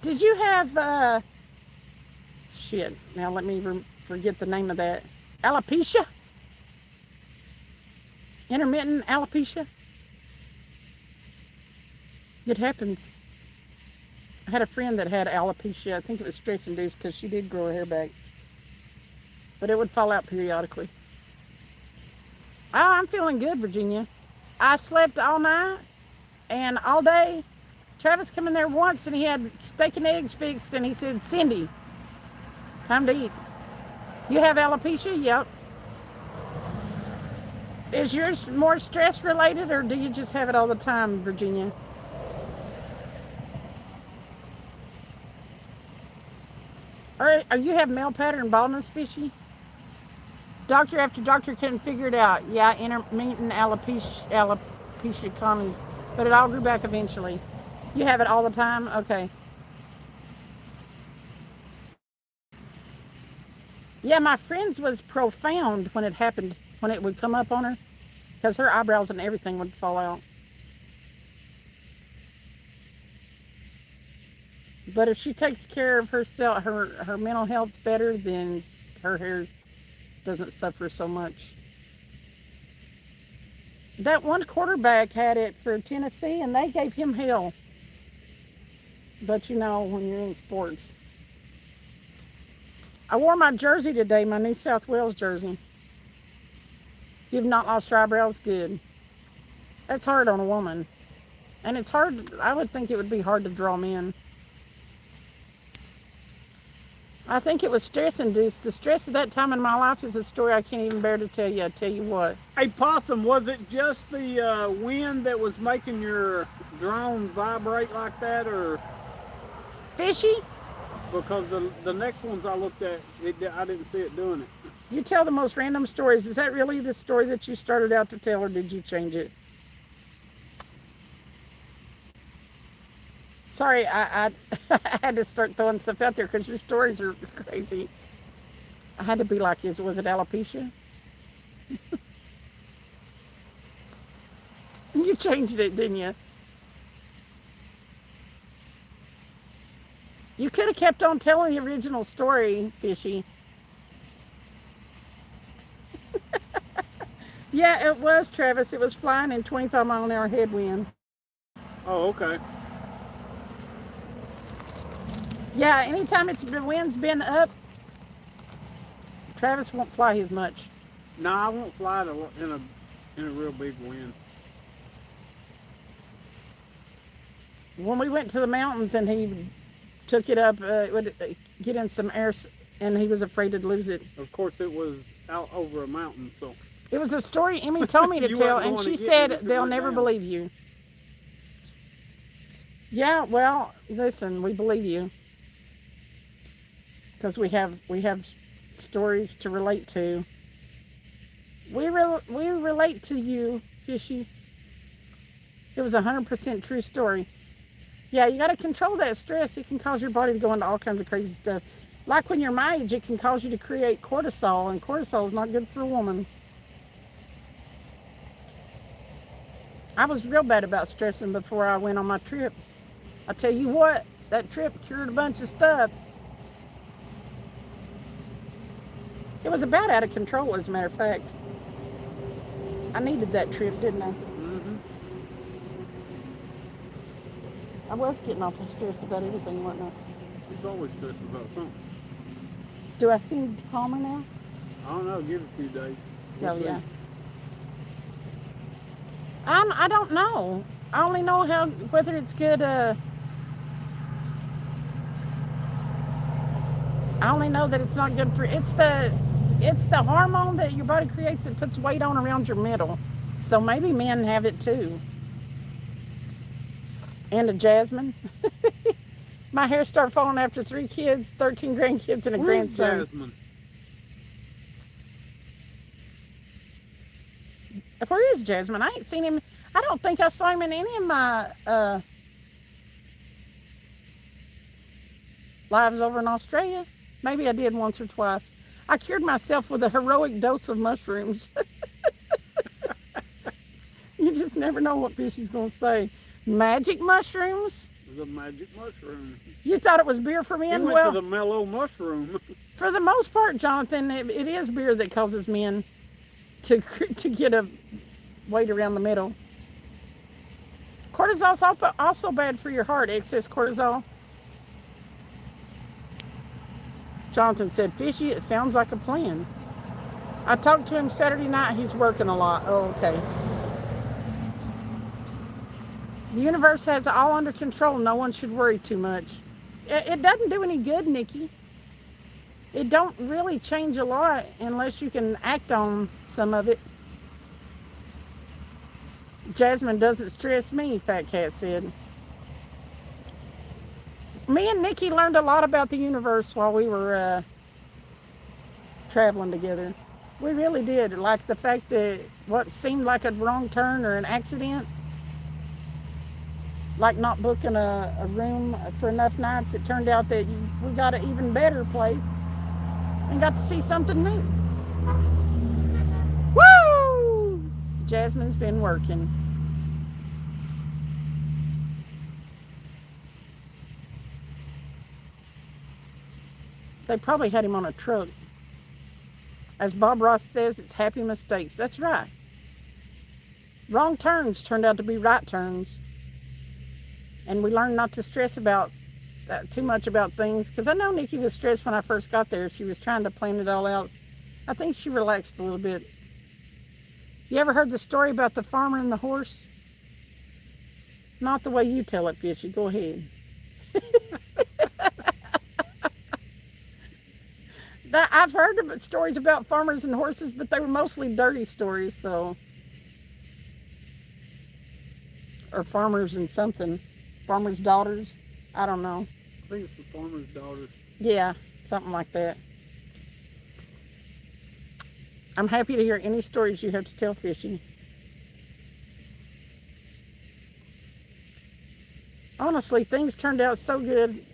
Speaker 1: Did you have, shit, now let me forget the name of that. Alopecia? Intermittent alopecia? It happens. I had a friend that had alopecia. I think it was stress-induced because she did grow her hair back. But it would fall out periodically. Oh, I'm feeling good, Virginia. I slept all night and all day. Travis came in there once and he had steak and eggs fixed and he said, Cindy, time to eat. You have alopecia? Yep. Is yours more stress related or do you just have it all the time, Virginia? Or you have male pattern baldness, Fishy? Doctor after doctor couldn't figure it out. Yeah, intermittent alopecia common, but it all grew back eventually. You have it all the time? Okay. Yeah, my friend's was profound when it happened, when it would come up on her, because her eyebrows and everything would fall out. But if she takes care of herself, her mental health better, then her hair doesn't suffer so much. That one quarterback had it for Tennessee, and they gave him hell. But you know, when you're in sports. I wore my jersey today, my New South Wales jersey. You've not lost your eyebrows? Good. That's hard on a woman. And it's hard, I would think it would be hard to draw men. I think it was stress-induced. The stress of that time in my life is a story I can't even bear to tell you. I tell you what.
Speaker 2: Hey, Possum, was it just the wind that was making your drone vibrate like that, or?
Speaker 1: Fishy?
Speaker 2: Because the next ones I looked at, I didn't see it doing it.
Speaker 1: You tell the most random stories. Is that really the story that you started out to tell, or did you change it? Sorry, I had to start throwing stuff out there because your stories are crazy. I had to be like, was it alopecia? You changed it, didn't you? You could have kept on telling the original story, Fishy. Yeah, it was, Travis. It was flying in 25-mile-an-hour headwind.
Speaker 2: Oh, okay.
Speaker 1: Yeah, anytime the wind's been up, Travis won't fly as much.
Speaker 2: No, I won't fly in a real big wind.
Speaker 1: When we went to the mountains and he took it up, it would get in some air, and he was afraid to lose it.
Speaker 2: Of course, it was out over a mountain, so.
Speaker 1: It was a story Emmy told me to tell, and she said they'll never believe you. Yeah, well, listen, we believe you. Because we have stories to relate to. We relate to you, Fishy. It was 100% true story. Yeah, you got to control that stress. It can cause your body to go into all kinds of crazy stuff. Like when you're my age, it can cause you to create cortisol, and cortisol is not good for a woman. I was real bad about stressing before I went on my trip. I tell you what, that trip cured a bunch of stuff. It was about out of control, as a matter of fact. I needed that trip, didn't I?
Speaker 2: Mm-hmm.
Speaker 1: I was getting awful stressed about everything, wasn't I?
Speaker 2: He's always stressed about something.
Speaker 1: Do I seem calmer now?
Speaker 2: I don't know. Give it a few days. We'll
Speaker 1: Oh,
Speaker 2: see.
Speaker 1: yeah. I don't know. I only know whether it's good. I only know that it's not good for. It's the hormone that your body creates that puts weight on around your middle. So maybe men have it too. And a Jasmine. My hair started falling after 3 kids, 13 grandkids, and a
Speaker 2: Where's
Speaker 1: grandson.
Speaker 2: Jasmine?
Speaker 1: Where is Jasmine? I ain't seen him. I don't think I saw him in any of my lives over in Australia. Maybe I did once or twice. I cured myself with a heroic dose of mushrooms. You just never know what Fishy's going to say. Magic mushrooms?
Speaker 2: It's a magic mushroom.
Speaker 1: You thought it was beer for
Speaker 2: He
Speaker 1: men?
Speaker 2: went
Speaker 1: Well,
Speaker 2: to the mellow mushroom.
Speaker 1: for the most part, Jonathan, it is beer that causes men to get a weight around the middle. Cortisol's also bad for your heart, excess cortisol. Jonathan said, Fishy, it sounds like a plan. I talked to him Saturday night. He's working a lot. Oh, okay. The universe has it all under control. No one should worry too much. It doesn't do any good, Nikki. It don't really change a lot unless you can act on some of it. Jasmine doesn't stress me, Fat Cat said. Me and Nikki learned a lot about the universe while we were traveling together. We really did. Like the fact that what seemed like a wrong turn or an accident, like not booking a room for enough nights, it turned out that we got an even better place and got to see something new. Woo! Jasmine's been working. They probably had him on a truck. As Bob Ross says, it's happy mistakes. That's right. Wrong turns turned out to be right turns. And we learned not to stress about too much about things. Because I know Nikki was stressed when I first got there. She was trying to plan it all out. I think she relaxed a little bit. You ever heard the story about the farmer and the horse? Not the way you tell it, Fishy. Go ahead. I've heard stories about farmers and horses, but they were mostly dirty stories, so. Or farmers and something. Farmers' daughters. I don't know.
Speaker 2: I think it's the farmer's daughter.
Speaker 1: Yeah, something like that. I'm happy to hear any stories you have to tell, Fishy. Honestly, things turned out so good.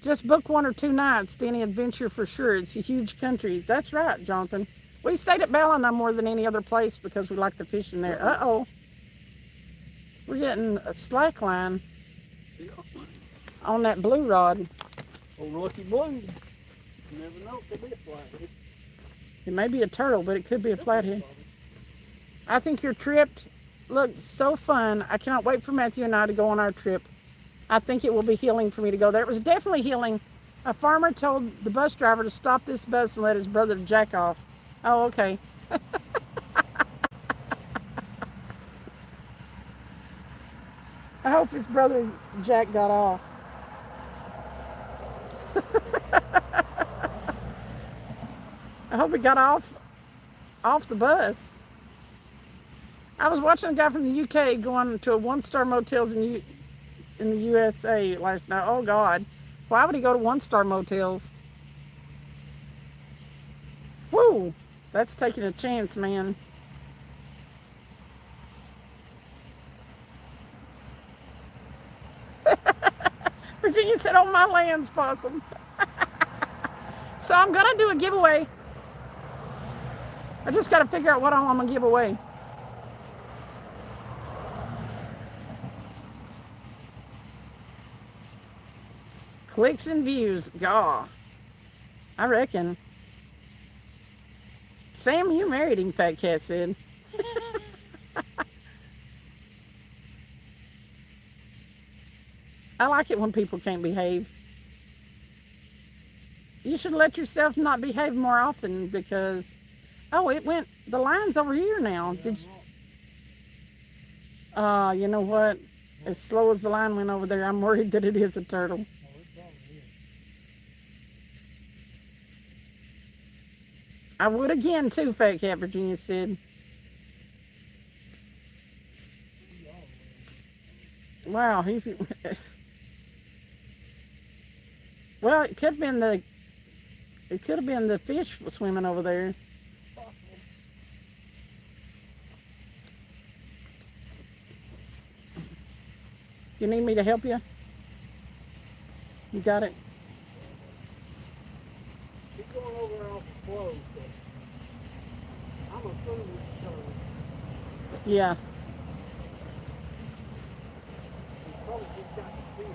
Speaker 1: Just book 1 or 2 nights, then an adventure for sure. It's a huge country. That's right, Jonathan. We stayed at Ballina more than any other place because we like to fish in there. Uh-oh. We're getting a slack line on that blue rod.
Speaker 2: Oh, Lucky Blue. You never know. It could be a flathead.
Speaker 1: It may be a turtle, but it could be a flathead. I think your trip looked so fun. I cannot wait for Matthew and I to go on our trip. I think it will be healing for me to go there. It was definitely healing. A farmer told the bus driver to stop this bus and let his brother jack off. Oh, okay. I hope his brother Jack got off. I hope he got off the bus. I was watching a guy from the UK going to a 1-star motels in the USA last night. Oh God, why would he go to 1-star motels? Woo, that's taking a chance, man. Virginia said, on my land's possum. So I'm gonna do a giveaway. I just gotta figure out what I'm gonna give away. Clicks and views, gaw. I reckon. Sam, you married him, Fat Cat said. I like it when people can't behave. You should let yourself not behave more often because, oh, the line's over here now. You know what? As slow as the line went over there, I'm worried that it is a turtle. I would again too, Fat Cat, Virginia said. Wow, he's... Well, it could have been the fish swimming over there. You need me to help you? You got it?
Speaker 2: He's going over there off the flow, so I'm assuming it's turtle.
Speaker 1: Yeah.
Speaker 2: He's probably just got the fish.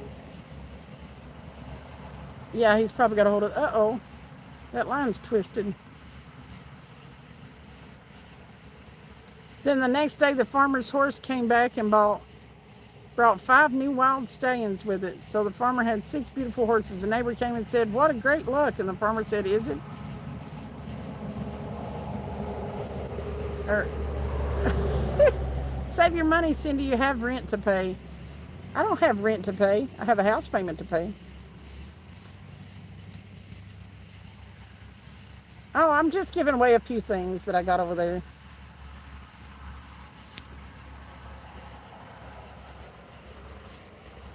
Speaker 1: Yeah, he's probably got a hold of... Uh-oh. That line's twisted. Then the next day, the farmer's horse came back and brought 5 new wild stallions with it. So the farmer had 6 beautiful horses. The neighbor came and said, "What a great luck." And the farmer said, "Is it?" Or, save your money, Cindy. You have rent to pay. I don't have rent to pay. I have a house payment to pay. Oh, I'm just giving away a few things that I got over there.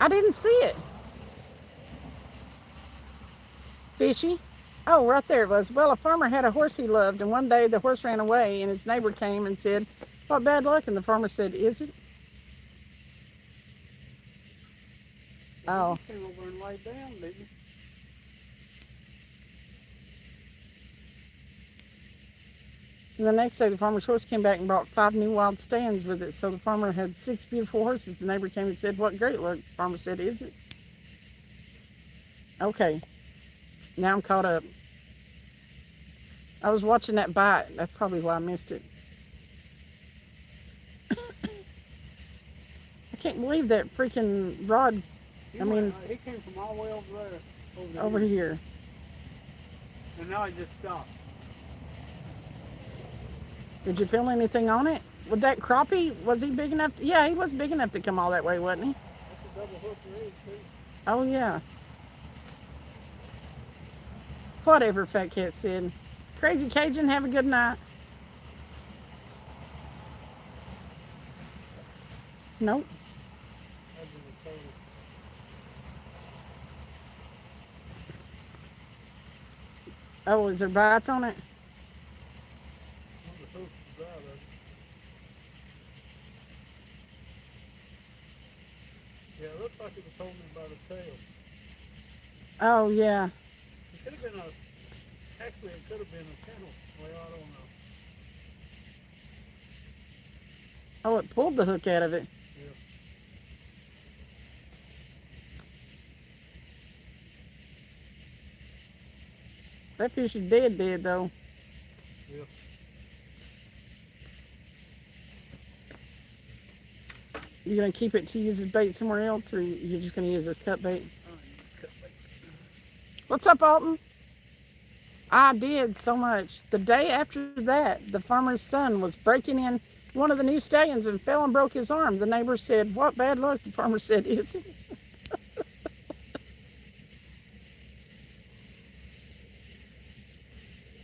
Speaker 1: I didn't see it. Fishy? Oh, right there it was. Well, a farmer had a horse he loved, and one day the horse ran away, and his neighbor came and said, "What bad luck?" And the farmer said, "Is it?" Oh.
Speaker 2: He came over and laid down, didn't he?
Speaker 1: And the next day, the farmer's horse came back and brought 5 new wild stallions with it. So the farmer had 6 beautiful horses. The neighbor came and said, "What great luck." The farmer said, "Is it?" Okay. Now I'm caught up. I was watching that bite. That's probably why I missed it. I can't believe that freaking rod.
Speaker 2: He came from all the way over there.
Speaker 1: Over here.
Speaker 2: And now he just stopped.
Speaker 1: Did you feel anything on it? With that crappie, was he big enough? Yeah, he was big enough to come all that way, wasn't he?
Speaker 2: That's a double hook rig, too.
Speaker 1: Oh, yeah. Whatever, Fat Cat said. Crazy Cajun, have a good night. Nope. Oh, is there bites on it?
Speaker 2: Yeah, it looks like it was holding by the tail.
Speaker 1: Oh, yeah.
Speaker 2: It could have been actually it could have been a kennel. Well, I don't know.
Speaker 1: Oh, it pulled the hook out of it.
Speaker 2: Yeah.
Speaker 1: That fish is dead though.
Speaker 2: Yeah.
Speaker 1: You gonna keep it to use as bait somewhere else, or you're just gonna use it as cut bait? What's up, Alton? I did so much. The day after that, the farmer's son was breaking in one of the new stallions and fell and broke his arm. The neighbor said, "What bad luck?" The farmer said, "Is it?"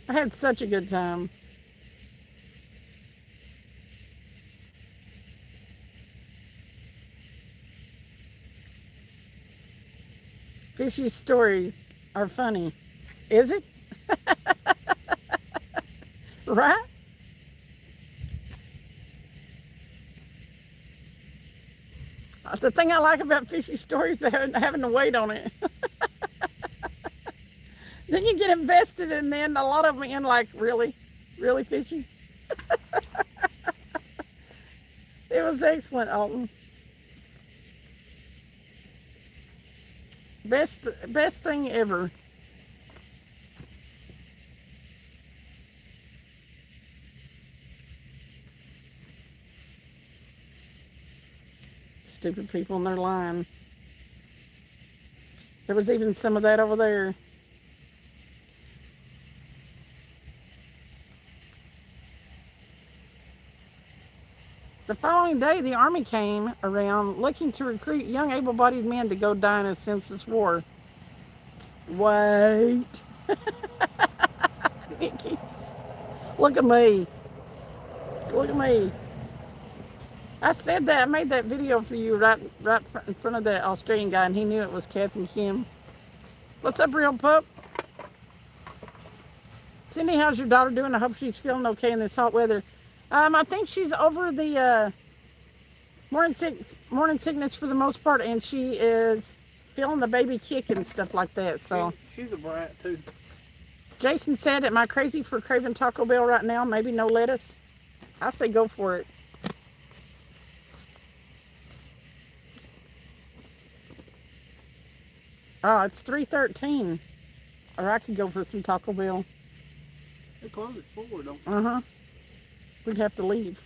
Speaker 1: I had such a good time. Fishy stories are funny. Is it? Right? The thing I like about fishy stories is having to wait on it. Then you get invested, and then a lot of them end like, really fishy. It was excellent, Alton. Best thing ever. stupid people and they're lying. There was even some of that over there. The following day, the army came around looking to recruit young able-bodied men to go die in a senseless war. Wait. Nikki. Look at me. Look at me. I said that. I made that video for you right in front of that Australian guy, and he knew it was Kath and Kim. What's up, real pup? Cindy, how's your daughter doing? I hope she's feeling okay in this hot weather. I think she's over the morning sickness for the most part, and she is feeling the baby kick and stuff like that. So
Speaker 2: she's a brat too.
Speaker 1: Jason said, "Am I crazy for craving Taco Bell right now? Maybe no lettuce." I say go for it. Oh, it's 3:13. Or I could go for some Taco Bell.
Speaker 2: They close at 4, don't they?
Speaker 1: Uh-huh. We'd have to leave.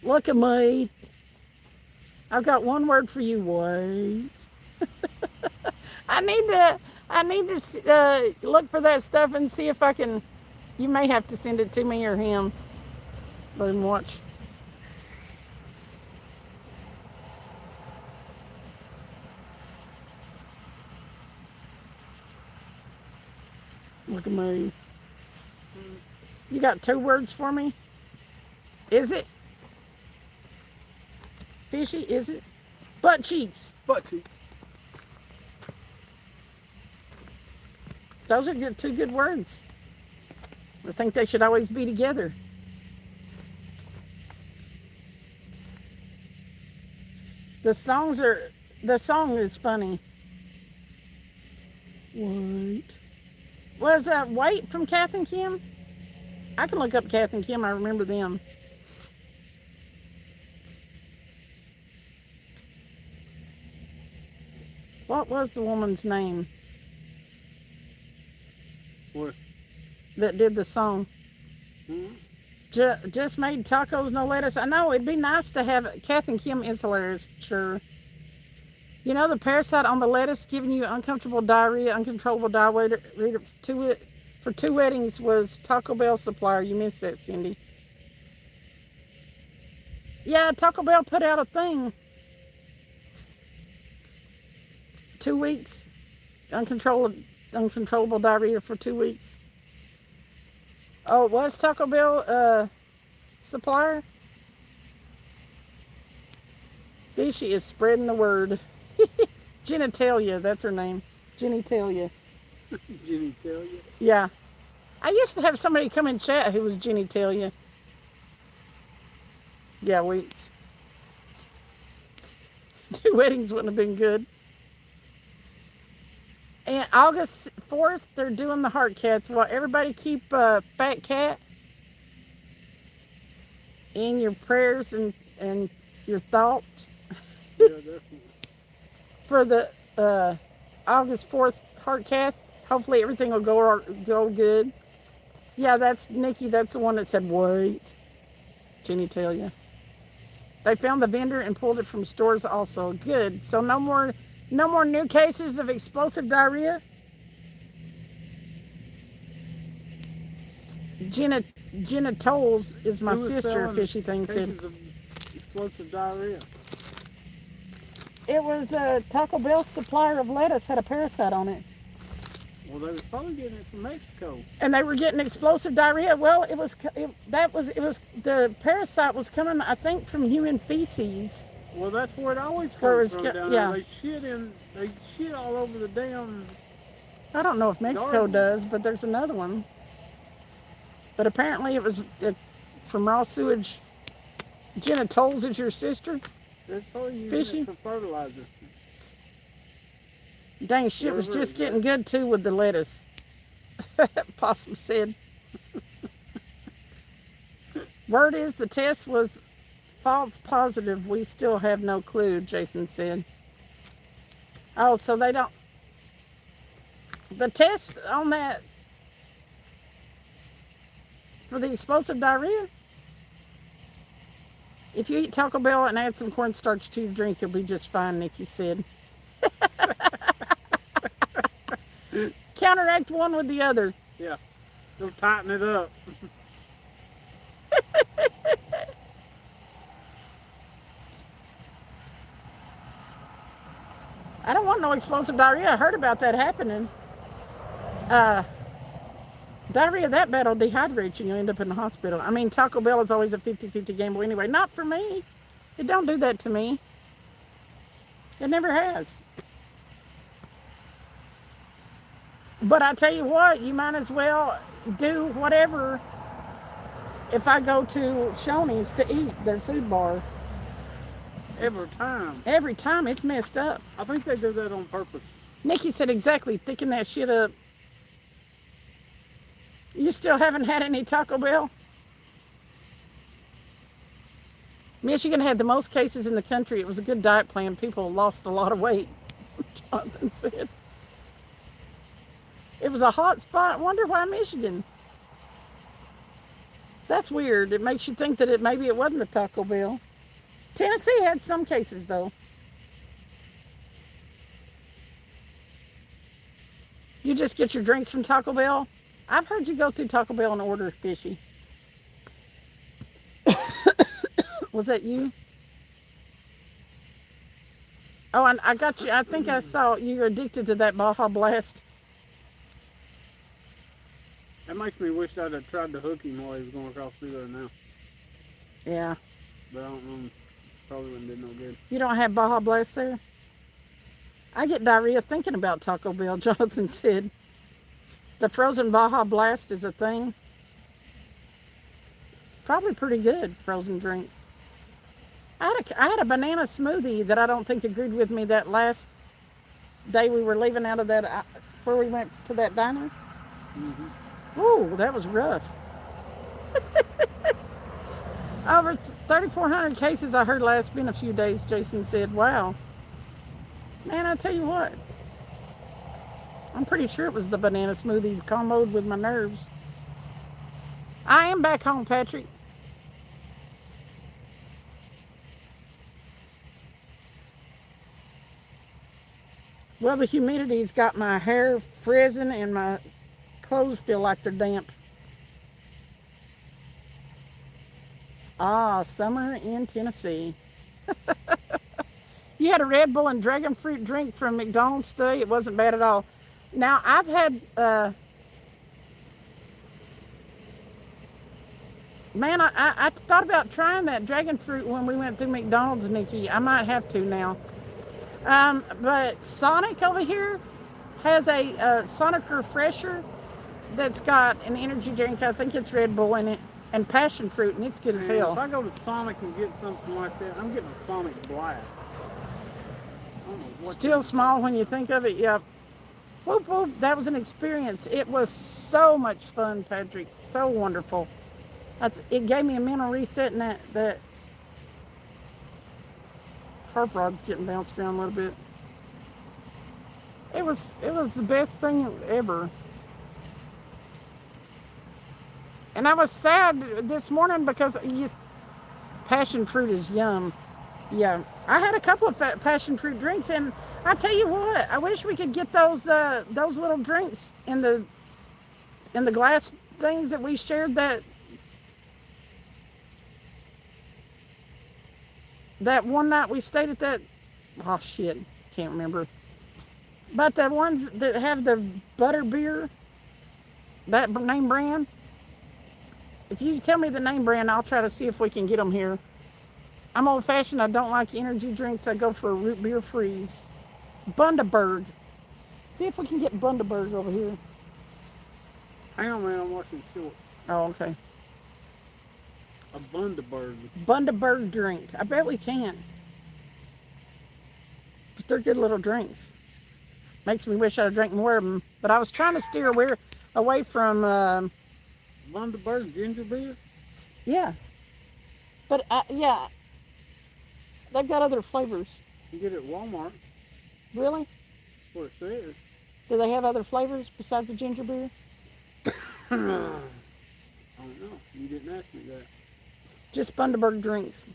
Speaker 1: Look at me. I've got one word for you. Wait. I need to look for that stuff and see if I can. You may have to send it to me or him. Let him watch. Look at me. You got 2 words for me? Is it? Fishy, is it? Butt cheeks.
Speaker 2: Butt cheeks.
Speaker 1: Those are 2 good words. I think they should always be together. The song is funny. Wait. Was Wait from Kath and Kim? I can look up Kath and Kim. I remember them. What was the woman's name?
Speaker 2: What?
Speaker 1: That did the song.
Speaker 2: Mm-hmm.
Speaker 1: Just made tacos, no lettuce. I know, it'd be nice to have Kath and Kim is hilarious, sure. You know, the parasite on the lettuce giving you uncomfortable diarrhea, uncontrollable diarrhea for 2 weddings was Taco Bell supplier. You missed that, Cindy. Yeah, Taco Bell put out a thing. 2 weeks, uncontrollable diarrhea for 2 weeks. Oh, it was Taco Bell supplier? Fishy is spreading the word. Genitalia, that's her name. Genitalia.
Speaker 2: Genitalia?
Speaker 1: Yeah. I used to have somebody come and chat who was genitalia. Yeah, weeks. 2 weddings wouldn't have been good. And August 4th, they're doing the Heart Cats. Well, everybody keep Fat Cat in your prayers and your thoughts.
Speaker 2: Yeah, definitely.
Speaker 1: For the August 4th Heart Cat. Hopefully everything will go good. Yeah, that's Nikki. That's the one that said, wait. Genitalia. They found the vendor and pulled it from stores also. Good. So no more new cases of explosive diarrhea. Genitals is my sister, Fishy Thing said.
Speaker 2: Cases of explosive diarrhea.
Speaker 1: It was a Taco Bell supplier of lettuce had a parasite on it.
Speaker 2: Well, they was probably getting it from Mexico.
Speaker 1: And they were getting explosive diarrhea. Well, the parasite was coming, I think, from human feces.
Speaker 2: Well, that's where it always comes from down
Speaker 1: yeah.
Speaker 2: there. They shit all over the damn.
Speaker 1: I don't know if Mexico
Speaker 2: garden.
Speaker 1: does, but there's another one. But apparently it was from raw sewage. Genitals is your sister?
Speaker 2: They're probably using
Speaker 1: Fishy?
Speaker 2: it for fertilizer.
Speaker 1: Dang, shit was just getting good too with the lettuce. Possum said. Word is the test was false positive. We still have no clue, Jason said. Oh, so they don't. The test on that for the explosive diarrhea? If you eat Taco Bell and add some cornstarch to your drink, you'll be just fine, Nikki said. Counteract one with the other.
Speaker 2: Yeah. They'll tighten it up.
Speaker 1: I don't want no explosive diarrhea. I heard about that happening. Diarrhea that bad will dehydrate you and you'll end up in the hospital. I mean, Taco Bell is always a 50-50 gamble anyway. Not for me. It don't do that to me. It never has. But I tell you what, you might as well do whatever if I go to Shoney's to eat their food bar.
Speaker 2: Every time.
Speaker 1: Every time it's messed up.
Speaker 2: I think they do that on purpose.
Speaker 1: Nikki said exactly, thicken that shit up. You still haven't had any Taco Bell? Michigan had the most cases in the country. It was a good diet plan. People lost a lot of weight, Jonathan said. It was a hot spot. I wonder why Michigan. That's weird. It makes you think that maybe it wasn't the Taco Bell. Tennessee had some cases, though. You just get your drinks from Taco Bell? I've heard you go through Taco Bell and order fishy. Was that you? Oh, and I got you. I think I saw you're addicted to that Baja Blast.
Speaker 2: That makes me wish I'd have tried to hook him while he was going across through there now.
Speaker 1: Yeah.
Speaker 2: But I don't know. Probably wouldn't do no good.
Speaker 1: You don't have Baja Blast there? I get diarrhea thinking about Taco Bell, Jonathan said. The frozen Baja Blast is a thing. Probably pretty good, frozen drinks. I had a banana smoothie that I don't think agreed with me that last day we were leaving out of that, where we went to that diner.
Speaker 2: Mm-hmm.
Speaker 1: Ooh, that was rough. Over 3,400 cases I heard last been a few days, Jason said. Wow. Man, I tell you what. I'm pretty sure it was the banana smoothie comboed with my nerves. I am back home, Patrick. Well, the humidity's got my hair frizzing and my clothes feel like they're damp. Ah, summer in Tennessee. You had a Red Bull and dragon fruit drink from McDonald's today. It wasn't bad at all. Now, I've had, man, I thought about trying that dragon fruit when we went through McDonald's, Nikki. I might have to now. But Sonic over here has a Sonic Refresher that's got an energy drink. I think it's Red Bull in it. And passion fruit, and it's good as hell.
Speaker 2: If I go to Sonic and get something like that, I'm getting a Sonic Blast.
Speaker 1: Still small when you think of it, yep. Whoop, whoop, that was an experience. It was so much fun, Patrick. So wonderful. It gave me a mental reset, and that harp rod's getting bounced around a little bit. It was the best thing ever. And I was sad this morning because passion fruit is yum. Yeah, I had a couple of passion fruit drinks, and I tell you what, I wish we could get those little drinks in the glass things that we shared that one night we stayed at that. Oh shit, can't remember. But the ones that have the butter beer, that name brand. If you tell me the name brand, I'll try to see if we can get them here. I'm old-fashioned. I don't like energy drinks. I go for a root beer freeze. Bundaberg. See if we can get Bundaberg over here.
Speaker 2: Hang on, man. I'm watching short.
Speaker 1: Oh, okay.
Speaker 2: A Bundaberg.
Speaker 1: Bundaberg drink. I bet we can. But they're good little drinks. Makes me wish I'd drank more of them. But I was trying to steer away from...
Speaker 2: Bundaberg ginger beer?
Speaker 1: Yeah. But, yeah. They've got other flavors.
Speaker 2: You get it at Walmart.
Speaker 1: Really?
Speaker 2: That's what it says.
Speaker 1: Do they have other flavors besides the ginger beer?
Speaker 2: I don't know. You didn't ask me that.
Speaker 1: Just Bundaberg drinks.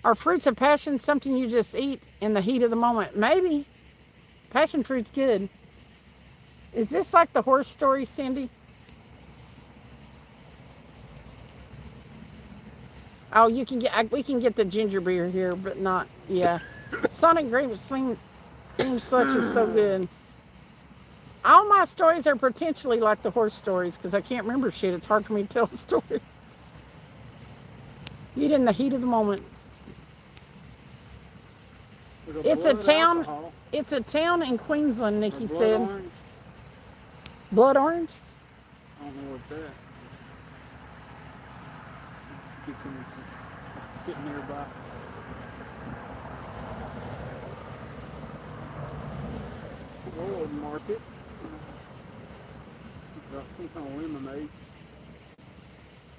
Speaker 1: Are fruits of passion something you just eat in the heat of the moment? Maybe. Passion fruit's good. Is this like the horse story, Cindy? Oh, you can get. We can get the ginger beer here, but not. Yeah, Sonic cream slush is so good. All my stories are potentially like the horse stories because I can't remember shit. It's hard for me to tell a story. Eat in the heat of the moment. It's a town.
Speaker 2: Alcohol.
Speaker 1: It's a town in Queensland, Nikki said.
Speaker 2: Orange.
Speaker 1: Blood orange?
Speaker 2: I don't know what's that. Getting nearby. World Market. Got some kind of lemonade.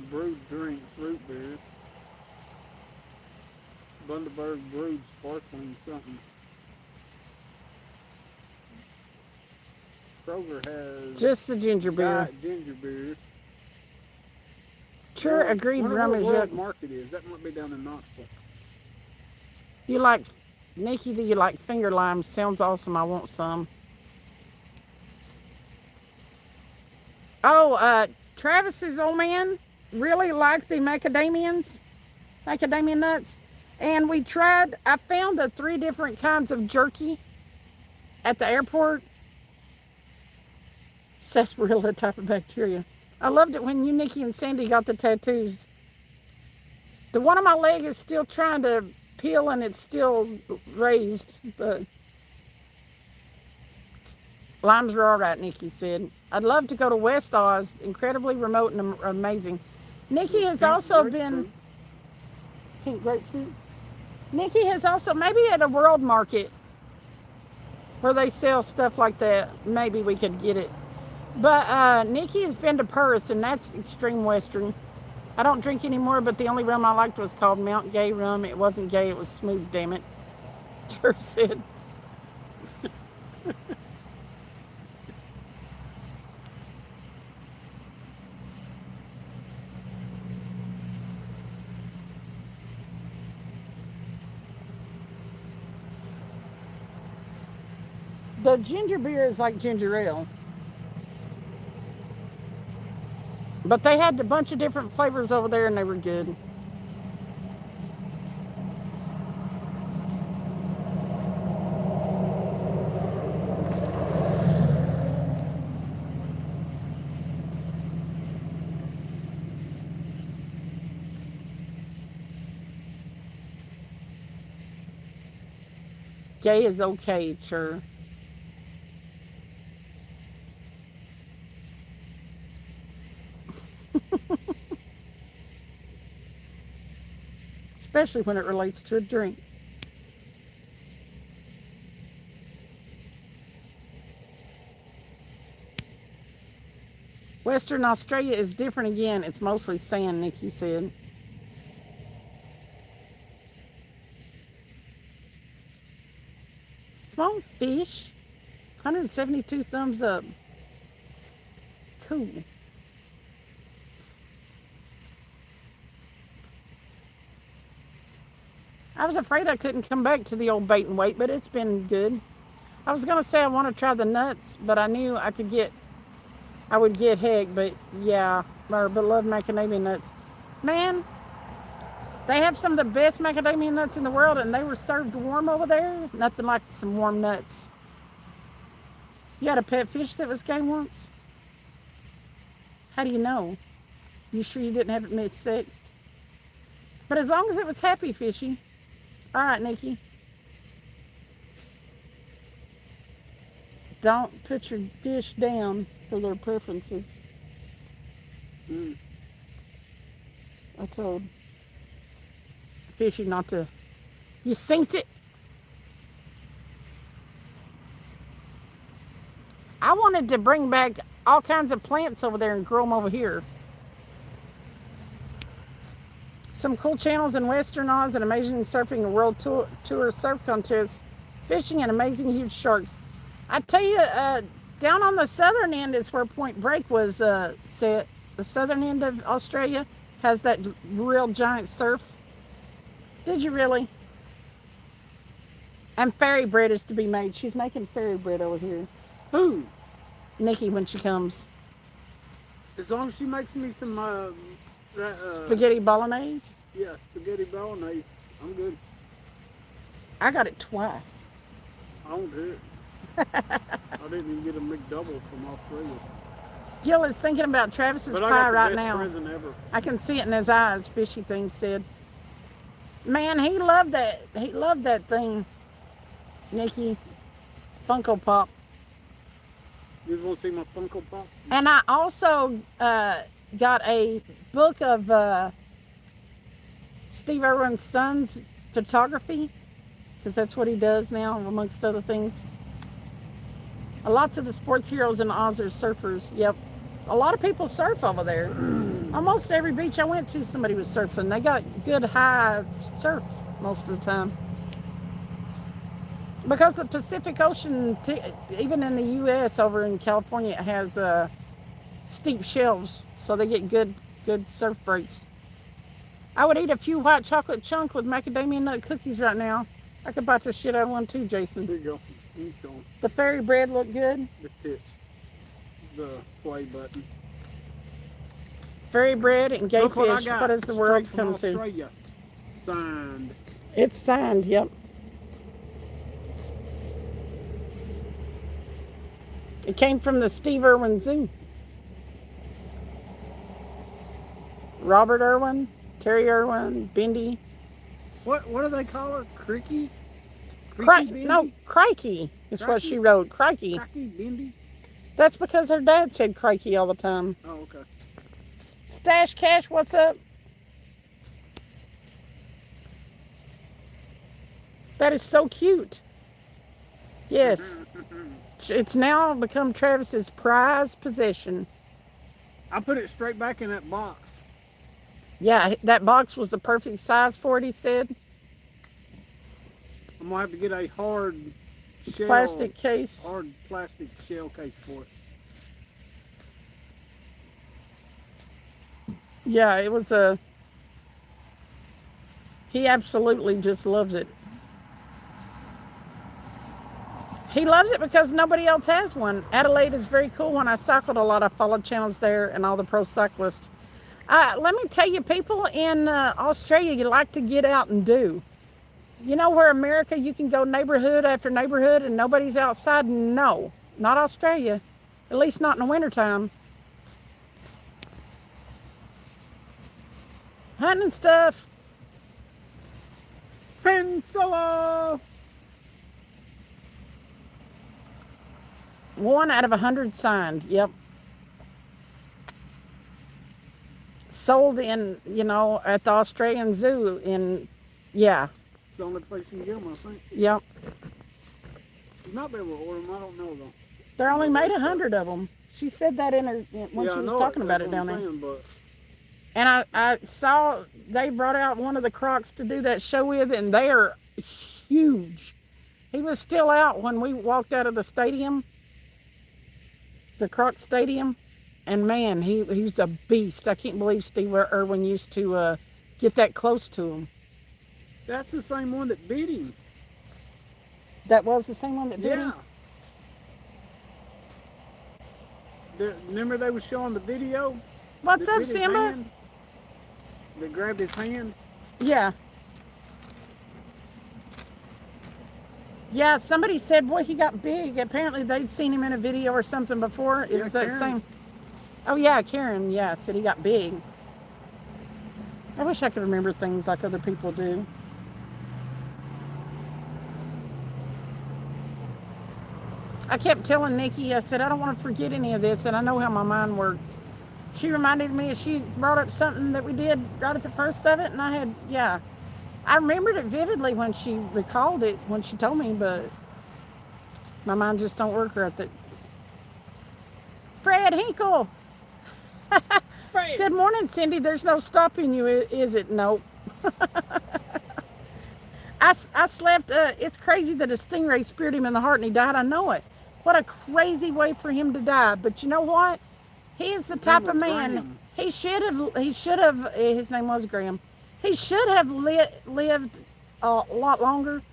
Speaker 2: Brewed drinks, root beer. Bundaberg brewed sparkling something. Kroger has
Speaker 1: Just the ginger beer.
Speaker 2: diet ginger beer.
Speaker 1: Sure, agreed.
Speaker 2: Wonder
Speaker 1: Rum
Speaker 2: what
Speaker 1: is
Speaker 2: World
Speaker 1: yuck.
Speaker 2: Market is. That might be down in Knoxville.
Speaker 1: You like, Nikki, do you like finger limes? Sounds awesome. I want some. Oh, Travis's old man really liked the macadamia nuts. And we tried, I found the 3 different kinds of jerky at the airport. Sarsaparilla type of bacteria. I loved it when you, Nikki, and Sandy got the tattoos. The one on my leg is still trying to peel and it's still raised, but limes are all right, Nikki said. I'd love to go to West Oz, incredibly remote and amazing. Nikki has also been... Pink grapefruit? Nikki has also, maybe at a world market where they sell stuff like that, maybe we could get it. But Nikki has been to Perth, and that's extreme Western. I don't drink anymore, but the only rum I liked was called Mount Gay rum. It wasn't gay, it was smooth, damn it. Sure said. The ginger beer is like ginger ale. But they had a bunch of different flavors over there and they were good. Gay is okay, sure. Especially when it relates to a drink. Western Australia is different again. It's mostly sand, Nikki said. Come on, fish. 172 thumbs up. Cool. I was afraid I couldn't come back to the old bait and wait, but it's been good. I was going to say I want to try the nuts, but I knew I would get heck, but yeah, our beloved macadamia nuts. Man, they have some of the best macadamia nuts in the world, and they were served warm over there. Nothing like some warm nuts. You had a pet fish that was gay once? How do you know? You sure you didn't have it missexed? But as long as it was happy fishy. All right, Nikki. Don't put your fish down for their preferences. I told fishy not to. You synced it. I wanted to bring back all kinds of plants over there and grow them over here. Some cool channels in Western Oz and amazing surfing, a world tour surf contest, fishing, and amazing huge sharks. I tell you, down on the southern end is where Point Break was set. The southern end of Australia has that real giant surf. Did you really? And fairy bread is to be made. She's making fairy bread over here.
Speaker 2: Who?
Speaker 1: Nikki, when she comes.
Speaker 2: As long as she makes me some
Speaker 1: Spaghetti bolognese.
Speaker 2: yeah, spaghetti bolognese, I'm good.
Speaker 1: I got it twice.
Speaker 2: I don't do it. I didn't even get a McDouble from Australia.
Speaker 1: Gil is thinking about Travis's
Speaker 2: But I
Speaker 1: pie
Speaker 2: got the
Speaker 1: right
Speaker 2: best
Speaker 1: now.
Speaker 2: present ever.
Speaker 1: I can see it in his eyes. Fishy things said. Man, he loved that. He loved that thing, Nikki. Funko Pop.
Speaker 2: You just want to see my Funko Pop?
Speaker 1: And I also got a book of Steve Irwin's son's photography, because that's what he does now, amongst other things. Lots of the sports heroes in Oz are surfers. Yep. A lot of people surf over there. Almost every beach I went to, somebody was surfing. They got good high surf most of the time. Because the Pacific Ocean, even in the U.S., over in California, it has steep shelves, so they get good surf breaks. I would eat a few white chocolate chunk with macadamia nut cookies right now. I could bite the shit out of one too, Jason.
Speaker 2: Here you go. You show 'em.
Speaker 1: The fairy bread look good.
Speaker 2: Just hit the play button.
Speaker 1: Fairy bread and gay
Speaker 2: Look what I
Speaker 1: fish.
Speaker 2: got.
Speaker 1: What does the world
Speaker 2: Straight from
Speaker 1: come to?
Speaker 2: Australia. Signed.
Speaker 1: It's signed, yep. It came from the Steve Irwin Zoo. Robert Irwin, Terry Irwin, Bindi.
Speaker 2: What do they call her? Cricky?
Speaker 1: No, Crikey is what she wrote. Crikey.
Speaker 2: Cricky Bindi?
Speaker 1: That's because her dad said crikey all the time.
Speaker 2: Oh, okay.
Speaker 1: Stash Cash, what's up? That is so cute. Yes. It's now become Travis's prized possession.
Speaker 2: I put it straight back in that box.
Speaker 1: Yeah, that box was the perfect size for it, he said.
Speaker 2: I'm going to have to get a hard shell.
Speaker 1: Plastic case.
Speaker 2: Hard plastic shell case for it.
Speaker 1: Yeah, it was he absolutely just loves it. He loves it because nobody else has one. Adelaide is very cool. When I cycled a lot, I followed channels there and all the pro cyclists. Let me tell you, people in Australia, you like to get out and do. You know where America, you can go neighborhood after neighborhood and nobody's outside? No, not Australia. At least not in the wintertime. Hunting and stuff.
Speaker 2: Pencil!
Speaker 1: 1 out of 100 signed. Yep. Sold in, at the Australian Zoo in, yeah.
Speaker 2: It's the only place you can get them, I think.
Speaker 1: Yep.
Speaker 2: You might be able to order them. I don't know, though.
Speaker 1: They're only made 100 of them. She said that when she was talking about it down there. And I saw they brought out one of the Crocs to do that show with, and they are huge. He was still out when we walked out of the stadium, the Croc Stadium, and man, he's a beast. I can't believe Steve Irwin used to get that close to him.
Speaker 2: That's the same one that beat him.
Speaker 1: That was the same one that did him?
Speaker 2: Remember they were showing the video?
Speaker 1: What's up, Simba?
Speaker 2: They grabbed his hand?
Speaker 1: Yeah. Yeah, somebody said, boy, he got big. Apparently they'd seen him in a video or something before. It was that same. Oh, yeah, Karen, yeah, said he got big. I wish I could remember things like other people do. I kept telling Nikki, I said, I don't want to forget any of this, and I know how my mind works. She reminded me, she brought up something that we did right at the first of it, and I remembered it vividly when she recalled it, when she told me, but my mind just don't work right. Fred Hinkle!
Speaker 2: Fred.
Speaker 1: Good morning, Cindy. There's no stopping you, is it? Nope. I slept, it's crazy that a stingray speared him in the heart and he died. I know it. What a crazy way for him to die. But you know what? He is the type of man, he should have, his name was Graham. He should have lived a lot longer,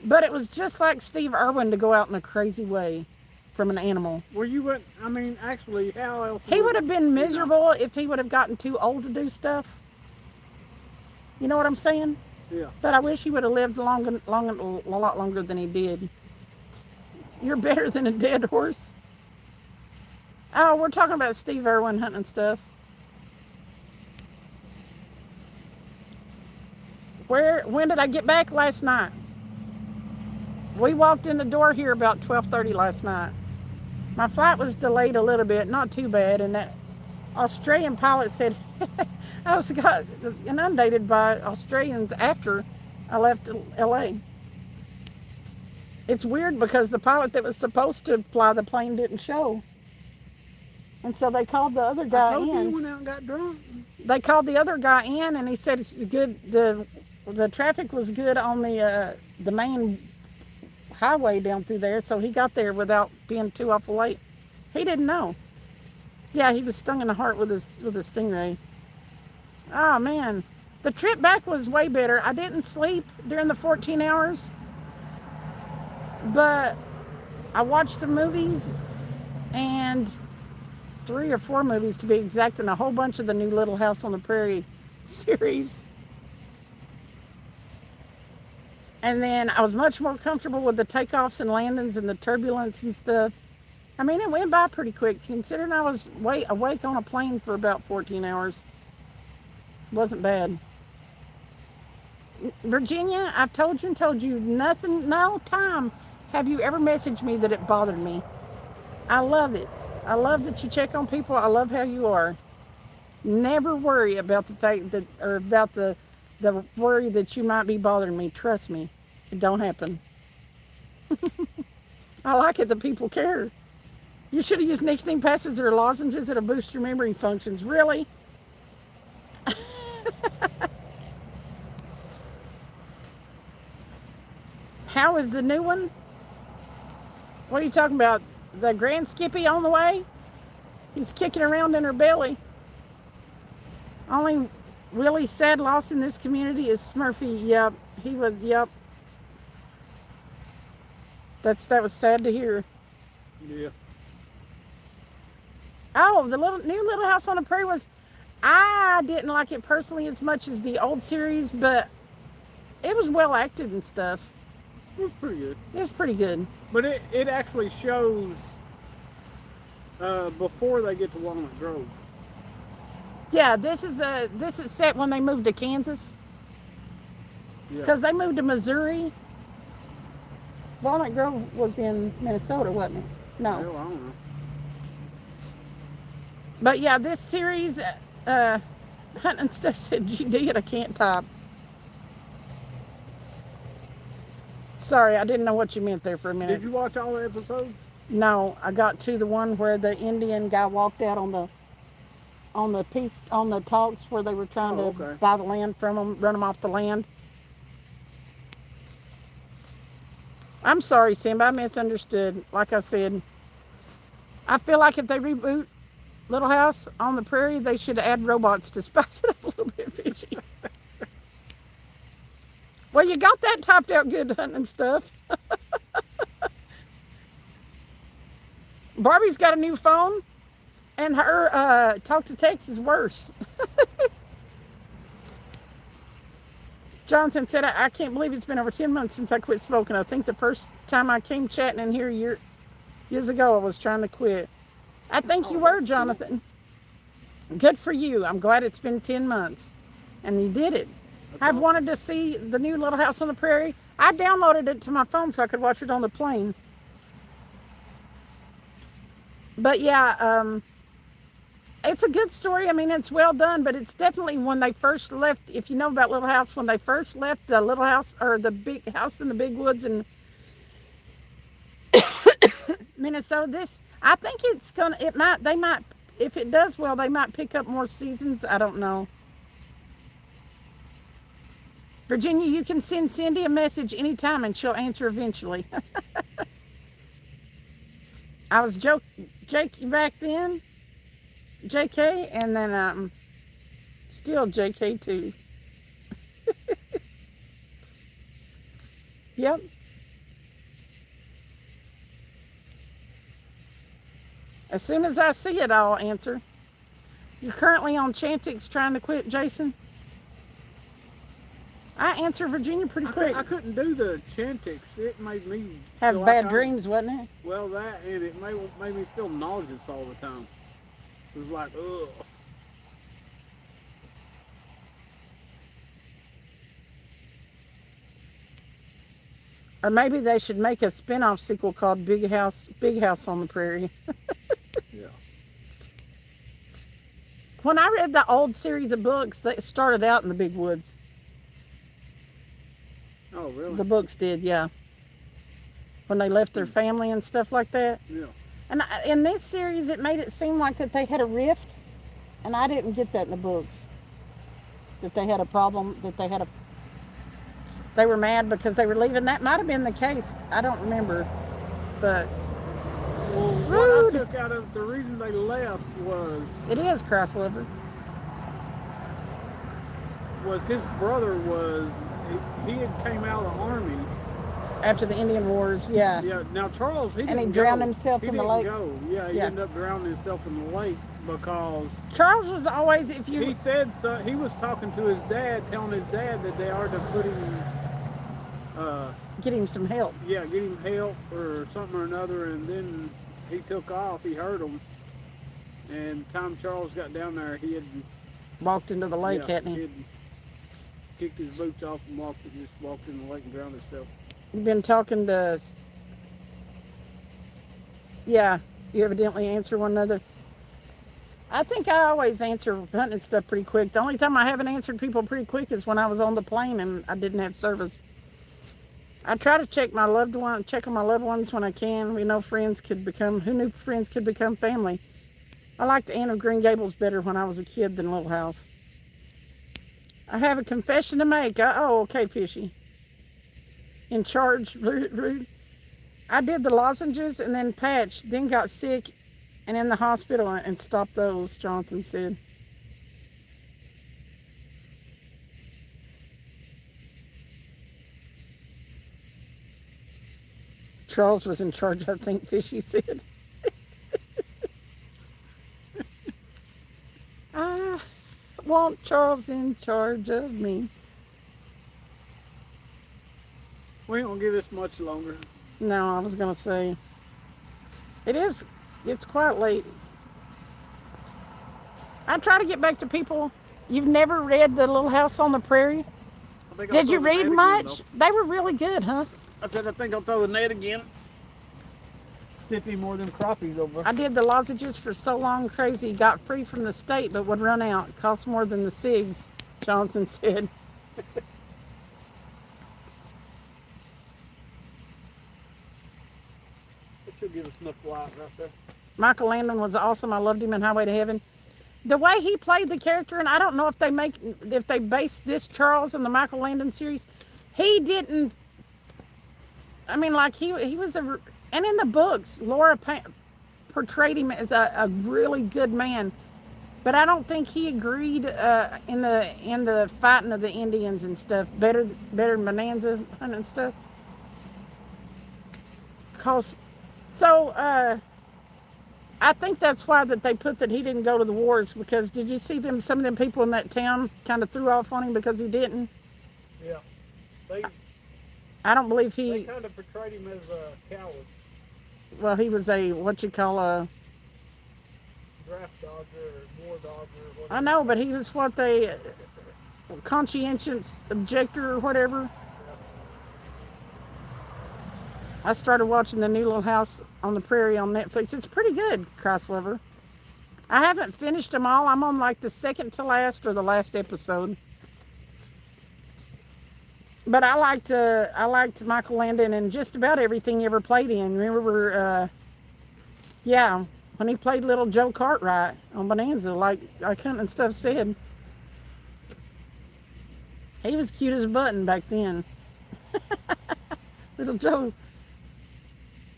Speaker 1: but it was just like Steve Irwin to go out in a crazy way from an animal.
Speaker 2: Well, you wouldn't. I mean, actually, how else?
Speaker 1: He would have been miserable if he would have gotten too old to do stuff. You know what I'm saying?
Speaker 2: Yeah.
Speaker 1: But I wish he would have lived a lot longer than he did. You're better than a dead horse. Oh, we're talking about Steve Irwin hunting stuff. When did I get back? Last night. We walked in the door here about 12:30 last night. My flight was delayed a little bit, not too bad, and that Australian pilot said I got inundated by Australians after I left LA. It's weird because the pilot that was supposed to fly the plane didn't show. And so they called the other guy
Speaker 2: I told
Speaker 1: in.
Speaker 2: you went out and got drunk.
Speaker 1: They called the other guy in, and he said it's good. The traffic was good on the main highway down through there, so he got there without being too awful late. He didn't know. Yeah, he was stung in the heart with a stingray. Oh man, the trip back was way better. I didn't sleep during the 14 hours, but I watched some movies, and 3 or 4 movies to be exact, and a whole bunch of the new Little House on the Prairie series. And then I was much more comfortable with the takeoffs and landings and the turbulence and stuff. I mean, it went by pretty quick, considering I was awake on a plane for about 14 hours. It wasn't bad. Virginia, I've told you nothing, no time have you ever messaged me that it bothered me. I love it. I love that you check on people. I love how you are. Never worry about the fact that, or about the worry that you might be bothering me. Trust me, it don't happen. I like it that people care. You should have used nicotine patches or lozenges that'll boost your memory functions. Really? How is the new one? What are you talking about? The Grand Skippy on the way? He's kicking around in her belly. Only really sad loss in this community is Smurfy. Yep, he was. Yep, that was sad to hear.
Speaker 2: Yeah.
Speaker 1: Oh, the new Little House on the Prairie was. I didn't like it personally as much as the old series, but it was well acted and stuff.
Speaker 2: It was pretty good.
Speaker 1: It was pretty good.
Speaker 2: But it actually shows before they get to Walnut Grove.
Speaker 1: Yeah, this is set when they moved to Kansas. Because they moved to Missouri. Walnut Grove was in Minnesota, wasn't it? No.
Speaker 2: Well, I don't know.
Speaker 1: But yeah, this series, Hunting Stuff said GD and I can't type. Sorry, I didn't know what you meant there for a minute.
Speaker 2: Did you watch all the episodes?
Speaker 1: No, I got to the one where the Indian guy walked out on the talks where they were trying to buy the land from them, run them off the land. I'm sorry, Simba, I misunderstood. Like I said, I feel like if they reboot Little House on the Prairie, they should add robots to spice it up a little bit fishy. Well, you got that typed out good, Hunting Stuff. Barbie's got a new phone, and her talk to text is worse. Jonathan said, I can't believe it's been over 10 months since I quit smoking. I think the first time I came chatting in here years ago, I was trying to quit. I think you were, Jonathan. Good for you. I'm glad it's been 10 months. And you did it. I've wanted to see the new Little House on the Prairie. I downloaded it to my phone so I could watch it on the plane. But yeah, it's a good story. I mean, it's well done, but it's definitely when they first left, if you know about Little House, when they first left the Little House, or the big house in the big woods in Minnesota, I think they might, if it does well, they might pick up more seasons. I don't know. Virginia, you can send Cindy a message anytime and she'll answer eventually. I was Jake back then, JK, and then still JK too. Yep. As soon as I see it, I'll answer. You're currently on Chantix trying to quit, Jason? I answer Virginia pretty quick.
Speaker 2: I couldn't do the Chantix. It made me
Speaker 1: Have
Speaker 2: feel
Speaker 1: bad
Speaker 2: like
Speaker 1: dreams, wasn't it?
Speaker 2: Well, that and it made me feel nauseous all the time. It was like, ugh.
Speaker 1: Or maybe they should make a spin-off sequel called Big House on the Prairie.
Speaker 2: Yeah.
Speaker 1: When I read the old series of books, they started out in the big woods.
Speaker 2: Oh, really?
Speaker 1: The books did, yeah. When they left their family and stuff like that.
Speaker 2: Yeah.
Speaker 1: And in this series, it made it seem like that they had a rift, and I didn't get that in the books. That they had a problem, they were mad because they were leaving. That might have been the case. I don't remember, but
Speaker 2: Well,
Speaker 1: rude.
Speaker 2: what I took out of the reason they left
Speaker 1: It is cross liver.
Speaker 2: was his brother he had came out of the army.
Speaker 1: After the Indian Wars, yeah.
Speaker 2: Yeah. Now Charles, he didn't
Speaker 1: drowned
Speaker 2: go.
Speaker 1: himself
Speaker 2: He
Speaker 1: in the
Speaker 2: didn't
Speaker 1: lake.
Speaker 2: Go. Yeah, he
Speaker 1: Yeah.
Speaker 2: ended up drowning himself in the lake because
Speaker 1: Charles was always,
Speaker 2: he said so. He was talking to his dad, telling his dad that they are to put him.
Speaker 1: Get him some help.
Speaker 2: Yeah, get him help or something or another, and then he took off. He heard him, and time Charles got down there, he had
Speaker 1: Walked into the lake, hadn't he?
Speaker 2: had kicked his boots off and just walked in the lake and drowned himself.
Speaker 1: You've been talking to... Yeah, you evidently answer one another. I think I always answer hunting stuff pretty quick. The only time I haven't answered people pretty quick is when I was on the plane and I didn't have service. I try to check on my loved ones when I can. We know who knew friends could become family. I liked Anne of Green Gables better when I was a kid than Little House. I have a confession to make. Okay, Fishy. In charge, rude. I did the lozenges and then patch, then got sick and in the hospital and stopped those, Jonathan said. Charles was in charge, I think, Fishy said. I want Charles in charge of me.
Speaker 2: We ain't gonna give this much longer.
Speaker 1: No, I was going to say. It's quite late. I try to get back to people. You've never read The Little House on the Prairie? Did you read much? They were really good, huh?
Speaker 2: I said, I think I'll throw the net again. See if any more of them crappies over.
Speaker 1: I did the lozenges for so long, crazy. Got free from the state, but would run out. Cost more than the cigs, Jonathan said.
Speaker 2: It should give us enough light right there.
Speaker 1: Michael Landon was awesome. I loved him in Highway to Heaven. The way he played the character, and I don't know if they based this Charles in the Michael Landon series, he didn't. I mean, like he was and in the books, Laura portrayed him as a really good man, but I don't think he agreed in the fighting of the Indians and stuff better than Bonanza hunting and stuff. I think that's why that they put that he didn't go to the wars, because did you see some of them people in that town kind of threw off on him because he didn't?
Speaker 2: Yeah.
Speaker 1: I don't believe
Speaker 2: They kind of portrayed him as a coward.
Speaker 1: Well, he was a
Speaker 2: draft dodger or war dodger or whatever.
Speaker 1: I know, but he was conscientious objector or whatever. Yeah. I started watching the new Little House on the Prairie on Netflix. It's pretty good, Christ lover. I haven't finished them all. I'm on like the second to last or the last episode. But I liked Michael Landon and just about everything he ever played in. Remember, when he played Little Joe Cartwright on Bonanza, like Hunt and stuff said. He was cute as a button back then. Little Joe.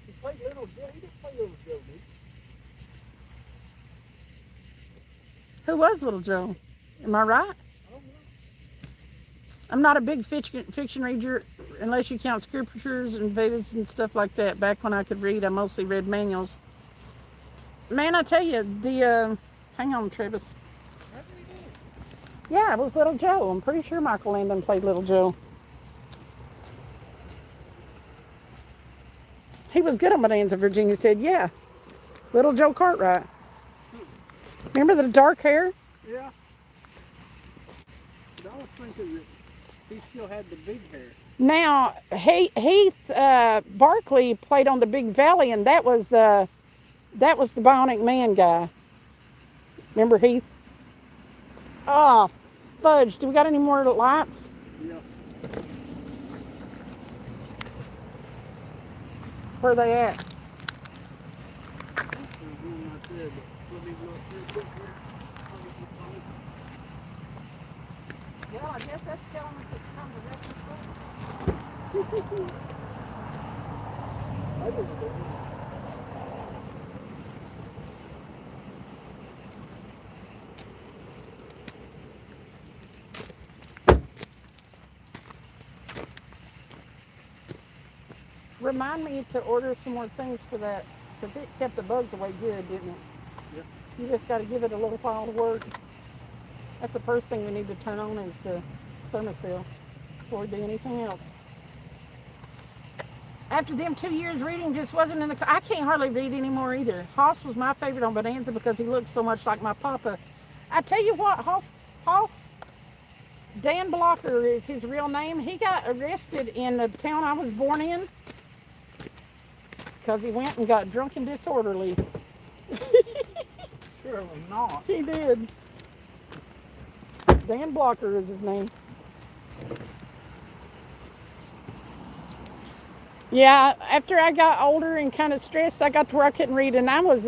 Speaker 2: He played Little Joe. He didn't play Little Joe, did he?
Speaker 1: Who was Little Joe? Am I right? I'm not a big fiction reader unless you count scriptures and Vedas and stuff like that. Back when I could read, I mostly read manuals. Man, I tell you, hang on, Travis. Yeah, it was Little Joe. I'm pretty sure Michael Landon played Little Joe. He was good on Bonanza, Virginia said, yeah. Little Joe Cartwright. Remember the dark hair?
Speaker 2: Yeah. But I was thinking that he still had the big hair.
Speaker 1: Now, Heath Barkley played on the Big Valley, and that was the Bionic Man guy. Remember Heath? Oh, fudge. Do we got any more lights?
Speaker 2: Yeah.
Speaker 1: Where are they at? Well, I guess that's telling us it's time to wrap this up. Remind me to order some more things for that, because it kept the bugs away good, didn't it?
Speaker 2: Yep.
Speaker 1: You just got to give it a little while to work. That's the first thing we need to turn on is the thermocell before we do anything else. After them 2 years reading just wasn't in the... I can't hardly read anymore either. Hoss was my favorite on Bonanza because he looked so much like my papa. I tell you what, Hoss, Dan Blocker is his real name. He got arrested in the town I was born in because he went and got drunk and disorderly.
Speaker 2: Sure was not.
Speaker 1: He did. Dan Blocker is his name. Yeah, after I got older and kind of stressed, I got to where I couldn't read. And I was,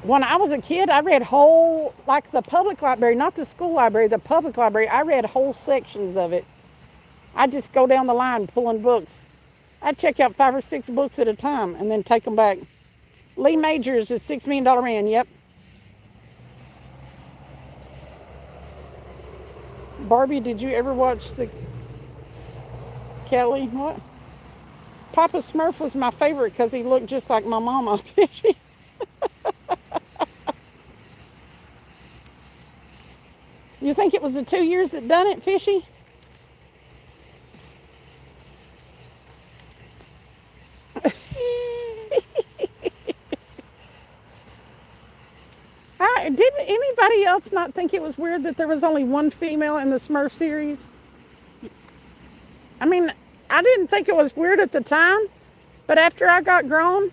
Speaker 1: when I was a kid, I read whole, like the public library, not the school library, the public library. I read whole sections of it. I'd just go down the line pulling books. I'd check out 5 or 6 books at a time and then take them back. Lee Majors is $6 Million Man, yep. Barbie, did you ever watch the... Kelly, what? Papa Smurf was my favorite because he looked just like my mama. You think it was the 2 years that done it, Fishy? Didn't anybody else not think it was weird that there was only one female in the Smurf series? I mean, I didn't think it was weird at the time, but after I got grown,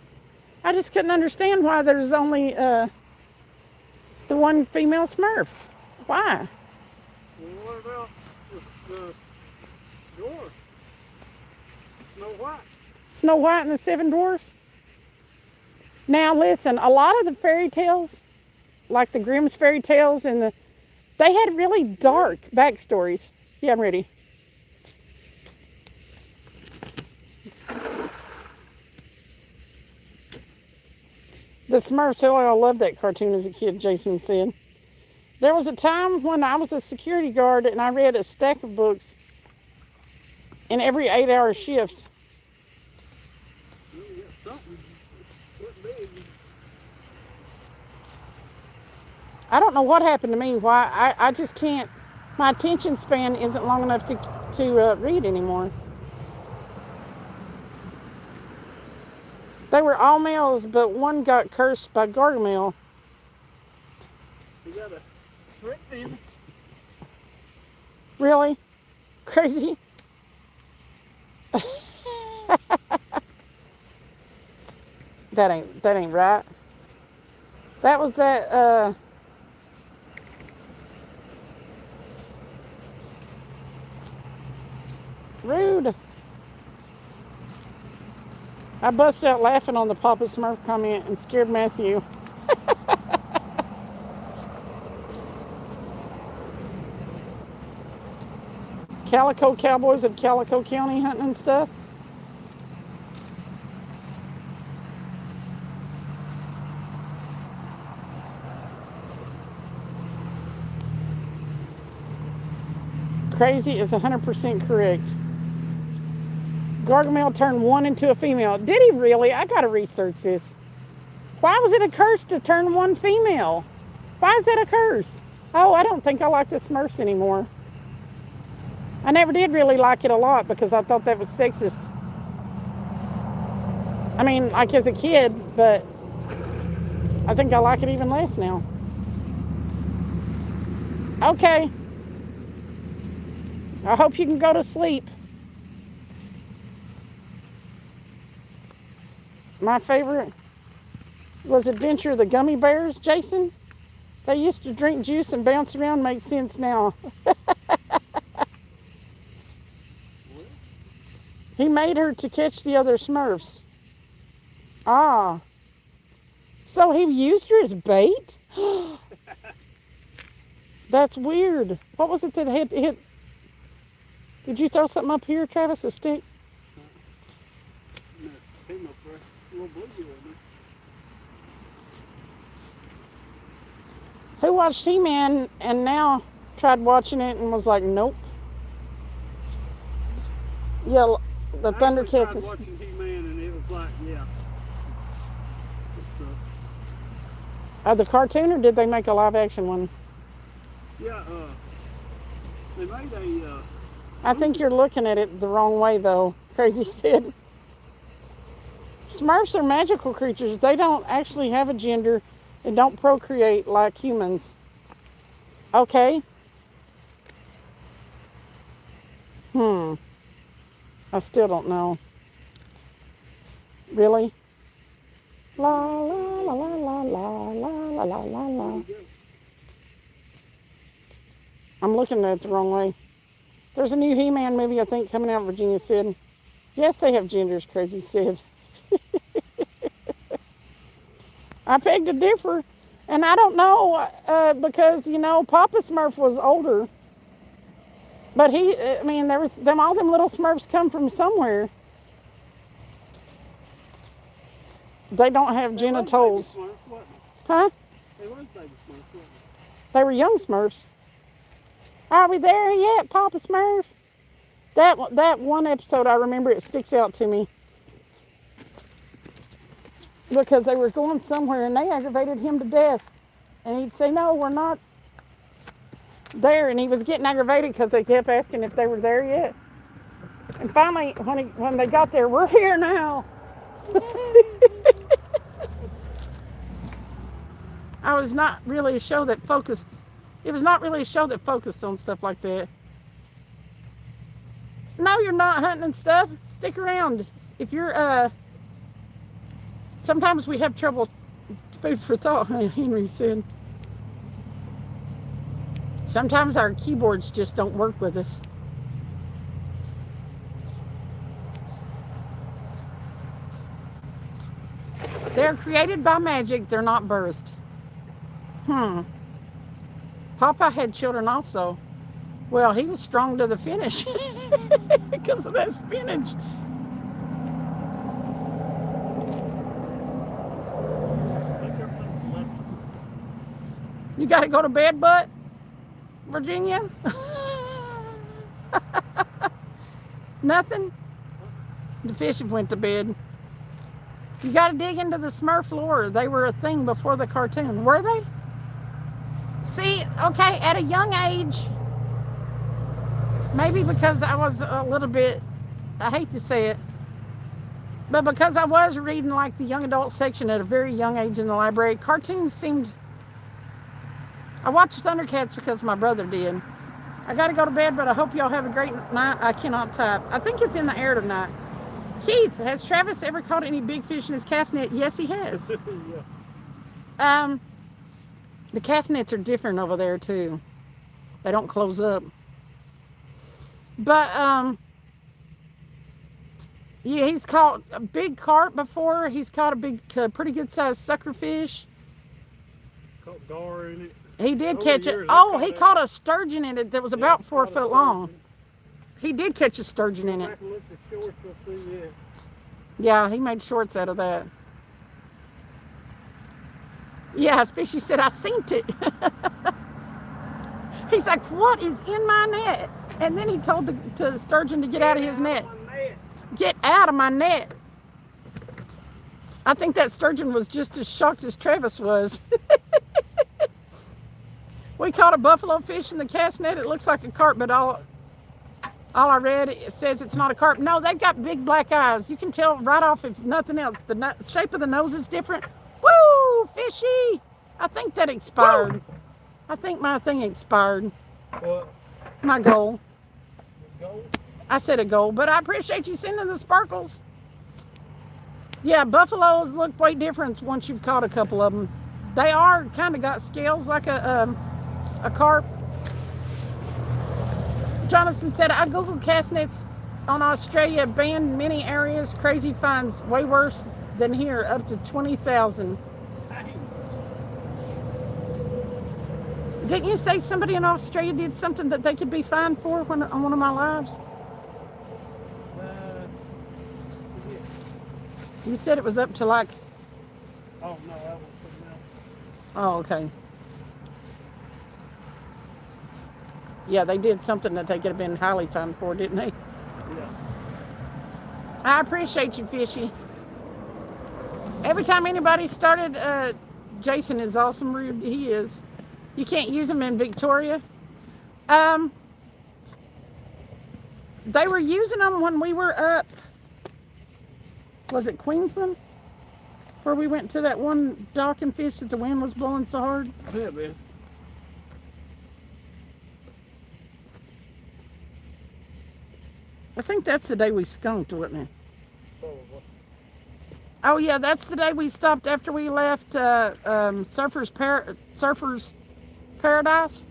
Speaker 1: I just couldn't understand why there's only the one female Smurf. Why?
Speaker 2: Well, what about the dwarf? Snow White.
Speaker 1: Snow White and the 7 Dwarfs? Now listen, a lot of the fairy tales, like the Grimm's fairy tales, they had really dark backstories. Yeah, I'm ready. The Smurfs, oh, I loved that cartoon as a kid, Jason said. There was a time when I was a security guard and I read a stack of books in every 8-hour shift. I don't know what happened to me, why I just can't, my attention span isn't long enough to read anymore. They were all males, but one got cursed by Gargamel.
Speaker 2: You got a trick in.
Speaker 1: Really? Crazy? That ain't right. That was that rude. I busted out laughing on the Papa Smurf comment and scared Matthew. Calico Cowboys of Calico County hunting and stuff. Crazy is 100% correct. Gargamel turned one into a female. Did he really? I gotta research this. Why was it a curse to turn one female? Why is that a curse? Oh, I don't think I like the Smurfs anymore. I never did really like it a lot because I thought that was sexist. I mean, like as a kid, but I think I like it even less now. Okay. I hope you can go to sleep. My favorite was Adventure the Gummy Bears, Jason. They used to drink juice and bounce around. Makes sense now. He made her to catch the other Smurfs. Ah. So he used her as bait? That's weird. What was it that hit? Did you throw something up here, Travis, a stick? Who watched He-Man and now tried watching it and was like, nope. Yeah, the Thundercats.
Speaker 2: I tried watching He-Man and it was like, yeah.
Speaker 1: The cartoon, or did they make a live action one?
Speaker 2: Yeah, they made a...
Speaker 1: I think you're looking at it the wrong way, though, Crazy said. Smurfs are magical creatures. They don't actually have a gender and don't procreate like humans. Okay. I still don't know. Really? La la la la la la la la la la. I'm looking at it the wrong way. There's a new He-Man movie, I think, coming out, Virginia said. Yes, they have genders, Crazy said. I beg to differ. And I don't know, because, you know, Papa Smurf was older. But all them little Smurfs come from somewhere. They don't have genitals. Huh? They were young Smurfs. Are we there yet, Papa Smurf? That one episode, I remember, it sticks out to me. Because they were going somewhere and they aggravated him to death. And he'd say, no, we're not there. And he was getting aggravated because they kept asking if they were there yet. And finally, when they got there, we're here now. It was not really a show that focused on stuff like that. No, you're not hunting and stuff. Stick around. If you're, sometimes we have trouble, food for thought, Henry said. Sometimes our keyboards just don't work with us. They're created by magic, they're not birthed. Papa had children also. Well, he was strong to the finish because of that spinach. You got to go to bed, butt, Virginia? Nothing? The fish went to bed. You got to dig into the Smurf lore. They were a thing before the cartoon. Were they? See, okay, at a young age, maybe because I was a little bit, I hate to say it, but because I was reading like the young adult section at a very young age in the library, cartoons seemed, I watched Thundercats because my brother did. I got to go to bed, but I hope y'all have a great night. I cannot type. I think it's in the air tonight. Keith, has Travis ever caught any big fish in his cast net? Yes, he has. Yeah. The cast nets are different over there too. They don't close up. But yeah, he's caught a big carp before. He's caught a pretty good sized sucker fish.
Speaker 2: Caught gar in it.
Speaker 1: He did catch it. Oh, he caught a sturgeon in it that was about 4 foot long. He did catch a sturgeon in it. Yeah, he made shorts out of that. Yeah, Fishy said, I seen it. He's like, what is in my net? And then he told the sturgeon to get out of his net.
Speaker 2: My net.
Speaker 1: Get out of my net. I think that sturgeon was just as shocked as Travis was. We caught a buffalo fish in the cast net. It looks like a carp, but all I read, it says it's not a carp. No, they've got big black eyes. You can tell right off, if nothing else. The shape of the nose is different. Woo, fishy. I think that expired. Woo. I think my thing expired.
Speaker 2: What?
Speaker 1: My goal.
Speaker 2: Goal?
Speaker 1: I said a goal, but I appreciate you sending the sparkles. Yeah, buffaloes look way different once you've caught a couple of them. They are kind of got scales like a carp. Jonathan said, I Googled cast nets on Australia, banned many areas, crazy fines, way worse than here, up to 20,000. Didn't you say somebody in Australia did something that they could be fined for on one of my lives? You said it was up to like...
Speaker 2: Oh, no, that was something else.
Speaker 1: Oh, okay. Yeah, they did something that they could have been highly fined for, didn't they?
Speaker 2: Yeah.
Speaker 1: I appreciate you, Fishy. Every time anybody started, Jason is awesome rude. He is. You can't use them in Victoria. They were using them when we were up. Was it Queensland? Where we went to that one dock and fished that the wind was blowing so hard?
Speaker 2: Yeah, man.
Speaker 1: I think that's the day we skunked, wasn't it?
Speaker 2: Probably.
Speaker 1: Oh yeah, that's the day we stopped after we left Surfers Paradise.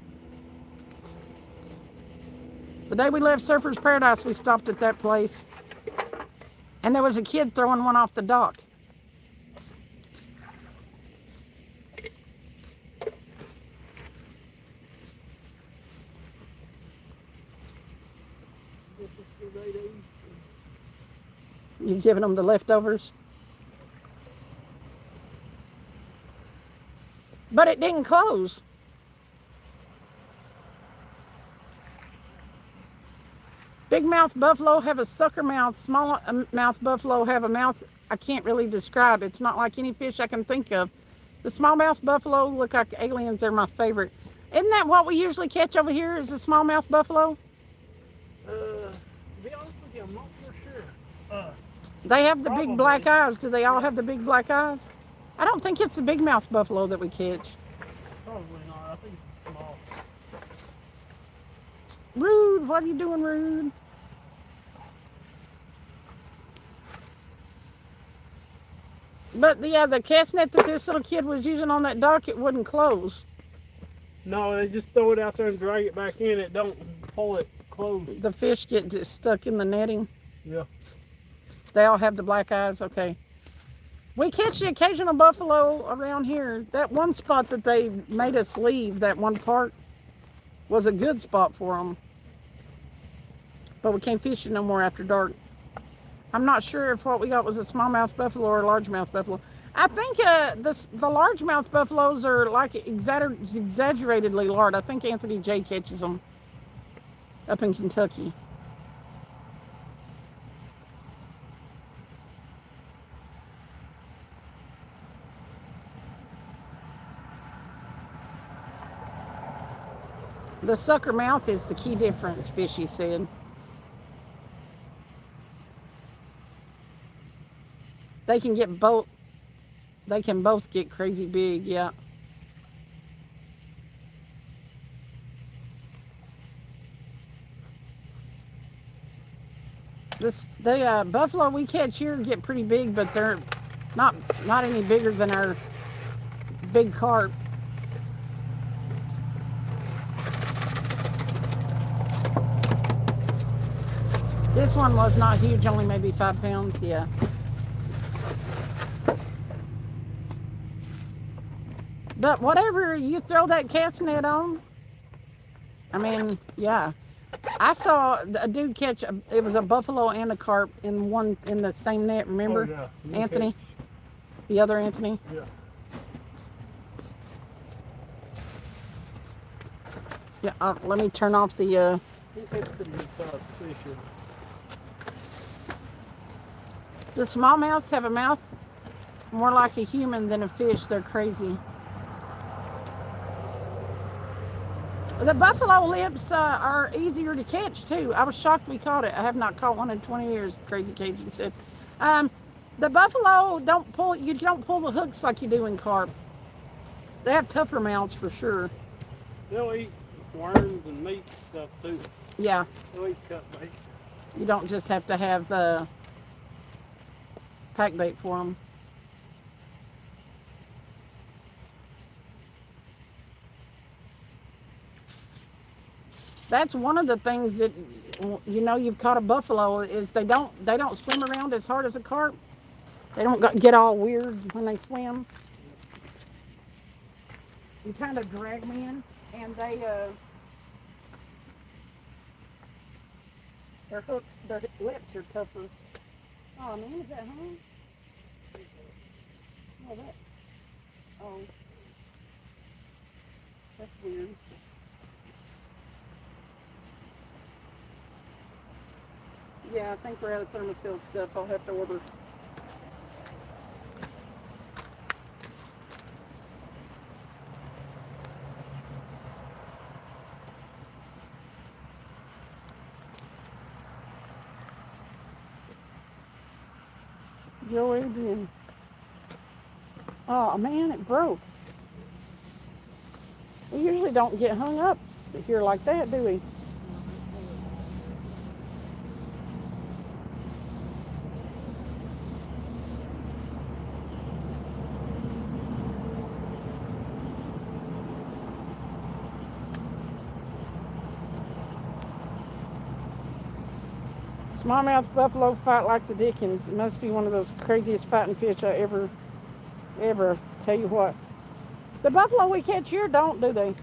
Speaker 1: The day we left Surfers Paradise, we stopped at that place. And there was a kid throwing one off the dock. You giving them the leftovers? But it didn't close. Big mouth buffalo have a sucker mouth. Small mouth buffalo have a mouth I can't really describe. It's not like any fish I can think of. The smallmouth buffalo look like aliens. They're my favorite. Isn't that what we usually catch over here, is a smallmouth buffalo?
Speaker 2: To be honest with you, I'm not for sure.
Speaker 1: They have the
Speaker 2: Probably.
Speaker 1: big black eyes. Do they all have the big black eyes? I don't think it's the big mouth buffalo that we catch.
Speaker 2: Probably not. I think it's small.
Speaker 1: Rude, what are you doing, Rude? But yeah, the cast net that this little kid was using on that dock, it wouldn't close.
Speaker 2: No, they just throw it out there and drag it back in. It don't pull it closed.
Speaker 1: The fish get just stuck in the netting.
Speaker 2: Yeah.
Speaker 1: They all have the black eyes, okay. We catch the occasional buffalo around here. That one spot that they made us leave, that one part, was a good spot for them. But we can't fish it no more after dark. I'm not sure if what we got was a smallmouth buffalo or a largemouth buffalo. I think the largemouth buffaloes are like exaggeratedly large. I think Anthony J catches them up in Kentucky. The sucker mouth is the key difference, Fishy said. They can get both. They can both get crazy big, yeah. The buffalo we catch here get pretty big, but they're not any bigger than our big carp. This one was not huge, only maybe 5 pounds, yeah. But whatever you throw that cast net on, I mean, yeah. I saw a dude catch, it was a buffalo and a carp in the same net, remember?
Speaker 2: Oh, yeah.
Speaker 1: Anthony? The other Anthony?
Speaker 2: Yeah.
Speaker 1: Yeah, let me turn off the
Speaker 2: He gets pretty good sized fish here.
Speaker 1: The smallmouths have a mouth more like a human than a fish. They're crazy. The buffalo lips are easier to catch too. I was shocked we caught it. I have not caught one in 20 years. Crazy Cajun said. The buffalo don't pull. You don't pull the hooks like you do in carp. They have tougher mouths for sure.
Speaker 2: They'll eat worms and meat stuff too.
Speaker 1: Yeah.
Speaker 2: They'll eat cut bait.
Speaker 1: You don't just have to have pack bait for them. That's one of the things that you've caught a buffalo is they don't swim around as hard as a carp. They don't get all weird when they swim. You kind of drag them in, and their hooks, their lips are tougher. Oh man, is that home? Oh, that's weird. Yeah, I think we're out of thermocell stuff. I'll have to order. Yo, Adrian. Oh man, it broke. We usually don't get hung up here like that, do we? Smallmouth buffalo fight like the Dickens. It must be one of those craziest fighting fish I ever. Tell you what. The buffalo we catch here don't, do they?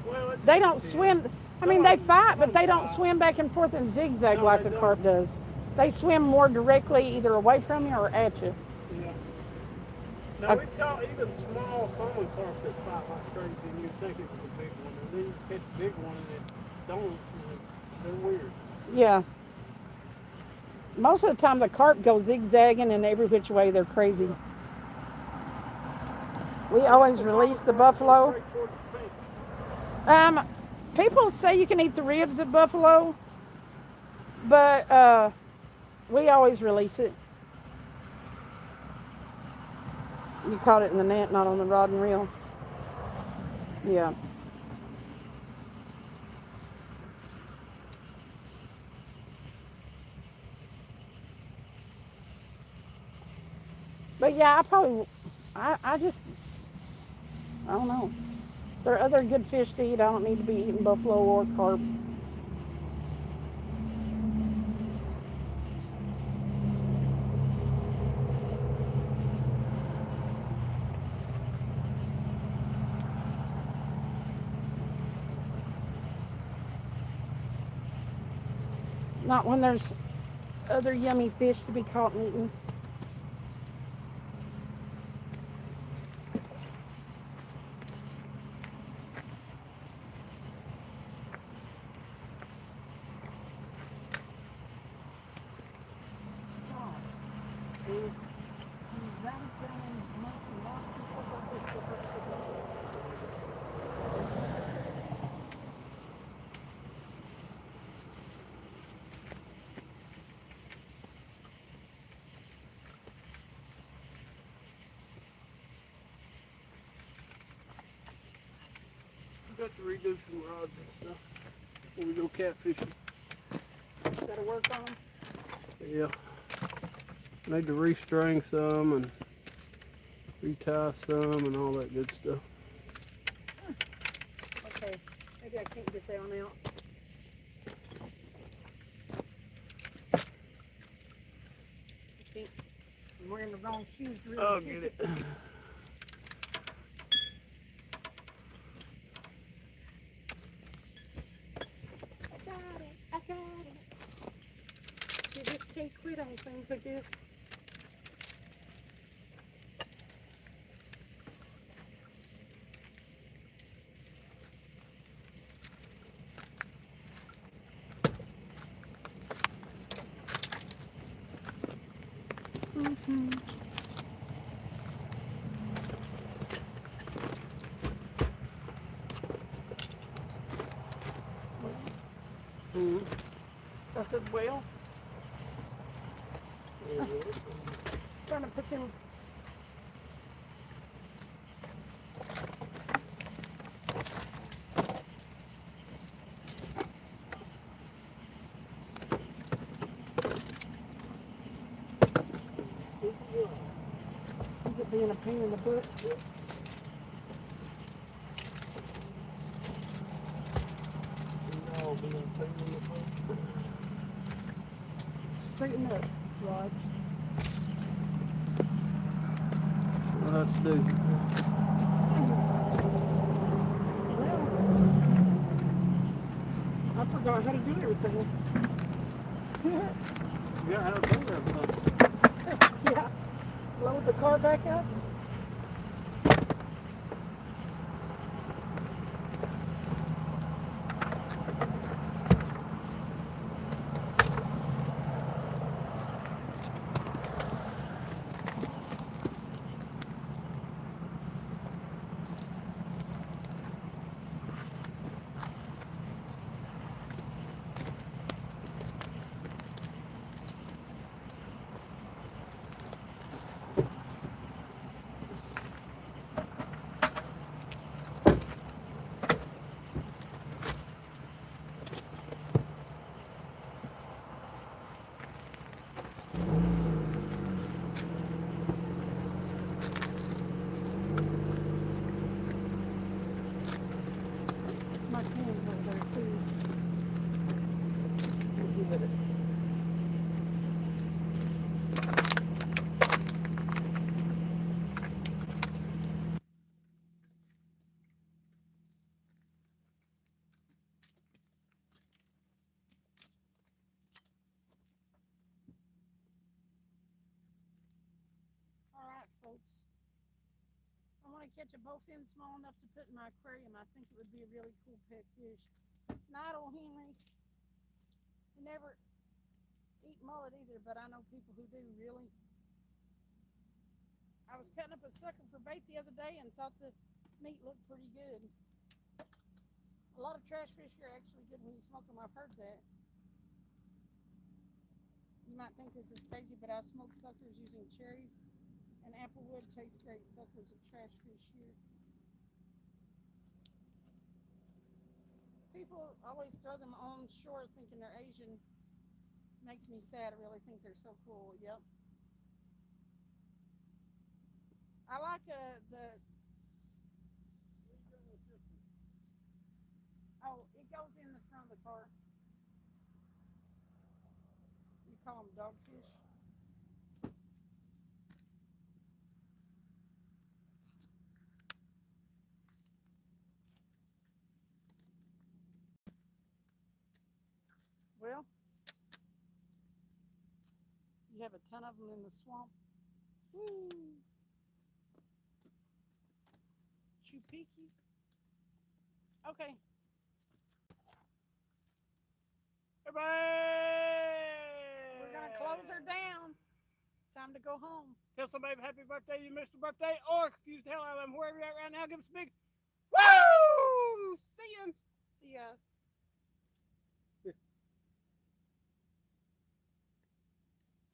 Speaker 2: Well,
Speaker 1: they don't swim. I mean, they fight, but they don't swim back and forth and zigzag like a carp does. They swim more directly either away from you or at you.
Speaker 2: Yeah. Now, we've caught even small common carp that fight like crazy, and you'd think it was a big one. And then you catch a big one, and it don't. And they're weird.
Speaker 1: Yeah. Most of the time, the carp go zigzagging and every which way. They're crazy. We always release the buffalo. People say you can eat the ribs of buffalo, but we always release it. You caught it in the net, not on the rod and reel. Yeah. But yeah, I don't know. There are other good fish to eat. I don't need to be eating buffalo or carp. Not when there's other yummy fish to be caught and eaten.
Speaker 2: Got to redo some rods and stuff before we go catfishing.
Speaker 1: Gotta work on them.
Speaker 2: Yeah. Need to restring some and retie some and all that good stuff.
Speaker 1: Okay, maybe I can't get that one out. I'm wearing the wrong shoes. Really.
Speaker 2: I'll get it.
Speaker 1: I got it. You just can't quit on things, I guess.
Speaker 2: Hmm.
Speaker 1: I said, well,
Speaker 3: Yeah.
Speaker 1: trying to put them. Is it being a pain in the butt?
Speaker 3: No, being a pain in the butt.
Speaker 1: Straighten up, rods.
Speaker 2: What else to do?
Speaker 1: Well, I forgot how to do everything.
Speaker 2: You got how to do everything.
Speaker 1: Yeah. Load the car back up. My can's over there too. Give it. All right, folks. I want to catch a bowfin small enough to put in my aquarium. I think it would be a really cool pet fish. Not old Henry. He never eat mullet either, but I know people who do, really. I was cutting up a sucker for bait the other day and thought the meat looked pretty good. A lot of trash fish are actually good when you smoke them. I've heard that. You might think this is crazy, but I smoke suckers using cherry and applewood. Tastes great. Suckers of trash fish here. People always throw them on shore thinking they're Asian. Makes me sad. I really think they're so cool. Yep. I like the. Oh, it goes in the front of the car. You call them dogfish. Well, you have a ton of them in the swamp. Woo! Chupiki. Okay.
Speaker 2: Everybody!
Speaker 1: We're going to close her down. It's time to go home.
Speaker 2: Tell somebody happy birthday, you missed a birthday, or confuse the hell out of them wherever you're at right now. Give us a big woo! See you.
Speaker 1: See you guys.